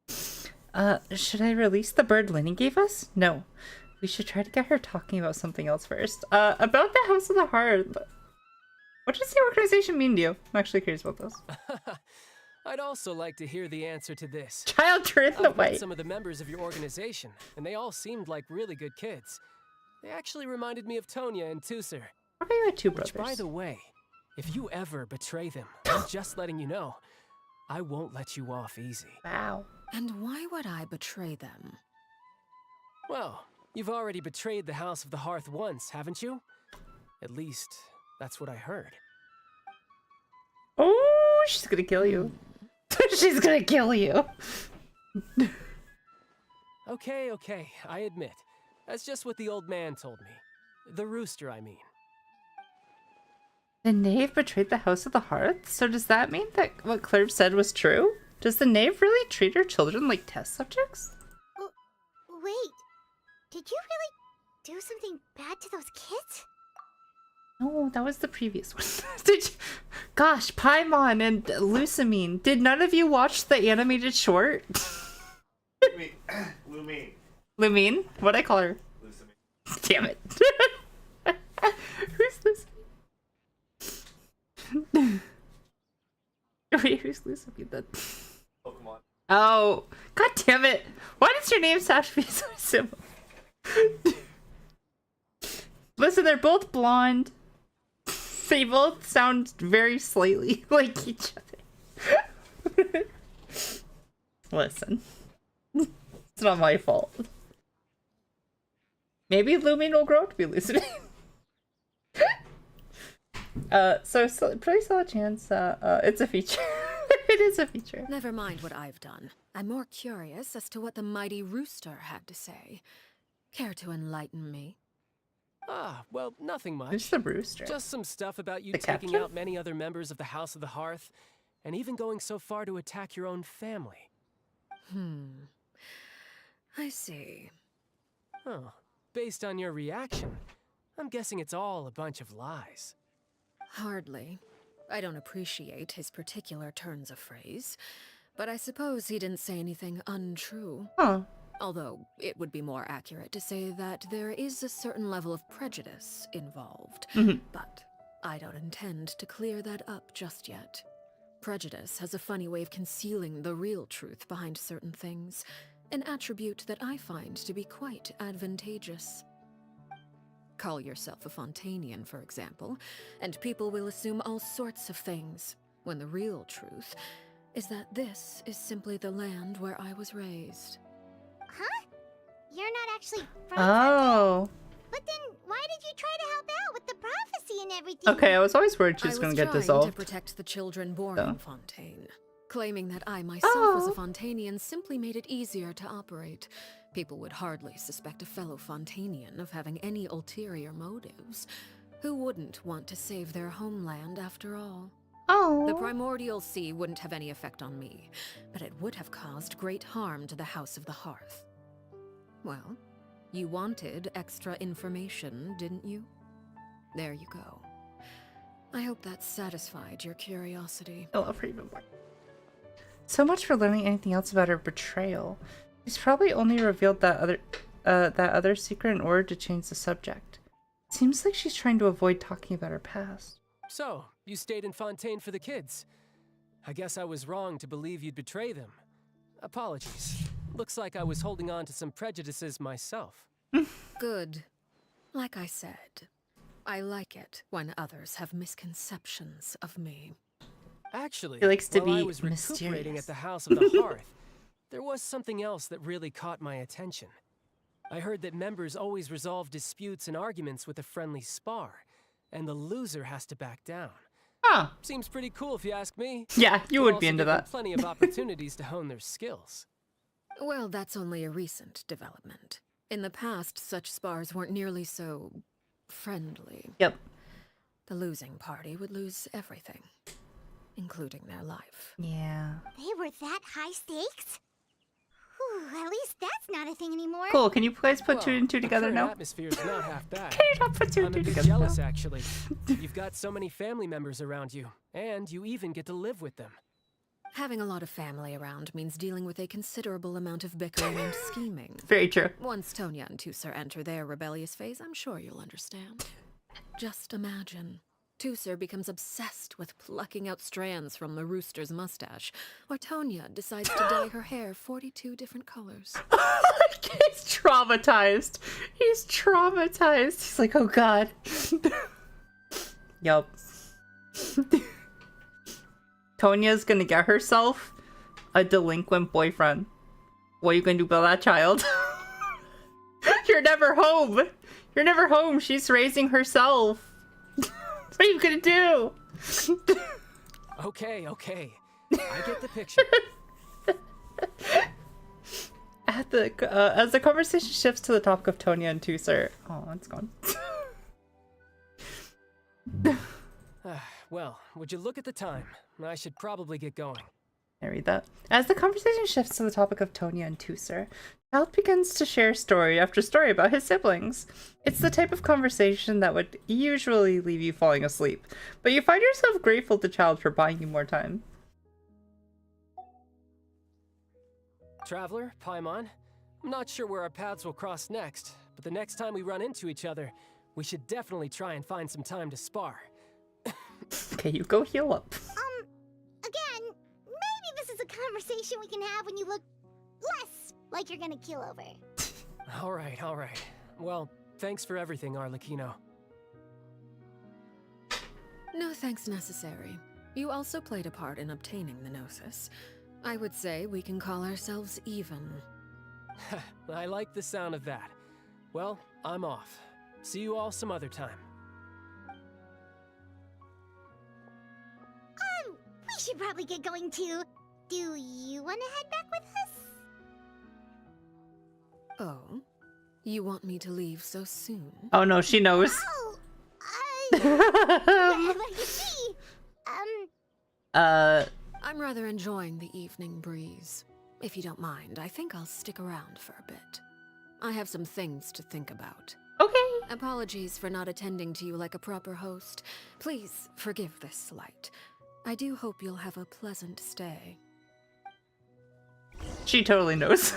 Should I release the bird Lenny gave us? No. We should try to get her talking about something else first. About the House of the Hearth. What does the organization mean to you? I'm actually curious about this. I'd also like to hear the answer to this. Child turn the I've met way. some of the members of your organization, and they all seemed like really good kids. They actually reminded me of Tonya and Tusser. How are you two brothers? Which, by the way, if you ever betray them, I'm just letting you know, I won't let you off easy. Wow. And why would I betray them? Well, you've already betrayed the House of the Hearth once, haven't you? At least, that's what I heard. Oh, she's gonna kill you. She's gonna kill you. Okay, I admit. That's just what the old man told me. The rooster, I mean. The knave betrayed the House of the Hearth? So does that mean that what Claire said was true? Does the knave really treat her children like test subjects? Wait, did you really do something bad to those kids? No, that was the previous one. Gosh, Paimon and Lucamine, did none of you watch the animated short? Lumine. Lumine? What'd I call her? Lucamine. Damn it. Who's Lucamine? Wait, who's Lucamine then? Pokemon. Oh, god damn it. Why does your name sound to be so similar? Listen, they're both blonde. They both sound very slightly like each other. Listen. It's not my fault. Maybe Lumine will grow up to be Lucid. So pretty solid chance. It's a feature. It is a feature. Never mind what I've done. I'm more curious as to what the mighty rooster had to say. Care to enlighten me? Ah, well, nothing much. Who's the rooster? Just some stuff about you The taking captain? out many other members of the House of the Hearth, and even going so far to attack your own family. I see. Oh, based on your reaction, I'm guessing it's all a bunch of lies. Hardly. I don't appreciate his particular turns of phrase, but I suppose he didn't say anything untrue. Huh. Although, it would be more accurate to say that there is a certain level of prejudice involved. But I don't intend to clear that up just yet. Prejudice has a funny way of concealing the real truth behind certain things, an attribute that I find to be quite advantageous. Call yourself a Fontanian, for example, and people will assume all sorts of things, when the real truth is that this is simply the land where I was raised. Huh? You're not actually from Oh. But then, why did you try to help out with the prophecy and everything? Okay, I was always worried she was I going was to get trying dissolved. to protect the children born So. in Fontaine. Claiming that I myself was a Fontanian simply made it easier to operate. People would hardly suspect a fellow Fontanian of having any ulterior motives. Who wouldn't want to save their homeland after all? Oh. The primordial sea wouldn't have any effect on me, but it would have caused great harm to the House of the Hearth. Well, you wanted extra information, didn't you? There you go. I hope that satisfied your curiosity. I love her even more. So much for learning anything else about her betrayal. She's probably only revealed that other secret in order to change the subject. Seems like she's trying to avoid talking about her past. So, you stayed in Fontaine for the kids. I guess I was wrong to believe you'd betray them. Apologies. Looks like I was holding on to some prejudices myself. Good. Like I said, I like it when others have misconceptions of me. Actually, He likes to while I be was recuperating mysterious. at the House of the Hearth, there was something else that really caught my attention. I heard that members always resolve disputes and arguments with a friendly spar, and the loser has to back down. Huh. Seems pretty cool if you ask me. Yeah, you Could would also be into give them that. Plenty of opportunities to hone their skills. Well, that's only a recent development. In the past, such spars weren't nearly so friendly. Yep. The losing party would lose everything, including their life. Yeah. They were that high stakes? Whew, at least that's not a thing anymore. Cool. Can you guys put two and two The together current now? atmosphere's not half bad. Can you not put two I'm and a two bit together jealous, now? actually. You've got so many family members around you, and you even get to live with them. Having a lot of family around means dealing with a considerable amount of bickering and scheming. Very true. Once Tonya and Tusser enter their rebellious phase, I'm sure you'll understand. Just imagine. Tusser becomes obsessed with plucking out strands from the rooster's mustache, or Tonya decides to dye her hair 42 different colors. He's traumatized. He's traumatized. He's like, oh god. Yup. Tonya's gonna get herself a delinquent boyfriend. What are you gonna do about that child? You're never home. You're never home. She's raising herself. What are you gonna do? Okay. I get the picture. As the conversation shifts to the topic of Tonya and Tusser. Oh, it's gone. Well, would you look at the time? I should probably get going. I read that. As the conversation shifts to the topic of Tonya and Tusser, Child begins to share story after story about his siblings. It's the type of conversation that would usually leave you falling asleep, but you find yourself grateful to Child for buying you more time. Traveler, Paimon, I'm not sure where our paths will cross next, but the next time we run into each other, we should definitely try and find some time to spar. Okay, you go heal up. Again, maybe this is a conversation we can have when you look less like you're gonna keel over. Alright, alright. Well, thanks for everything, Arlecchino. No thanks necessary. You also played a part in obtaining the Gnosis. I would say we can call ourselves even. I like the sound of that. Well, I'm off. See you all some other time. We should probably get going too. Do you want to head back with us? Oh? You want me to leave so soon? Oh no, she knows. Oh, but you see, I'm rather enjoying the evening breeze. If you don't mind, I think I'll stick around for a bit. I have some things to think about. Okay. Apologies for not attending to you like a proper host. Please forgive this slight. I do hope you'll have a pleasant stay. She totally knows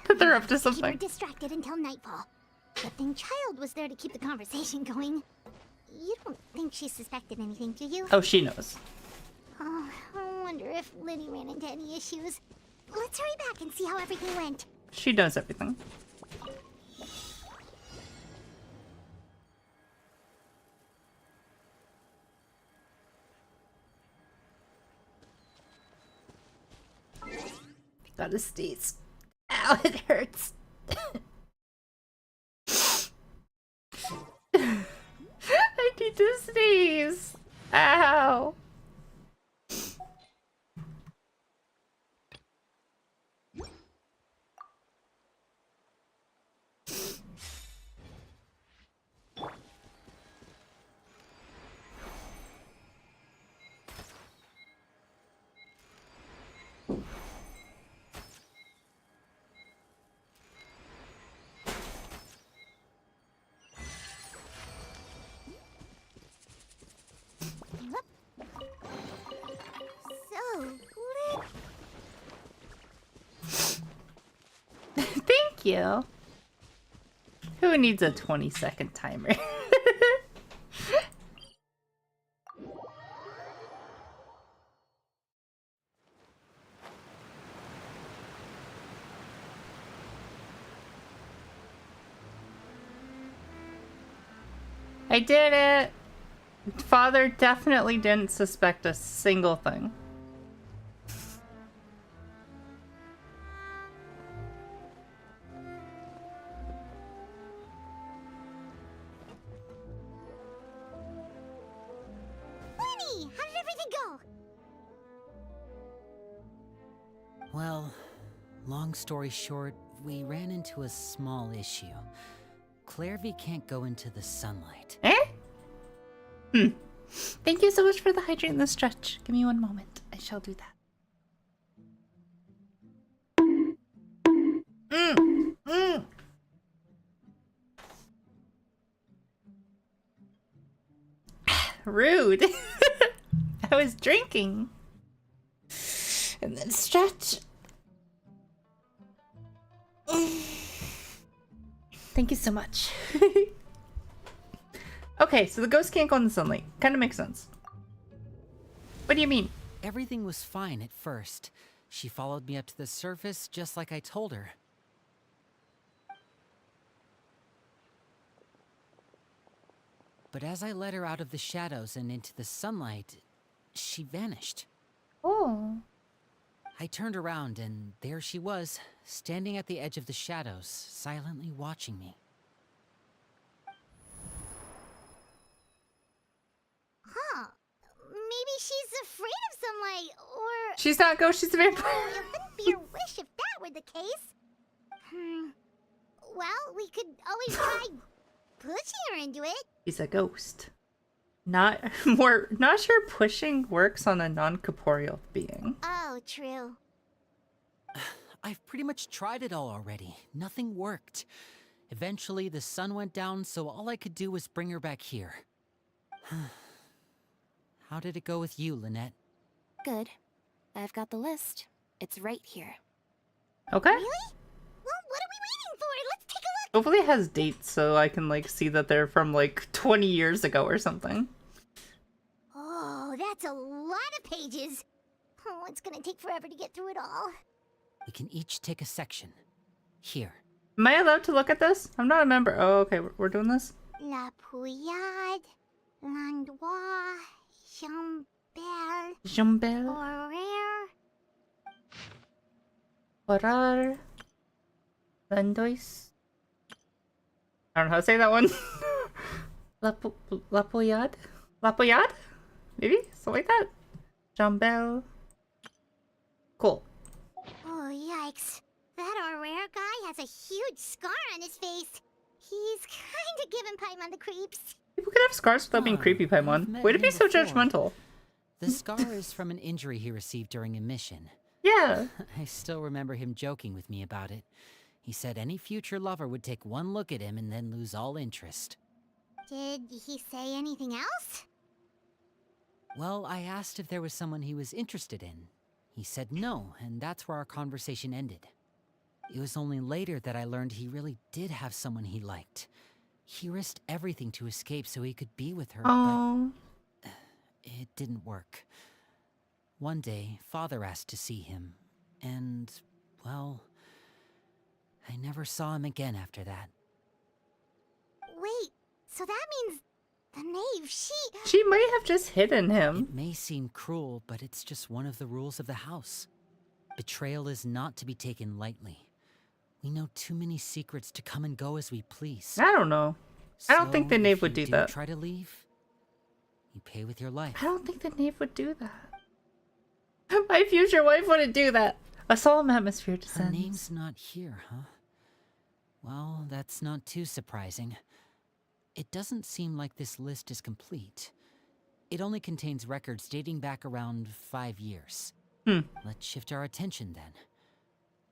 that they're up to something. Keep her distracted until nightfall. Good thing Child was there to keep the conversation going. You don't think she suspected anything, do you? Oh, she knows. Oh, I wonder if Liddy ran into any issues. Let's hurry back and see how everything went. She knows everything. Got a sneeze. Ow, it hurts. I need to sneeze. Ow. Thank you. Who needs a 20-second timer? I did it! Father definitely didn't suspect a single thing. Lenny, how did everything go? Well, long story short, we ran into a small issue. Clairvy can't go into the sunlight. Eh? Thank you so much for the hydrate and the stretch. Give me one moment. I shall do that. Rude. I was drinking. And then stretch. Thank you so much. Okay, so the ghost can't go in the sunlight. Kind of makes sense. What do you mean? Everything was fine at first. She followed me up to the surface just like I told her. But as I led her out of the shadows and into the sunlight, she vanished. Oh. I turned around and there she was, standing at the edge of the shadows, silently watching me. Huh. Maybe she's afraid of sunlight, or... She's not a ghost, she's a vampire. It wouldn't be your wish if that were the case. Well, we could always try pushing her into it. She's a ghost. Not sure pushing works on a non-corporeal being. Oh, true. I've pretty much tried it all already. Nothing worked. Eventually, the sun went down, so all I could do was bring her back here. How did it go with you, Lynette? Good. I've got the list. It's right here. Okay. Really? Well, what are we waiting for? Let's take a look. Hopefully it has dates so I can like see that they're from like 20 years ago or something. Oh, that's a lot of pages. Oh, it's gonna take forever to get through it all. We can each take a section. Here. Am I allowed to look at this? I'm not a member. Oh, okay, we're doing this? La Pouillade, L'Endroit, Jambel, Jambel, Horaire, Horar, Landois. I don't know how to say that one. La Pouillade? La Pouillade? Maybe? Something like that? Jambel. Cool. Oh, yikes. That Horaire guy has a huge scar on his face. He's kinda giving Paimon the creeps. People can have scars without being creepy, Paimon. Way to be so judgmental. The scar is from an injury he received during a mission. Yeah. I still remember him joking with me about it. He said any future lover would take one look at him and then lose all interest. Did he say anything else? Well, I asked if there was someone he was interested in. He said no, and that's where our conversation ended. It was only later that I learned he really did have someone he liked. He risked everything to escape so he could be with her, but it didn't work. One day, Father asked to see him, and, well, I never saw him again after that. Wait, so that means the knave, She might have just hidden him. It may seem cruel, but it's just one of the rules of the house. Betrayal is not to be taken lightly. We know too many secrets to come and go as we please. I don't know. I don't think the knave would do that. Try to leave, you pay with your life. I don't think the knave would do that. My future wife wouldn't do that. A solemn atmosphere descends. Her name's not here, huh? Well, that's not too surprising. It doesn't seem like this list is complete. It only contains records dating back around 5 years. Let's shift our attention then.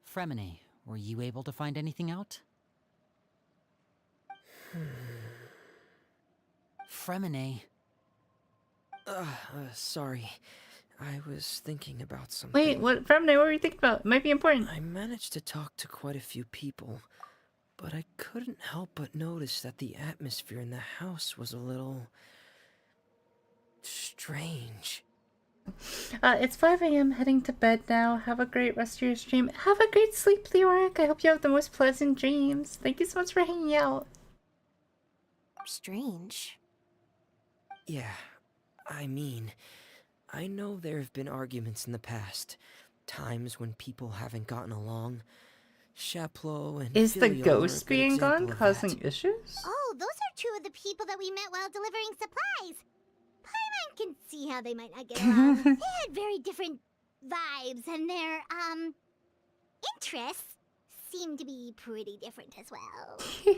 Fremine, were you able to find anything out? Fremine. Sorry. I was thinking about something. Wait, what? Fremine, what were you thinking about? It might be important. I managed to talk to quite a few people, but I couldn't help but notice that the atmosphere in the house was a little strange. It's 5 a.m. heading to bed now. Have a great rest of your stream. Have a great sleep, Leoric. I hope you have the most pleasant dreams. Thank you so much for hanging out. Strange. Yeah, I mean, I know there have been arguments in the past. Times when people haven't gotten along. Chaplot and Is the Filial ghost are a good being gone example of causing that. issues? Oh, those are two of the people that we met while delivering supplies. Paimon can see how they might not get along. They had very different vibes, and their, interests seem to be pretty different as well.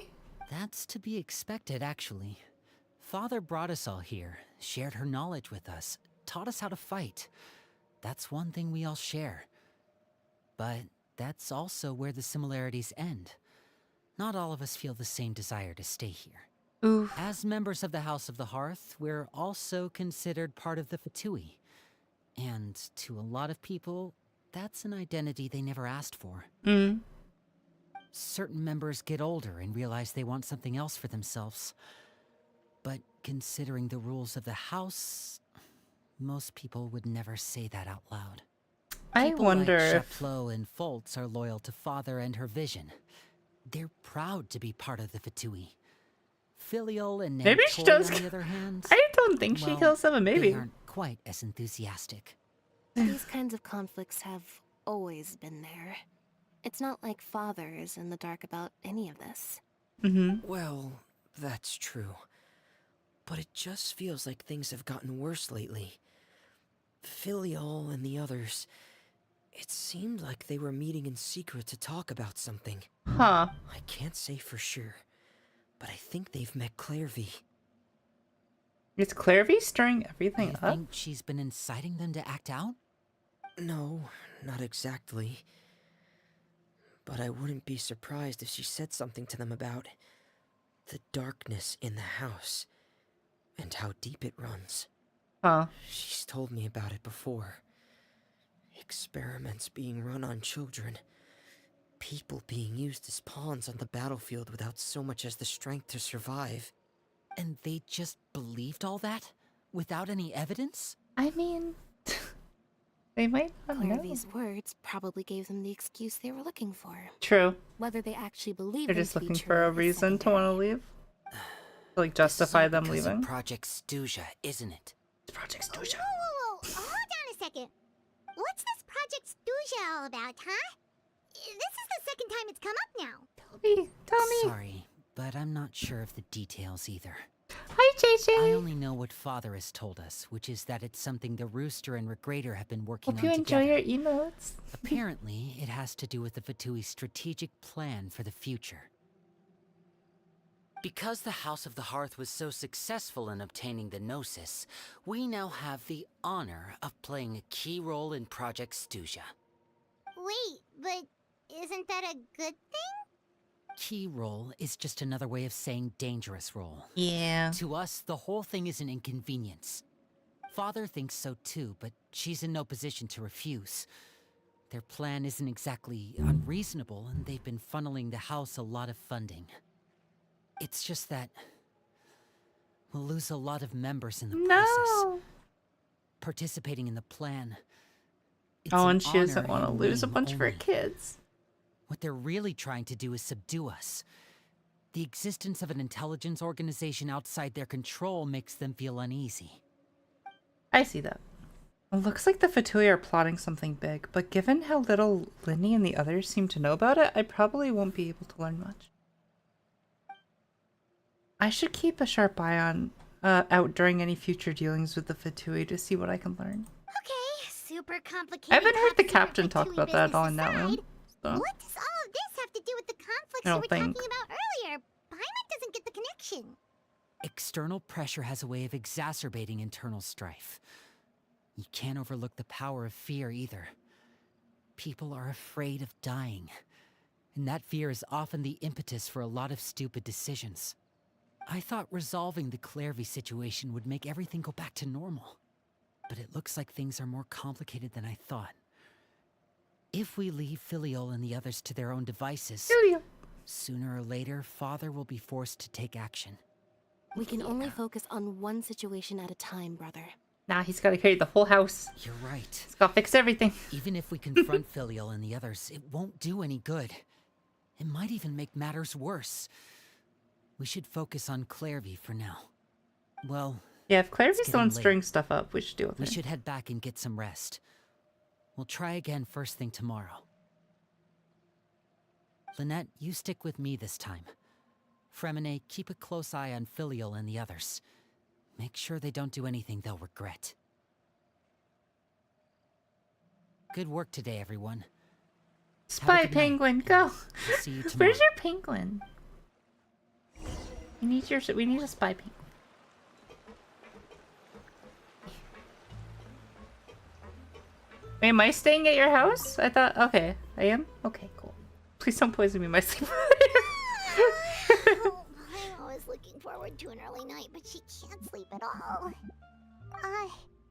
That's to be expected, actually. Father brought us all here, shared her knowledge with us, taught us how to fight. That's one thing we all share. But that's also where the similarities end. Not all of us feel the same desire to stay here. Oof. As members of the House of the Hearth, we're also considered part of the Fatui. And to a lot of people, that's an identity they never asked for. Certain members get older and realize they want something else for themselves. But considering the rules of the house, most people would never say that out loud. I People wonder like if... Chaplot and Foltz are loyal to Father and her vision. They're proud to be part of the Fatui. Filial and Maybe she Nantoy, does. on the other hand, I don't think she kills them, maybe. they aren't quite as enthusiastic. These kinds of conflicts have always been there. It's not like Father is in the dark about any of this. Well, that's true. But it just feels like things have gotten worse lately. Filial and the others, it seemed like they were meeting in secret to talk about something. Huh. I can't say for sure, but I think they've met Clairvy. Is Clairvy stirring everything You up? think she's been inciting them to act out? No, not exactly. But I wouldn't be surprised if she said something to them about the darkness in the house and how deep it runs. Huh. She's told me about it before. Experiments being run on children. People being used as pawns on the battlefield without so much as the strength to survive. And they just believed all that? Without any evidence? I mean, they might not know. Clairvy's words probably gave them the excuse they were looking for. True. Whether they actually believe They're them just to be looking true for a is reason to want to leave. Like justify them Because leaving. of Project Stuja, isn't it? Project Stuja. Whoa, hold on a second. What's this Project Stuja all about, huh? This is the second time it's come up now. Tell me. Sorry, but I'm not sure of the details either. Hi, JJ. I only know what Father has told us, which is that it's something the Rooster and Regrader have been working Hope on you enjoy together. your emotes. Apparently, it has to do with the Fatui's strategic plan for the future. Because the House of the Hearth was so successful in obtaining the Gnosis, we now have the honor of playing a key role in Project Stuja. Wait, but isn't that a good thing? Key role is just another way of saying dangerous role. Yeah. To us, the whole thing is an inconvenience. Father thinks so too, but she's in no position to refuse. Their plan isn't exactly unreasonable, and they've been funneling the house a lot of funding. It's just that we'll lose a lot of members in the process. Participating in the plan. It's Oh, an and she doesn't honor want to in lose a name bunch of her only. kids. What they're really trying to do is subdue us. The existence of an intelligence organization outside their control makes them feel uneasy. I see that. It looks like the Fatui are plotting something big, but given how little Linny and the others seem to know about it, I probably won't be able to learn much. I should keep a sharp eye on out during any future dealings with the Fatui to see what I can learn. Okay, super complicated. I haven't heard the top-secret captain talk Fatui about that at all in business that room. aside, So. What does all of this have to do with the conflicts I you don't were think. talking about earlier? Paimon doesn't get the connection. External pressure has a way of exacerbating internal strife. You can't overlook the power of fear either. People are afraid of dying, and that fear is often the impetus for a lot of stupid decisions. I thought resolving the Clairvy situation would make everything go back to normal, but it looks like things are more complicated than I thought. If we leave Filial and the others to their own devices, sooner or later, Father will be forced to take action. We can only focus on one situation at a time, brother. Nah, he's got to carry the whole house. You're right. He's got to fix everything. Even if we confront Filial and the others, it won't do any good. It might even make matters worse. We should focus on Clairvy for now. Well, Yeah, if it's Clairvy's the one getting stirring late. stuff up, we should deal with We it. should head back and get some rest. We'll try again first thing tomorrow. Lynette, you stick with me this time. Fremine, keep a close eye on Filial and the others. Make sure they don't do anything they'll regret. Good work today, everyone. Spy penguin, go! See you tomorrow. Where's your penguin? We need a spy penguin. Wait, am I staying at your house? I thought, okay, I am? Okay, cool. Please don't poison me in my sleep. I'm always looking forward to an early night, but she can't sleep at all.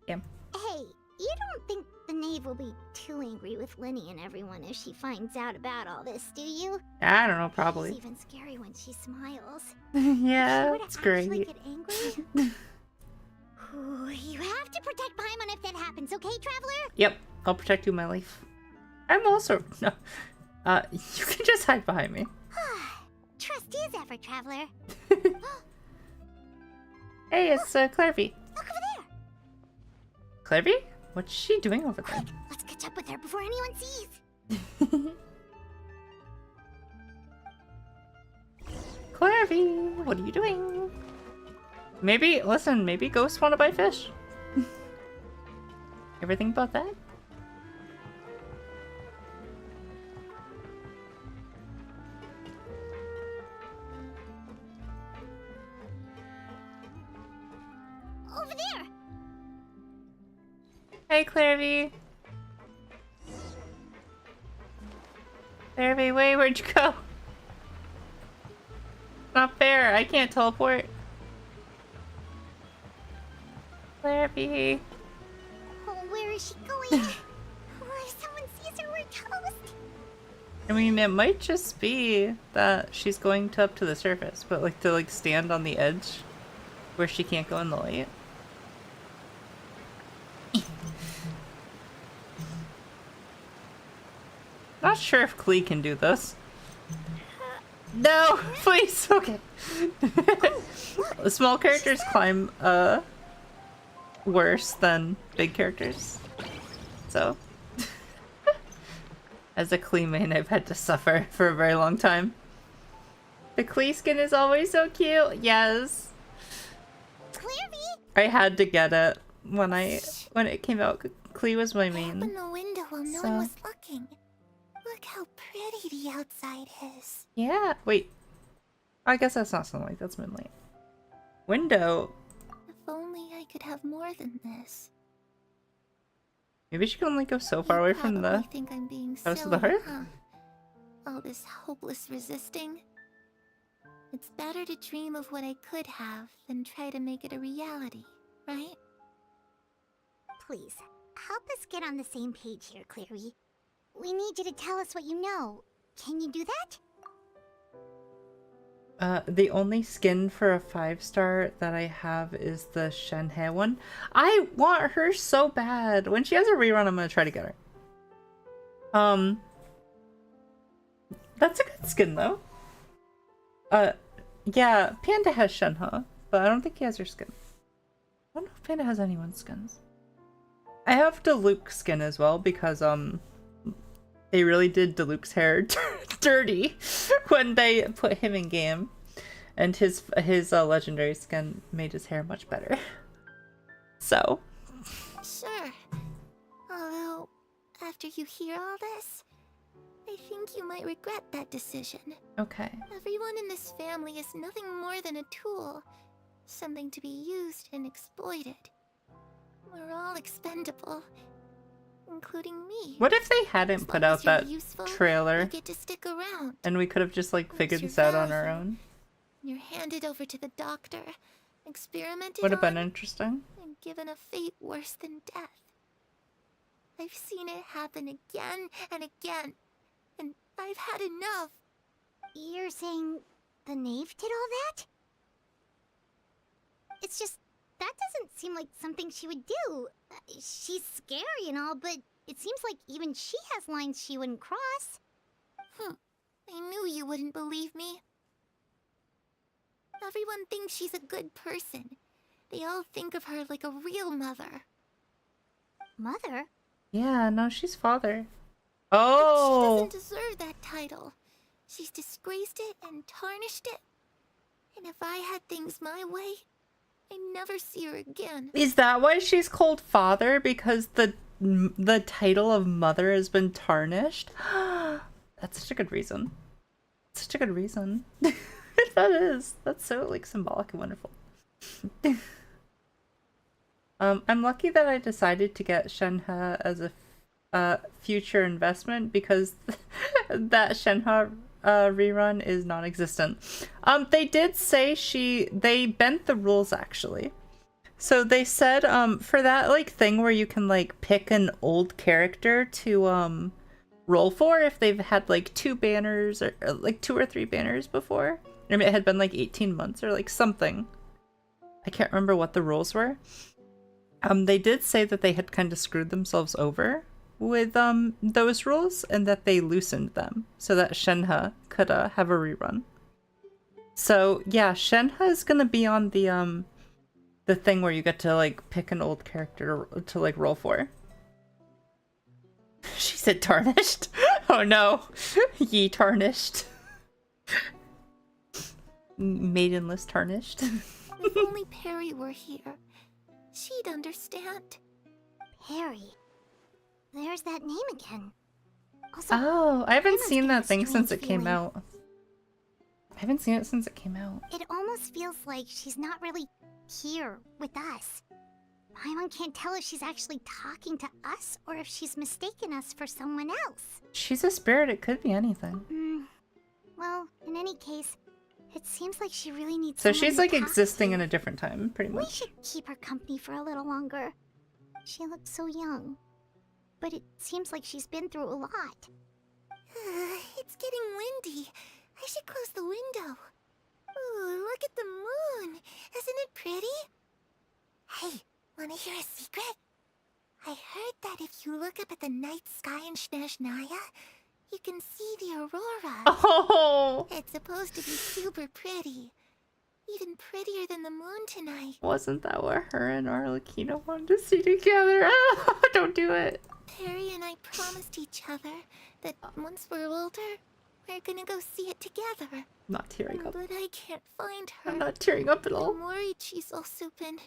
Yeah. Hey, you don't think the knave will be too angry with Linny and everyone if she finds out about all this, do you? I don't know, probably. She's even scary when she smiles. Yeah, If she were to it's actually great. get angry. Ooh, you have to protect Paimon if that happens, okay, Traveler? Yep, I'll protect you, my life. I'm also no. You can just hide behind me. Trust is ever, Traveler. Hey, it's Clairvy. Look over there. Clairvy? What's she doing over there? Let's catch up with her before anyone sees. Clairvy, what are you doing? Maybe, listen, maybe ghosts want to buy fish. Everything about that? over there. Hey, Clairvy. Clairvy, wait, where'd you go? Not fair, I can't teleport. Clairvy. Oh, where is she going? Oh, if someone sees her, we're toast. I mean, it might just be that she's going up to the surface, but like to like stand on the edge where she can't go in the light. Not sure if Klee can do this. No, please. Okay. Small characters climb worse than big characters. So, as a Klee main, I've had to suffer for a very long time. The Klee skin is always so cute. Yes. I had to get it when it came out. Klee was my main. Open the window while no one was looking. Look how pretty the outside is. Yeah. Wait. I guess that's not sunlight. That's moonlight. Window. If only I could have more than this. Maybe she can only go so far away from the think I'm being House of the Hearth? Huh? All this hopeless resisting. It's better to dream of what I could have than try to make it a reality, right? Please, help us get on the same page here, Clary. We need you to tell us what you know. Can you do that? The only skin for a 5-star that I have is the Shenhe one. I want her so bad. When she has a rerun, I'm gonna try to get her. That's a good skin though. Yeah, Panda has Shenhe, but I don't think he has her skin. I don't know if Panda has anyone's skins. I have Diluc's skin as well because they really did Diluc's hair dirty when they put him in game, and his legendary skin made his hair much better. So. Sure. Although, after you hear all this, I think you might regret that decision. Okay. Everyone in this family is nothing more than a tool, something to be used and exploited. We're all expendable. Including me. What if they hadn't put out that trailer you get to stick around. and we could have just like figured this out on our own? You're handed over to the doctor, experimented Would have been on, interesting. and given a fate worse than death. I've seen it happen again and again, and I've had enough. You're saying the knave did all that? It's just, that doesn't seem like something she would do. She's scary and all, but it seems like even she has lines she wouldn't cross. I knew you wouldn't believe me. Everyone thinks she's a good person. They all think of her like a real mother. Mother? Yeah, no, she's father. Oh! She doesn't deserve that title. She's disgraced it and tarnished it. And if I had things my way, I'd never see her again. Is that why she's called father? Because the title of mother has been tarnished? That's such a good reason. Such a good reason. That is. That's so like symbolic and wonderful. I'm lucky that I decided to get Shenhe as a future investment because that Shenhe rerun is non-existent. They did say they bent the rules actually. So they said for that like thing where you can like pick an old character to roll for if they've had like 2 banners or like 2 or 3 banners before. I mean, it had been like 18 months or like something. I can't remember what the rules were. They did say that they had kind of screwed themselves over with those rules and that they loosened them so that Shenhe could have a rerun. So yeah, Shenhe is gonna be on the thing where you get to like pick an old character to like roll for. She said tarnished. Oh no, ye tarnished. Maidenless tarnished. If only Perry were here, she'd understand. Perry. There's that name again. Also, oh, I haven't Anna's seen got that a thing since it strange came feeling. out. I haven't seen it since it came out. It almost feels like she's not really here with us. Paimon can't tell if she's actually talking to us or if she's mistaken us for someone else. She's a spirit, it could be anything. Well, in any case, it seems like she really needs So someone she's to like talk existing to. in a different time, pretty We much. should keep her company for a little longer. She looks so young. But it seems like she's been through a lot. It's getting windy. I should close the window. Ooh, look at the moon. Isn't it pretty? Hey, wanna hear a secret? I heard that if you look up at the night sky in Snezhnaya, you can see the aurora. Oh! It's supposed to be super pretty. Even prettier than the moon tonight. Wasn't that what her and Arlecchino wanted to see together? Oh, don't do it. Perry and I promised each other that once we're older, we're gonna go see it together. Not tearing up. But I can't find her. I'm not tearing up at all. I'm worried she's also been...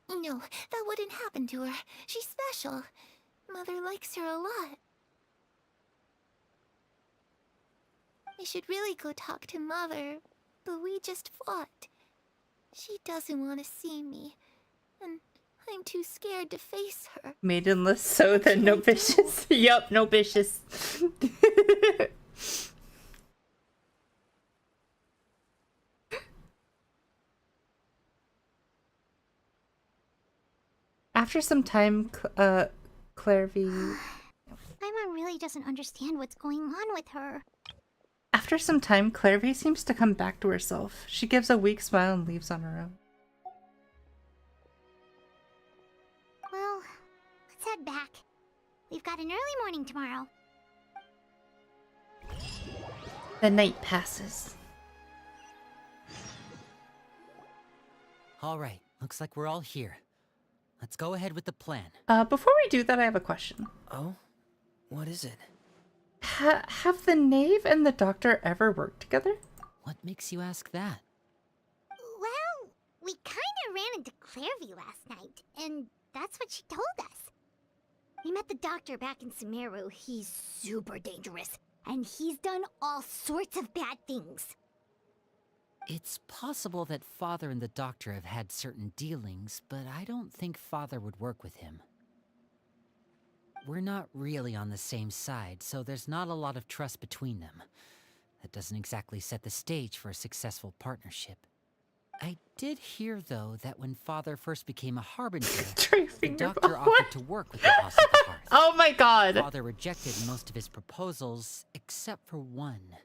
No, that wouldn't happen to her. She's special. Mother likes her a lot. I should really go talk to Mother, but we just fought. She doesn't want to see me, and I'm too scared to face her. Maidenless, so then no vicious. Yup, no vicious. After some time, Clairvy... Paimon really doesn't understand what's going on with her. After some time, Clairvy seems to come back to herself. She gives a weak smile and leaves on her own. Well, let's head back. We've got an early morning tomorrow. The night passes. Alright, looks like we're all here. Let's go ahead with the plan. Before we do that, I have a question. Oh? What is it? Have the knave and the doctor ever worked together? What makes you ask that? Well, we kinda ran into Clairvy last night, and that's what she told us. We met the doctor back in Sumeru. He's super dangerous, and he's done all sorts of bad things. It's possible that Father and the Doctor have had certain dealings, but I don't think Father would work with him. We're not really on the same side, so there's not a lot of trust between them. That doesn't exactly set the stage for a successful partnership. I did hear, though, that when Father first became a Harbinger, the Doctor offered to work with the House of the Hearth. Oh my god! Father rejected most of his proposals, except for one.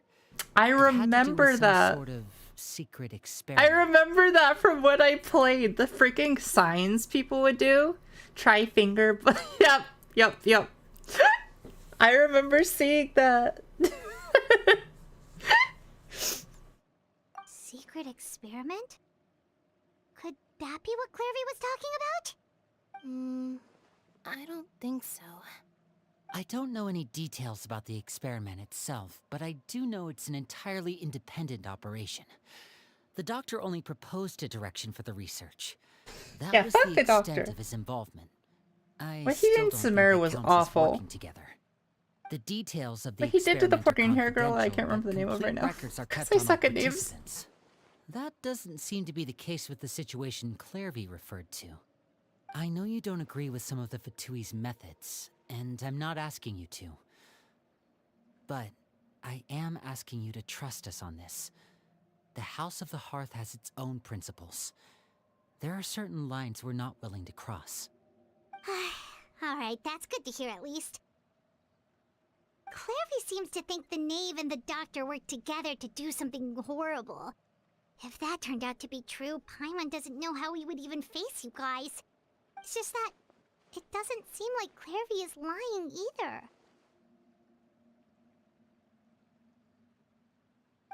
I remember that. Sort of secret experiment. I remember that from what I played. The freaking signs people would do. Tri-finger. Yep. I remember seeing that. Secret experiment? Could that be what Clairvy was talking about? I don't think so. I don't know any details about the experiment itself, but I do know it's an entirely independent operation. The Doctor only proposed a direction for the research. That was the extent of his involvement. What he did in Sumeru was awful. The details of the what he did to the poor experiment green hair girl, I confidential, can't remember the name of right now. records are kept I on suck all at names. participants. That doesn't seem to be the case with the situation Clairvy referred to. I know you don't agree with some of the Fatui's methods, and I'm not asking you to. But I am asking you to trust us on this. The House of the Hearth has its own principles. There are certain lines we're not willing to cross. Alright, that's good to hear at least. Clairvy seems to think the knave and the doctor worked together to do something horrible. If that turned out to be true, Paimon doesn't know how he would even face you guys. It's just that it doesn't seem like Clairvy is lying either.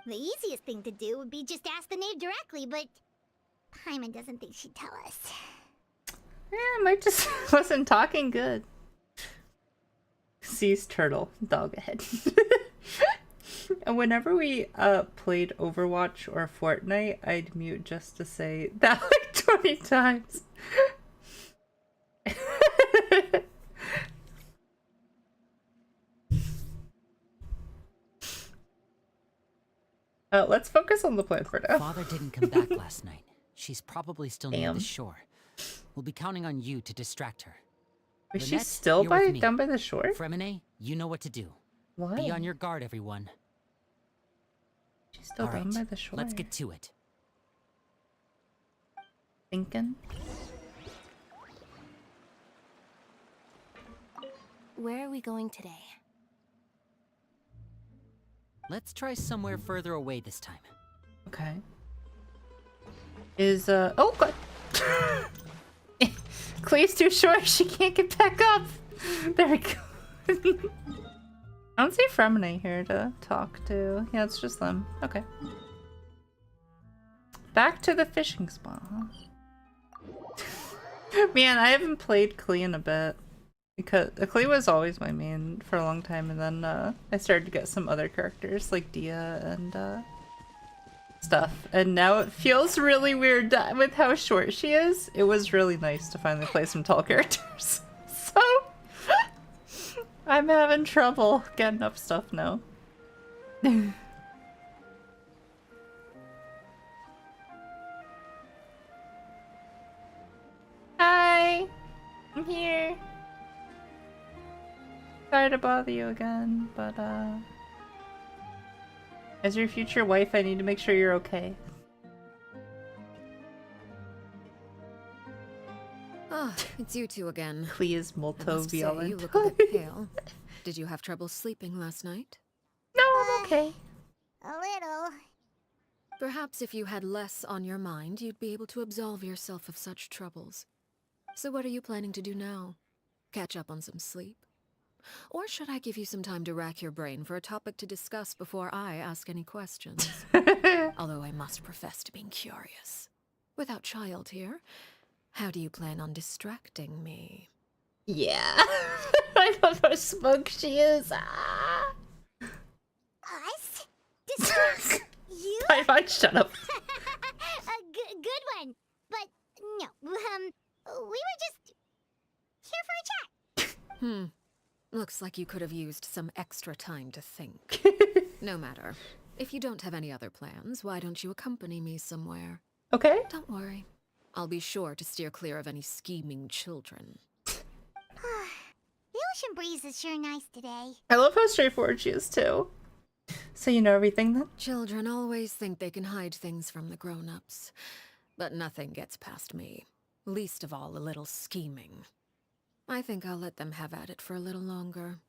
The easiest thing to do would be just ask the knave directly, but Paimon doesn't think she'd tell us. Yeah, Mike just wasn't talking good. Sees turtle, dog ahead. And whenever we played Overwatch or Fortnite, I'd mute just to say that like 20 times. Let's focus on the plan for now. Father didn't come back last night. She's probably still near the shore. We'll be counting on you to distract her. Is she Lynette, still you're with me. down by the shore? Fremine, you know what to do. What? Be on your guard, everyone. She's still All down right, by the shore. let's get to it. Thinking. Where are we going today? Let's try somewhere further away this time. Okay. Is oh god. Clee's too short, she can't get back up. There we go. I don't see Fremine here to talk to. Yeah, it's just them. Okay. Back to the fishing spot, huh? Man, I haven't played Clee in a bit. Because Clee was always my main for a long time, and then I started to get some other characters like Dia and stuff. And now it feels really weird with how short she is. It was really nice to finally play some tall characters. So I'm having trouble getting up stuff now. Hi! I'm here. Sorry to bother you again, but as your future wife, I need to make sure you're okay. Ah, it's you two again. Please, molto violent. You look a bit pale. Did you have trouble sleeping last night? No, I'm okay. A little. Perhaps if you had less on your mind, you'd be able to absolve yourself of such troubles. So what are you planning to do now? Catch up on some sleep? Or should I give you some time to rack your brain for a topic to discuss before I ask any questions? Although I must profess to being curious. Without child here, how do you plan on distracting me? Yeah. I love how smug she is. Ah. Us? Distract you? Bye, shut up. A good one. But no, we were just here for a chat. Looks like you could have used some extra time to think. No matter. If you don't have any other plans, why don't you accompany me somewhere? Okay. Don't worry. I'll be sure to steer clear of any scheming children. The ocean breeze is sure nice today. I love how straightforward she is, too. So you know everything, then? Children always think they can hide things from the grown-ups. But nothing gets past me. Least of all a little scheming. I think I'll let them have at it for a little longer.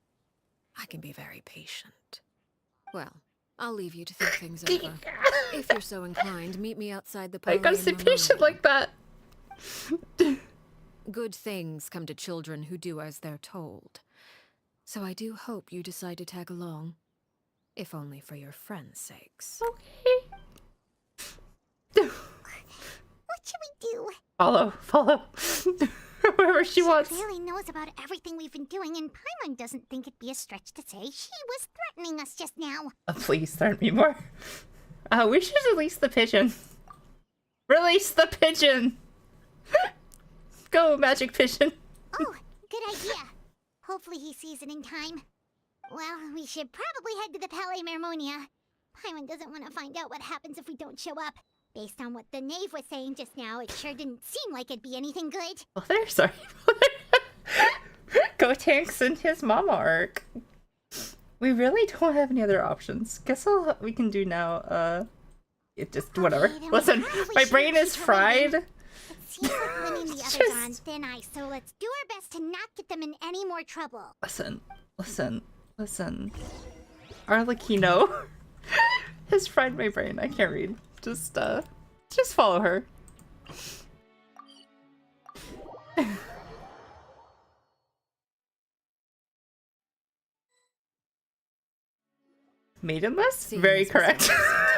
I can be very patient. Well, I'll leave you to think things over. If you're so inclined, meet me outside the parlor. I gotta stay patient like that. Good things come to children who do as they're told. So I do hope you decide to tag along. If only for your friends' sakes. Okay. What should we do? Follow. Wherever she wants. She clearly knows about everything we've been doing, and Paimon doesn't think it'd be a stretch to say she was threatening us just now. Please threaten me more. We should release the pigeon. Release the pigeon! Go, magic pigeon. Oh, good idea. Hopefully he sees it in time. Well, we should probably head to the Palais Mermonia. Paimon doesn't want to find out what happens if we don't show up. Based on what the knave was saying just now, it sure didn't seem like it'd be anything good. Oh, there, sorry. Go Tanks and his mama arc. We really don't have any other options. Guess all we can do now, it just, whatever. Listen, my brain is fried. It seems like Lynn and the others are on thin ice, so let's do our best to not get them in any more trouble. Listen. Arlecchino has fried my brain. I can't read. Just follow her. Maidenless? Very correct.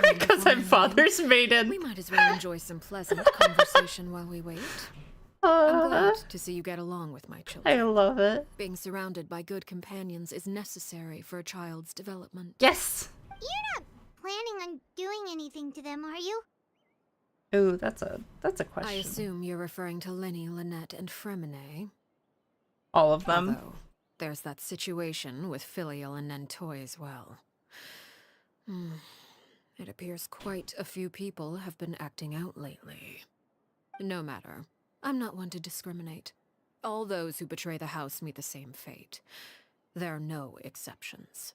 Because I'm father's maiden. We might as well enjoy some pleasant conversation while we wait. I'm glad to see you get along with my children. I love it. Being surrounded by good companions is necessary for a child's development. Yes! You're not planning on doing anything to them, are you? Ooh, that's a question. I assume you're referring to Lenny, Lynette, and Fremine. All of them. Although, there's that situation with Filial and Nentoy as well. It appears quite a few people have been acting out lately. No matter. I'm not one to discriminate. All those who betray the house meet the same fate. There are no exceptions.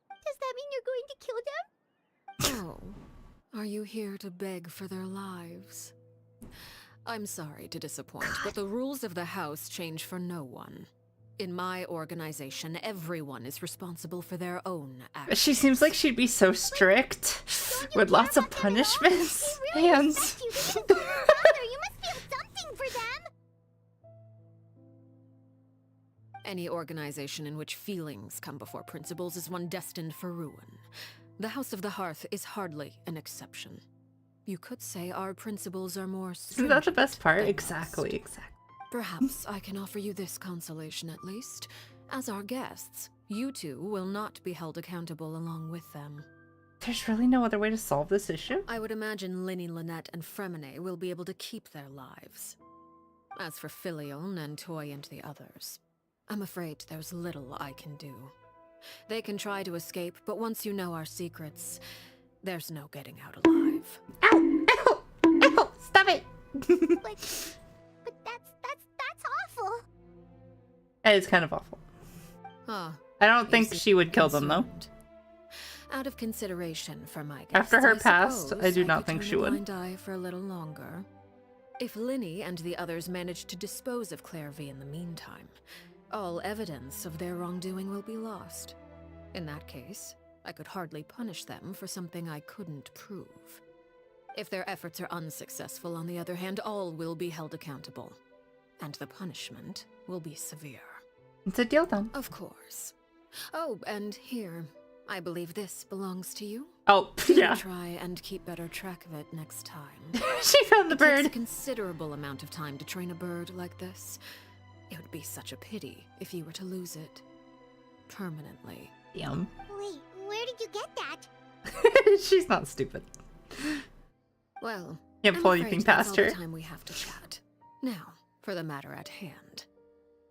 Does that mean you're going to kill them? Oh, are you here to beg for their lives? I'm sorry to disappoint, but the rules of the house change for no one. In my organization, everyone is responsible for their own actions. She seems like she'd be so strict with lots of punishments. Hands. You must feel something for them. Any organization in which feelings come before principles is one destined for ruin. The House of the Hearth is hardly an exception. You could say our principles are more stringent. Isn't that the best part? Exactly. Perhaps I can offer you this consolation at least. As our guests, you two will not be held accountable along with them. There's really no other way to solve this issue? I would imagine Linny, Lynette, and Fremine will be able to keep their lives. As for Filion and Toy and the others, I'm afraid there's little I can do. They can try to escape, but once you know our secrets, there's no getting out alive. Ow! Ow! Ow! Stop it! But that's awful. It is kind of awful. Ah, I don't think she would kill them, though. out of consideration for my guests, After her I past, suppose I do not could think turn she a would. blind eye for a little longer. If Linny and the others manage to dispose of Clairvy in the meantime, all evidence of their wrongdoing will be lost. In that case, I could hardly punish them for something I couldn't prove. If their efforts are unsuccessful, on the other hand, all will be held accountable. And the punishment will be severe. It's a deal then. Of course. Oh, and here, I believe this belongs to you. Oh, yeah. Try and keep better track of it next time. She found the bird. It takes a considerable amount of time to train a bird like this. It would be such a pity if you were to lose it. Permanently. Damn. Wait, where did you get that? She's not stupid. Well, Can't pull anything past her. That's all the time we have to chat. Now, for the matter at hand.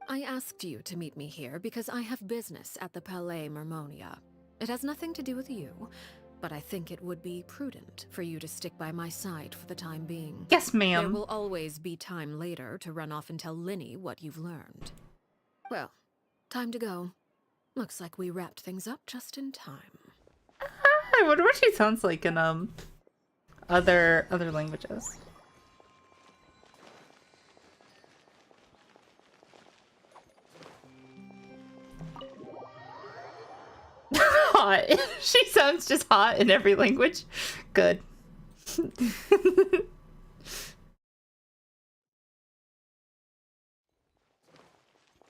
I asked you to meet me here because I have business at the Palais Mermonia. It has nothing to do with you, but I think it would be prudent for you to stick by my side for the time being. Yes, ma'am. There will always be time later to run off and tell Linny what you've learned. Well, time to go. Looks like we wrapped things up just in time. I wonder what she sounds like in other languages. Hot. She sounds just hot in every language. Good.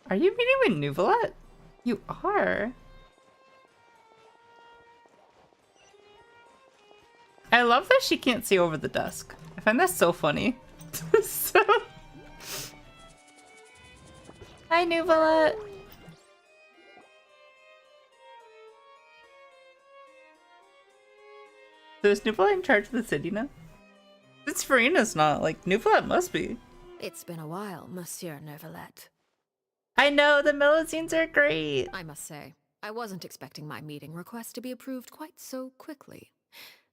Are you meeting with Nuvolet? You are. I love that she can't see over the desk. I find that so funny. So... Hi, Nuvolet. So is Nuvolet in charge of the city now? It's Farina's not. Like, Nuvolet must be. It's been a while, Monsieur Neuvillette. I know, the Melusines are great. I must say, I wasn't expecting my meeting request to be approved quite so quickly.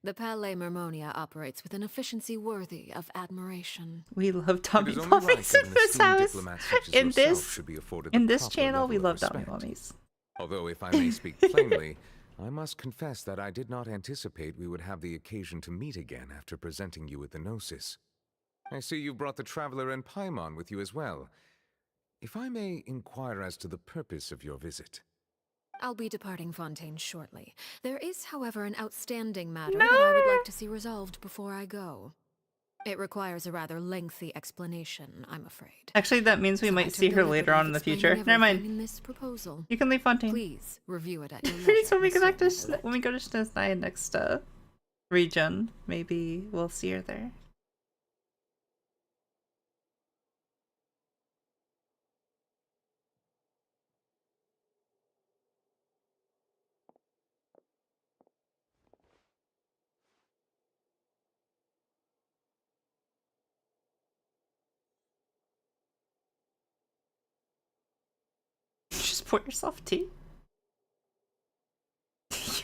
The Palais Mermonia operates with an efficiency worthy of admiration. We love Tommy Mummies in this house. In this channel, we love Tommy Mummies. Although, if I may speak plainly, I must confess that I did not anticipate we would have the occasion to meet again after presenting you with the Gnosis. I see you brought the Traveler and Paimon with you as well. If I may inquire as to the purpose of your visit. I'll be departing Fontaine shortly. There is, however, an outstanding matter that I would like to see resolved before I go. It requires a rather lengthy explanation, I'm afraid. Actually, that means we might see her later on in the future. Never mind. In this proposal. You can leave Fontaine. Please review it at your Please, leisure. when we go back to when we go to Snezhnaya next region, maybe we'll see her there. Just pour yourself tea.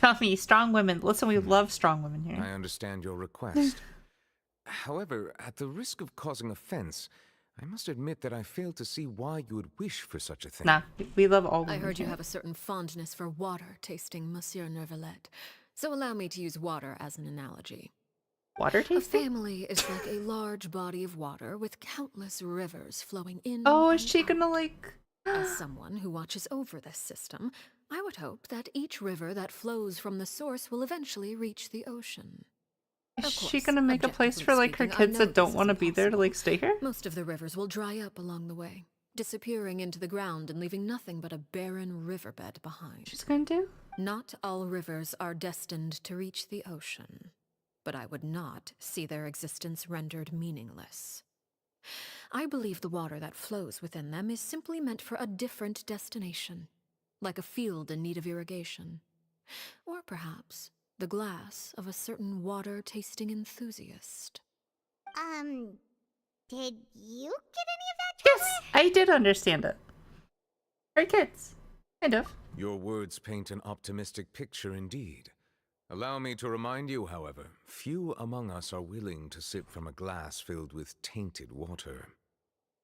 Yummy, strong women. Listen, we love strong women here. I understand your request. However, at the risk of causing offense, I must admit that I fail to see why you would wish for such a thing. Nah, we love all women. I heard you here. have a certain fondness for water tasting, Monsieur Nervalet. So allow me to use water as an analogy. Water A tasting? family is like a large body of water with countless rivers flowing in. Oh, is and she out. gonna like... As someone who watches over this system, I would hope that each river that flows from the source will eventually reach the ocean. Is she gonna make a place for like her kids that don't want to be there to like stay here? Most of the rivers will dry up along the way, disappearing into the ground and leaving nothing but a barren riverbed behind. She's gonna do? Not all rivers are destined to reach the ocean, but I would not see their existence rendered meaningless. I believe the water that flows within them is simply meant for a different destination, like a field in need of irrigation. Or perhaps the glass of a certain water-tasting enthusiast. Did you get any of that, Yes, I did understand it. Her kids. Kind of. Your words paint an optimistic picture indeed. Allow me to remind you, however, few among us are willing to sip from a glass filled with tainted water.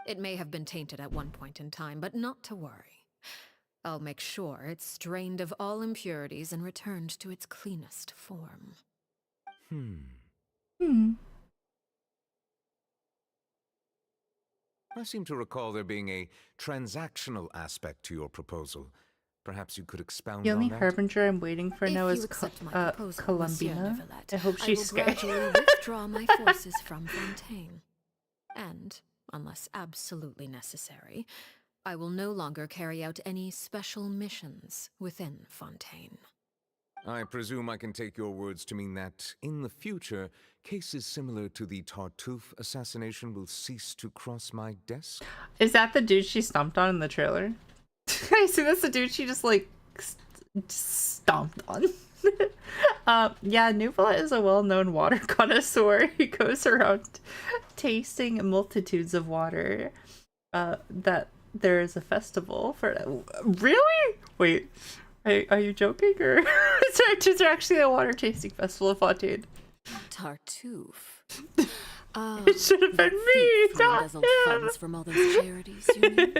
It may have been tainted at one point in time, but not to worry. I'll make sure it's drained of all impurities and returned to its cleanest form. I seem to recall there being a transactional aspect to your proposal. Perhaps you could expound The on only that? harbinger I'm waiting for now If is you accept my proposal, Monsieur Columbina. Neverlet, I hope she's will scared. gradually withdraw my forces from Fontaine. And, unless absolutely necessary, I will no longer carry out any special missions within Fontaine. I presume I can take your words to mean that, in the future, cases similar to the Tartuffe assassination will cease to cross my desk? Is that the dude she stomped on in the trailer? I see that's the dude she just like stomped on. Yeah, Nuvola is a well-known water connoisseur. He goes around tasting multitudes of water. That there is a festival for. Really? Wait, are you joking or is there actually a water tasting festival in Fontaine? Tartuffe. It should have been me, not embezzled him. funds from all those charities, you mean?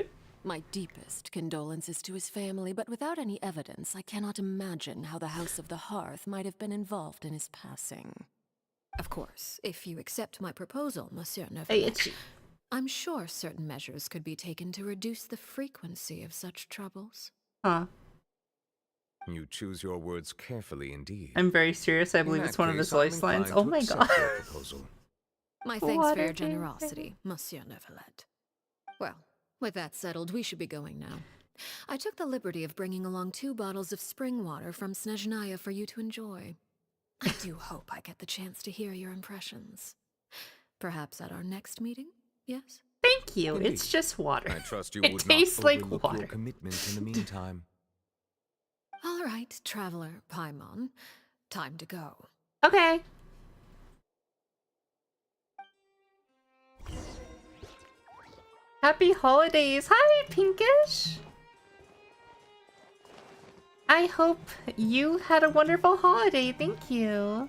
My deepest condolences to his family, but without any evidence, I cannot imagine how the House of the Hearth might have been involved in his passing. Of course, if you accept my proposal, Monsieur Neverlet, I'm sure certain measures could be taken to reduce the frequency of such troubles. Huh. You choose your words carefully indeed. I'm very serious. I believe In it's that one of his case, I'm voice lines. inclined Oh to my accept god. your proposal. My thanks for your Water generosity, Monsieur Neverlet. Well, with that settled, we should be going now. I took the liberty of bringing along 2 bottles of spring water from Snezhnaya for you to enjoy. I do hope I get the chance to hear your impressions. Perhaps at our next meeting, yes? Thank you. Indeed. It's just water. I trust you It would tastes not like overlook water. your commitment in the meantime. All right, Traveler Paimon. Time to go. Okay. Happy holidays. Hi, Pinkish. I hope you had a wonderful holiday. Thank you.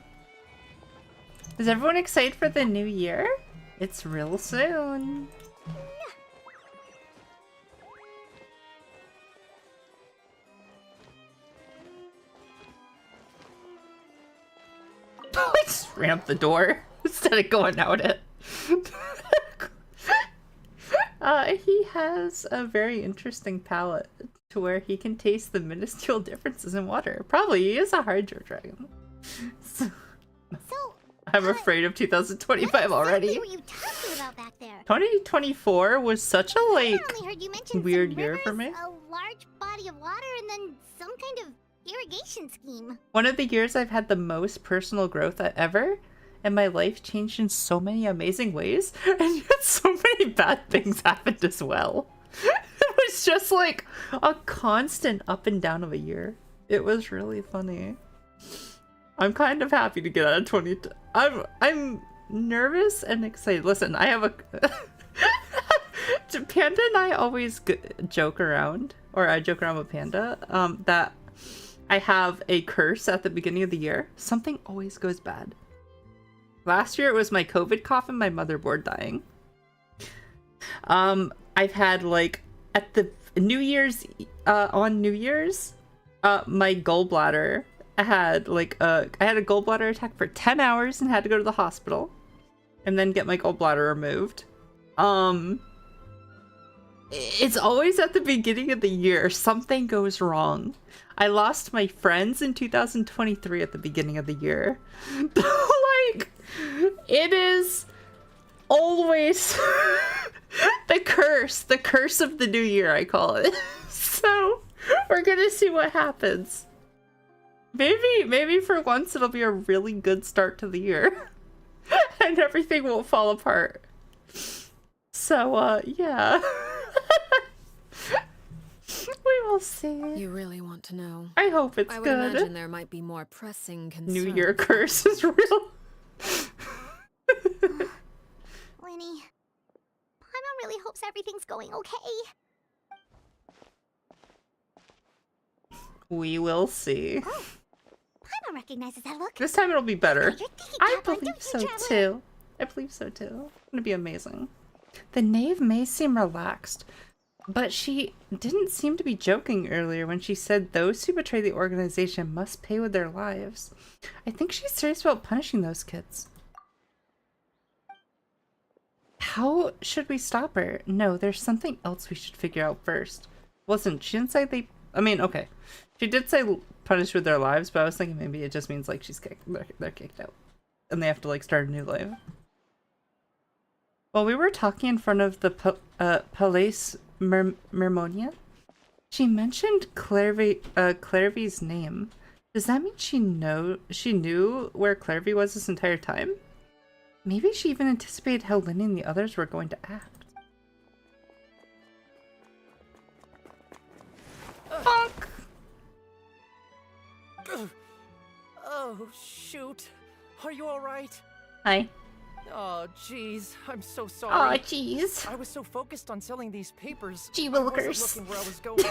Is everyone excited for the new year? It's real soon. I just ran up the door instead of going out it. He has a very interesting palate to where he can taste the minuscule differences in water. Probably he is a hydro dragon. So, I'm afraid of 2025 already. What were you talking about back there? 2024 was such a I only heard you mention weird some year rivers, for me. a large body of water, and then some kind of irrigation scheme. One of the years I've had the most personal growth ever, and my life changed in so many amazing ways, and yet so many bad things happened as well. It was just like a constant up and down of a year. It was really funny. I'm kind of happy to get out of 20. I'm nervous and excited. Listen, I have a Panda and I always joke around, or I joke around with Panda, that I have a curse at the beginning of the year. Something always goes bad. Last year it was my COVID cough and my motherboard dying. I've had like at the New Year's on New Year's, my gallbladder had like I had a gallbladder attack for 10 hours and had to go to the hospital and then get my gallbladder removed. It's always at the beginning of the year something goes wrong. I lost my friends in 2023 at the beginning of the year. Like, it is always the curse of the new year, I call it. So we're gonna see what happens. Maybe for once it'll be a really good start to the year and everything won't fall apart. So yeah. We will see. You really want to know? I hope it's good. I would good. imagine there might be more pressing concerns. New Year curse is real. Winnie, Paimon really hopes everything's going okay. We will see. Oh, Paimon recognizes that look. This time it'll be better. I cap on, believe don't so you, Traveler? too. I believe so too. It's gonna be amazing. The knave may seem relaxed, but she didn't seem to be joking earlier when she said those who betray the organization must pay with their lives. I think she's serious about punishing those kids. How should we stop her? No, there's something else we should figure out first. Listen, she didn't say they... I mean, okay. She did say punish with their lives, but I was thinking maybe it just means like they're kicked out. And they have to like start a new life. While we were talking in front of the Palais Mermonia, she mentioned Clairvy's name. Does that mean she knew where Clairvy was this entire time? Maybe she even anticipated how Lenny and the others were going to act. Fuck! Oh, shoot. Are you alright? Hi. Oh, jeez. I'm so sorry. Aw, jeez. I was so focused on selling these papers. Gee I wasn't willikers. looking where I was going.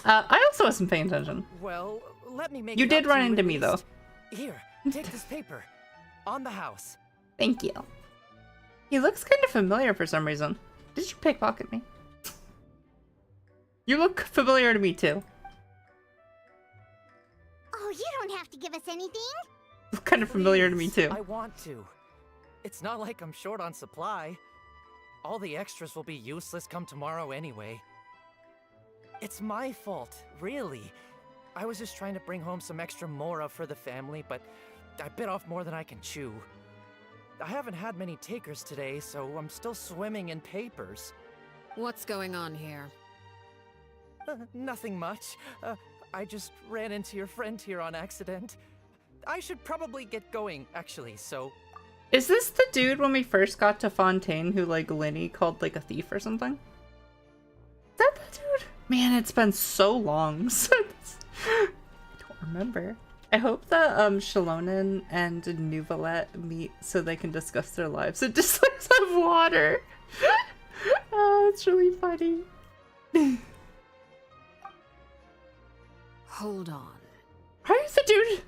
I also wasn't paying attention. Well, let me make You it did up to run you into at me though. least. Here, take this paper. On the house. Thank you. He looks kind of familiar for some reason. Did you pickpocket me? You look familiar to me too. Oh, you don't have to give us anything. You look kind of familiar to me too. I want to. It's not like I'm short on supply. All the extras will be useless come tomorrow anyway. It's my fault, really. I was just trying to bring home some extra mora for the family, but I bit off more than I can chew. I haven't had many takers today, so I'm still swimming in papers. What's going on here? Nothing much. I just ran into your friend here on accident. I should probably get going, actually, so... Is this the dude when we first got to Fontaine who, like, Lenny called, like, a thief or something? Is that the dude? Man, it's been so long since... I don't remember. I hope that, Shalonen and Nuvalet meet so they can discuss their lives and just, like, have water. Oh, it's really funny. Hold on. Are you the dude?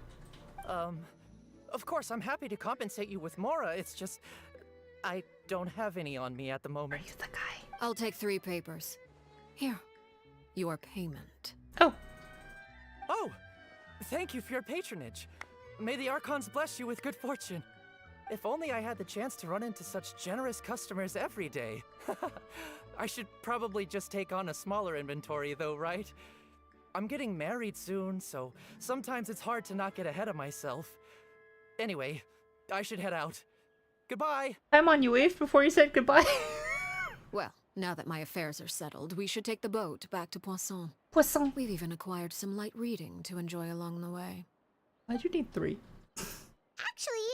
Of course, I'm happy to compensate you with mora, it's just... I don't have any on me at the moment. Are you the guy? I'll take 3 papers. Here. Your payment. Oh. Oh! Thank you for your patronage. May the archons bless you with good fortune. If only I had the chance to run into such generous customers every day. I should probably just take on a smaller inventory though, right? I'm getting married soon, so sometimes it's hard to not get ahead of myself. Anyway, I should head out. Goodbye! I'm on, you waved before you said goodbye. Well, now that my affairs are settled, we should take the boat back to Poisson. Poisson. We've even acquired some light reading to enjoy along the way. Why'd you need 3? Actually,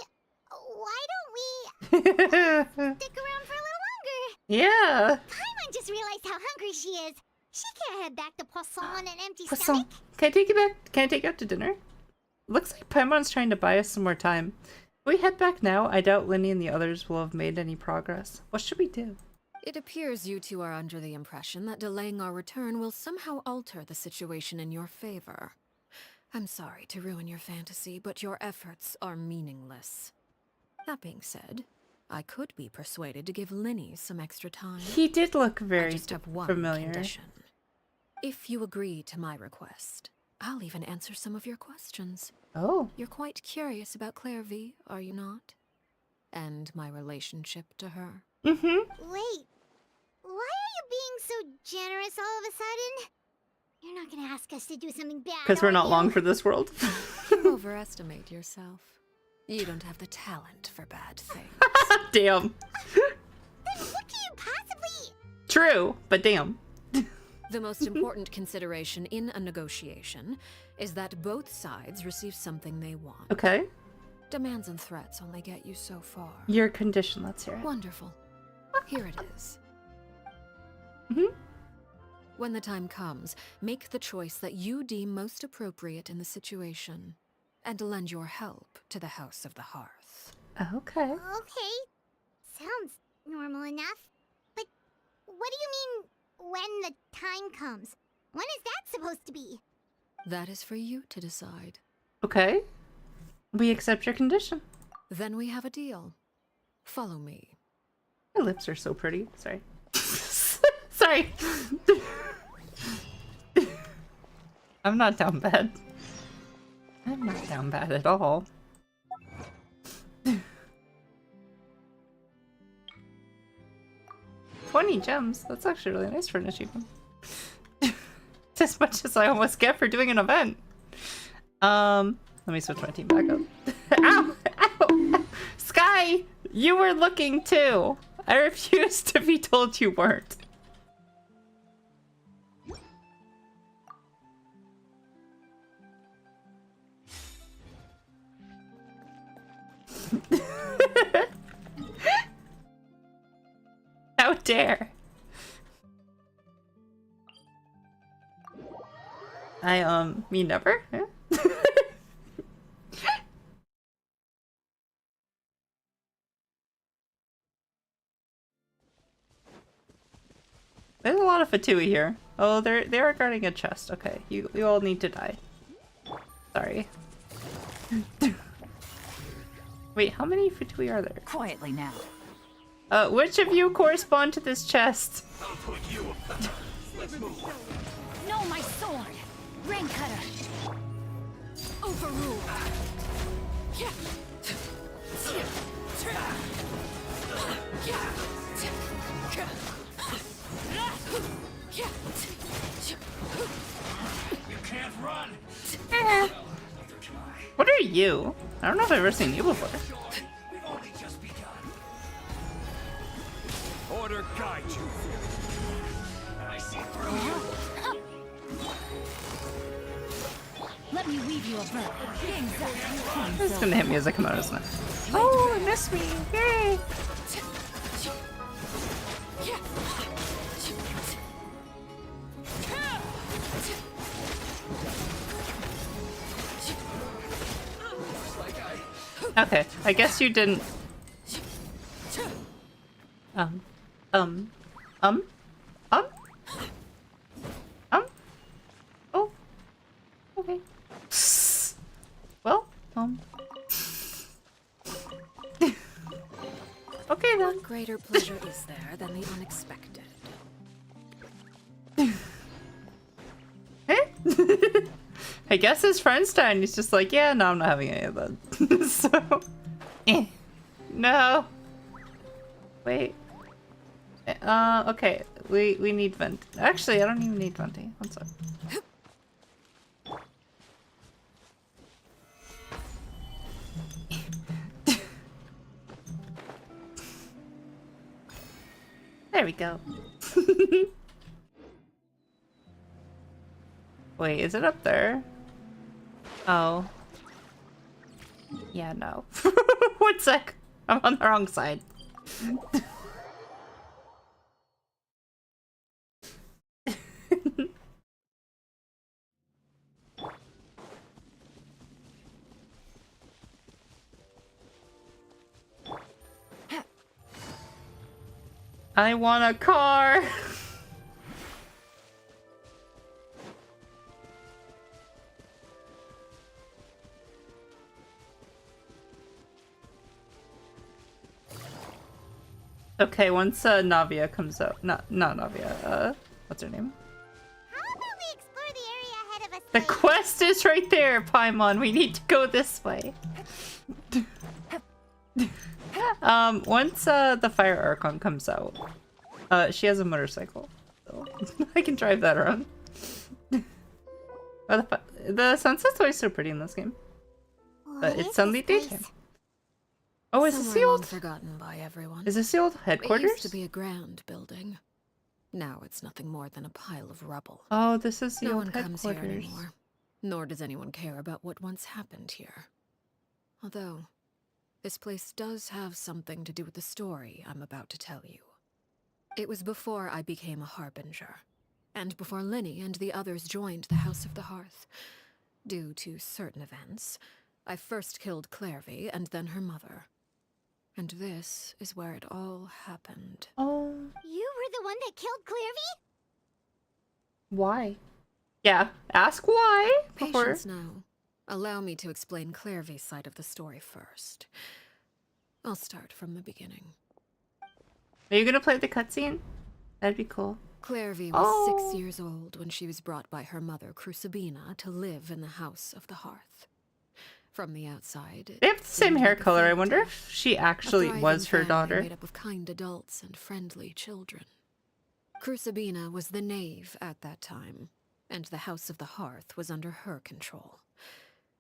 why don't we stick around for a little longer? Yeah. Paimon just realized how hungry she is. She can't head back to Poisson on an empty Poisson. stomach. Can I take you back? Can I take you out to dinner? Looks like Paimon's trying to buy us some more time. If we head back now, I doubt Lenny and the others will have made any progress. What should we do? It appears you two are under the impression that delaying our return will somehow alter the situation in your favor. I'm sorry to ruin your fantasy, but your efforts are meaningless. That being said, I could be persuaded to give Linny some extra time. He did look very I just have one familiar. condition. If you agree to my request, I'll even answer some of your questions. Oh. You're quite curious about Claire V, are you not? And my relationship to her. Mm-hmm. Wait, why are you being so generous all of a sudden? You're not gonna ask us to do something bad, Because we're are not you? long for this world. You overestimate yourself. You don't have the talent for bad things. Damn. Then what can you possibly... True, but damn. The most important consideration in a negotiation is that both sides receive something they want. Okay. Demands and threats only get you so far. Your condition, let's hear it. Wonderful. Here it is. Mm-hmm. When the time comes, make the choice that you deem most appropriate in the situation, and lend your help to the House of the Hearth. Okay. Okay, sounds normal enough. But what do you mean, when the time comes? When is that supposed to be? That is for you to decide. Okay. We accept your condition. Then we have a deal. Follow me. My lips are so pretty. Sorry. Sorry. I'm not down bad. I'm not down bad at all. 20 gems. That's actually really nice for an achievement. It's as much as I almost get for doing an event. Let me switch my team back up. Ow! Ow! Sky! You were looking too! I refuse to be told you weren't. How dare! Me never? Yeah. There's a lot of Fatui here. Oh, they are guarding a chest. Okay, you all need to die. Sorry. Wait, how many Fatui are there? Quietly now. Which of you correspond to this chest? I'll put you up. Let's move. No, my sword! Rain cutter! Overruled! You can't run! What are you? I don't know if I've ever seen you before. We've only just begun. Order guide you. I see through you. Let me weave you a verb. This is gonna hit me as I come out, isn't it? Oh, I missed me! Yay! Okay, I guess you didn't. Oh, okay. Well, okay then. What greater pleasure is there than the unexpected? I guess his friend's dying. He's just like, yeah, no, I'm not having any of that. So, no. Wait. Okay. We need vent. Actually, I don't even need venting. One sec. There we go. Wait, is it up there? Oh. Yeah, no. 1 sec. I'm on the wrong side. I want a car. Okay, once Navia comes out, not Navia. What's her name? How about we explore the area ahead of us? The quest is right there, Paimon. We need to go this way. Once the fire archon comes out, she has a motorcycle, so I can drive that around. Oh, the sunset's always so pretty in this game, but it's suddenly daytime. Oh, is this the old? Forgotten by everyone. Is this the old headquarters? It used to be a grand building. Now it's nothing more than a pile of rubble. Oh, this is the no old one comes headquarters. here anymore. Nor does anyone care about what once happened here. Although, this place does have something to do with the story I'm about to tell you. It was before I became a harbinger, and before Linny and the others joined the House of the Hearth. Due to certain events, I first killed Clairvy and then her mother. And this is where it all happened. Oh. You were the one that killed Clairvy? Why? Yeah, ask why before. Patience now. Allow me to explain Clairvy's side of the story first. I'll start from the beginning. Are you gonna play the cutscene? That'd be cool. Clairvy was 6 years old when she was brought by her mother, Crucibina, to live in the House of the Hearth. From the outside, They have the same hair color. I wonder if she actually a was her thriving family daughter. made up of kind adults and friendly children. Crucibina was the knave at that time, and the House of the Hearth was under her control.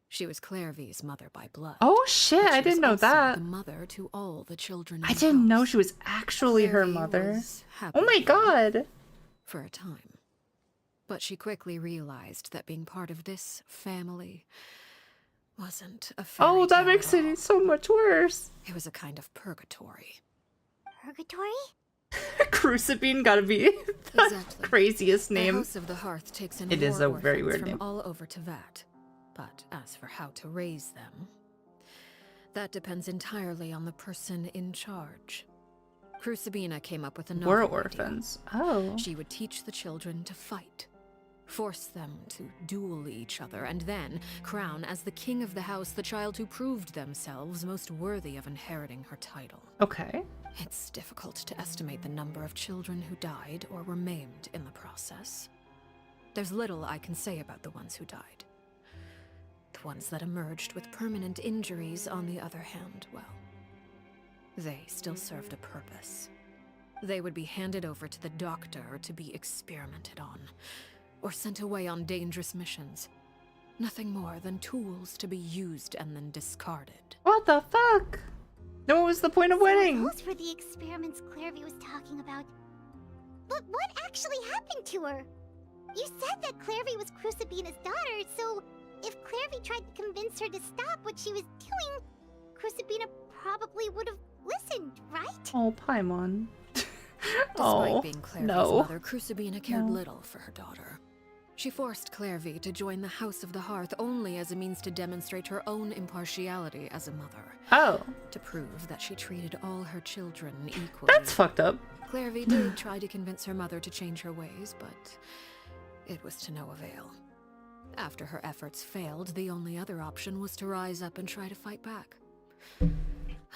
She was Clairvy's mother by blood. Oh shit, but she I didn't was know also that. the mother to all the children in I the didn't know house. she was actually her Clairvy mother. was Oh my happy god. for a time. But she quickly realized that being part of this family wasn't a fairy Oh, that tale makes at all. it so much worse. It was a kind of purgatory. Purgatory? Crucibine gotta be the Exactly. craziest The name. House of the Hearth takes in It is war a very orphans weird from name. all over Tevat. But as for how to raise them, that depends entirely on the person in charge. Crucibina came up with a War novel orphans. idea. Oh. She would teach the children to fight, force them to duel each other, and then crown as the king of the house the child who proved themselves most worthy of inheriting her title. Okay. It's difficult to estimate the number of children who died or were maimed in the process. There's little I can say about the ones who died. The ones that emerged with permanent injuries, on the other hand, well, they still served a purpose. They would be handed over to the doctor to be experimented on, or sent away on dangerous missions. Nothing more than tools to be used and then discarded. What the fuck? No, what was the point of wedding? Those were the experiments Clairvy was talking about. But what actually happened to her? You said that Clairvy was Crucibina's daughter, so if Clairvy tried to convince her to stop what she was doing, Crucibina probably would have listened, right? Oh, Paimon. Despite being Clairvy's no. mother, Crucibina cared No. little for her daughter. She forced Clairvy to join the House of the Hearth only as a means to demonstrate her own impartiality as a mother. Oh. To prove that she treated all her children equally. That's fucked up. Clairvy did try to convince her mother to change her ways, but it was to no avail. After her efforts failed, the only other option was to rise up and try to fight back.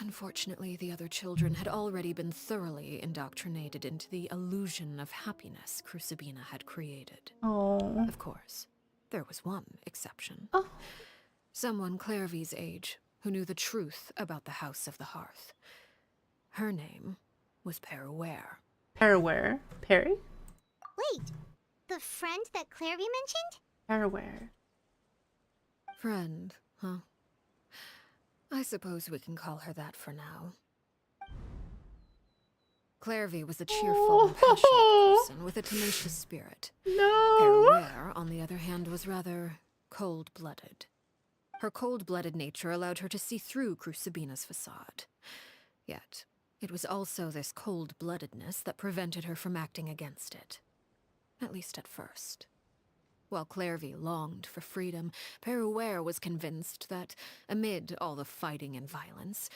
Unfortunately, the other children had already been thoroughly indoctrinated into the illusion of happiness Crucibina had created. Oh. Of course, there was one exception. Oh. Someone Clairvy's age who knew the truth about the House of the Hearth. Her name was Peruware. Peruware. Perry? Wait, the friend that Clairvy mentioned? Peruware. Friend, huh? I suppose we can call her that for now. Clairvy was a cheerful and passionate person with a tenacious spirit. No! Peruware, on the other hand, was rather cold-blooded. Her cold-blooded nature allowed her to see through Crucibina's facade. Yet, it was also this cold-bloodedness that prevented her from acting against it. At least at first. While Clairvy longed for freedom, Peruware was convinced that, amid all the fighting and violence,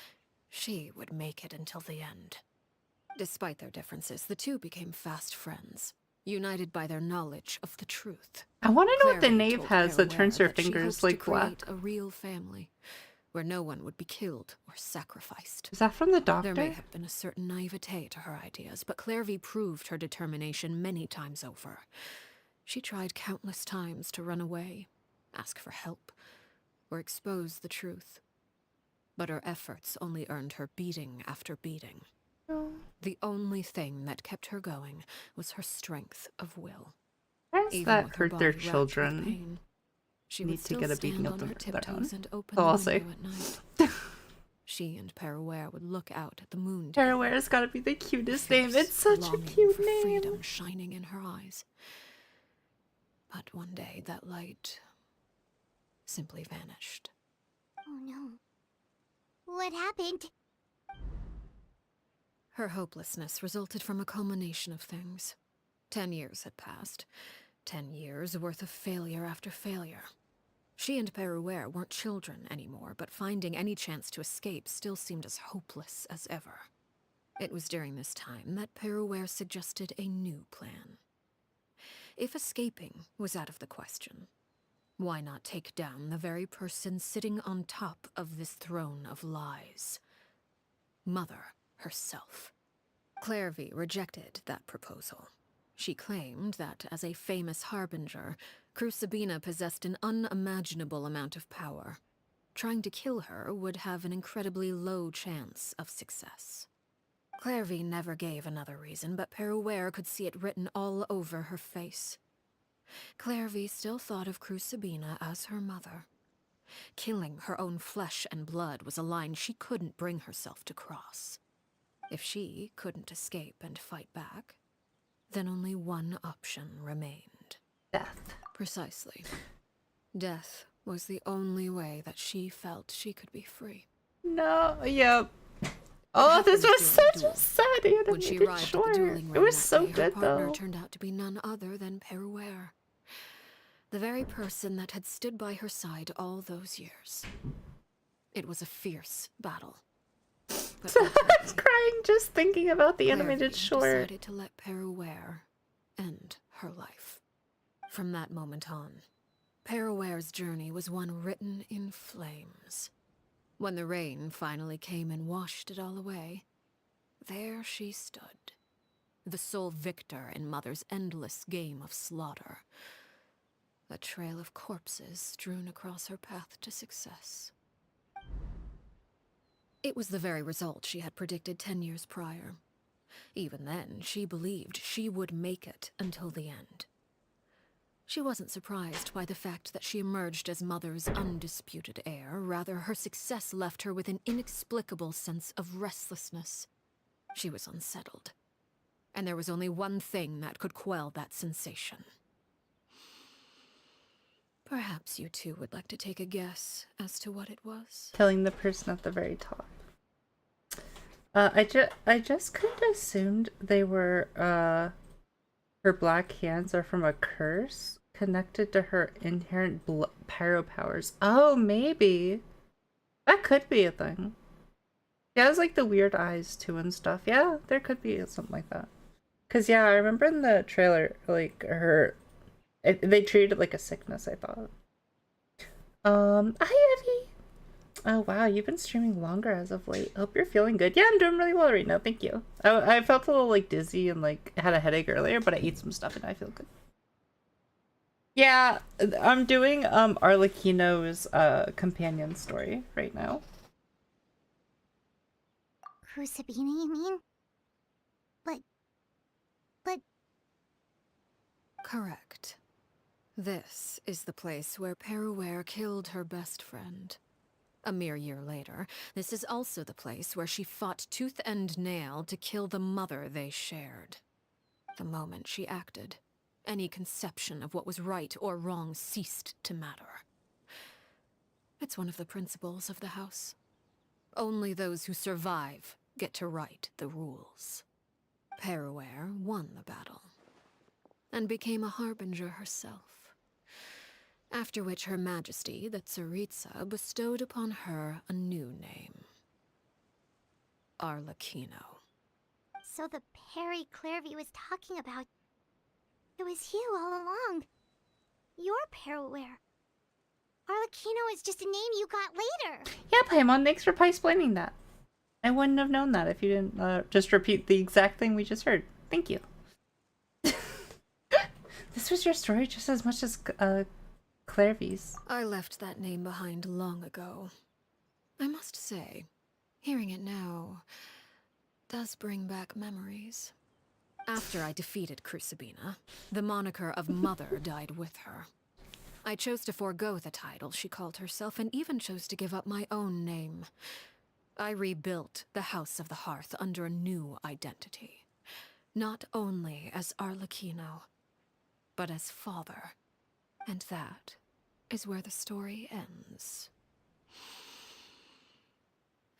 she would make it until the end. Despite their differences, the two became fast friends, united by their knowledge of the truth. I want to know what the Clairvy knave told has that Peruware turns her that she fingers hoped to like black. create a real family, where no one would be killed or sacrificed. Is that from the doctor? There may have been a certain naivete to her ideas, but Clairvy proved her determination many times over. She tried countless times to run away, ask for help, or expose the truth. But her efforts only earned her beating after beating. Oh. The only thing that kept her going was her strength of will. Parents that hurt their children pain, she need would to still get a stand beating on of her their own. tiptoes and open Oh, the I'll window say. at night. She and Paraware would look out at the moon. Paraware's gotta be the cutest name. Fierce It's such a longing cute for name. freedom shining in her eyes. But one day that light simply vanished. Oh no. What happened? Her hopelessness resulted from a culmination of things. 10 years had passed. 10 years worth of failure after failure. She and Paraware weren't children anymore, but finding any chance to escape still seemed as hopeless as ever. It was during this time that Paraware suggested a new plan. If escaping was out of the question, why not take down the very person sitting on top of this throne of lies? Mother herself. Clairvy rejected that proposal. She claimed that, as a famous harbinger, Crucibina possessed an unimaginable amount of power. Trying to kill her would have an incredibly low chance of success. Clairvy never gave another reason, but Paraware could see it written all over her face. Clairvy still thought of Crucibina as her mother. Killing her own flesh and blood was a line she couldn't bring herself to cross. If she couldn't escape and fight back, then only one option remained. Death. Precisely. Death was the only way that she felt she could be free. No, yep. Oh, this was such a sad animated When she arrived short. at the dueling It ring was that so day, good her partner though. turned out to be none other than Paraware. The very person that had stood by her side all those years. It was a fierce battle. But I'm crying just thinking about the animated Clairvy short. decided to let Paraware end her life. From that moment on, Paraware's journey was one written in flames. When the rain finally came and washed it all away, there she stood, the sole victor in Mother's endless game of slaughter. A trail of corpses strewn across her path to success. It was the very result she had predicted 10 years prior. Even then, she believed she would make it until the end. She wasn't surprised by the fact that she emerged as Mother's undisputed heir. Rather, her success left her with an inexplicable sense of restlessness. She was unsettled. And there was only one thing that could quell that sensation. Perhaps you two would like to take a guess as to what it was? Killing the person at the very top. I just kind of assumed they were, her black hands are from a curse connected to her inherent pyro powers. Oh, maybe. That could be a thing. She has like the weird eyes too and stuff. Yeah, there could be something like that. Cause yeah, I remember in the trailer, like they treated it like a sickness, I thought. Hi Evie! Oh wow, you've been streaming longer as of late. Hope you're feeling good. Yeah, I'm doing really well right now, thank you. I felt a little like dizzy and like had a headache earlier, but I ate some stuff and I feel good. Yeah, I'm doing Arlecchino's companion story right now. Crucibina, you mean? But... Correct. This is the place where Paraware killed her best friend. A mere year later, this is also the place where she fought tooth and nail to kill the mother they shared. The moment she acted, any conception of what was right or wrong ceased to matter. It's one of the principles of the house. Only those who survive get to write the rules. Paraware won the battle, and became a harbinger herself. After which Her Majesty, the Tsaritsa, bestowed upon her a new name. Arlecchino. So the Perry Clairvy was talking about... It was you all along. You're Paraware. Arlecchino is just a name you got later. Yeah, Paimon, thanks for explaining that. I wouldn't have known that if you didn't just repeat the exact thing we just heard. Thank you. This was your story just as much as Clairvy's. I left that name behind long ago. I must say, hearing it now does bring back memories. After I defeated Crucibina, the moniker of Mother died with her. I chose to forego the title she called herself and even chose to give up my own name. I rebuilt the House of the Hearth under a new identity. Not only as Arlecchino, but as father. And that is where the story ends.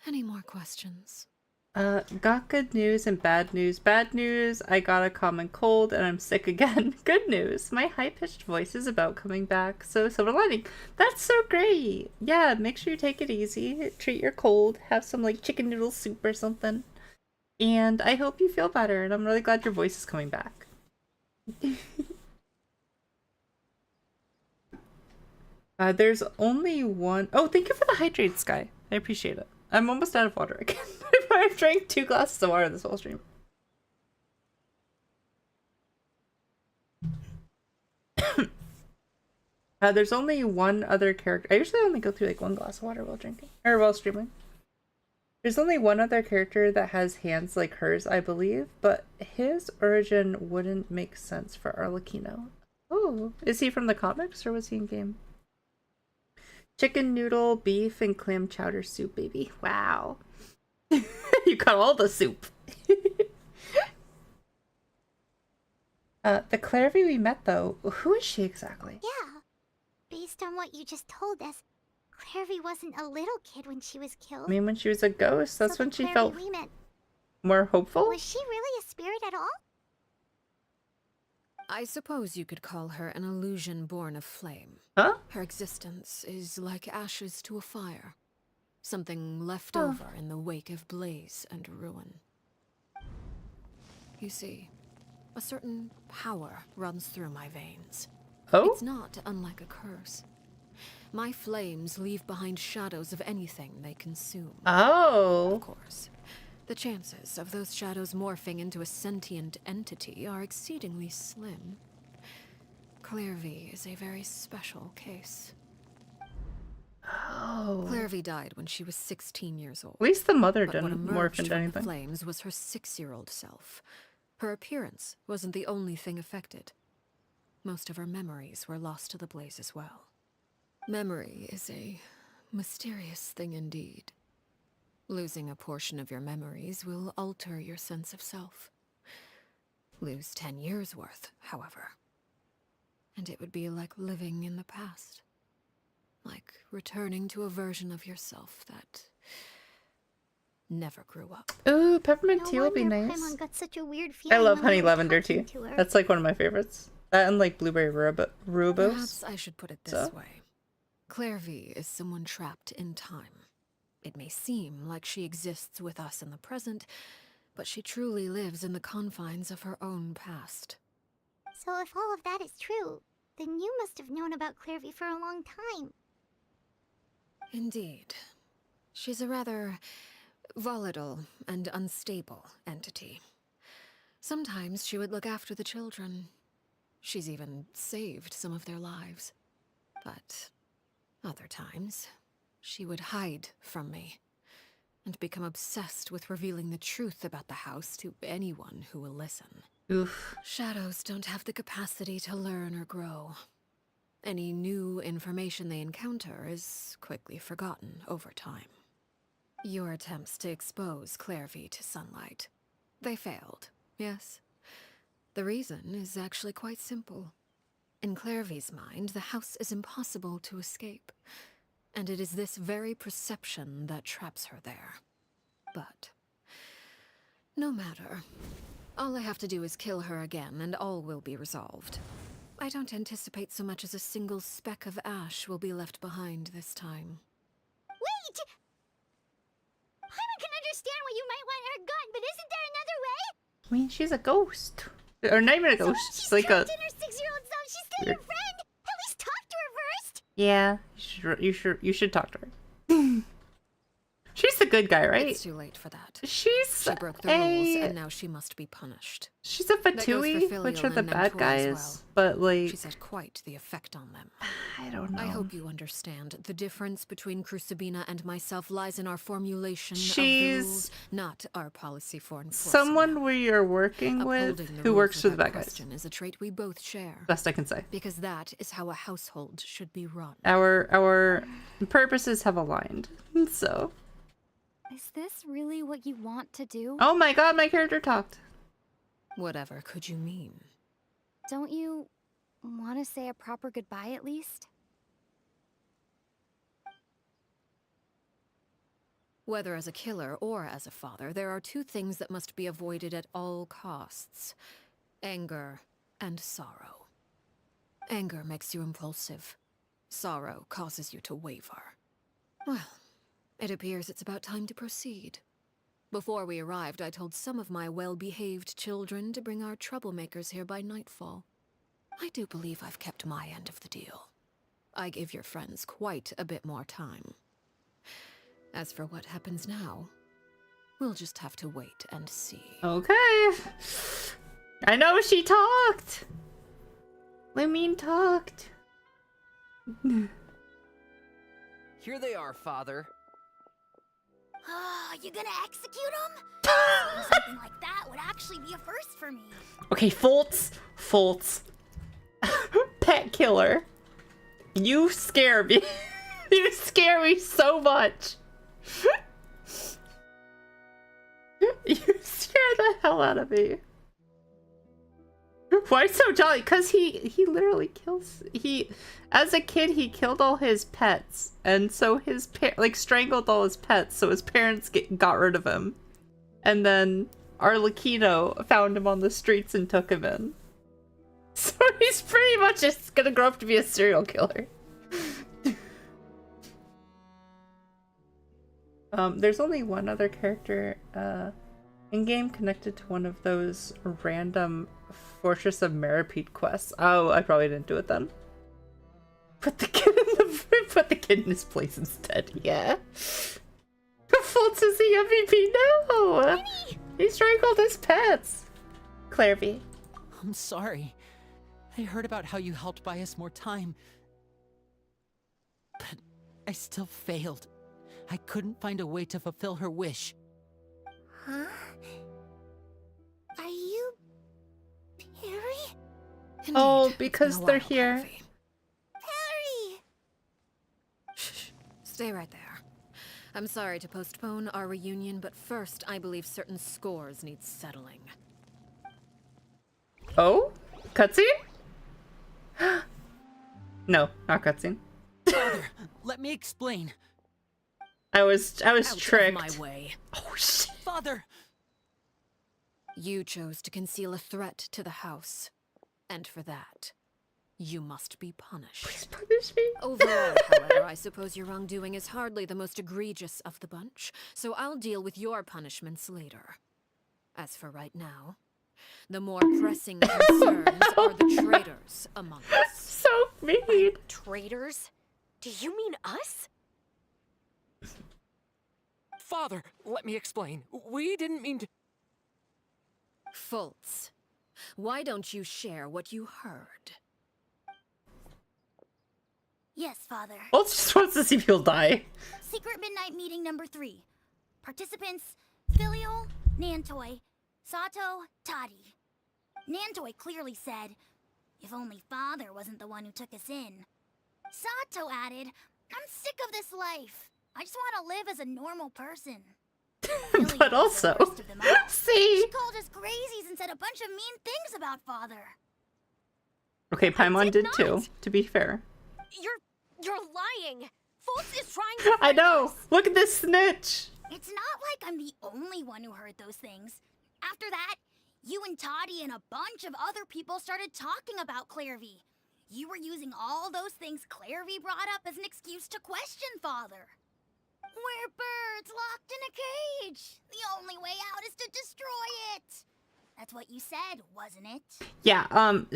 Any more questions? Got good news and bad news. Bad news, I got a common cold and I'm sick again. Good news, my high-pitched voice is about coming back, so silver lining. That's so great! Yeah, make sure you take it easy, treat your cold, have some like chicken noodle soup or something. And I hope you feel better, and I'm really glad your voice is coming back. There's only one... Oh, thank you for the hydrate, Sky. I appreciate it. I'm almost out of water again. I've drank 2 glasses of water this whole stream. There's only one other character. I usually only go through like 1 glass of water while drinking. Or while streaming. There's only one other character that has hands like hers, I believe. But his origin wouldn't make sense for Arlecchino. Oh, is he from the comics or was he in game? Chicken noodle, beef, and clam chowder soup, baby. Wow. You got all the soup. The Clairvy we met, though, who is she exactly? Yeah. Based on what you just told us, Clairvy wasn't a little kid when she was killed. I mean, when she was a ghost, that's so when she Clairvy felt we met, more hopeful? was she really a spirit at all? I suppose you could call her an illusion born of flame. Huh? Her existence is like ashes to a fire. Something left over in the wake of blaze and ruin. You see, a certain power runs through my veins. Oh? It's not unlike a curse. My flames leave behind shadows of anything they consume. Oh. Of course. The chances of those shadows morphing into a sentient entity are exceedingly slim. Clairvy is a very special case. Oh. Clairvy died when she was 16 years old. At least the mother But didn't what morph emerged into from anything. the flames was her 6-year-old self. Her appearance wasn't the only thing affected. Most of her memories were lost to the blaze as well. Memory is a mysterious thing indeed. Losing a portion of your memories will alter your sense of self. Lose 10 years' worth, however, and it would be like living in the past. Like returning to a version of yourself that never grew up. Ooh, peppermint No tea would be wonder nice. Paimon got such a weird I feeling love when honey we were lavender talking tea. to her. That's like one of my favorites. That and like blueberry rooibos. Perhaps I should put it this So? way. Clairvy is someone trapped in time. It may seem like she exists with us in the present, but she truly lives in the confines of her own past. So if all of that is true, then you must have known about Clairvy for a long time. Indeed. She's a rather volatile and unstable entity. Sometimes she would look after the children. She's even saved some of their lives. But other times, she would hide from me and become obsessed with revealing the truth about the house to anyone who will listen. Oof. Shadows don't have the capacity to learn or grow. Any new information they encounter is quickly forgotten over time. Your attempts to expose Clairvy to sunlight, they failed, yes? The reason is actually quite simple. In Clairvy's mind, the house is impossible to escape, and it is this very perception that traps her there. But no matter. All I have to do is kill her again, and all will be resolved. I don't anticipate so much as a single speck of ash will be left behind this time. Wait! Paimon can understand why you might want her gone, but isn't there another way? I mean, she's a ghost. Or not even a ghost. So She's like a... in her 6-year-old self, she's still your friend! At least talk to her first! Yeah, you should talk to her. She's the good guy, right? It's too late for that. She broke the rules, and now she must be punished. She's a Fatui, which are the bad guys, but like... She's had quite the effect on them. I don't know. I hope you understand. The difference between Crucibina and myself lies in our formulation She's of the rules, not our policy for enforcing someone we are working with who works for the bad guys. Is a trait we both share. Best I can say. Because that is how a household should be run. Our purposes have aligned, so... Is this really what you want to do? Oh my god, my character talked. Whatever could you mean? Don't you want to say a proper goodbye at least? Whether as a killer or as a father, there are two things that must be avoided at all costs. Anger and sorrow. Anger makes you impulsive. Sorrow causes you to waver. Well, it appears it's about time to proceed. Before we arrived, I told some of my well-behaved children to bring our troublemakers here by nightfall. I do believe I've kept my end of the deal. I gave your friends quite a bit more time. As for what happens now, we'll just have to wait and see. Okay. I know she talked. Limine talked. Here they are, Father. You gonna execute him? Something like that would actually be a first for me. Okay, Fultz. Pet killer. You scare me. You scare me so much. You scare the hell out of me. Why so jolly? Because he literally kills... As a kid, he killed all his pets. And so his strangled all his pets. So his parents got rid of him. And then Arlecchino found him on the streets and took him in. So he's pretty much just gonna grow up to be a serial killer. There's only one other character in-game connected to one of those random Fortress of Meripede quests. Oh, I probably didn't do it then. Put the kid in his place instead. Yeah. Fultz is the MVP. No. He strangled his pets. Clairvy. I'm sorry. I heard about how you helped buy us more time, but I still failed. I couldn't find a way to fulfill her wish. Huh? Are you... Perry? Indeed. Oh, because they're here. Perry! Shh. Stay right there. I'm sorry to postpone our reunion, but first I believe certain scores need settling. Oh? Cutscene? No, not cutscene. Father, let me explain. I was Out tricked. of my way. Oh shit. Father! You chose to conceal a threat to the house. And for that, you must be punished. Please punish me. Overall, however, I suppose your wrongdoing is hardly the most egregious of the bunch, so I'll deal with your punishments later. As for right now, the more pressing concerns are the traitors among us. So mean. Traitors? Do you mean us? Father, let me explain. We didn't mean to... Fultz, why don't you share what you heard? Yes, Father. Fultz just wants to see people die. Secret midnight meeting number 3. Participants, Filial, Nantoi, Sato, Toddy. Nantoi clearly said, if only Father wasn't the one who took us in. Sato added, I'm sick of this life. I just want to live as a normal person. But also, see. She called us crazies and said a bunch of mean things about Father. Okay, Paimon did too, to be fair. You're lying. Fultz is trying to I know. Look at this snitch. It's not like I'm the only one who heard those things. After that, you and Toddy and a bunch of other people started talking about Clairvy. You were using all those things Clairvy brought up as an excuse to question Father. We're birds locked in a cage. The only way out is to destroy it. That's what you said, wasn't it? Yeah,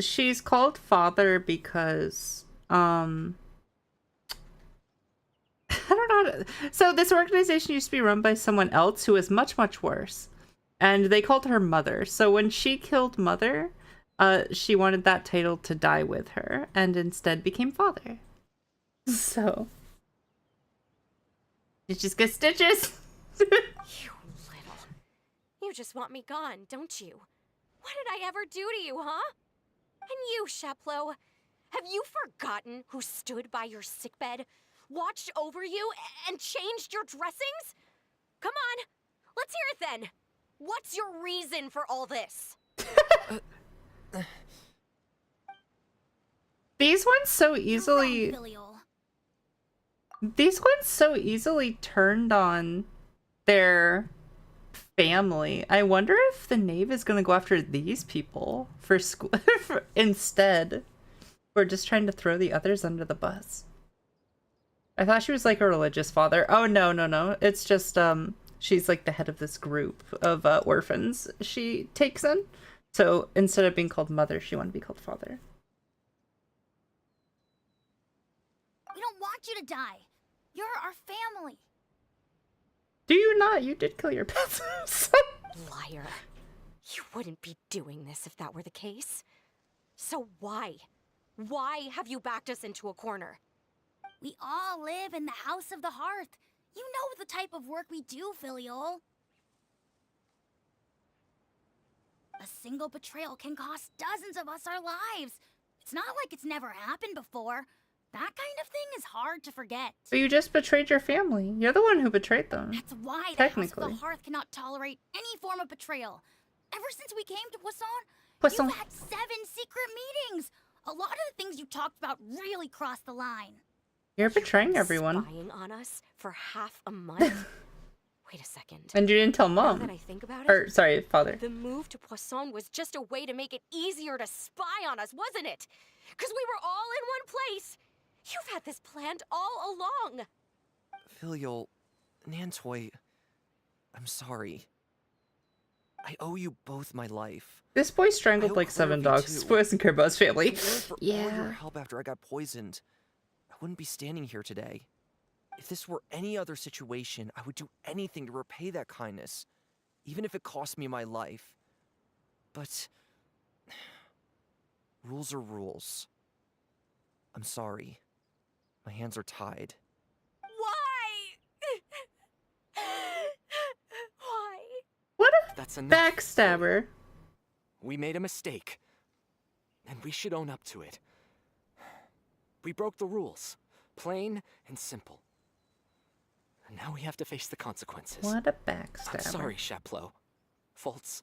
she's called Father because, don't know how to... So this organization used to be run by someone else who was much, much worse. And they called her Mother. So when she killed Mother, she wanted that title to die with her, and instead became Father. So... Stitches get stitches! You little... You just want me gone, don't you? What did I ever do to you, huh? And you, Sheplo, have you forgotten who stood by your sickbed, watched over you, and changed your dressings? Come on, let's hear it then. What's your reason for all this? These ones so easily... These ones so easily turned on their family. I wonder if the knave is gonna go after these people for school instead. Or just trying to throw the others under the bus. I thought she was like a religious father. Oh, no. It's just, she's like the head of this group of orphans she takes in. So instead of being called Mother, she wanted to be called Father. We don't want you to die. You're our family. Do you not? You did kill your pets. Liar. You wouldn't be doing this if that were the case. So why? Why have you backed us into a corner? We all live in the House of the Hearth. You know the type of work we do, Filial. A single betrayal can cost dozens of us our lives. It's not like it's never happened before. That kind of thing is hard to forget. But you just betrayed your family. You're the one who betrayed them. That's why the House of the Hearth cannot tolerate any form of betrayal. Ever since we came to Poisson, you've had 7 secret meetings. A lot of the things you talked about really crossed the line. You're betraying everyone. Spying on us for half a month? Wait a second. And you didn't tell Mom. Now that I think about it, or, sorry, Father. The move to Poisson was just a way to make it easier to spy on us, wasn't it? Because we were all in one place. You've had this planned all along. Filial, Nantoy, I'm sorry. I owe you both my life. This boy strangled like 7 dogs. This boy doesn't care about his family. For all your help after I got poisoned, I wouldn't be standing here today. If this were any other situation, I would do anything to repay that kindness, even if it cost me my life. But rules are rules. I'm sorry. My hands are tied. Why? Why? What a That's enough. backstabber. We made a mistake, and we should own up to it. We broke the rules, plain and simple. And now we have to face the consequences. What a backstabber. I'm sorry, Chaplo. Fultz.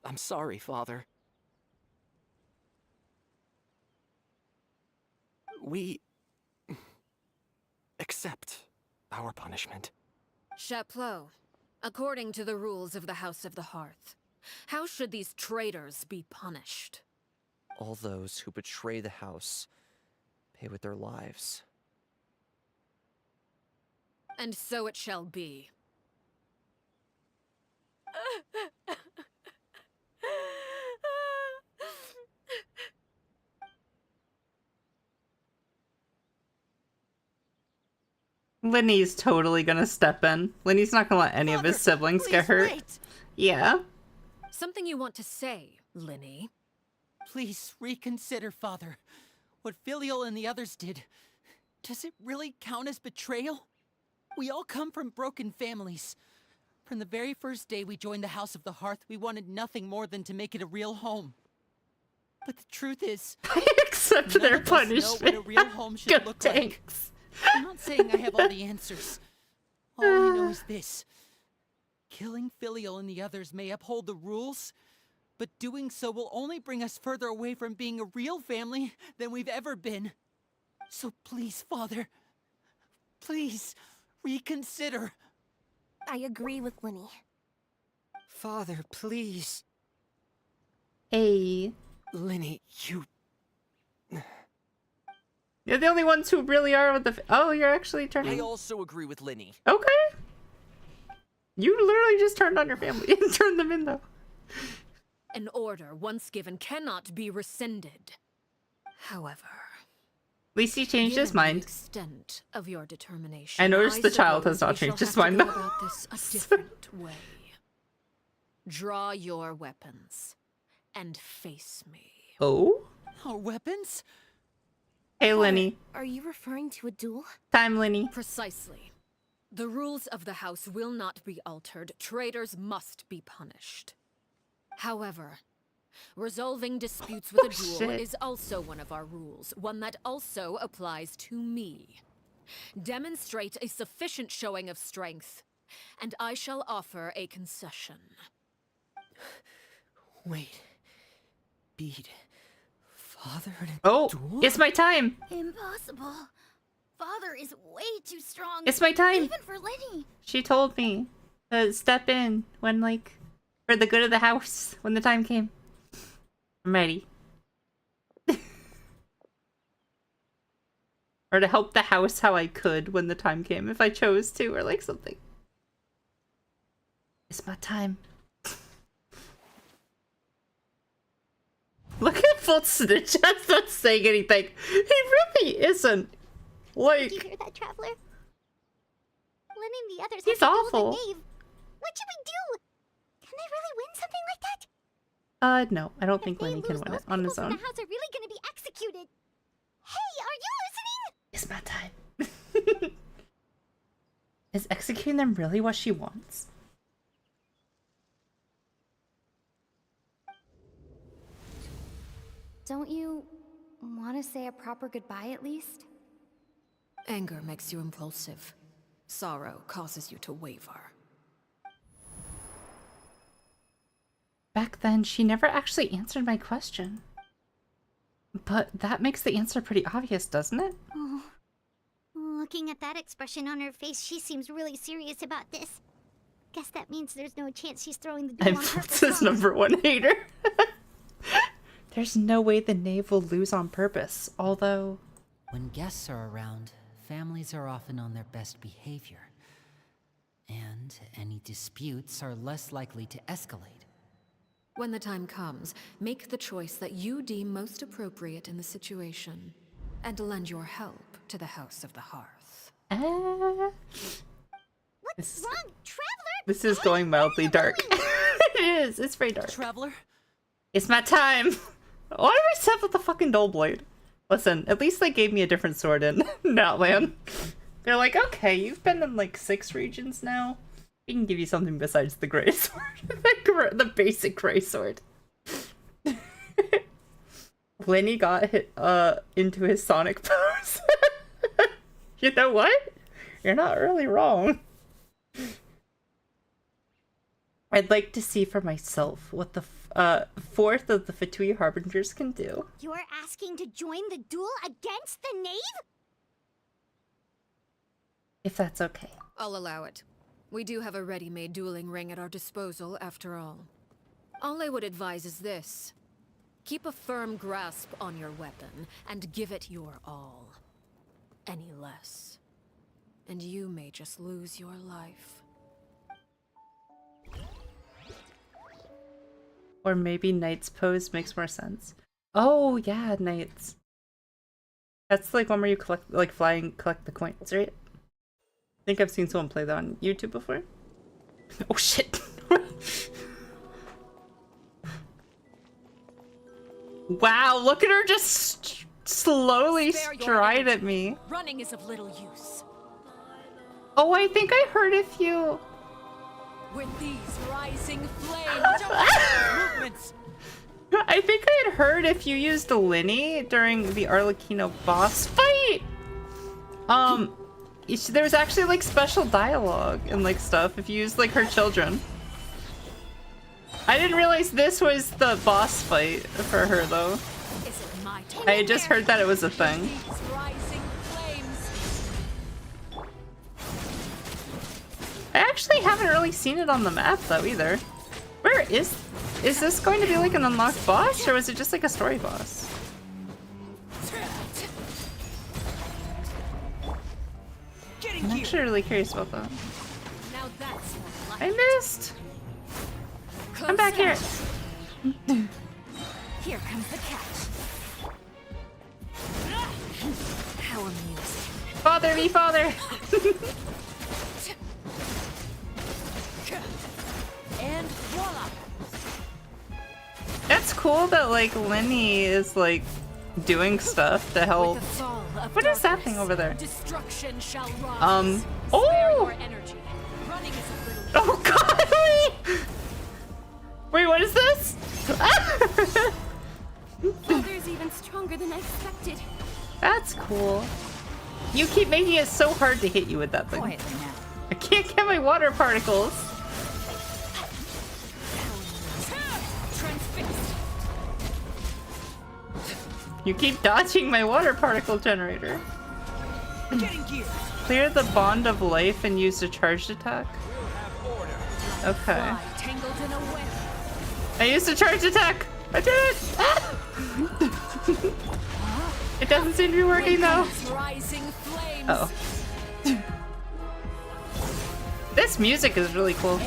I'm sorry, Father. We accept our punishment. Chaplo, according to the rules of the House of the Hearth, how should these traitors be punished? All those who betray the house pay with their lives. And so it shall be. Linny's totally gonna step in. Linny's not gonna let any of his siblings get hurt. Wait. Yeah. Something you want to say, Linny? Please reconsider, Father. What Filial and the others did, does it really count as betrayal? We all come from broken families. From the very first day we joined the House of the Hearth, we wanted nothing more than to make it a real home. But the truth is, I accept their punishment. Know what a real home should look like. I'm not saying I have all the answers. All I know is this. Killing Filial and the others may uphold the rules, but doing so will only bring us further away from being a real family than we've ever been. So please, Father, please reconsider. I agree with Linny. Father, please. Hey. Linny, You're the only ones who really are with the... Oh, you're actually turning... I also agree with Linny. Okay. You literally just turned on your family and turned them in, though. An order once given cannot be rescinded. However, least he changed his Given the mind. extent of your determination, I noticed the child has suppose not we shall changed his have to mind go though. about this a different way. Draw your weapons and face me. Oh? Our weapons? Hey, Lenny. Are you referring to a duel? Time, Lenny. Precisely. The rules of the house will not be altered. Traitors must be punished. However, resolving disputes with a duel shit. is also one of our rules, one that also applies to me. Demonstrate a sufficient showing of strength, and I shall offer a concession. Wait. Beat. Father in a Oh, duel? it's my time. Impossible. Father is way too strong. It's my time. Even for Lenny. She told me to step in when, like, for the good of the house, when the time came. I'm ready. Or to help the house how I could when the time came, if I chose to, or like something. It's my time. Look at Full Snitch, that's not saying anything. He really isn't. Like, Did you hear that, Traveler? Lenny and the others He's have to duel awful. the knave. What should we do? Can they really win something like that? no, I don't think Lenny can win it on his People own. from the house are really gonna be executed. Hey, are you listening? It's my time. Is executing them really what she wants? Don't you want to say a proper goodbye at least? Anger makes you impulsive. Sorrow causes you to waver. Back then, she never actually answered my question. But that makes the answer pretty obvious, doesn't it? Oh. Looking at that expression on her face, she seems really serious about this. Guess that means there's no chance she's throwing the duel I'm on purpose. Fultz's #1 hater. There's no way the knave will lose on purpose, although... When guests are around, families are often on their best behavior. And any disputes are less likely to escalate. When the time comes, make the choice that you deem most appropriate in the situation, and lend your help to the House of the Hearth. What's wrong, Traveler? This is going mildly dark. It is, it's very dark. Traveler? It's my time! Why do I step with the fucking dull blade? Listen, at least they gave me a different sword in Outland. They're like, okay, you've been in like 6 regions now. We can give you something besides the gray sword. The basic gray sword. Lenny got hit, into his Sonic pose. You know what? You're not really wrong. I'd like to see for myself what the 4th of the Fatui Harbingers can do. You're asking to join the duel against the knave? If that's okay. I'll allow it. We do have a ready-made dueling ring at our disposal, after all. All I would advise is this. Keep a firm grasp on your weapon, and give it your all. Any less, and you may just lose your life. Or maybe Knight's pose makes more sense. Oh yeah, Knight's. That's like one where you collect, like collect the coins, right? I think I've seen someone play that on YouTube before. Oh shit! Wow, look at her just slowly stride at me. Running is of little use. Oh, I think I heard if you... With these rising flames, movements. I think I had heard if you used Lenny during the Arlecchino boss fight. There was actually like special dialogue and like stuff if you used like her children. I didn't realize this was the boss fight for her though. I had just heard that it was a thing. I actually haven't really seen it on the map though either. Where is this going to be like an unlocked boss or was it just like a story boss? I'm actually really curious about that. I missed! Come back here! Here comes the catch. Father me, father! And voila! That's cool that like Lenny is like doing stuff to help. What is that thing over there? Destruction shall rise. Oh! Energy. Running is a little. Oh god! Wait, what is this? Father's even stronger than I expected. That's cool. You keep making it so hard to hit you with that thing. I can't get my water particles. You keep dodging my water particle generator. Clear the bond of life and use the charged attack. Okay. I used a charged attack. I did it. Ah! It doesn't seem to be working though. Oh. This music is really cool.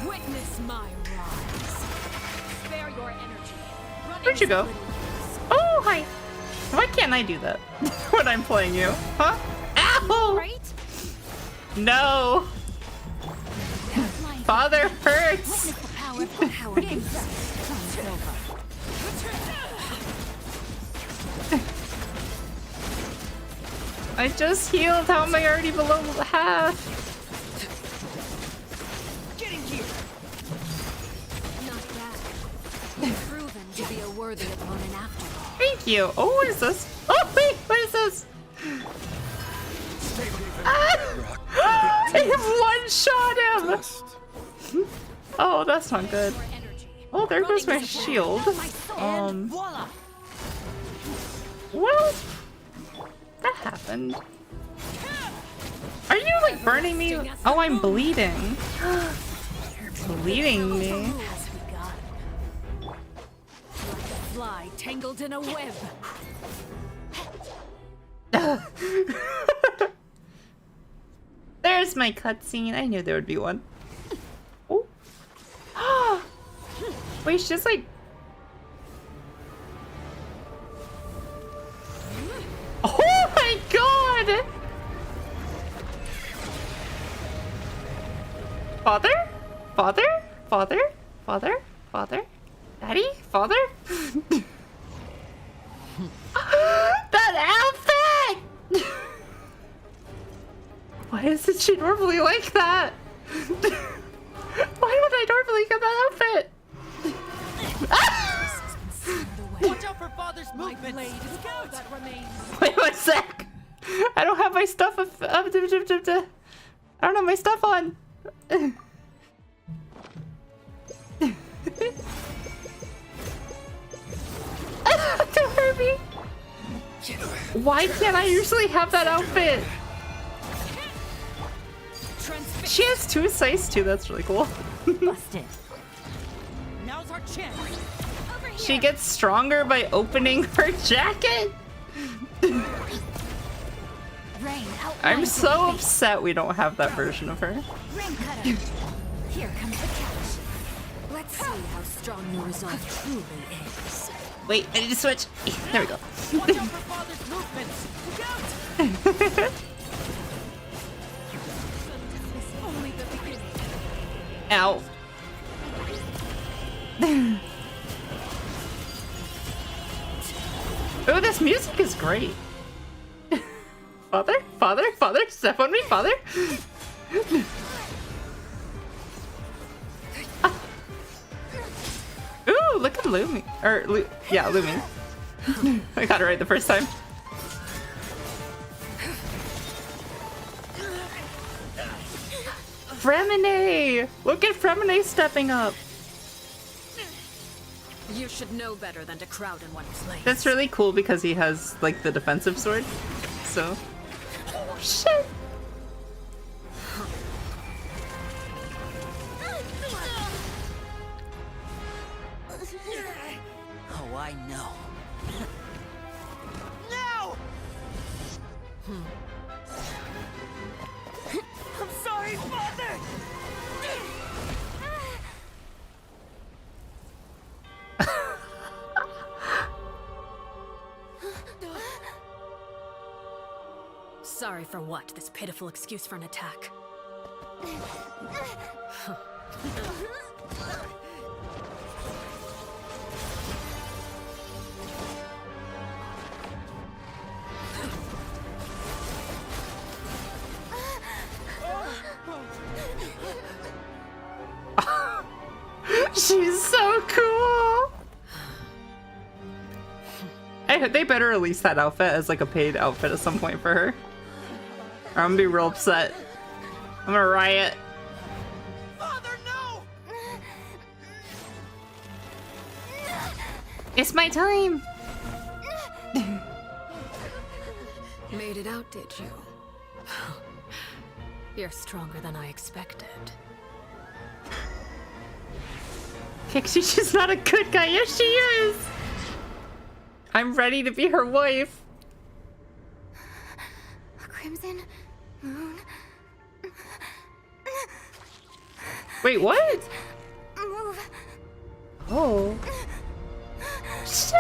Witness my rise. Spare your energy. Where'd you go? Oh, hi. Why can't I do that when I'm playing you? Huh? Ow! Right? No. Father hurts. I just healed. How am I already below half? Getting here. Not bad. You've proven to be a worthy opponent after all. Thank you. Oh, what is this? Oh, wait, what is this? Ah! I have one shot him. Oh, that's not good. Oh, there goes my shield. Well, that happened. Are you like burning me? Oh, I'm bleeding. Bleeding me. Fly tangled in a web. There's my cutscene. I knew there would be one. Oh. Wait, she's just like. Oh my god! Father? Father? Father? Father? Father? Daddy? Father? That outfit! Why isn't she normally like that? Why would I normally get that outfit? Watch out for father's movement. That remains. Wait 1 sec. I don't have my stuff. I don't have my stuff on. Don't hurt me. Why can't I usually have that outfit? She has 2 size 2. That's really cool. Busted. Now's our chance. She gets stronger by opening her jacket. I'm so upset we don't have that version of her. Here comes the catch. Let's see how strong your resolve truly is. Wait, I need to switch. There we go. Watch out for father's movements. Look out! Only the beginning. Ow. Oh, this music is great. Father? Father? Father? Step on me, father? Ooh, look at Lumi. Yeah, Lumi. I got it right the first time. Fremine! Look at Fremine stepping up. You should know better than to crowd in one place. That's really cool because he has like the defensive sword. So. Oh, shit! Oh, I know. No! I'm sorry, father! Sorry for what? This pitiful excuse for an attack. She's so cool. They better release that outfit as like a paid outfit at some point for her, or I'm gonna be real upset. I'm gonna riot. Father, no! It's my time. Made it out, did you? You're stronger than I expected. Kixie, she's not a good guy. Yes, she is. I'm ready to be her wife. A crimson moon. Wait, what? Move. Oh. Shit.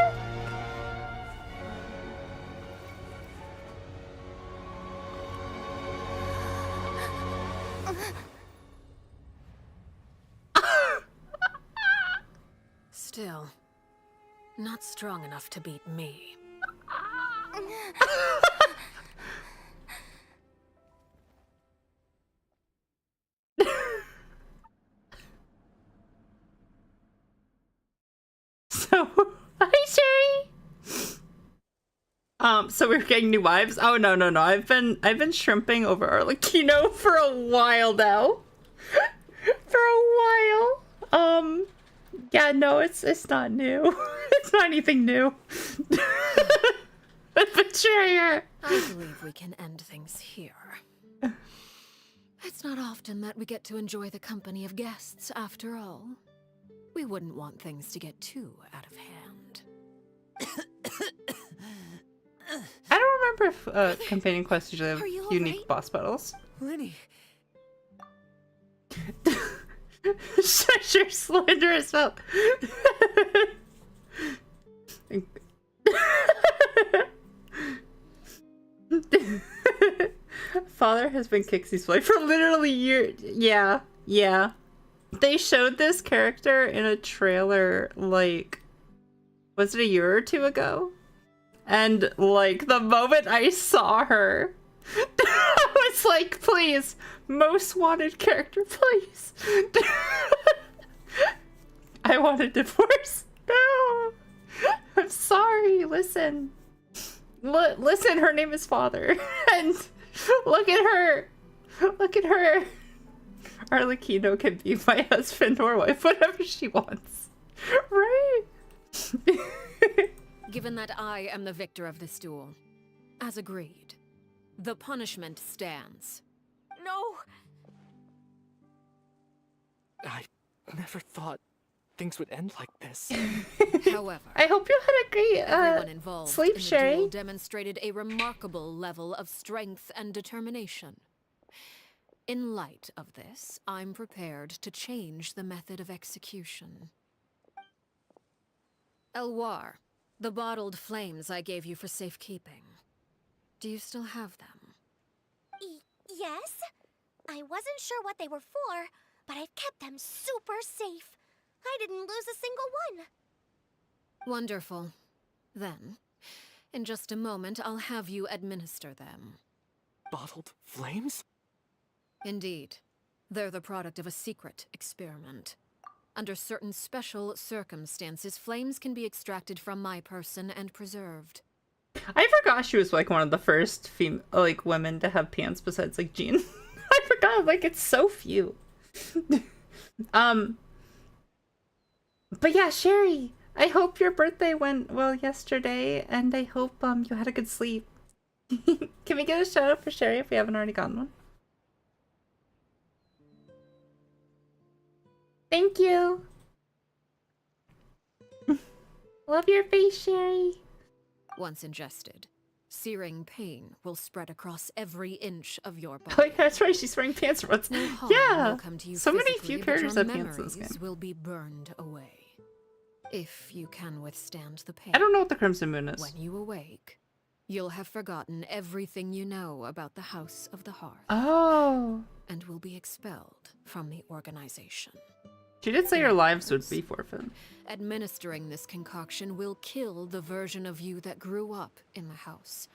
Still, not strong enough to beat me. So, hi Sherry. So we're getting new wives. Oh no. I've been shrimping over Arlecchino for a while now. For a while. Yeah, no, it's not new. It's not anything new. But Sherry. I believe we can end things here. It's not often that we get to enjoy the company of guests, after all. We wouldn't want things to get too out of hand. I don't remember if companion quests usually have unique boss battles. Lenny. Such your slenderous mouth. Father has been Kixie's wife for literally years. Yeah. They showed this character in a trailer, like, was it a year or two ago? And, like, the moment I saw her, I was like, please, most wanted character, please. I want a divorce. No. I'm sorry. Listen. Listen, her name is Father. And look at her. Look at her. Arlecchino can be my husband or wife, whatever she wants. Right? Given that I am the victor of this duel, as agreed, the punishment stands. No! I never thought things would end like this. However, I hope you had a great everyone involved sleep, in the Sherry. duel demonstrated a remarkable level of strength and determination. In light of this, I'm prepared to change the method of execution. Elwar, the bottled flames I gave you for safekeeping. Do you still have them? Yes? I wasn't sure what they were for, but I've kept them super safe. I didn't lose a single one. Wonderful. Then, in just a moment, I'll have you administer them. Bottled flames? Indeed. They're the product of a secret experiment. Under certain special circumstances, flames can be extracted from my person and preserved. I forgot she was like one of the first women to have pants besides like Jean. I forgot, like it's so few. But yeah, Sherry, I hope your birthday went well yesterday, and I hope you had a good sleep. Can we get a shout out for Sherry if we haven't already gotten one? Thank you. Love your face, Sherry. Once ingested, searing pain will spread across every inch of your body. Like that's right, she's wearing pants. No harm Yeah, will come to you so many physically, few but characters your have pants in this memories game. will be burned away. If you can withstand the pain. I don't know what the Crimson Moon is. When you awake, You'll have forgotten everything you know about the House of the Hearth. Oh. And will be expelled from the organization. She did say your lives would be forfeit. Administering this concoction will kill the version of you that grew up in the house.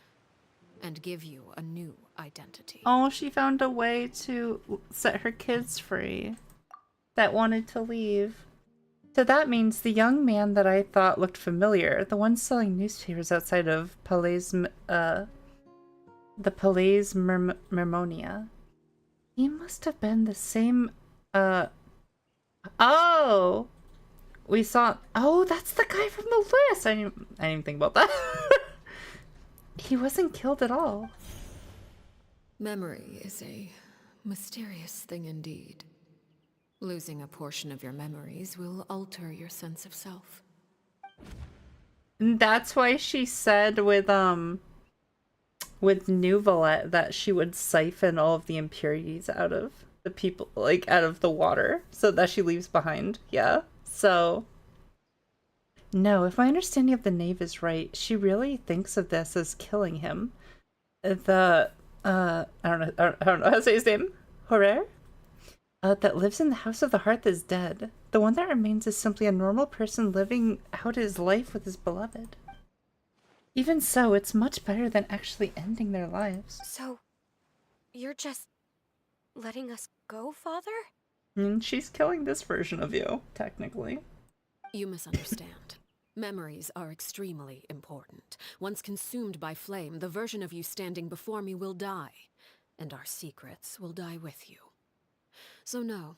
And give you a new identity. Oh, she found a way to set her kids free that wanted to leave. So that means the young man that I thought looked familiar, the one selling newspapers outside of the Palais Mermonia. He must have been the same, oh! We saw, oh, that's the guy from the list! I didn't even think about that. He wasn't killed at all. Memory is a mysterious thing indeed. Losing a portion of your memories will alter your sense of self. And that's why she said with Nuvalet that she would siphon all of the impurities out of the people, like out of the water, so that she leaves behind. Yeah. So no, if my understanding of the knave is right, she really thinks of this as killing him. The I don't know how to say his name. Horer? That lives in the House of the Hearth is dead. The one that remains is simply a normal person living out his life with his beloved. Even so, it's much better than actually ending their lives. So, you're just letting us go, Father? She's killing this version of you, technically. You misunderstand. Memories are extremely important. Once consumed by flame, the version of you standing before me will die, and our secrets will die with you. So no,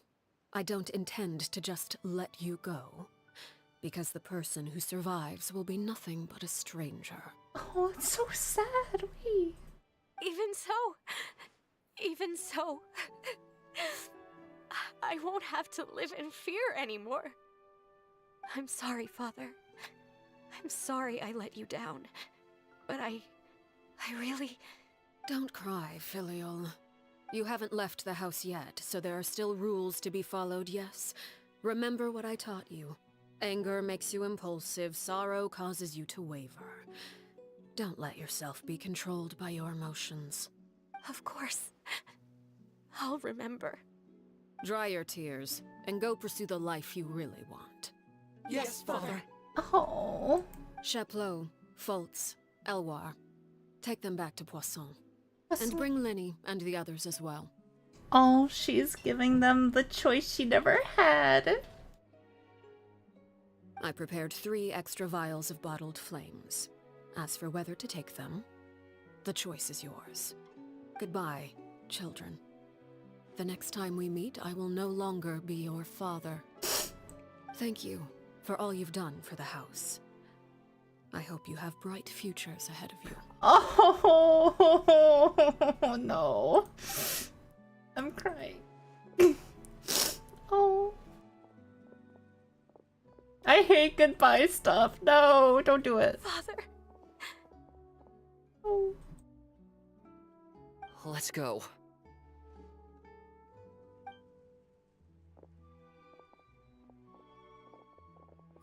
I don't intend to just let you go, because the person who survives will be nothing but a stranger. Oh, it's so sad. Wait. Even so, I won't have to live in fear anymore. I'm sorry, Father. I'm sorry I let you down. But I really... Don't cry, Filial. You haven't left the house yet, so there are still rules to be followed, yes? Remember what I taught you. Anger makes you impulsive, sorrow causes you to waver. Don't let yourself be controlled by your emotions. Of course. I'll remember. Dry your tears, and go pursue the life you really want. Yes, Father. Oh. Chaplot, Foltz, Elwar. Take them back to Poisson. And bring Linny and the others as well. Oh, she's giving them the choice she never had. I prepared 3 extra vials of bottled flames. As for whether to take them, the choice is yours. Goodbye, children. The next time we meet, I will no longer be your father. Thank you for all you've done for the house. I hope you have bright futures ahead of you. Oh, no. I'm crying. Oh. I hate goodbye stuff. No, don't do it. Father. Oh. Let's go.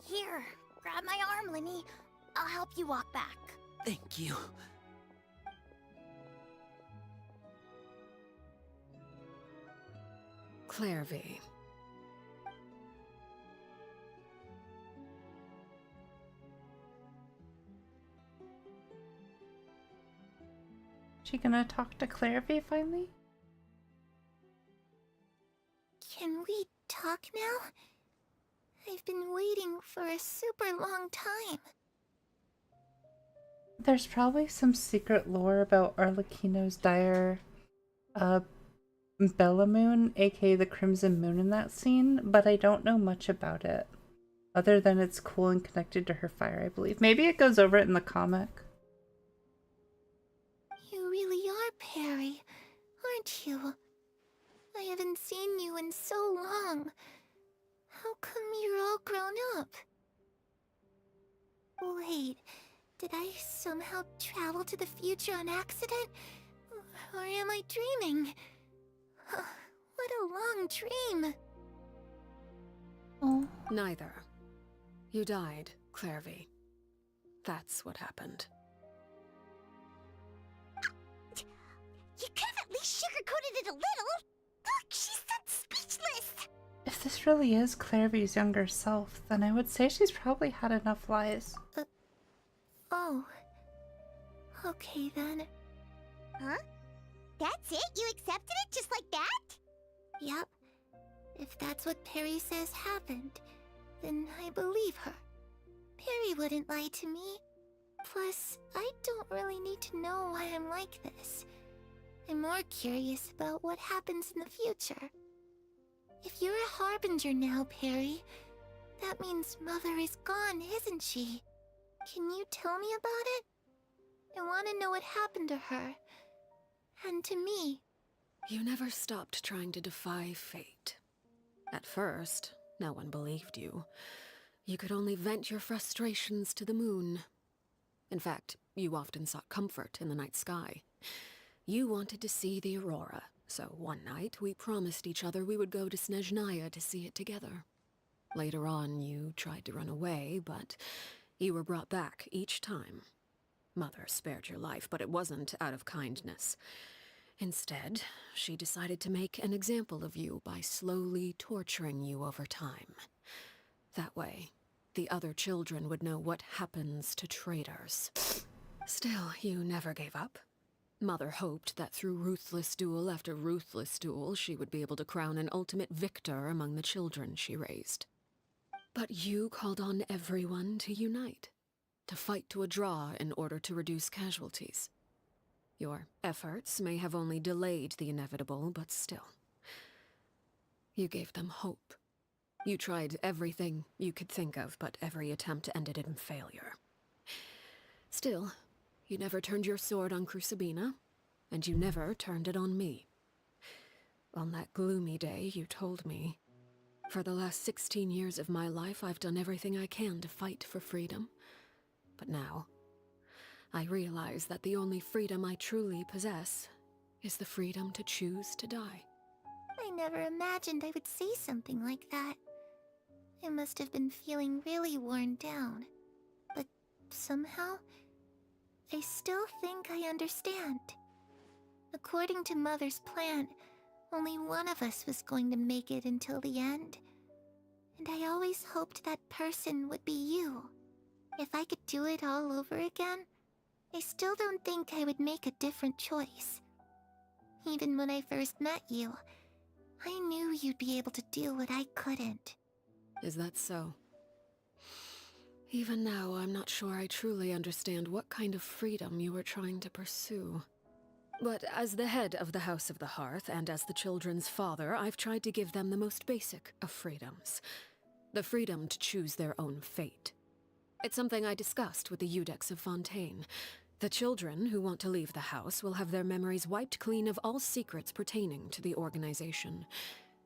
Here, grab my arm, Linny. I'll help you walk back. Thank you. Clairvy. She gonna talk to Clairvy finally? Can we talk now? I've been waiting for a super long time. There's probably some secret lore about Arlecchino's dire Bella Moon, aka the Crimson Moon in that scene, but I don't know much about it. Other than it's cool and connected to her fire, I believe. Maybe it goes over it in the comic. You really are Perry, aren't you? I haven't seen you in so long. How come you're all grown up? Wait, did I somehow travel to the future on accident? Or am I dreaming? What a long dream! Oh. Neither. You died, Clairvy. That's what happened. You could have at least sugarcoated it a little. Look, she's speechless. If this really is Clairvy's younger self, then I would say she's probably had enough lies. Oh. Okay then. Huh? That's it? You accepted it just like that? Yep. If that's what Perry says happened, then I believe her. Perry wouldn't lie to me. Plus, I don't really need to know why I'm like this. I'm more curious about what happens in the future. If you're a harbinger now, Perry, that means Mother is gone, isn't she? Can you tell me about it? I want to know what happened to her. And to me. You never stopped trying to defy fate. At first, no one believed you. You could only vent your frustrations to the moon. In fact, you often sought comfort in the night sky. You wanted to see the aurora, so one night we promised each other we would go to Snezhnaya to see it together. Later on, you tried to run away, but you were brought back each time. Mother spared your life, but it wasn't out of kindness. Instead, she decided to make an example of you by slowly torturing you over time. That way, the other children would know what happens to traitors. Still, you never gave up. Mother hoped that through ruthless duel after ruthless duel, she would be able to crown an ultimate victor among the children she raised. But you called on everyone to unite, to fight to a draw in order to reduce casualties. Your efforts may have only delayed the inevitable, but still. You gave them hope. You tried everything you could think of, but every attempt ended in failure. Still, you never turned your sword on Crucibina, and you never turned it on me. On that gloomy day, you told me, "For the last 16 years of my life, I've done everything I can to fight for freedom. But now, I realize that the only freedom I truly possess is the freedom to choose to die." I never imagined I would say something like that. I must have been feeling really worn down. But somehow, I still think I understand. According to Mother's plan, only one of us was going to make it until the end. And I always hoped that person would be you. If I could do it all over again, I still don't think I would make a different choice. Even when I first met you, I knew you'd be able to do what I couldn't. Is that so? Even now, I'm not sure I truly understand what kind of freedom you were trying to pursue. But as the head of the House of the Hearth, and as the children's father, I've tried to give them the most basic of freedoms. The freedom to choose their own fate. It's something I discussed with the Eudex of Fontaine. The children who want to leave the house will have their memories wiped clean of all secrets pertaining to the organization.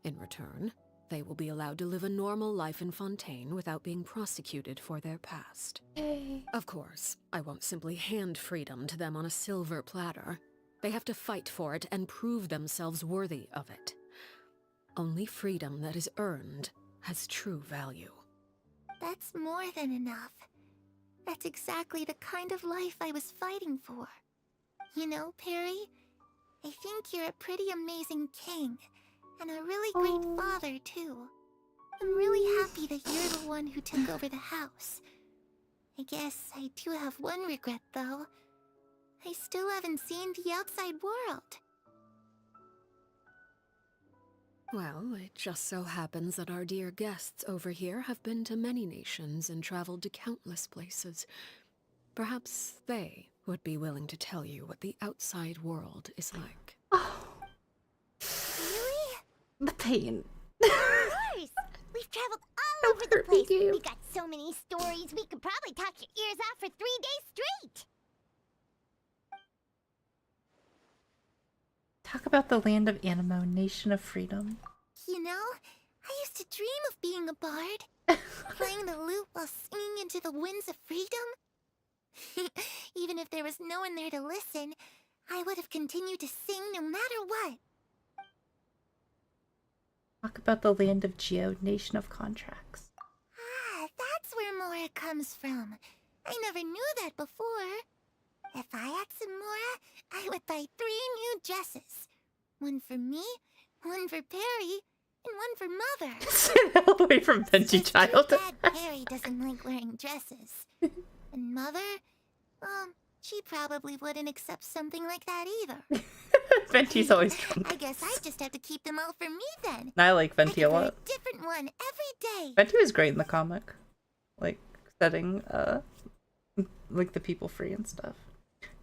In return, they will be allowed to live a normal life in Fontaine without being prosecuted for their past. Hey. Of course, I won't simply hand freedom to them on a silver platter. They have to fight for it and prove themselves worthy of it. Only freedom that is earned has true value. That's more than enough. That's exactly the kind of life I was fighting for. You know, Perry, I think you're a pretty amazing king, and a really great father, too. I'm really happy that you're the one who took over the house. I guess I do have one regret, though. I still haven't seen the outside world. Well, it just so happens that our dear guests over here have been to many nations and traveled to countless places. Perhaps they would be willing to tell you what the outside world is like. Really? The pain. Of course! We've traveled all over the place. We got so many stories, we could probably talk your ears out for 3 days straight. Talk about the land of Animo, nation of freedom. You know, I used to dream of being a bard. Playing the lute while singing into the winds of freedom. Even if there was no one there to listen, I would have continued to sing no matter what. Talk about the land of Geo, nation of contracts. Ah, that's where Mora comes from. I never knew that before. If I had some more, I would buy 3 new dresses. One for me, one for Perry, and one for Mother. Stay the hell away from Venti Child. Bad Perry doesn't like wearing dresses. And Mother, she probably wouldn't accept something like that either. Venti's always drunk. I guess I just have to keep them all for me then. I like Venti a I could wear lot. a different one every day. Venti was great in the comic. Like, setting, like, the people free and stuff.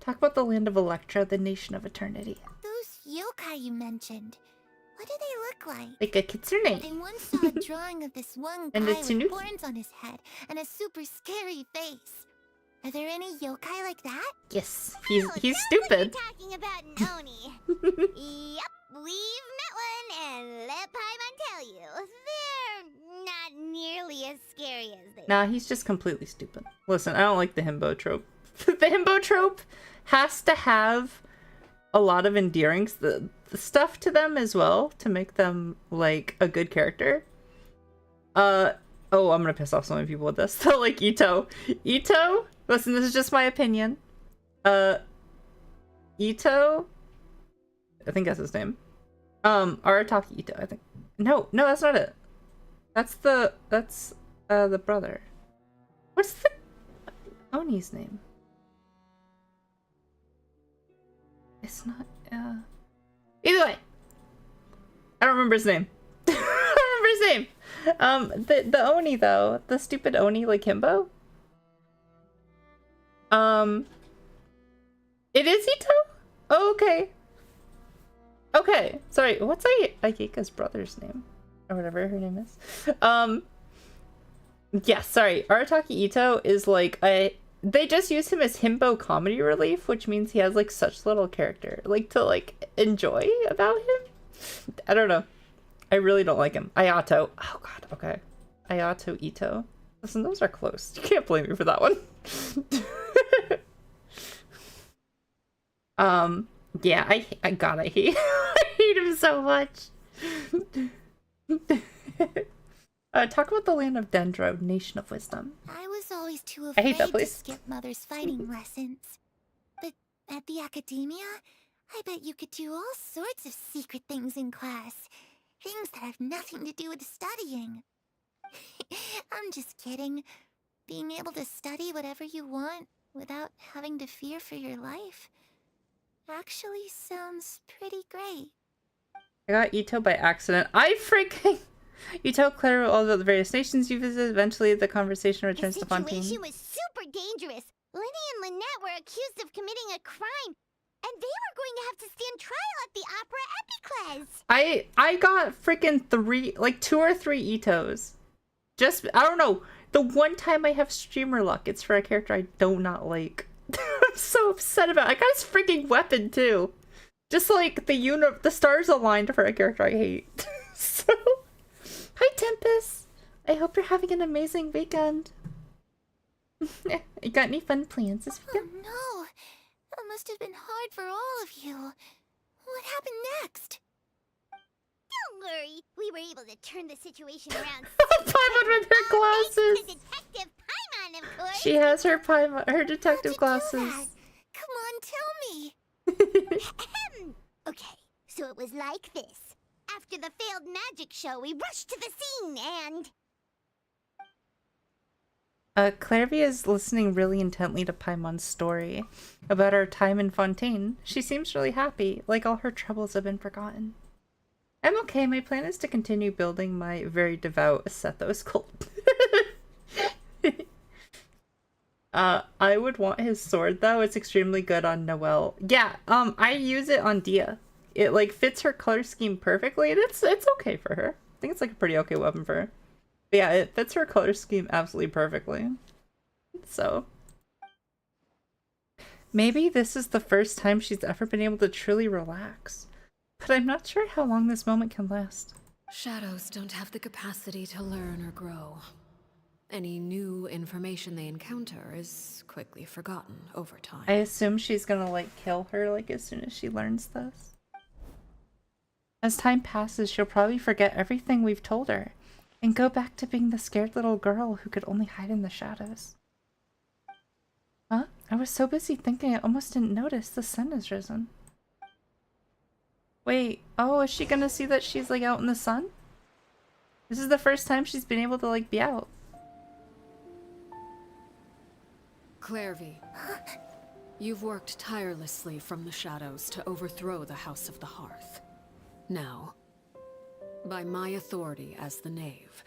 Talk about the land of Electra, the nation of eternity. Those yokai you mentioned, what do they look like? Like a kitsune. I once saw a drawing of this one guy And a with tanuki. horns on his head and a super scary face. Are there any yokai like that? Yes, he's stupid. Talking about an Oni. Yep, we've met one, and let Paimon tell you, they're not nearly as scary as they. Nah, he's just completely stupid. Listen, I don't like the himbo trope. The himbo trope has to have a lot of endearing the stuff to them as well to make them like a good character. Oh, I'm gonna piss off so many people with this. So like Ito, listen, this is just my opinion. Ito, I think that's his name. Arataki Ito, I think. No, that's not it. That's the brother. What's the Oni's name? It's not, either way. I don't remember his name. I don't remember his name. The Oni though, the stupid Oni like himbo. It is Ito? Oh, okay. Okay, sorry, what's Ayeka's brother's name? Or whatever her name is. Yeah, sorry, Arataki Ito is like they just use him as himbo comedy relief, which means he has like such little character, like to like enjoy about him. I don't know. I really don't like him. Ayato. Oh god, okay. Ayato Ito. Listen, those are close. You can't blame me for that one. Yeah, I hate I hate him so much. Talk about the land of Dendro, nation of wisdom. I was always too I afraid hate that to place. skip Mother's fighting lessons. But at the academia, I bet you could do all sorts of secret things in class. Things that have nothing to do with studying. I'm just kidding. Being able to study whatever you want without having to fear for your life actually sounds pretty great. I got Ito by accident. I freaking... You tell Claire all about the various nations you visit. Eventually, the conversation returns to Fontaine. The situation was super dangerous. Lenny and Lynette were accused of committing a crime, and they were going to have to stand trial at the Opera Epicles. I got freaking 2 or 3 Itos. Just, I don't know. The one time I have streamer luck, it's for a character I do not like. I'm so upset about it. I got his freaking weapon, too. Just like the stars aligned for a character I hate. So... Hi, Tempest! I hope you're having an amazing weekend. You got any fun plans this weekend? Oh no! That must have been hard for all of you. What happened next? Don't worry, we were able to turn the situation around. Paimon with her glasses! Detective Paimon, of course! She has her detective glasses. Come on, tell me! Okay, so it was like this. After the failed magic show, we rushed to the scene and... Clairvy is listening really intently to Paimon's story about our time in Fontaine. She seems really happy, like all her troubles have been forgotten. I'm okay, my plan is to continue building my very devout Sethos cult. I would want his sword though, it's extremely good on Noelle. Yeah, I use it on Dia. It like fits her color scheme perfectly, and it's okay for her. I think it's like a pretty okay weapon for her. But yeah, it fits her color scheme absolutely perfectly. So maybe this is the first time she's ever been able to truly relax. But I'm not sure how long this moment can last. Shadows don't have the capacity to learn or grow. Any new information they encounter is quickly forgotten over time. I assume she's gonna like kill her like as soon as she learns this. As time passes, she'll probably forget everything we've told her, and go back to being the scared little girl who could only hide in the shadows. Huh? was so busy thinking I almost didn't notice the sun has risen. Wait, oh, is she gonna see that she's like out in the sun? This is the first time she's been able to like be out. Clairvy, you've worked tirelessly from the shadows to overthrow the House of the Hearth. Now, by my authority as the Knave,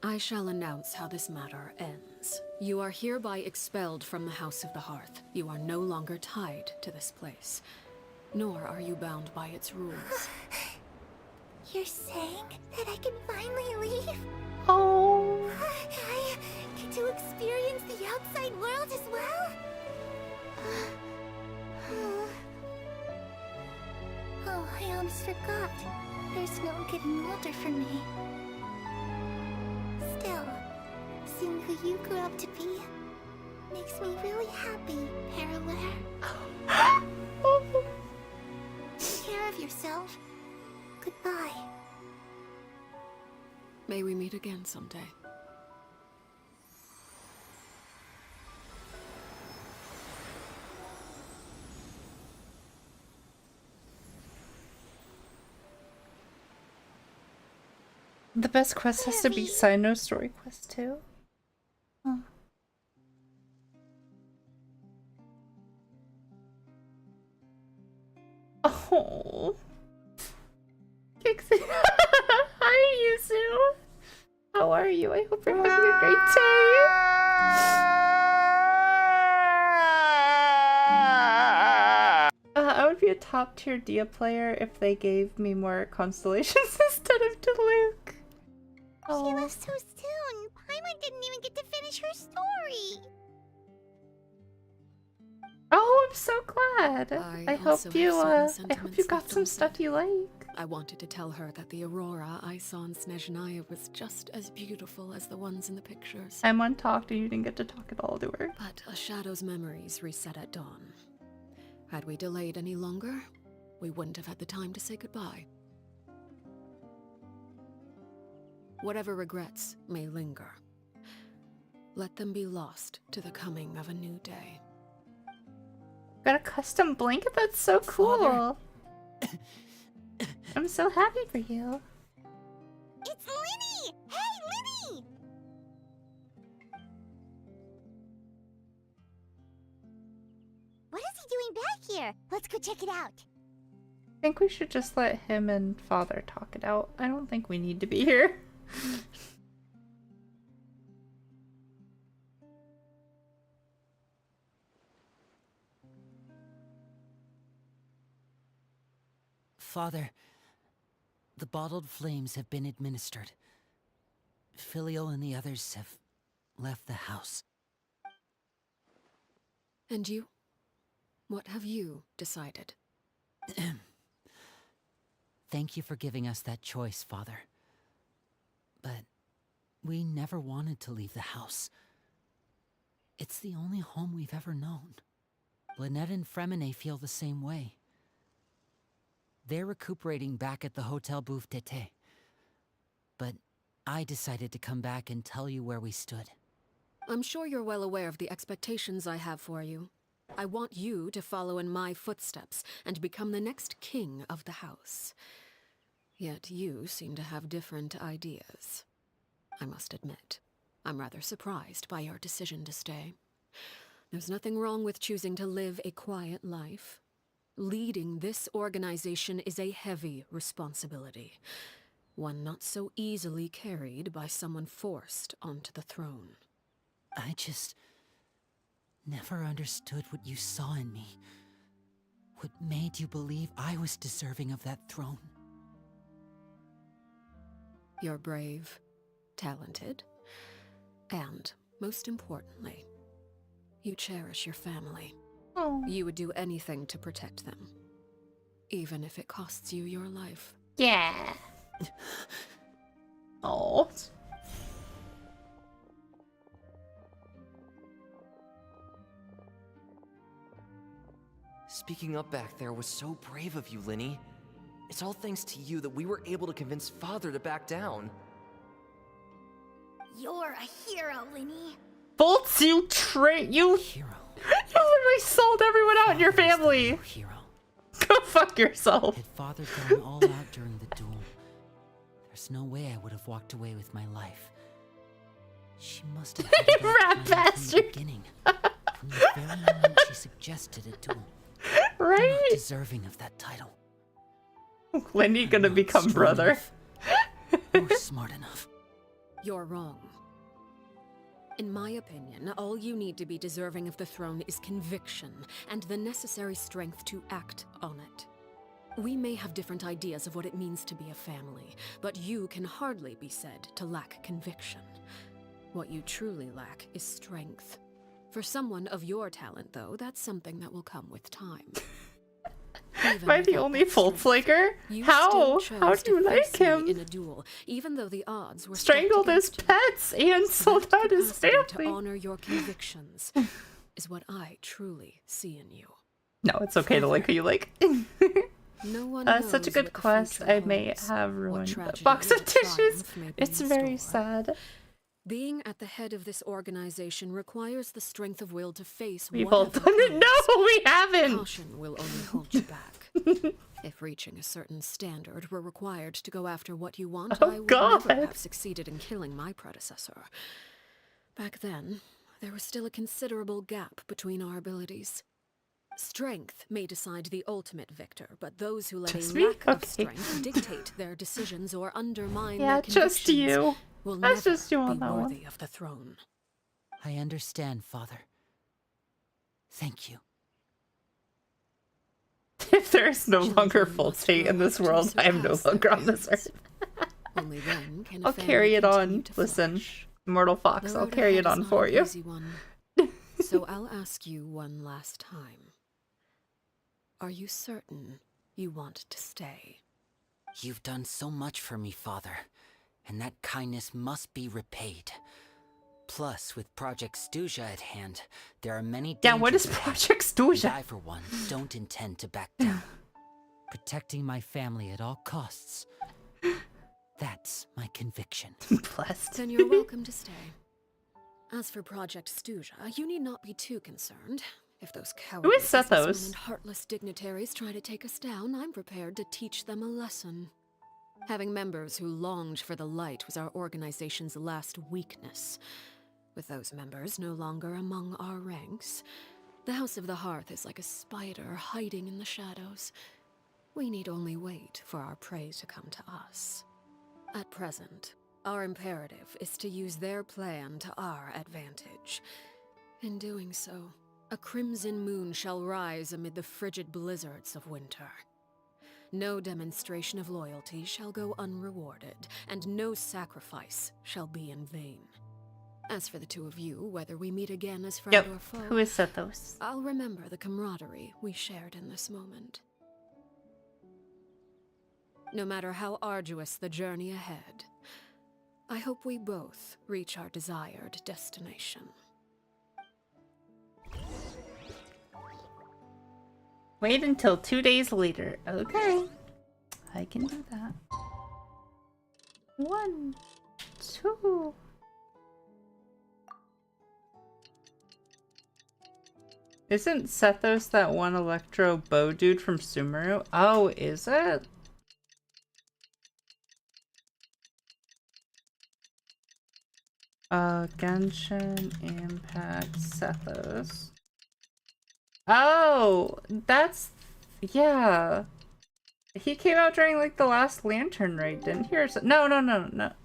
I shall announce how this matter ends. You are hereby expelled from the House of the Hearth. You are no longer tied to this place, nor are you bound by its rules. You're saying that I can finally leave? Oh. I get to experience the outside world as well? Oh, I almost forgot. There's no getting older for me. Still, seeing who you grew up to be makes me really happy, Parallel. Take care of yourself. Goodbye. May we meet again someday. The best quest has to be side note story quest too. Huh. Oh. Kixie. Hi, Yuzu. How are you? I hope you're having a great day. I would be a top tier Dia player if they gave me more constellations instead of Diluc. Oh. She left so soon. Paimon didn't even get to finish her story. Oh, I'm so glad. I hope also you have certain I hope you got sentiments some left stuff you like. I wanted to tell her that the aurora I saw in Snezhnaya was just as beautiful as the ones in the pictures. Paimon talked and you didn't get to talk at all to her. But a shadow's memories reset at dawn. Had we delayed any longer, we wouldn't have had the time to say goodbye. Whatever regrets may linger, let them be lost to the coming of a new day. Got a custom blanket? That's so cool. I'm so happy for you. It's Linny! Hey, Linny! What is he doing back here? Let's go check it out. I think we should just let him and Father talk it out. I don't think we need to be here. Father, the bottled flames have been administered. Filial and the others have left the house. And you? What have you decided? Thank you for giving us that choice, Father. But we never wanted to leave the house. It's the only home we've ever known. Lynette and Fremine feel the same way. They're recuperating back at the Hotel Bouffe d'été. But I decided to come back and tell you where we stood. I'm sure you're well aware of the expectations I have for you. I want you to follow in my footsteps and become the next king of the house. Yet you seem to have different ideas. I must admit, I'm rather surprised by your decision to stay. There's nothing wrong with choosing to live a quiet life. Leading this organization is a heavy responsibility, one not so easily carried by someone forced onto the throne. I just never understood what you saw in me. What made you believe I was deserving of that throne? You're brave, talented, and, most importantly, you cherish your family. Oh. You would do anything to protect them, even if it costs you your life. Yeah. Oh. Speaking up back there was so brave of you, Linny. It's all thanks to you that we were able to convince Father to back down. You're a hero, Linny. Bolts, you you hero. You literally sold everyone out in your family. Hero. Go fuck yourself. Had father gone all out during the duel, there's no way I would have walked away with my life. She must have had it all rat planned from the bastard. beginning. From the very moment she suggested a duel. Right? I'm not deserving of that title. When are you gonna become brother? Or smart enough. You're wrong. In my opinion, all you need to be deserving of the throne is conviction and the necessary strength to act on it. We may have different ideas of what it means to be a family, but you can hardly be said to lack conviction. What you truly lack is strength. For someone of your talent, though, that's something that will come with time. Am I the only Foltslaker? How? How do you like him? In a duel, even though the odds were Strangled his pets and sold out his family. To honor your convictions is what I truly see in you. No, it's okay to like who you like. No one Such a knows good what the quest. future I may holds, have what ruined the tragedy box or of tissues. triumph may be It's in very store. sad. Being at the head of this organization requires the strength of will to face We've all whatever done it. comes. No, we haven't. Caution will only hold you back. If reaching a certain standard were required to go after what you want, Oh, I would God. never have succeeded in killing my predecessor. Back then, there was still a considerable gap between our abilities. Strength may decide the ultimate victor, but those who let Just a me? lack of Okay. strength dictate their decisions or undermine Yeah, their just convictions you. will That's never just you on be that one. worthy of the throne. I understand, Father. Thank you. If there is no longer full state in this world, I am no longer on this earth. Only then can a I'll family carry it continue on. to Listen, flourish. Immortal Fox, The I'll road carry it ahead is on not for an you. easy one. So I'll ask you one last time. Are you certain you want to stay? You've done so much for me, Father, and that kindness must be repaid. Plus, with Project Stuja at hand, there are many Yeah, what is dangers ahead, Project Stuja? and I, for one, don't intend to back down. Protecting my family at all costs. That's my conviction. Blessed. Then you're welcome to stay. As for Project Stuja, you need not be too concerned. If those cowardly Sethos? businessmen and heartless dignitaries try to take us down, I'm prepared to teach them a lesson. Having members who longed for the light was our organization's last weakness. With those members no longer among our ranks, the House of the Hearth is like a spider hiding in the shadows. We need only wait for our prey to come to us. At present, our imperative is to use their plan to our advantage. In doing so, a crimson moon shall rise amid the frigid blizzards of winter. No demonstration of loyalty shall go unrewarded, and no sacrifice shall be in vain. As for the two of you, whether we meet again as friend or foe, Who is Sethos? I'll remember the camaraderie we shared in this moment. No matter how arduous the journey ahead, I hope we both reach our desired destination. Wait until 2 days later. Okay. I can do that. 1, 2. Isn't Sethos that one Electro Bow dude from Sumeru? Oh, is it? Genshin Impact Sethos. Oh, that's... yeah. He came out during, like, the last Lantern raid, didn't he? Or so no.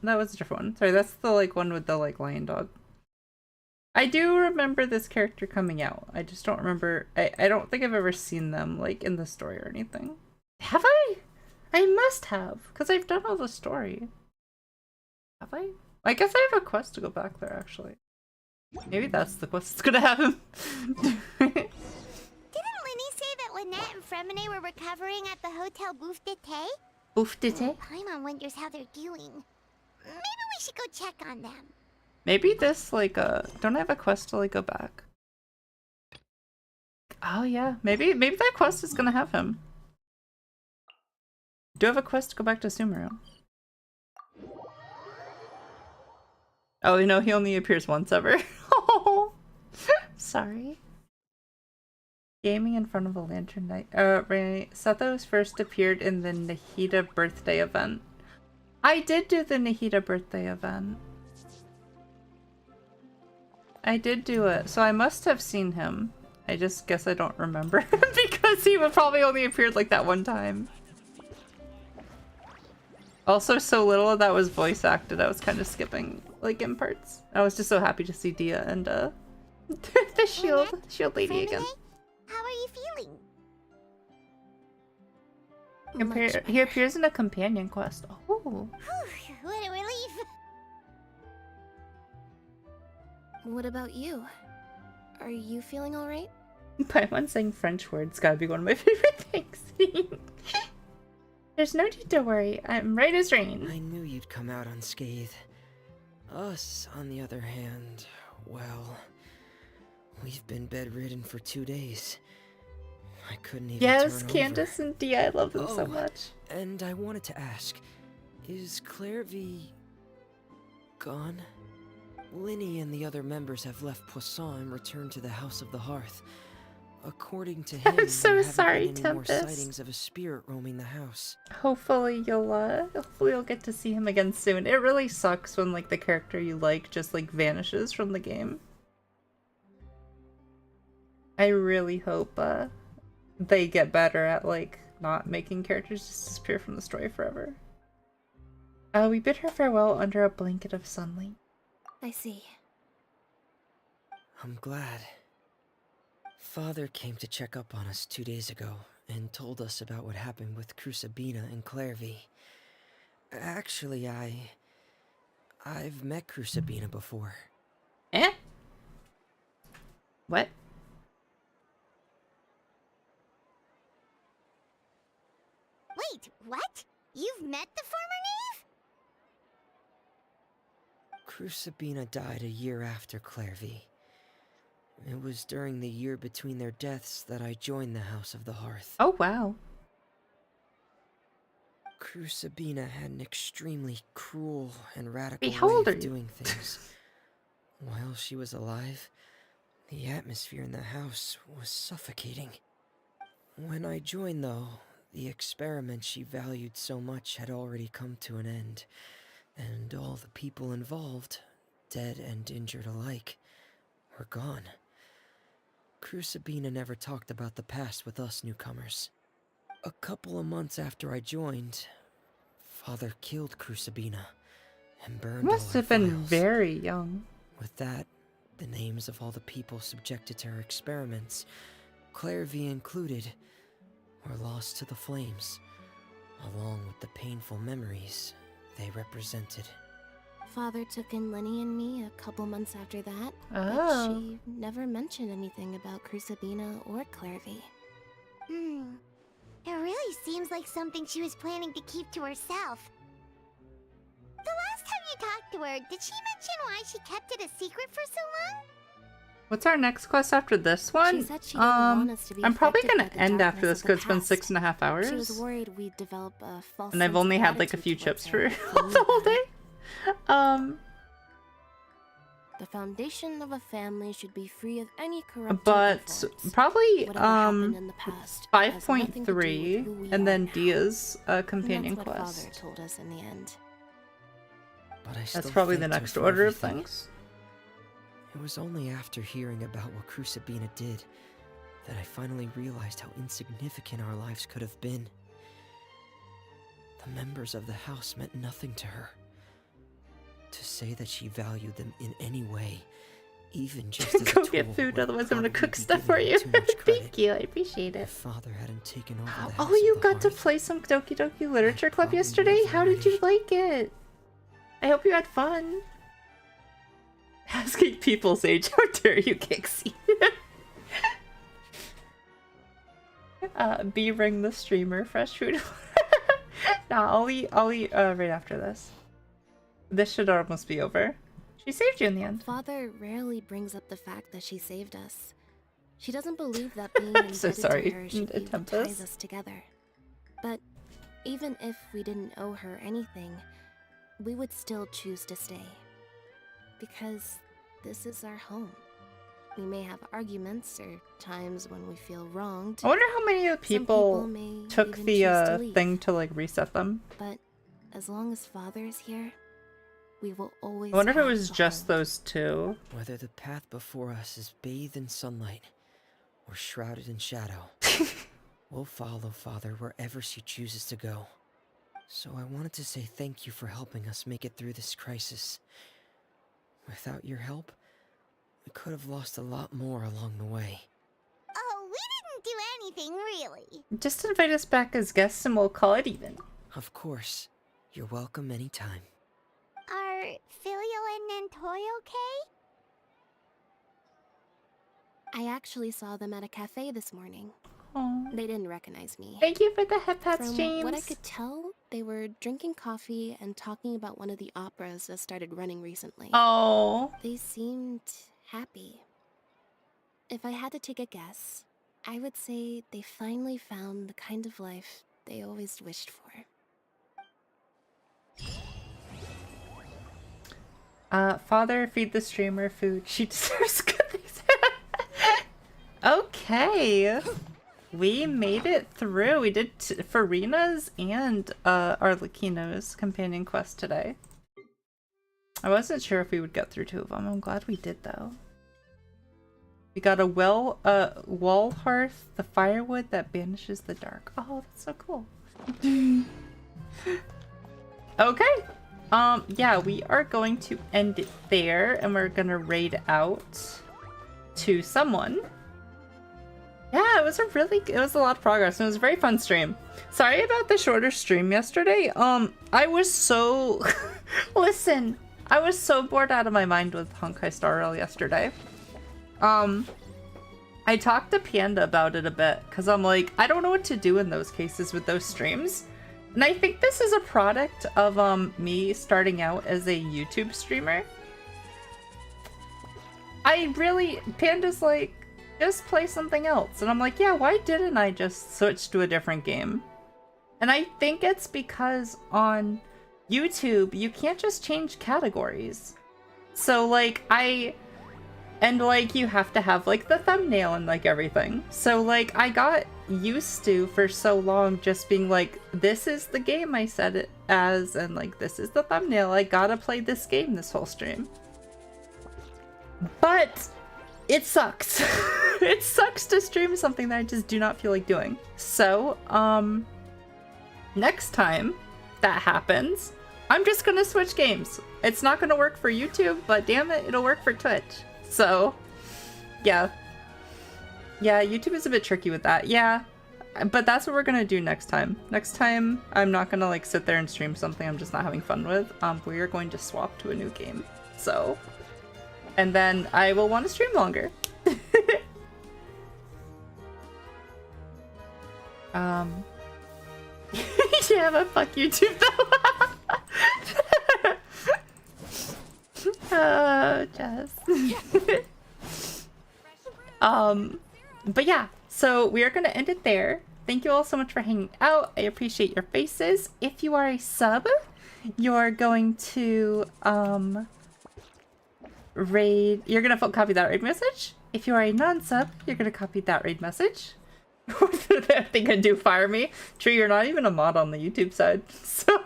That was a different one. Sorry, that's the, like, one with the, like, lion dog. I do remember this character coming out. I just don't remember... I don't think I've ever seen them, like, in the story or anything. Have I? I must have, because I've done all the story. Have I? I guess I have a quest to go back there, actually. Maybe that's the quest that's gonna have him. Didn't Linny say that Lynette and Fremine were recovering at the Hotel Bouffe d'été? Bouffe d'été? Paimon wonders how they're doing. Maybe we should go check on them. Maybe this, like, don't I have a quest to, like, go back? Oh, yeah. Maybe that quest is gonna have him. Do I have a quest to go back to Sumeru? Oh, no, he only appears once ever. Oh, sorry. Gaming in front of a lantern night. Right. Sethos first appeared in the Nahida birthday event. I did do the Nahida birthday event. I did do it, so I must have seen him. I just guess I don't remember because he would probably only appeared like that one time. Also, so little of that was voice acted, I was kind of skipping like in parts. I was just so happy to see Dia and the shield lady again. How are you feeling? He appears in a companion quest. Oh. What a relief. What about you? Are you feeling alright? Paimon saying French words gotta be one of my favorite things. There's no need to worry. I'm right as rain. I knew you'd come out unscathed. Us, on the other hand, well, we've been bedridden for 2 days. I couldn't even Yes, turn Candace over. and Dia, I love them so much. And I wanted to ask, is Clairvy gone? Linny and the other members have left Poisson and returned to the House of the Hearth. According to him, I'm so there haven't sorry, been any more Tempest. sightings of a spirit roaming the house. Hopefully you'll get to see him again soon. It really sucks when like the character you like just like vanishes from the game. I really hope they get better at like not making characters just disappear from the story forever. We bid her farewell under a blanket of sunlight. I see. I'm glad. Father came to check up on us 2 days ago and told us about what happened with Crusabina and Clairvy. Actually, I've met Crusabina before. Eh? What? Wait, what? You've met the former knave? Crusabina died a year after Clairvy. It was during the year between their deaths that I joined the House of the Hearth. Oh, wow. Crusabina had an extremely cruel and radical Wait, how old way are of you? doing things. While she was alive, the atmosphere in the house was suffocating. When I joined, though, the experiment she valued so much had already come to an end, and all the people involved, dead and injured alike, were gone. Crusabina never talked about the past with us newcomers. A couple of months after I joined, Father killed Crusabina and burned all Must her have been files. very young. With that, the names of all the people subjected to her experiments, Clairvy included, were lost to the flames, along with the painful memories they represented. Father took in Lenny and me a couple months after that, but Oh. she never mentioned anything about Crusabina or Clairvy. It really seems like something she was planning to keep to herself. The last time you talked to her, did she mention why she kept it a secret for so long? What's our next quest after this one? She said she didn't want us to be I'm probably affected gonna by the end after darkness this of the because it's been past. 6.5 hours. She was worried we'd develop a false And I've sense only of had like a gratitude few towards chips her for the whole day. The foundation of a family should be free of any corrupting But influence. probably Whatever happened in the past has nothing to do with 5.3 who we and are then now. Dia's companion And that's what quest. Father told us in the end. But I That's still probably the thanked her next for order of everything. things. It was only after hearing about what Crusabina did that I finally realized how insignificant our lives could have been. The members of the house meant nothing to her. To say that she valued them in any way, even just as a Go tool, get food, would otherwise I'm gonna probably cook be stuff giving for her you. too much credit. Thank you, I appreciate it. If Father hadn't taken over the House Oh, you of the got to Hearth, play some Doki Doki Literature Club probably yesterday? would've How did you like it? I hope you had fun. Asking people's age, how dare you, Kixie? B-ring the streamer, fresh food. Nah, I'll eat right after this. This should almost be over. She saved you in the end. Father rarely brings up the fact that she saved us. She doesn't believe that being indebted so sorry, to her should be what Tempest. ties us together. But even if we didn't owe her anything, we would still choose to stay. Because this is our home. We may have arguments or times when we feel wronged. I wonder how many people may took even the choose to leave. thing to like reset them. But as long as Father is here, we will always. I wonder if it have was the just home. those two. Whether the path before us is bathed in sunlight or shrouded in shadow, we'll follow Father wherever she chooses to go. So I wanted to say thank you for helping us make it through this crisis. Without your help, we could have lost a lot more along the way. Oh, we didn't do anything, really. Just invite us back as guests and we'll call it even. Of course. You're welcome anytime. Are Filio and Nantoy okay? I actually saw them at a cafe this morning. Aww. They didn't recognize me. Thank you for the hip hats, From James. what I could tell, they were drinking coffee and talking about one of the operas that started running recently. Oh. They seemed happy. If I had to take a guess, I would say they finally found the kind of life they always wished for. Father, feed the streamer food. She deserves good things. Okay. We made it through. We did Farina's and Arlecchino's companion quest today. I wasn't sure if we would get through two of them. I'm glad we did though. We got a wall hearth, the firewood that banishes the dark. Oh, that's so cool. Okay. Yeah, we are going to end it there and we're gonna raid out to someone. Yeah, it was a lot of progress. And it was a very fun stream. Sorry about the shorter stream yesterday. I was so listen, I was so bored out of my mind with Honkai Star Rail yesterday. I talked to Panda about it a bit because I'm like, I don't know what to do in those cases with those streams. And I think this is a product of me starting out as a YouTube streamer. Panda's like, just play something else. And I'm like, yeah, why didn't I just switch to a different game? And I think it's because on YouTube, you can't just change categories. So like, you have to have like the thumbnail and like everything. So like, I got used to for so long just being like, this is the game I set it as, and like, this is the thumbnail. I gotta play this game this whole stream. But it sucks. It sucks to stream something that I just do not feel like doing. So, next time that happens, I'm just gonna switch games. It's not gonna work for YouTube, but damn it, it'll work for Twitch. So, yeah. Yeah, YouTube is a bit tricky with that. Yeah, but that's what we're gonna do next time. Next time, I'm not gonna like sit there and stream something I'm just not having fun with. We are going to swap to a new game. So, and then I will want to stream longer. Yeah, but fuck YouTube though. Oh, Jess. But yeah, so we are gonna end it there. Thank you all so much for hanging out. I appreciate your faces. If you are a sub, you're going to copy that raid message. If you are a non-sub, you're gonna copy that raid message. I think I do fire me. True, you're not even a mod on the YouTube side, so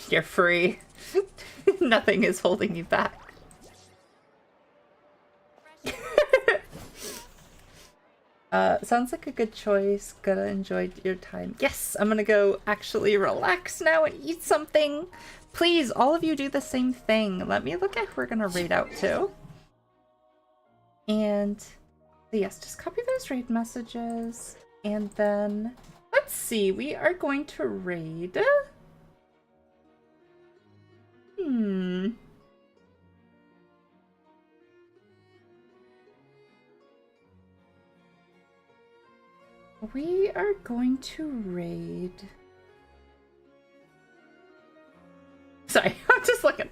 you're free. Nothing is holding you back. Sounds like a good choice. Gonna enjoy your time. Yes, I'm gonna go actually relax now and eat something. Please, all of you do the same thing. Let me look at who we're gonna raid out to. And yes, just copy those raid messages. And then, let's see, we are going to raid. We are going to raid. Sorry, I'm just looking.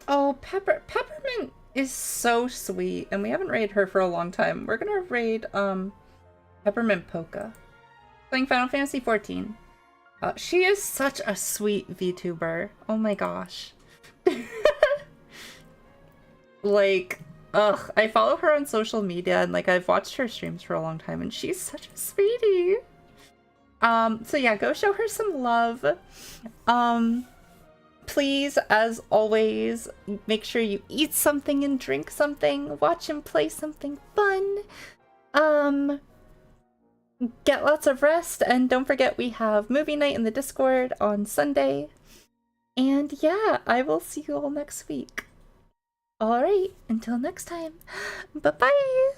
Oh, Peppermint is so sweet, and we haven't raided her for a long time. We're gonna raid Peppermint Polka. Playing Final Fantasy XIV. She is such a sweet VTuber. Oh my gosh. Like, ugh, I follow her on social media and like I've watched her streams for a long time and she's such a sweetie. So yeah, go show her some love. Please, as always, make sure you eat something and drink something, watch and play something fun. Get lots of rest, and don't forget we have movie night in the Discord on Sunday. And yeah, I will see you all next week. Alright, until next time, bye-bye!